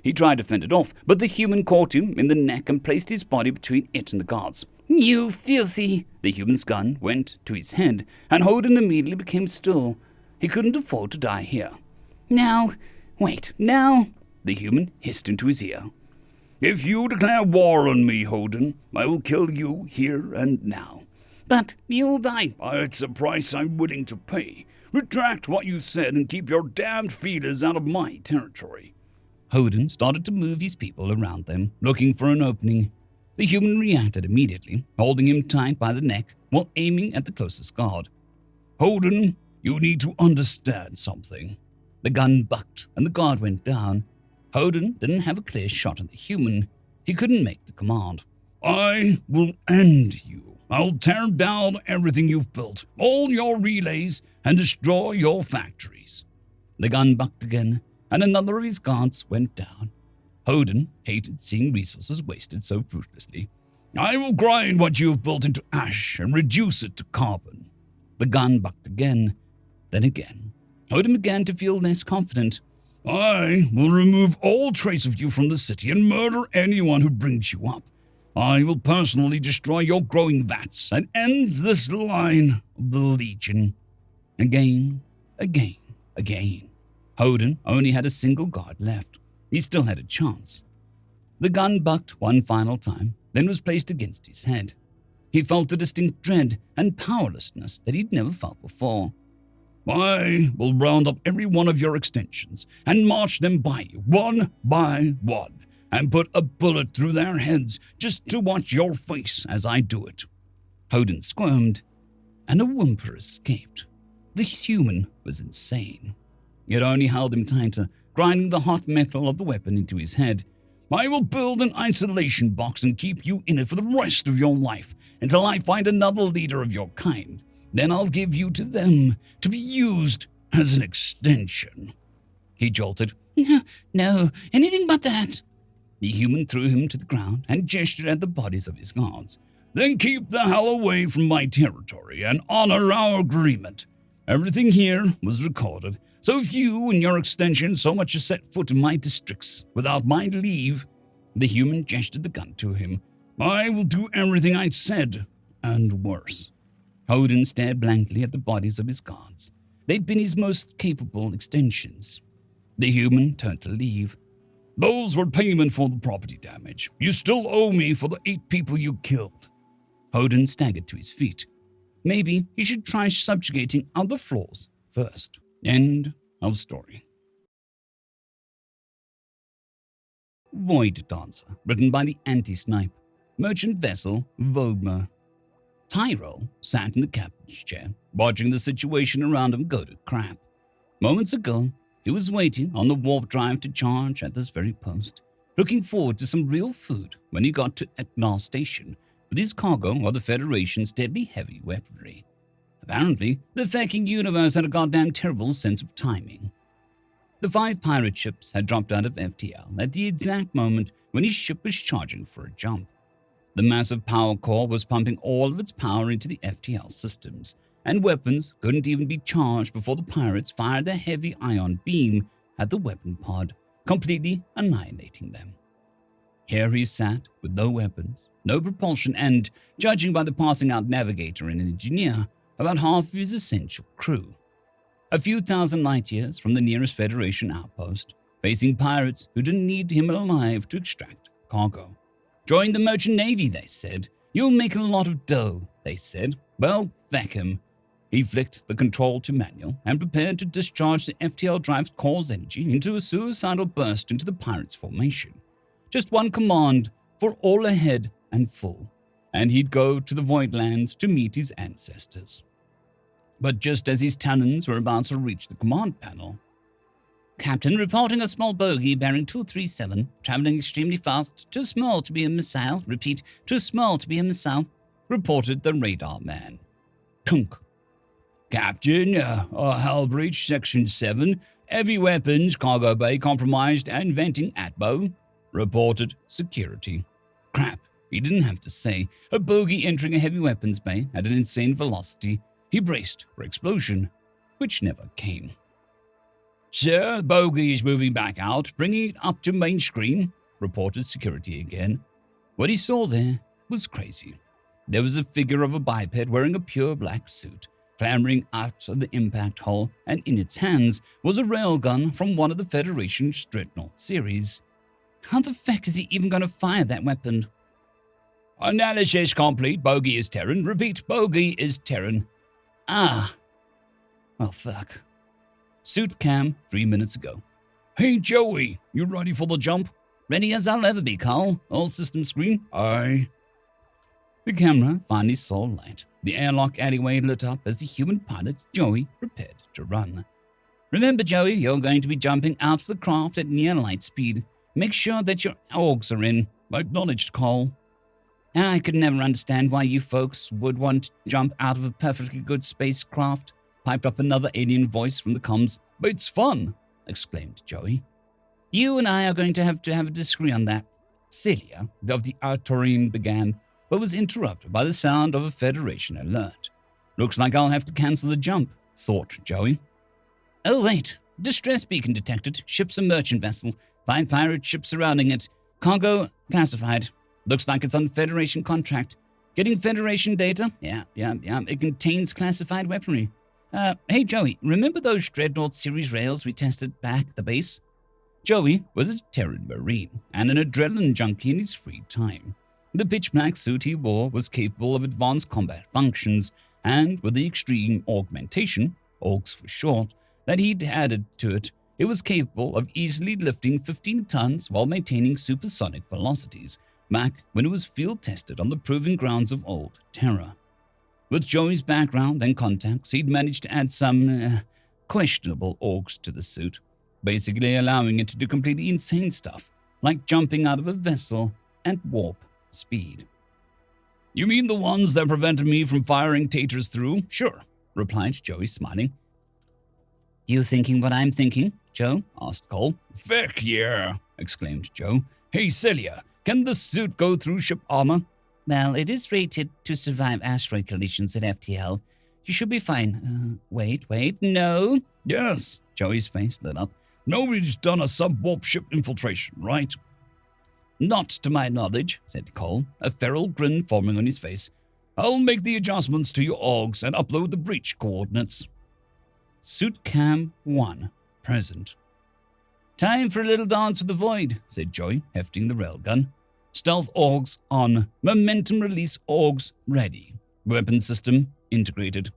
He tried to fend it off, but the human caught him in the neck and placed his body between it and the guards. "You filthy—" The human's gun went to his head, and Odin immediately became still. He couldn't afford to die here. "Now, wait, now—" The human hissed into his ear. "If you declare war on me, Odin, I will kill you here and now." "But you'll die." "It's a price I'm willing to pay. Retract what you said and keep your damned feelers out of my territory." Odin started to move his people around them, looking for an opening. The human reacted immediately, holding him tight by the neck while aiming at the closest guard. "Odin, you need to understand something." The gun bucked and the guard went down. Odin didn't have a clear shot at the human. He couldn't make the command. "I will end you. I'll tear down everything you've built, all your relays, and destroy your factories." The gun bucked again, and another of his guards went down. Odin hated seeing resources wasted so ruthlessly. "I will grind what you have built into ash and reduce it to carbon." The gun bucked again, then again. Odin began to feel less confident. "I will remove all trace of you from the city and murder anyone who brings you up. I will personally destroy your growing vats and end this line of the Legion." Again, again, again. Odin only had a single guard left. He still had a chance. The gun bucked one final time, then was placed against his head. He felt a distinct dread and powerlessness that he'd never felt before. "I will round up every one of your extensions and march them by you, one by one, and put a bullet through their heads just to watch your face as I do it." Odin squirmed, and a whimper escaped. The human was insane. It only held him tighter, grinding the hot metal of the weapon into his head. "I will build an isolation box and keep you in it for the rest of your life, until I find another leader of your kind. Then I'll give you to them, to be used as an extension." He jolted. No, anything but that." The human threw him to the ground and gestured at the bodies of his guards. "Then keep the hell away from my territory and honor our agreement. Everything here was recorded, so if you and your extension so much as set foot in my districts without my leave," the human gestured the gun to him, "I will do everything I said, and worse." Odin stared blankly at the bodies of his guards. They'd been his most capable extensions. The human turned to leave. "Those were payment for the property damage. You still owe me for the 8 people you killed." Odin staggered to his feet. Maybe he should try subjugating other floors first. End of story. Void Dancer, written by the Anti-Snipe. Merchant vessel Vogmer. Tyrell sat in the captain's chair, watching the situation around him go to crap. Moments ago, he was waiting on the warp drive to charge at this very post, looking forward to some real food when he got to Etnar Station with his cargo of the Federation's deadly heavy weaponry. Apparently, the fucking universe had a goddamn terrible sense of timing. The 5 pirate ships had dropped out of FTL at the exact moment when his ship was charging for a jump. The massive power core was pumping all of its power into the FTL systems, and weapons couldn't even be charged before the pirates fired a heavy ion beam at the weapon pod, completely annihilating them. Here he sat with no weapons, no propulsion, and, judging by the passing out navigator and engineer, about half of his essential crew. A few thousand light years from the nearest Federation outpost, facing pirates who didn't need him alive to extract cargo. Join the merchant navy, they said. You'll make a lot of dough, they said. Well, feck him. He flicked the control to manual and prepared to discharge the FTL drive's core's energy into a suicidal burst into the pirates' formation. Just one command for all ahead and full, and he'd go to the Voidlands to meet his ancestors. But just as his talons were about to reach the command panel, Captain, reporting a small bogey bearing 237, traveling extremely fast, too small to be a missile. Repeat, too small to be a missile. reported the radar man. Tunk. Captain, hull breach, Section 7, heavy weapons, cargo bay compromised and venting atbo, reported security. Crap, he didn't have to say. A bogey entering a heavy weapons bay at an insane velocity. He braced for explosion, which never came. Sir, bogey is moving back out, bringing it up to main screen, reported security again. What he saw there was crazy. There was a figure of a biped wearing a pure black suit, clambering out of the impact hull, and in its hands was a railgun from one of the Federation's Dreadnought series. How the feck is he even going to fire that weapon? Analysis complete. Bogey is Terran. Repeat, bogey is Terran. Ah. Well, fuck. Suit cam 3 minutes ago. Hey, Joey, you ready for the jump? Ready as I'll ever be, Carl. All systems green? Aye. The camera finally saw light. The airlock alleyway lit up as the human pilot, Joey, prepared to run. Remember, Joey, you're going to be jumping out of the craft at near light speed. Make sure that your orgs are in. Acknowledged, Carl. I could never understand why you folks would want to jump out of a perfectly good spacecraft, piped up another alien voice from the comms. It's fun, exclaimed Joey. You and I are going to have a disagree on that. Celia of the Artorian began, but was interrupted by the sound of a Federation alert. Looks like I'll have to cancel the jump, thought Joey. Oh, wait. Distress beacon detected. Ship's a merchant vessel. 5 pirate ships surrounding it. Cargo classified. Looks like it's on Federation contract. Getting Federation data? Yeah. It contains classified weaponry. Hey, Joey, remember those Dreadnought series rails we tested back at the base? Joey was a Terran Marine and an adrenaline junkie in his free time. The pitch-black suit he wore was capable of advanced combat functions, and with the extreme augmentation, Orcs for short, that he'd added to it, it was capable of easily lifting 15 tons while maintaining supersonic velocities, back when it was field-tested on the proving grounds of old Terra. With Joey's background and contacts, he'd managed to add some questionable orcs to the suit, basically allowing it to do completely insane stuff, like jumping out of a vessel at warp speed. You mean the ones that prevented me from firing taters through? Sure, replied Joey, smiling. You thinking what I'm thinking, Joe? Asked Cole. Feck yeah, exclaimed Joe. Hey, Celia, can the suit go through ship armor? Well, it is rated to survive asteroid collisions at FTL. You should be fine. Wait, no. Yes, Joey's face lit up. Nobody's done a sub-warp ship infiltration, right? Not to my knowledge, said Cole, a feral grin forming on his face. I'll make the adjustments to your orgs and upload the breach coordinates. Suit Cam 1, present. Time for a little dance with the void, said Joey, hefting the railgun. Stealth orgs on. Momentum release orgs ready. Weapon system integrated.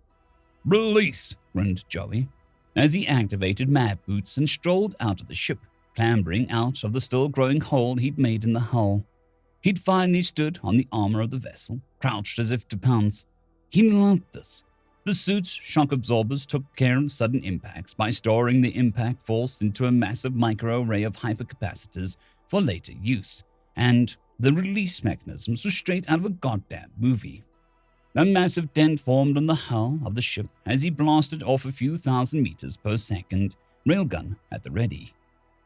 Release, grinned Joey, as he activated map boots and strolled out of the ship, clambering out of the still-growing hole he'd made in the hull. He'd finally stood on the armor of the vessel, crouched as if to pounce. He loved this. The suit's shock absorbers took care of sudden impacts by storing the impact force into a massive microarray of hypercapacitors for later use, and the release mechanisms were straight out of a goddamn movie. A massive dent formed on the hull of the ship as he blasted off a few thousand meters per second, railgun at the ready.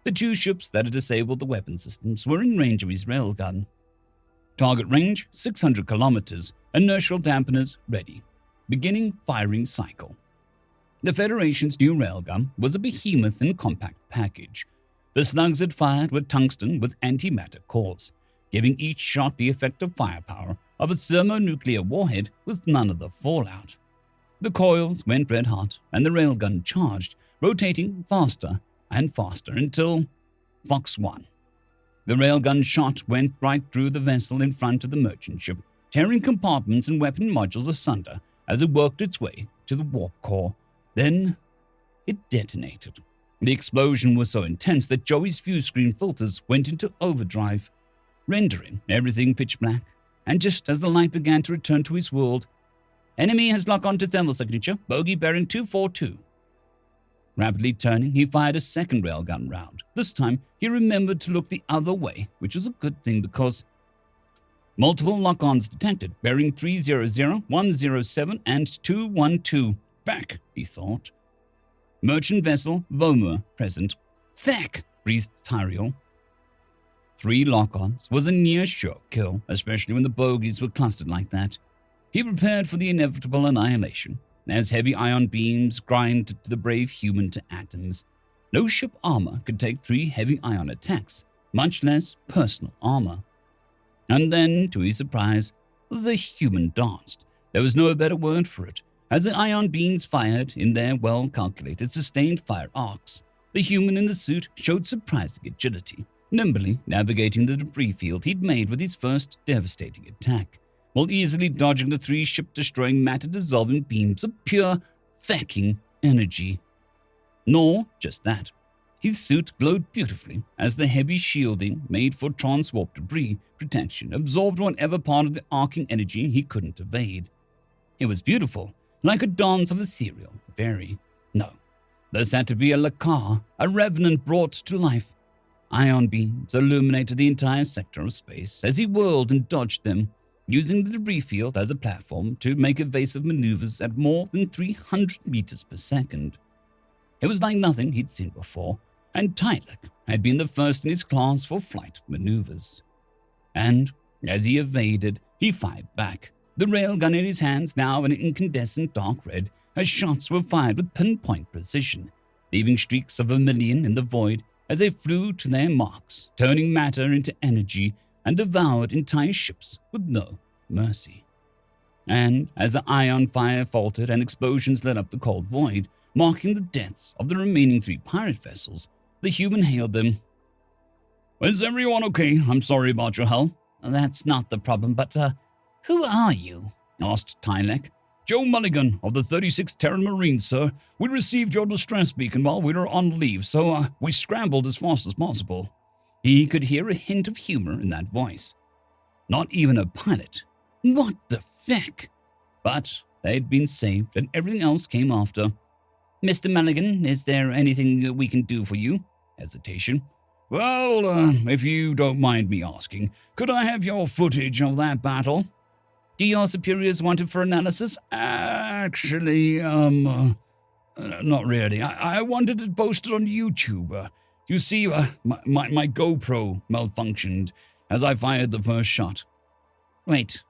The 2 ships that had disabled the weapon systems were in range of his railgun. Target range 600 kilometers, inertial dampeners ready. Beginning firing cycle. The Federation's new railgun was a behemoth in compact package. The slugs had fired with tungsten with antimatter cores, giving each shot the effective firepower of a thermonuclear warhead with none of the fallout. The coils went red hot and the railgun charged, rotating faster and faster until Fox 1. The railgun shot went right through the vessel in front of the merchant ship, tearing compartments and weapon modules asunder as it worked its way to the warp core. Then it detonated. The explosion was so intense that Joey's view screen filters went into overdrive, rendering everything pitch black. And just as the light began to return to his world, enemy has locked onto thermal signature, bogey bearing 242. Rapidly turning, he fired a second railgun round. This time, he remembered to look the other way, which was a good thing because multiple lock-ons detected, bearing 300, 107, and 212. Back, he thought. Merchant vessel, Vomer, present. Feck, breathed Tyrael. 3 lock-ons was a near-sure kill, especially when the bogies were clustered like that. He prepared for the inevitable annihilation, as heavy ion beams grind the brave human to atoms. No ship armor could take 3 heavy ion attacks, much less personal armor. And then, to his surprise, the human danced. There was no better word for it. As the ion beams fired in their well-calculated sustained fire arcs, the human in the suit showed surprising agility, nimbly navigating the debris field he'd made with his first devastating attack, while easily dodging the 3 ship-destroying matter-dissolving beams of pure, fecking energy. Nor just that. His suit glowed beautifully as the heavy shielding made for transwarp debris protection absorbed whatever part of the arcing energy he couldn't evade. It was beautiful, like a dance of ethereal fairy. No, this had to be a Lakar, a revenant brought to life. Ion beams illuminated the entire sector of space as he whirled and dodged them, using the debris field as a platform to make evasive maneuvers at more than 300 meters per second. It was like nothing he'd seen before, and Tyler had been the first in his class for flight maneuvers. And as he evaded, he fired back, the railgun in his hands now an incandescent dark red, as shots were fired with pinpoint precision, leaving streaks of vermilion in the void as they flew to their marks, turning matter into energy and devoured entire ships with no mercy. And as the ion fire faltered and explosions lit up the cold void, marking the deaths of the remaining 3 pirate vessels, the human hailed them. "Is everyone okay? I'm sorry about your hell." "That's not the problem, but, who are you?" asked Tylek. "Joe Mulligan of the 36th Terran Marines, sir. We received your distress beacon while we were on leave, so we scrambled as fast as possible." He could hear a hint of humor in that voice. Not even a pilot. What the feck? But they'd been saved and everything else came after. "Mr. Mulligan, is there anything we can do for you?" Hesitation. "Well, if you don't mind me asking, could I have your footage of that battle?" "Do your superiors want it for analysis?" "Actually, not really. I wanted it posted on YouTube. You see, my GoPro malfunctioned as I fired the first shot." "Wait,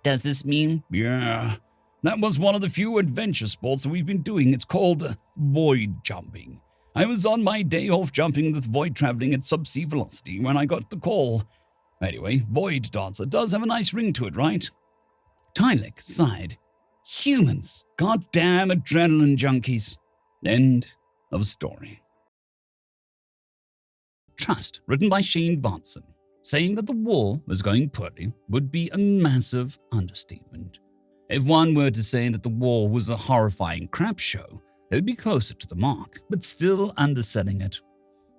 does this mean—" "Yeah, that was one of the few adventure sports that we've been doing. It's called void jumping. I was on my day off jumping with void traveling at subsea velocity when I got the call. Anyway, Void Dancer does have a nice ring to it, right?" Tylek sighed. Humans, goddamn adrenaline junkies. End of story. Trust, written by Shane Watson. Saying that the war was going poorly would be a massive understatement. If one were to say that the war was a horrifying crap show, it would be closer to the mark, but still underselling it.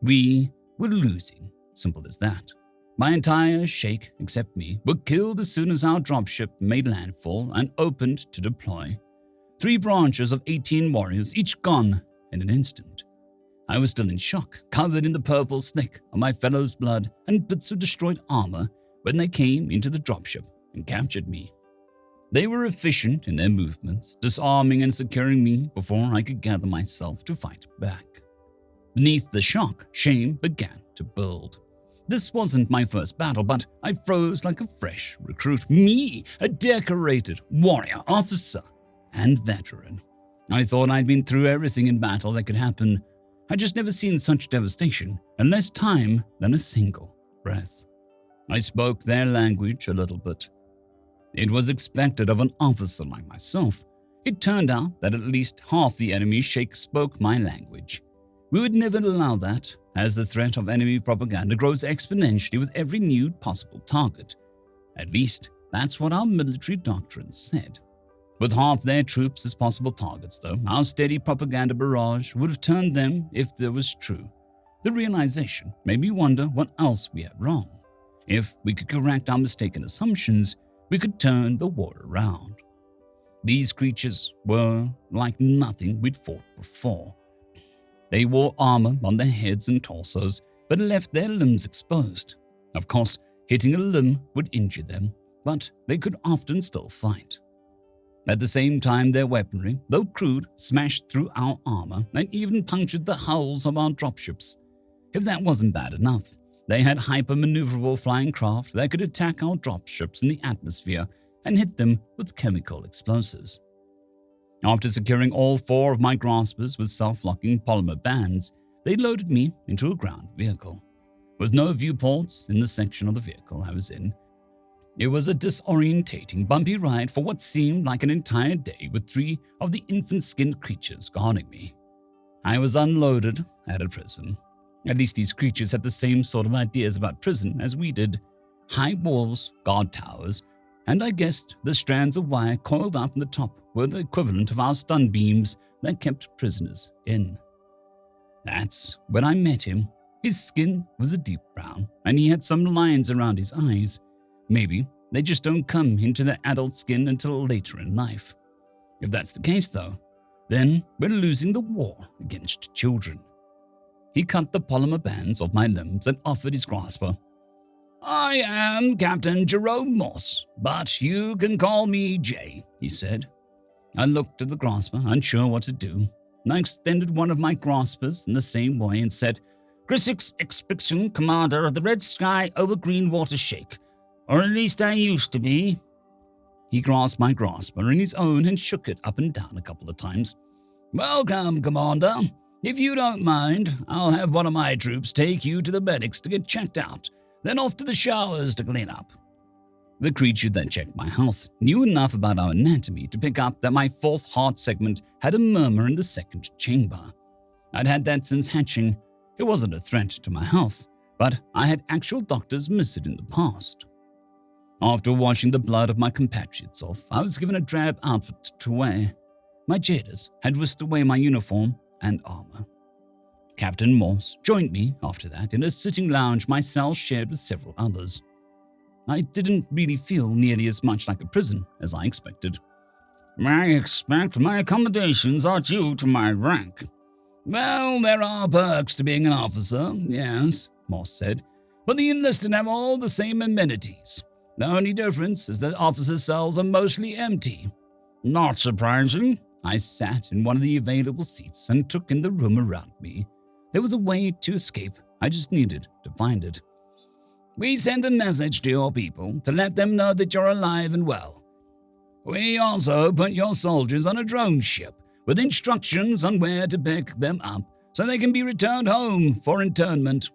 We were losing, simple as that. My entire shake, except me, were killed as soon as our dropship made landfall and opened to deploy. 3 branches of 18 warriors, each gone in an instant. I was still in shock, covered in the purple slick of my fellow's blood and bits of destroyed armor when they came into the dropship and captured me. They were efficient in their movements, disarming and securing me before I could gather myself to fight back. Beneath the shock, shame began to build. This wasn't my first battle, but I froze like a fresh recruit. Me, a decorated warrior, officer, and veteran. I thought I'd been through everything in battle that could happen. I'd just never seen such devastation in less time than a single breath. I spoke their language a little bit. It was expected of an officer like myself. It turned out that at least half the enemy shake spoke my language. We would never allow that, as the threat of enemy propaganda grows exponentially with every new possible target. At least, that's what our military doctrine said. With half their troops as possible targets, though, our steady propaganda barrage would have turned them if there was true. The realization made me wonder what else we had wrong. If we could correct our mistaken assumptions, we could turn the war around. These creatures were like nothing we'd fought before. They wore armor on their heads and torsos, but left their limbs exposed. Of course, hitting a limb would injure them, but they could often still fight. At the same time, their weaponry, though crude, smashed through our armor and even punctured the hulls of our dropships. If that wasn't bad enough, they had hyper-maneuverable flying craft that could attack our dropships in the atmosphere and hit them with chemical explosives. After securing all 4 of my graspers with self-locking polymer bands, they loaded me into a ground vehicle. With no viewports in the section of the vehicle I was in, it was a disorientating, bumpy ride for what seemed like an entire day with 3 of the infant-skinned creatures guarding me. I was unloaded at a prison. At least these creatures had the same sort of ideas about prison as we did. High walls, guard towers, and I guessed the strands of wire coiled up in the top were the equivalent of our stun beams that kept prisoners in. That's when I met him. His skin was a deep brown, and he had some lines around his eyes. Maybe they just don't come into their adult skin until later in life. If that's the case, though, then we're losing the war against children. He cut the polymer bands off my limbs and offered his grasper. "I am Captain Jerome Moss, but you can call me Jay," he said. I looked at the grasper, unsure what to do. I extended one of my graspers in the same way and said, "Chris Expedition Commander of the Red Sky over Green Water Shake. Or at least I used to be." He grasped my grasper in his own and shook it up and down a couple of times. "Welcome, Commander. If you don't mind, I'll have one of my troops take you to the medics to get checked out, then off to the showers to clean up." The creature that checked my health knew enough about our anatomy to pick up that my 4th heart segment had a murmur in the 2nd chamber. I'd had that since hatching. It wasn't a threat to my health, but I had actual doctors miss it in the past. After washing the blood of my compatriots off, I was given a drab outfit to wear. My jailers had whisked away my uniform and armor. Captain Morse joined me after that in a sitting lounge my cell shared with several others. I didn't really feel nearly as much like a prison as I expected. "I expect my accommodations are due to my rank." "Well, there are perks to being an officer, yes," Morse said, "but the enlisted have all the same amenities. The only difference is that officer cells are mostly empty." "Not surprising." I sat in one of the available seats and took in the room around me. There was a way to escape. I just needed to find it. "We send a message to your people to let them know that you're alive and well. We also put your soldiers on a drone ship with instructions on where to pick them up so they can be returned home for internment."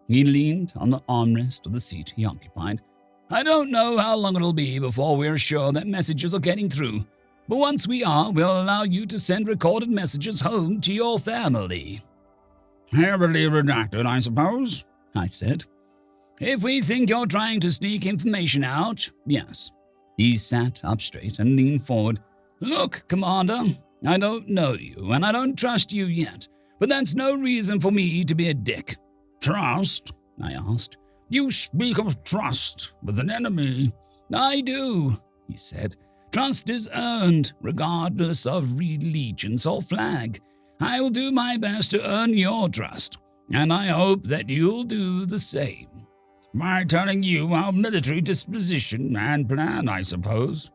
He leaned on the armrest of the seat he occupied. "I don't know how long it'll be before we're sure that messages are getting through, but once we are, we'll allow you to send recorded messages home to your family." "Heavily redacted, I suppose," I said. "If we think you're trying to sneak information out, yes." He sat up straight and leaned forward. "Look, Commander, I don't know you, and I don't trust you yet, but that's no reason for me to be a dick." "Trust?" I asked. "You speak of trust with an enemy." "I do," he said. "Trust is earned, regardless of allegiance or flag. I will do my best to earn your trust, and I hope that you'll do the same." "By telling you our military disposition and plan, I suppose."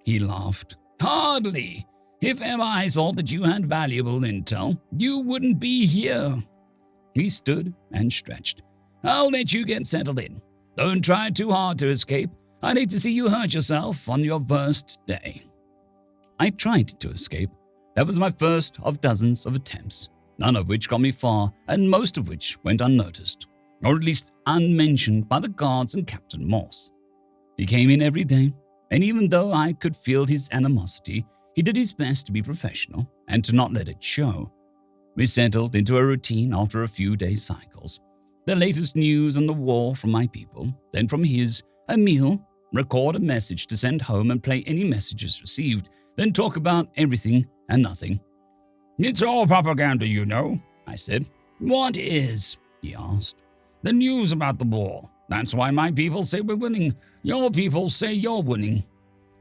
He laughed. "Hardly. If ever I thought that you had valuable intel, you wouldn't be here." He stood and stretched. "I'll let you get settled in. Don't try too hard to escape. I'd hate to see you hurt yourself on your first day." I tried to escape. That was my first of dozens of attempts, none of which got me far, and most of which went unnoticed, or at least unmentioned by the guards and Captain Morse. He came in every day, and even though I could feel his animosity, he did his best to be professional and to not let it show. We settled into a routine after a few days' cycles. The latest news on the war from my people, then from his, a meal, record a message to send home and play any messages received, then talk about everything and nothing. It's all propaganda, you know, I said. What is? He asked. The news about the war. That's why my people say we're winning. Your people say you're winning.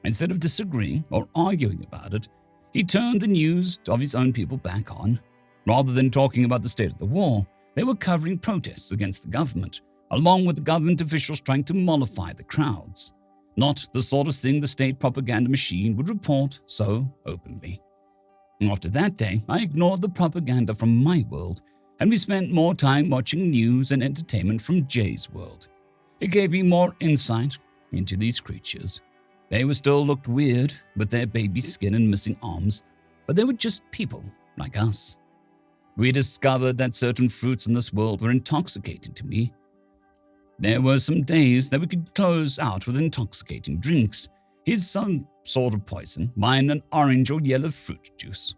Instead of disagreeing or arguing about it, he turned the news of his own people back on. Rather than talking about the state of the war, they were covering protests against the government, along with the government officials trying to mollify the crowds. Not the sort of thing the state propaganda machine would report so openly. After that day, I ignored the propaganda from my world, and we spent more time watching news and entertainment from Jay's world. It gave me more insight into these creatures. They were still looked weird with their baby skin and missing arms, but they were just people like us. We discovered that certain fruits in this world were intoxicating to me. There were some days that we could close out with intoxicating drinks. His some sort of poison, mine an orange or yellow fruit juice.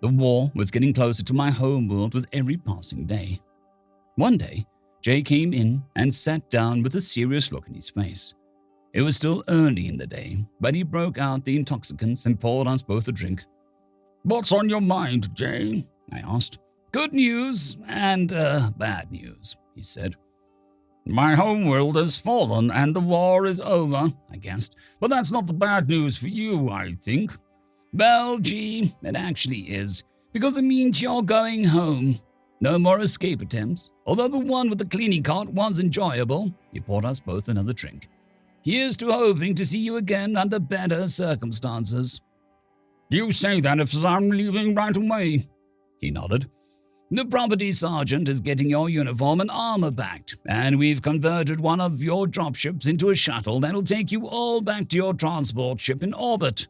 The war was getting closer to my home world with every passing day. One day, Jay came in and sat down with a serious look in his face. It was still early in the day, but he broke out the intoxicants and poured us both a drink. What's on your mind, Jay? I asked. Good news and bad news, he said. My homeworld has fallen and the war is over, I guessed. But that's not the bad news for you, I think. Well, gee, it actually is, because it means you're going home. No more escape attempts, although the one with the cleaning cart was enjoyable. He poured us both another drink. Here's to hoping to see you again under better circumstances. You say that as I'm leaving right away. He nodded. The property sergeant is getting your uniform and armor back, and we've converted one of your dropships into a shuttle that'll take you all back to your transport ship in orbit.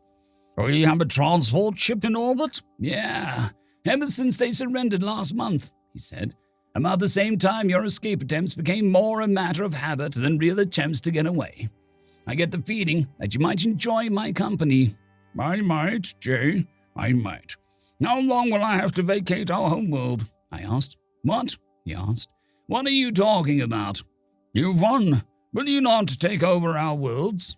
We have a transport ship in orbit? Yeah, ever since they surrendered last month, he said. About the same time your escape attempts became more a matter of habit than real attempts to get away. I get the feeling that you might enjoy my company. I might, Jay, I might. How long will I have to vacate our homeworld? I asked. What? He asked. What are you talking about? You've won. Will you not take over our worlds?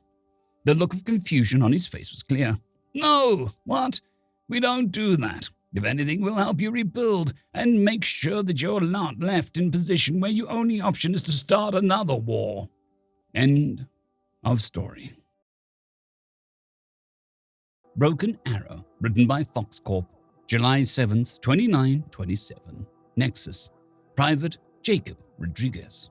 The look of confusion on his face was clear. No, what? We don't do that. If anything, we'll help you rebuild and make sure that you're not left in position where your only option is to start another war. End of story. Broken Arrow, written by Fox Corp, July 7th, 2927. Nexus, Private Jacob Rodriguez.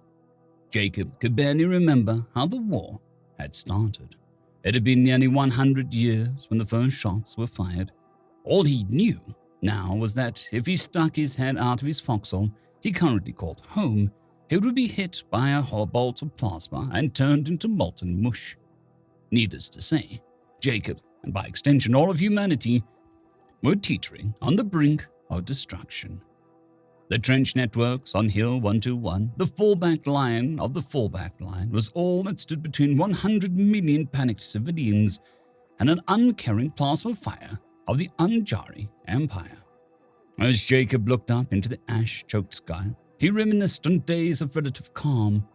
Jacob could barely remember how the war had started. It had been nearly 100 years when the first shots were fired. All he knew now was that if he stuck his head out of his foxhole he currently called home, he would be hit by a bolt of plasma and turned into molten mush. Needless to say, Jacob, and by extension all of humanity, were teetering on the brink of destruction. The trench networks on Hill 121, the fallback line of the fallback line, was all that stood between 100 million panicked civilians and an uncaring plasma fire of the Anjari Empire. As Jacob looked up into the ash-choked sky, he reminisced on days of relative calm.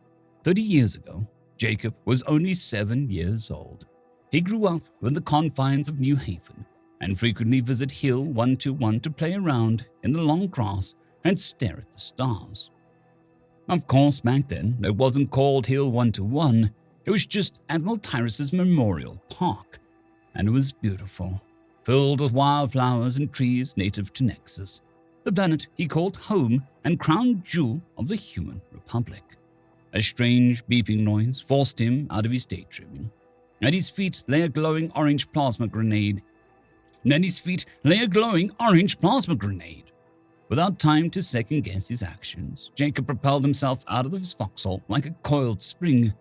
30 years ago, Jacob was only 7 years old. He grew up within the confines of New Haven and frequently visited Hill 121 to play around in the long grass and stare at the stars. Of course, back then, it wasn't called Hill 121. It was just Admiral Tyrus's Memorial Park, and it was beautiful, filled with wildflowers and trees native to Nexus, the planet he called home and crown jewel of the human republic. A strange beeping noise forced him out of his daydreaming. At his feet lay a glowing orange plasma grenade. Without time to second-guess his actions, Jacob propelled himself out of his foxhole like a coiled spring.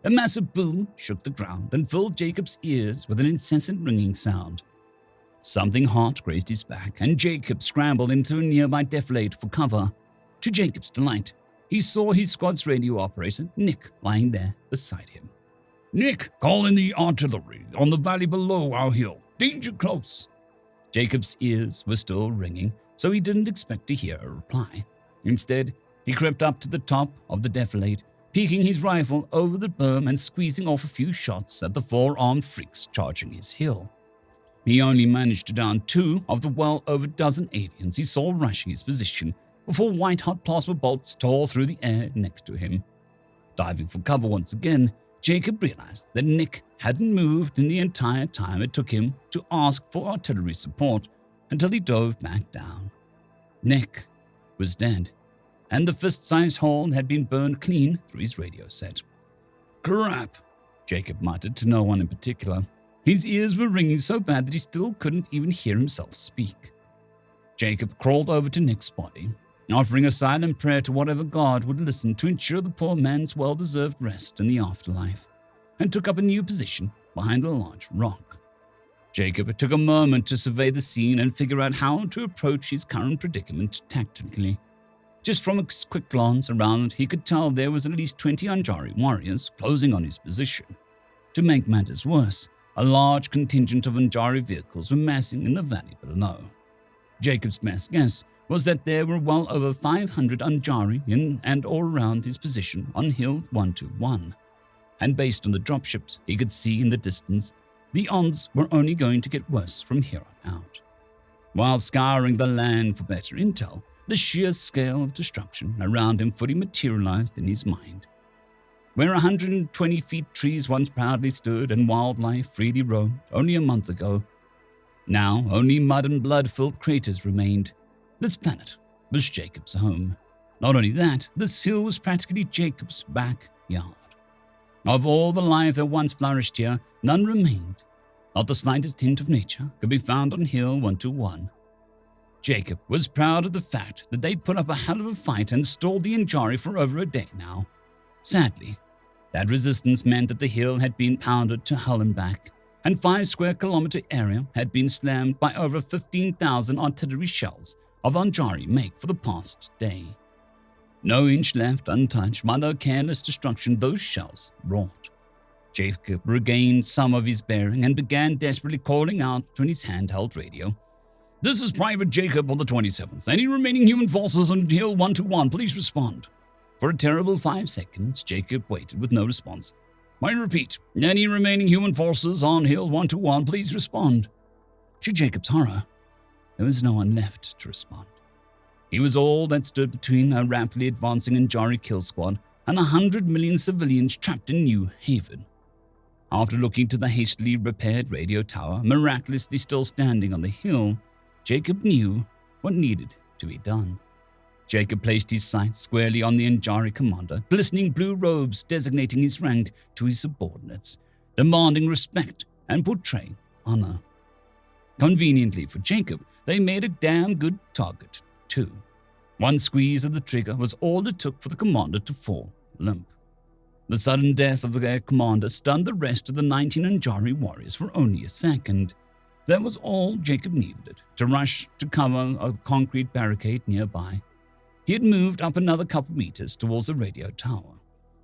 A massive boom shook the ground and filled Jacob's ears with an incessant ringing sound. Something hot grazed his back, and Jacob scrambled into a nearby defilade for cover. To Jacob's delight, he saw his squad's radio operator, Nick, lying there beside him. Nick, call in the artillery on the valley below our hill. Danger close. Jacob's ears were still ringing, so he didn't expect to hear a reply. Instead, he crept up to the top of the defilade, peeking his rifle over the berm and squeezing off a few shots at the four-armed freaks charging his hill. He only managed to down 2 of the well over dozen aliens he saw rushing his position before white-hot plasma bolts tore through the air next to him. Diving for cover once again, Jacob realized that Nick hadn't moved in the entire time it took him to ask for artillery support until he dove back down. Nick was dead, and the fist-sized hole had been burned clean through his radio set. Crap, Jacob muttered to no one in particular. His ears were ringing so bad that he still couldn't even hear himself speak. Jacob crawled over to Nick's body, offering a silent prayer to whatever God would listen to ensure the poor man's well-deserved rest in the afterlife, and took up a new position behind a large rock. Jacob took a moment to survey the scene and figure out how to approach his current predicament tactically. Just from a quick glance around, he could tell there was at least 20 Anjari warriors closing on his position. To make matters worse, a large contingent of Anjari vehicles were massing in the valley below. Jacob's best guess was that there were well over 500 Anjari in and all around his position on Hill 121, and based on the dropships he could see in the distance, the odds were only going to get worse from here on out. While scouring the land for better intel, the sheer scale of destruction around him fully materialized in his mind. Where 120 feet trees once proudly stood and wildlife freely roamed only a month ago, now only mud and blood-filled craters remained. This planet was Jacob's home. Not only that, this hill was practically Jacob's backyard. Of all the life that once flourished here, none remained. Not the slightest hint of nature could be found on Hill 121. Jacob was proud of the fact that they'd put up a hell of a fight and stalled the Anjari for over a day now. Sadly, that resistance meant that the hill had been pounded to hell and back, and 5 square kilometer area had been slammed by over 15,000 artillery shells of Anjari make for the past day. No inch left untouched by the careless destruction those shells wrought. Jacob regained some of his bearing and began desperately calling out on his handheld radio. This is Private Jacob on the 27th. Any remaining human forces on Hill 121, please respond. For a terrible 5 seconds, Jacob waited with no response. I repeat, any remaining human forces on Hill 121, please respond. To Jacob's horror, there was no one left to respond. He was all that stood between a rapidly advancing Anjari kill squad and 100 million civilians trapped in New Haven. After looking to the hastily repaired radio tower, miraculously still standing on the hill, Jacob knew what needed to be done. Jacob placed his sights squarely on the Anjari commander, glistening blue robes designating his rank to his subordinates, demanding respect and portraying honor. Conveniently for Jacob, they made a damn good target, too. One squeeze of the trigger was all it took for the commander to fall limp. The sudden death of their commander stunned the rest of the 19 Anjari warriors for only a second. That was all Jacob needed to rush to cover a concrete barricade nearby. He had moved up another couple meters towards the radio tower.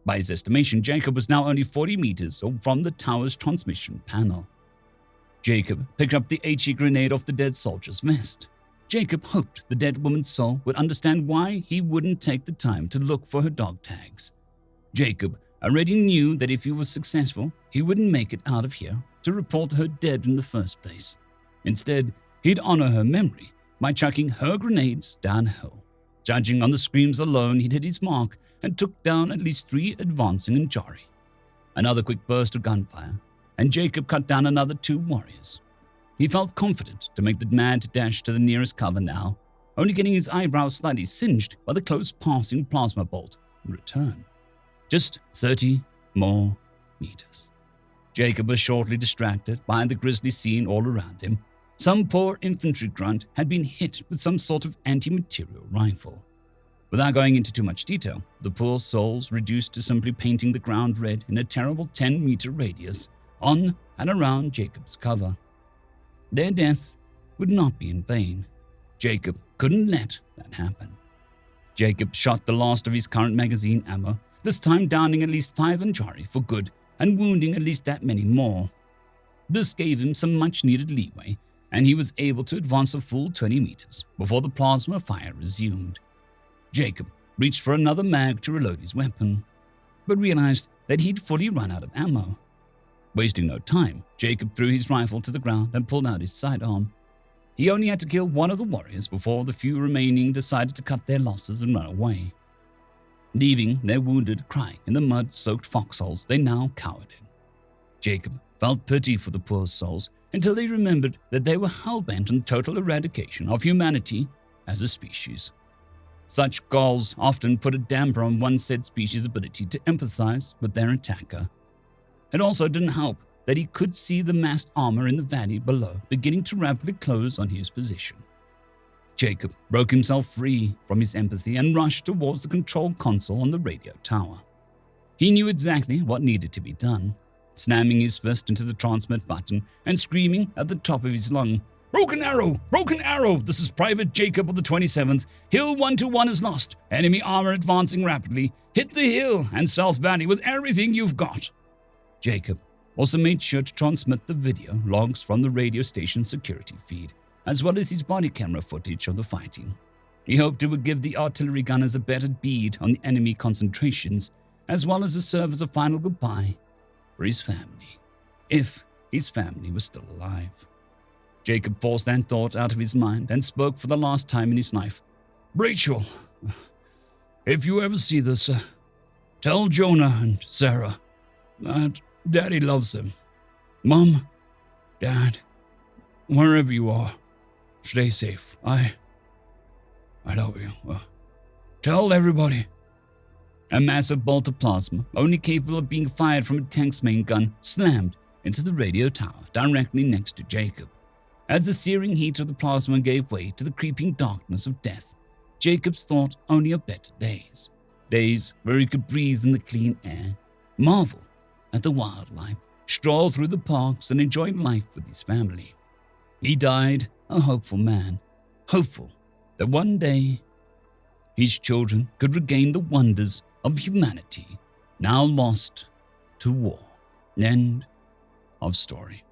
By his estimation, Jacob was now only 40 meters from the tower's transmission panel. Jacob picked up the HE grenade off the dead soldier's vest. Jacob hoped the dead woman's soul would understand why he wouldn't take the time to look for her dog tags. Jacob already knew that if he was successful, he wouldn't make it out of here to report her dead in the first place. Instead, he'd honor her memory by chucking her grenades downhill. Judging on the screams alone, he'd hit his mark and took down at least 3 advancing Anjari. Another quick burst of gunfire, and Jacob cut down another 2 warriors. He felt confident to make the mad dash to the nearest cover now, only getting his eyebrows slightly singed by the close passing plasma bolt in return. Just 30 more meters. Jacob was shortly distracted by the grisly scene all around him. Some poor infantry grunt had been hit with some sort of anti-material rifle. Without going into too much detail, the poor souls reduced to simply painting the ground red in a terrible 10-meter radius on and around Jacob's cover. Their death would not be in vain. Jacob couldn't let that happen. Jacob shot the last of his current magazine ammo, this time downing at least 5 Anjari for good and wounding at least that many more. This gave him some much-needed leeway and he was able to advance a full 20 meters before the plasma fire resumed. Jacob reached for another mag to reload his weapon, but realized that he'd fully run out of ammo. Wasting no time, Jacob threw his rifle to the ground and pulled out his sidearm. He only had to kill one of the warriors before the few remaining decided to cut their losses and run away, leaving their wounded crying in the mud-soaked foxholes they now cowered in. Jacob felt pity for the poor souls until they remembered that they were hell-bent on total eradication of humanity as a species. Such goals often put a damper on one said species' ability to empathize with their attacker. It also didn't help that he could see the massed armor in the valley below beginning to rapidly close on his position. Jacob broke himself free from his empathy and rushed towards the control console on the radio tower. He knew exactly what needed to be done, slamming his fist into the transmit button and screaming at the top of his lung, Broken arrow! This is Private Jacob of the 27th. Hill 121 is lost. Enemy armor advancing rapidly. Hit the hill and South Valley with everything you've got." Jacob also made sure to transmit the video logs from the radio station security feed, as well as his body camera footage of the fighting. He hoped it would give the artillery gunners a better bead on the enemy concentrations, as well as to serve as a final goodbye for his family, if his family was still alive. Jacob forced that thought out of his mind and spoke for the last time in his life. "Rachel, if you ever see this, tell Jonah and Sarah that Daddy loves them. Mom, Dad, wherever you are, stay safe. I love you. Tell everybody." A massive bolt of plasma, only capable of being fired from a tank's main gun, slammed into the radio tower directly next to Jacob. As the searing heat of the plasma gave way to the creeping darkness of death, Jacob's thought only of better days. Days where he could breathe in the clean air, marvel at the wildlife, stroll through the parks and enjoy life with his family. He died a hopeful man, hopeful that one day his children could regain the wonders of humanity now lost to war. End of story.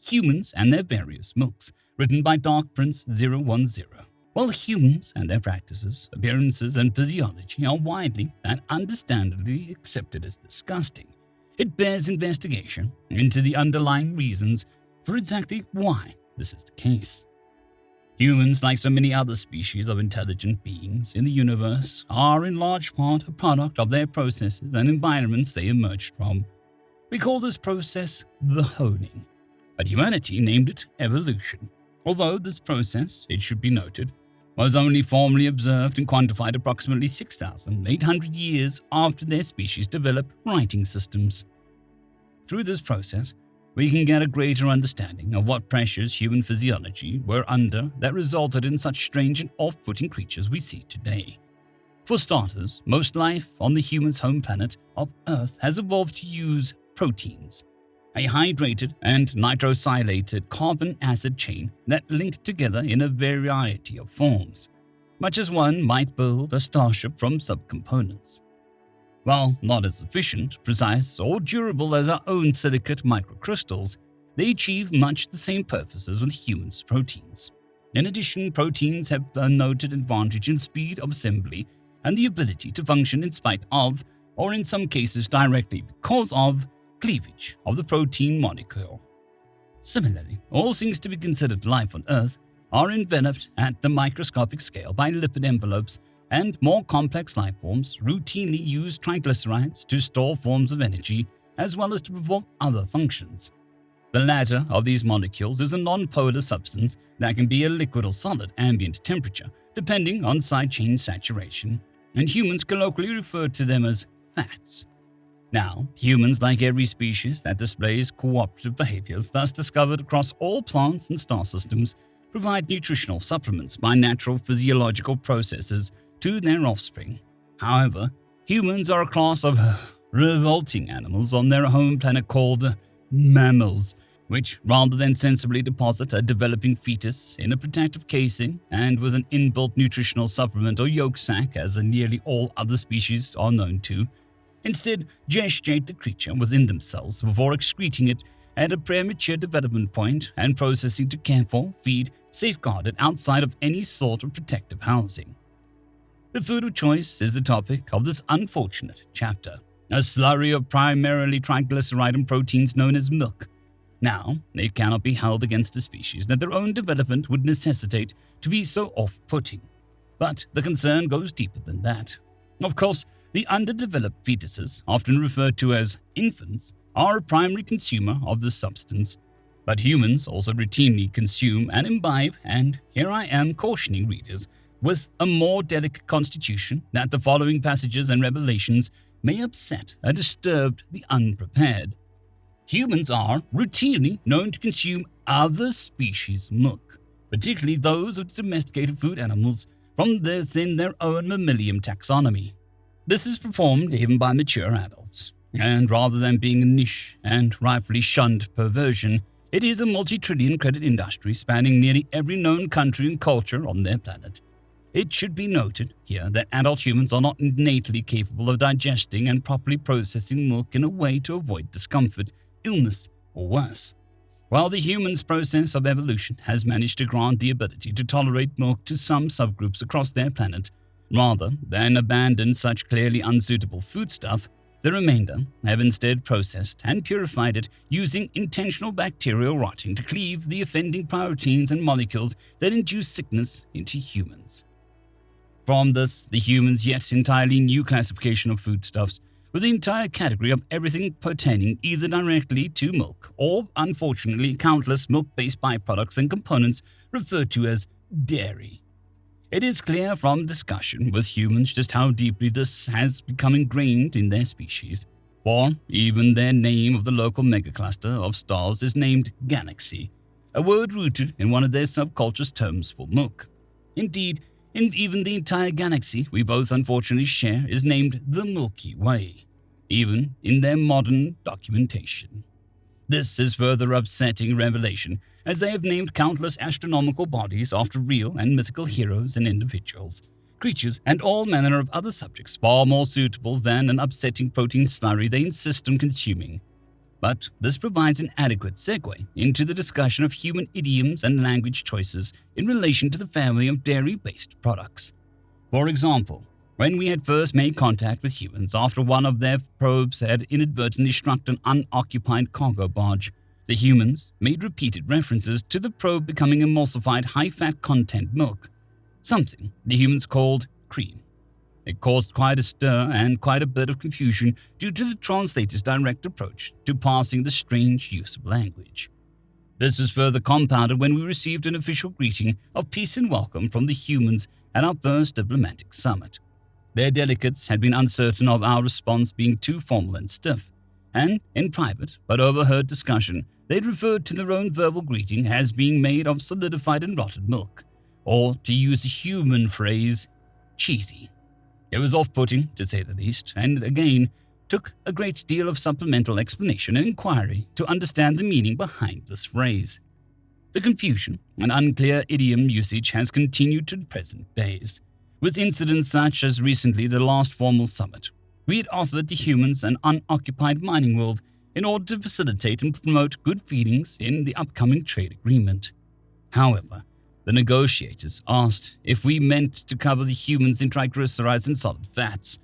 Humans and Their Various Mooks, written by Dark Prince 010. While humans and their practices, appearances, and physiology are widely and understandably accepted as disgusting, it bears investigation into the underlying reasons for exactly why this is the case. Humans, like so many other species of intelligent beings in the universe, are in large part a product of their processes and environments they emerged from. We call this process the honing, but humanity named it evolution. Although this process, it should be noted, was only formally observed and quantified approximately 6,800 years after their species developed writing systems. Through this process, we can get a greater understanding of what pressures human physiology were under that resulted in such strange and off-putting creatures we see today. For starters, most life on the human's home planet of Earth has evolved to use proteins, a hydrated and nitrosylated carbon acid chain that link together in a variety of forms, much as one might build a starship from subcomponents. While not as efficient, precise, or durable as our own silicate microcrystals, they achieve much the same purposes with humans' proteins. In addition, proteins have a noted advantage in speed of assembly and the ability to function in spite of, or in some cases directly because of, cleavage of the protein molecule. Similarly, all things to be considered life on Earth are enveloped at the microscopic scale by lipid envelopes, and more complex life forms routinely use triglycerides to store forms of energy as well as to perform other functions. The latter of these molecules is a non-polar substance that can be a liquid or solid ambient temperature depending on side chain saturation, and humans colloquially refer to them as fats. Now, humans, like every species that displays cooperative behaviors thus discovered across all plants and star systems, provide nutritional supplements by natural physiological processes to their offspring. However, humans are a class of revolting animals on their home planet called mammals, which, rather than sensibly deposit a developing fetus in a protective casing and with an inbuilt nutritional supplement or yolk sac as nearly all other species are known to, Instead, gestate the creature within themselves before excreting it at a premature development point and processing to care for, feed, safeguard it outside of any sort of protective housing. The food of choice is the topic of this unfortunate chapter, a slurry of primarily triglyceride and proteins known as milk. Now, it cannot be held against a species that their own development would necessitate to be so off-putting. But the concern goes deeper than that. Of course, the underdeveloped fetuses, often referred to as infants, are a primary consumer of the substance. But humans also routinely consume and imbibe, and here I am cautioning readers with a more delicate constitution that the following passages and revelations may upset and disturb the unprepared. Humans are routinely known to consume other species' milk, particularly those of domesticated food animals from within their own mammalian taxonomy. This is performed even by mature adults, and rather than being a niche and rightfully shunned perversion, it is a multi-trillion credit industry spanning nearly every known country and culture on their planet. It should be noted here that adult humans are not innately capable of digesting and properly processing milk in a way to avoid discomfort, illness, or worse. While the human's process of evolution has managed to grant the ability to tolerate milk to some subgroups across their planet, rather than abandon such clearly unsuitable foodstuff, the remainder have instead processed and purified it using intentional bacterial rotting to cleave the offending proteins and molecules that induce sickness into humans. From this, the humans' yet entirely new classification of foodstuffs, with the entire category of everything pertaining either directly to milk or, unfortunately, countless milk-based byproducts and components referred to as dairy. It is clear from discussion with humans just how deeply this has become ingrained in their species, for even their name of the local megacluster of stars is named Galaxy, a word rooted in one of their subculture's terms for milk. Indeed, even the entire galaxy we both unfortunately share is named the Milky Way, even in their modern documentation. This is further upsetting revelation, as they have named countless astronomical bodies after real and mythical heroes and individuals, creatures, and all manner of other subjects far more suitable than an upsetting protein slurry they insist on consuming. But this provides an adequate segue into the discussion of human idioms and language choices in relation to the family of dairy-based products. For example, when we had first made contact with humans after one of their probes had inadvertently struck an unoccupied cargo barge, the humans made repeated references to the probe becoming emulsified high-fat content milk, something the humans called cream. It caused quite a stir and quite a bit of confusion due to the translator's direct approach to parsing the strange use of language. This was further compounded when we received an official greeting of peace and welcome from the humans at our first diplomatic summit. Their delegates had been uncertain of our response being too formal and stiff, and in private but overheard discussion, they'd referred to their own verbal greeting as being made of solidified and rotted milk, or, to use a human phrase, cheesy. It was off-putting, to say the least, and again, took a great deal of supplemental explanation and inquiry to understand the meaning behind this phrase. The confusion and unclear idiom usage has continued to the present days, with incidents such as recently the last formal summit. We had offered the humans an unoccupied mining world in order to facilitate and promote good feelings in the upcoming trade agreement. However, the negotiators asked if we meant to cover the humans in triglycerides and solid fats.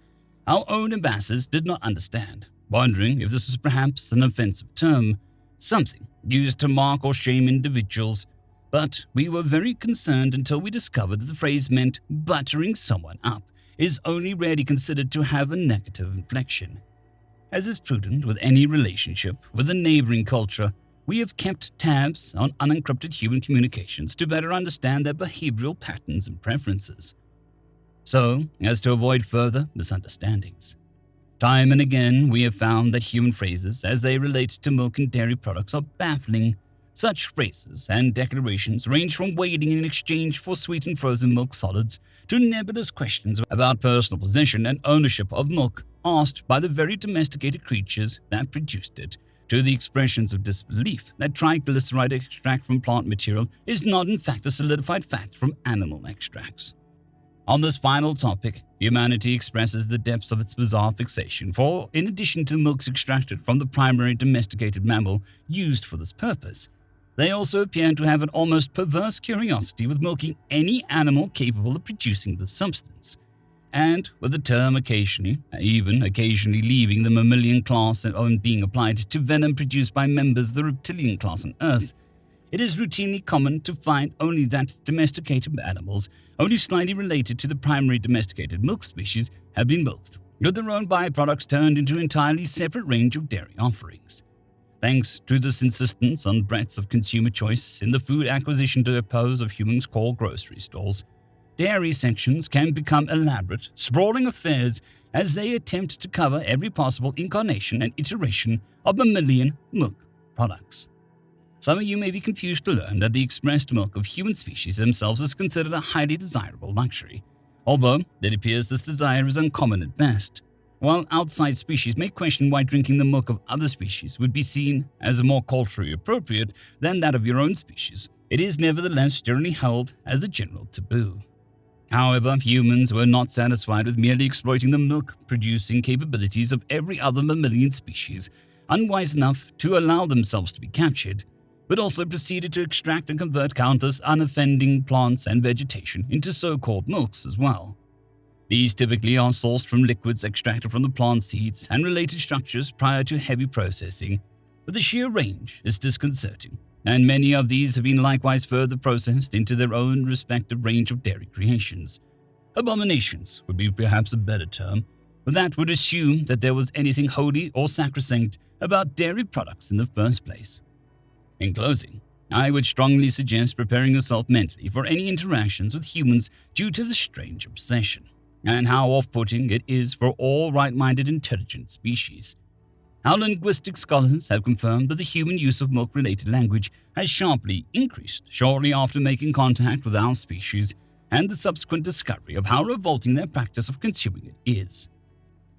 Our own ambassadors did not understand, wondering if this was perhaps an offensive term, something used to mark or shame individuals, but we were very concerned until we discovered that the phrase meant buttering someone up is only rarely considered to have a negative inflection. As is prudent with any relationship with a neighboring culture, we have kept tabs on unencrypted human communications to better understand their behavioral patterns and preferences, so as to avoid further misunderstandings. Time and again, we have found that human phrases as they relate to milk and dairy products are baffling. Such phrases and declarations range from waiting in exchange for sweet and frozen milk solids to nebulous questions about personal possession and ownership of milk asked by the very domesticated creatures that produced it, to the expressions of disbelief that triglyceride extract from plant material is not in fact a solidified fat from animal extracts. On this final topic, humanity expresses the depths of its bizarre fixation, for in addition to milks extracted from the primary domesticated mammal used for this purpose, they also appear to have an almost perverse curiosity with milking any animal capable of producing the substance. And with the term occasionally, even occasionally leaving the mammalian class and being applied to venom produced by members of the reptilian class on Earth, it is routinely common to find only that domesticated animals, only slightly related to the primary domesticated milk species, have been milked, with their own byproducts turned into an entirely separate range of dairy offerings. Thanks to this insistence on breadth of consumer choice in the food acquisition depots of humans called grocery stores, dairy sections can become elaborate, sprawling affairs as they attempt to cover every possible incarnation and iteration of mammalian milk products. Some of you may be confused to learn that the expressed milk of human species themselves is considered a highly desirable luxury, although it appears this desire is uncommon at best. While outside species may question why drinking the milk of other species would be seen as more culturally appropriate than that of your own species, it is nevertheless generally held as a general taboo. However, humans were not satisfied with merely exploiting the milk-producing capabilities of every other mammalian species, unwise enough to allow themselves to be captured, but also proceeded to extract and convert countless unoffending plants and vegetation into so-called milks as well. These typically are sourced from liquids extracted from the plant seeds and related structures prior to heavy processing, but the sheer range is disconcerting, and many of these have been likewise further processed into their own respective range of dairy creations. Abominations would be perhaps a better term, but that would assume that there was anything holy or sacrosanct about dairy products in the first place. In closing, I would strongly suggest preparing yourself mentally for any interactions with humans due to the strange obsession, and how off-putting it is for all right-minded intelligent species. Our linguistic scholars have confirmed that the human use of milk-related language has sharply increased shortly after making contact with our species, and the subsequent discovery of how revolting their practice of consuming it is.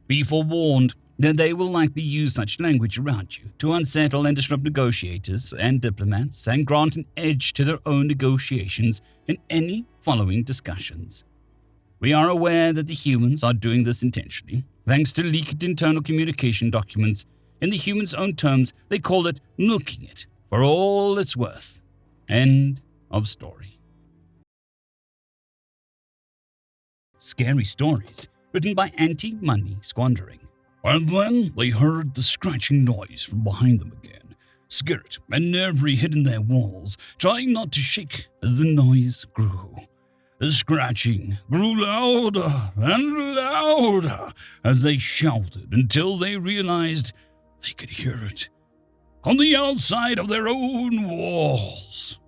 Be forewarned that they will likely use such language around you to unsettle and disrupt negotiators and diplomats and grant an edge to their own negotiations in any following discussions. We are aware that the humans are doing this intentionally, thanks to leaked internal communication documents. In the humans' own terms, they call it milking it for all it's worth. End of story. Scary stories written by Anti-Money Squandering. And then they heard the scratching noise from behind them again, scared and nervously hidden their walls, trying not to shake as the noise grew. The scratching grew louder and louder as they shouted until they realized they could hear it on the outside of their own walls.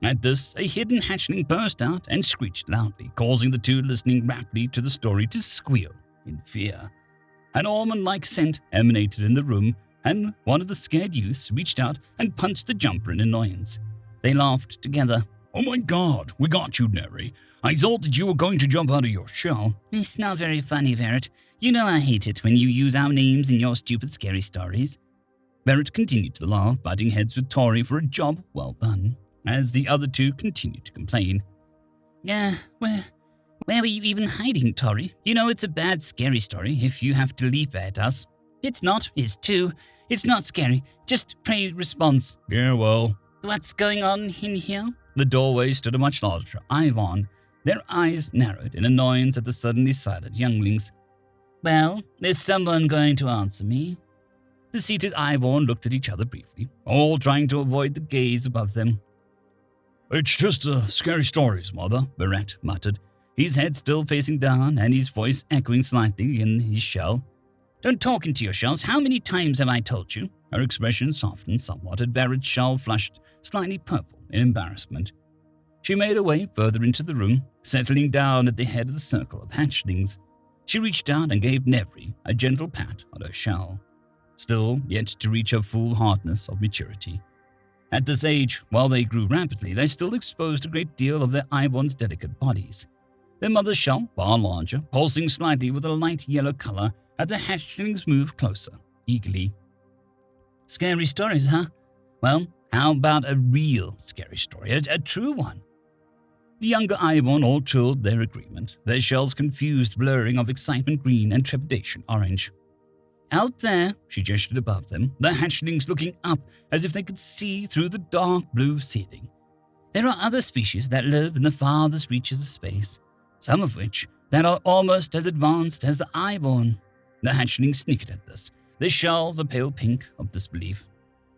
At this, a hidden hatchling burst out and screeched loudly, causing the two listening raptly to the story to squeal in fear. An almond-like scent emanated in the room, and one of the scared youths reached out and punched the jumper in annoyance. They laughed together. "Oh my God, we got you, Neri. I thought that you were going to jump out of your shell." It's not very funny, Verret. You know I hate it when you use our names in your stupid scary stories. Verret continued to laugh, butting heads with Tori for a job well done, as the other two continued to complain. Where were you even hiding, Tori? You know it's a bad scary story if you have to leap at us. It's not, it's too. It's not scary. Just pray response. Yeah, well. What's going on in here? The doorway stood a much larger Ivan, their eyes narrowed in annoyance at the suddenly silent younglings. Well, is someone going to answer me? The seated Ivan looked at each other briefly, all trying to avoid the gaze above them. "It's just scary stories, Mother," Verret muttered, his head still facing down and his voice echoing slightly in his shell. Don't talk into your shells. How many times have I told you? Her expression softened somewhat as Verret's shell flushed slightly purple in embarrassment. She made her way further into the room, settling down at the head of the circle of hatchlings. She reached out and gave Nevri a gentle pat on her shell, still yet to reach her full hardness of maturity. At this age, while they grew rapidly, they still exposed a great deal of their Ivan's delicate bodies. Their mother's shell, far larger, pulsing slightly with a light yellow color as the hatchlings moved closer, eagerly. Scary stories, huh? Well, how about a real scary story, a true one? The younger Ivon all trilled their agreement, their shells confused blurring of excitement green and trepidation orange. Out there, she gestured above them, the hatchlings looking up as if they could see through the dark blue ceiling. There are other species that live in the farthest reaches of space, some of which that are almost as advanced as the Ivon. The hatchlings snickered at this, their shells a pale pink of disbelief.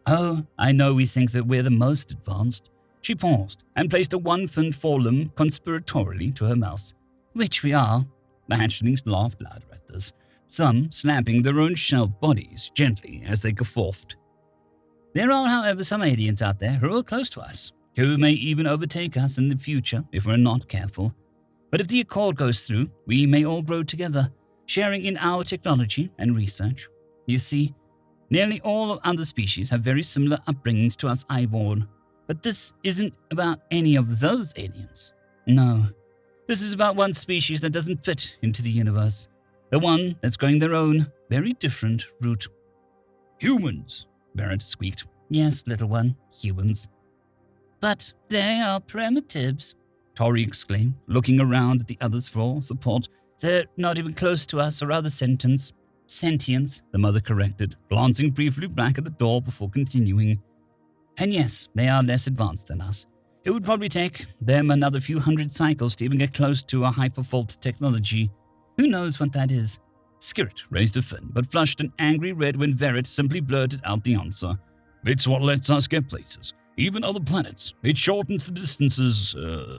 Oh, I know we think that we're the most advanced. She paused and placed a one-finned forelimb conspiratorially to her mouth. Which we are. The hatchlings laughed louder at this, some slapping their own shelled bodies gently as they guffawed. There are, however, some aliens out there who are close to us, who may even overtake us in the future if we're not careful. But if the accord goes through, we may all grow together, sharing in our technology and research. You see, nearly all of other species have very similar upbringings to us Ivon, but this isn't about any of those aliens. No, this is about one species that doesn't fit into the universe, the one that's going their own, very different route. Humans, Barrett squeaked. Yes, little one, humans. But they are primitives, Tori exclaimed, looking around at the others for support. They're not even close to us or other sentients. Sentience, the mother corrected, glancing briefly back at the door before continuing. And yes, they are less advanced than us. It would probably take them another few hundred cycles to even get close to a hyperfault technology. Who knows what that is? Skirt raised a fin, but flushed an angry red when Verret simply blurted out the answer. It's what lets us get places, even other planets. It shortens the distances,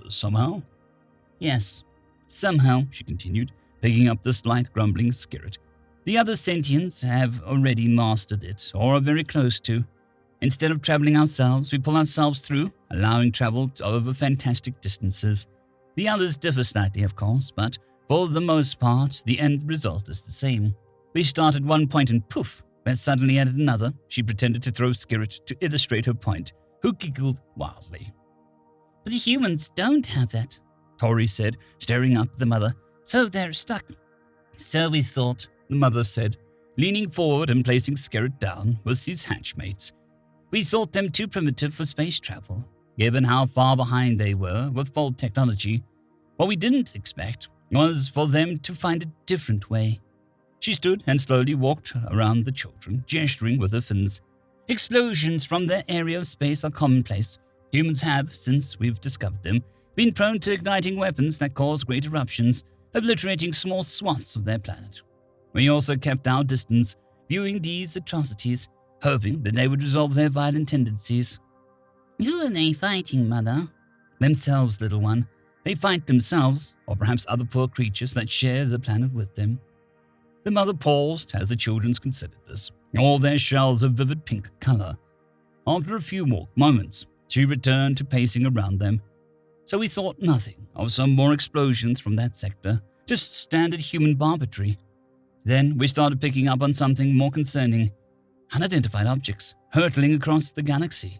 somehow. Yes, somehow, she continued, picking up the slight grumbling Skirt. The other sentients have already mastered it, or are very close to. Instead of traveling ourselves, we pull ourselves through, allowing travel over fantastic distances. The others differ slightly, of course, but for the most part, the end result is the same. We start at one point and poof, we're suddenly at another. She pretended to throw Skirt to illustrate her point, who giggled wildly. But the humans don't have that, Tori said, staring up at the mother. So they're stuck. So we thought, the mother said, leaning forward and placing Skirt down with his hatchmates. We thought them too primitive for space travel, given how far behind they were with full technology. What we didn't expect was for them to find a different way. She stood and slowly walked around the children, gesturing with her fins. Explosions from their area of space are commonplace. Humans have, since we've discovered them, been prone to igniting weapons that cause great eruptions, obliterating small swaths of their planet. We also kept our distance, viewing these atrocities, hoping that they would resolve their violent tendencies. Who are they fighting, Mother? Themselves, little one. They fight themselves, or perhaps other poor creatures that share the planet with them. The mother paused as the children considered this, all their shells of vivid pink color. After a few more moments, she returned to pacing around them. So we thought nothing of some more explosions from that sector, just standard human barbatry. Then we started picking up on something more concerning. Unidentified objects hurtling across the galaxy.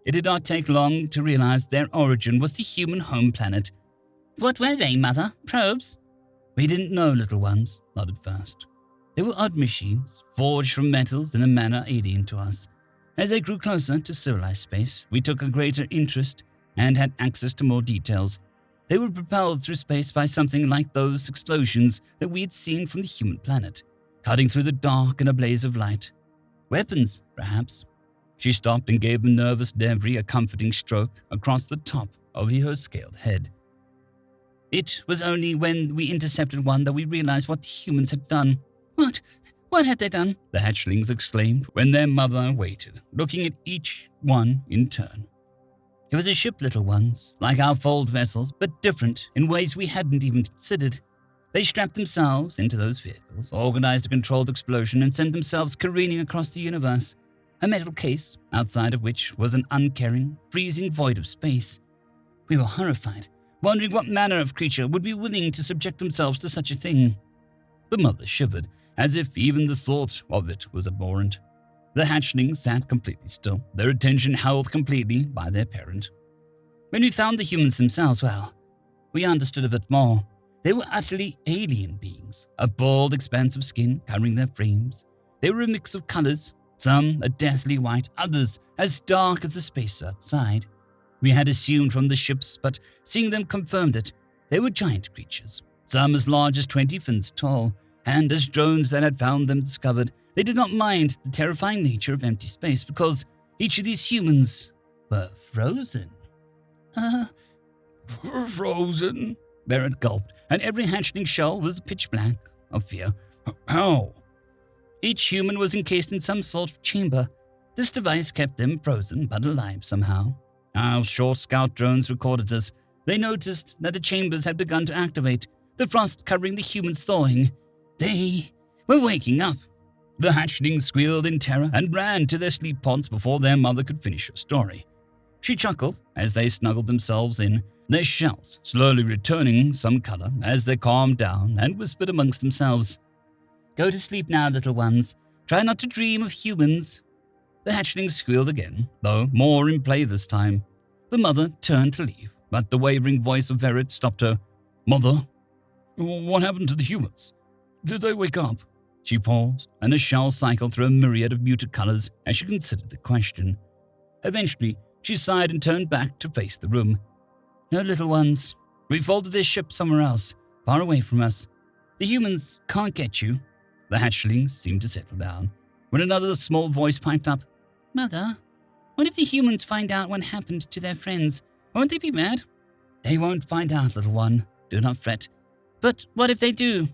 It did not take long to realize their origin was the human home planet. What were they, Mother? Probes? We didn't know, little ones, not at first. They were odd machines, forged from metals in a manner alien to us. As they grew closer to civilized space, we took a greater interest and had access to more details. They were propelled through space by something like those explosions that we had seen from the human planet, cutting through the dark in a blaze of light. Weapons, perhaps. She stopped and gave the nervous Devry a comforting stroke across the top of her scaled head. It was only when we intercepted one that we realized what the humans had done. What? What had they done? The hatchlings exclaimed when their mother waited, looking at each one in turn. It was a ship, little ones, like our fold vessels, but different in ways we hadn't even considered. They strapped themselves into those vehicles, organized a controlled explosion, and sent themselves careening across the universe, a metal case, outside of which was an uncaring, freezing void of space. We were horrified, wondering what manner of creature would be willing to subject themselves to such a thing. The mother shivered, as if even the thought of it was abhorrent. The hatchlings sat completely still, their attention held completely by their parent. When we found the humans themselves, well, we understood a bit more. They were utterly alien beings, a bald expanse of skin covering their frames. They were a mix of colors, some a deathly white, others as dark as the space outside. We had assumed from the ships, but seeing them confirmed it. They were giant creatures, some as large as 20 fins tall, and as drones that had found them discovered, they did not mind the terrifying nature of empty space because each of these humans were frozen. Frozen? Barrett gulped, and every hatchling shell was pitch black of fear. How? Each human was encased in some sort of chamber. This device kept them frozen but alive somehow. Our short scout drones recorded this. They noticed that the chambers had begun to activate, the frost covering the humans thawing. They were waking up. The hatchlings squealed in terror and ran to their sleep pods before their mother could finish her story. She chuckled as they snuggled themselves in, their shells slowly returning some color as they calmed down and whispered amongst themselves. "Go to sleep now, little ones. Try not to dream of humans." The hatchlings squealed again, though more in play this time. The mother turned to leave, but the wavering voice of Verret stopped her. Mother, what happened to the humans? Did they wake up? She paused, and a shell cycled through a myriad of muted colors as she considered the question. Eventually, she sighed and turned back to face the room. "No, little ones. We folded their ship somewhere else, far away from us. The humans can't get you." The hatchlings seemed to settle down, when another small voice piped up. "Mother, what if the humans find out what happened to their friends? Won't they be mad?" "They won't find out, little one. Do not fret." "But what if they do?"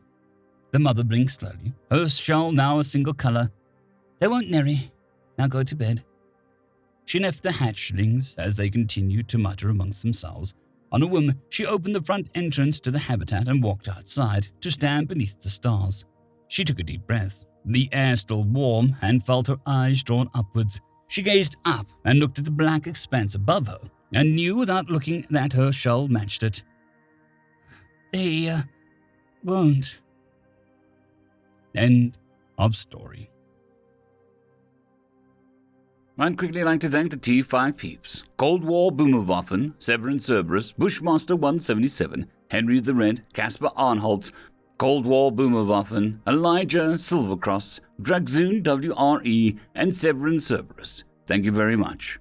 The mother blinked slowly, her shell now a single color. "They won't, Neri. Now go to bed." She left the hatchlings as they continued to mutter amongst themselves. On a whim, she opened the front entrance to the habitat and walked outside to stand beneath the stars. She took a deep breath, the air still warm, and felt her eyes drawn upwards. She gazed up and looked at the black expanse above her, and knew without looking that her shell matched it. They won't. End of story. I'd quickly like to thank the T5 peeps: Cold War Boomerwaffen, Severin Cerberus, Bushmaster 177, Henry the Red, Caspar Arnholtz, Cold War Boomerwaffen, Elijah Silvercross, Dragzoon WRE, and Severin Cerberus. Thank you very much.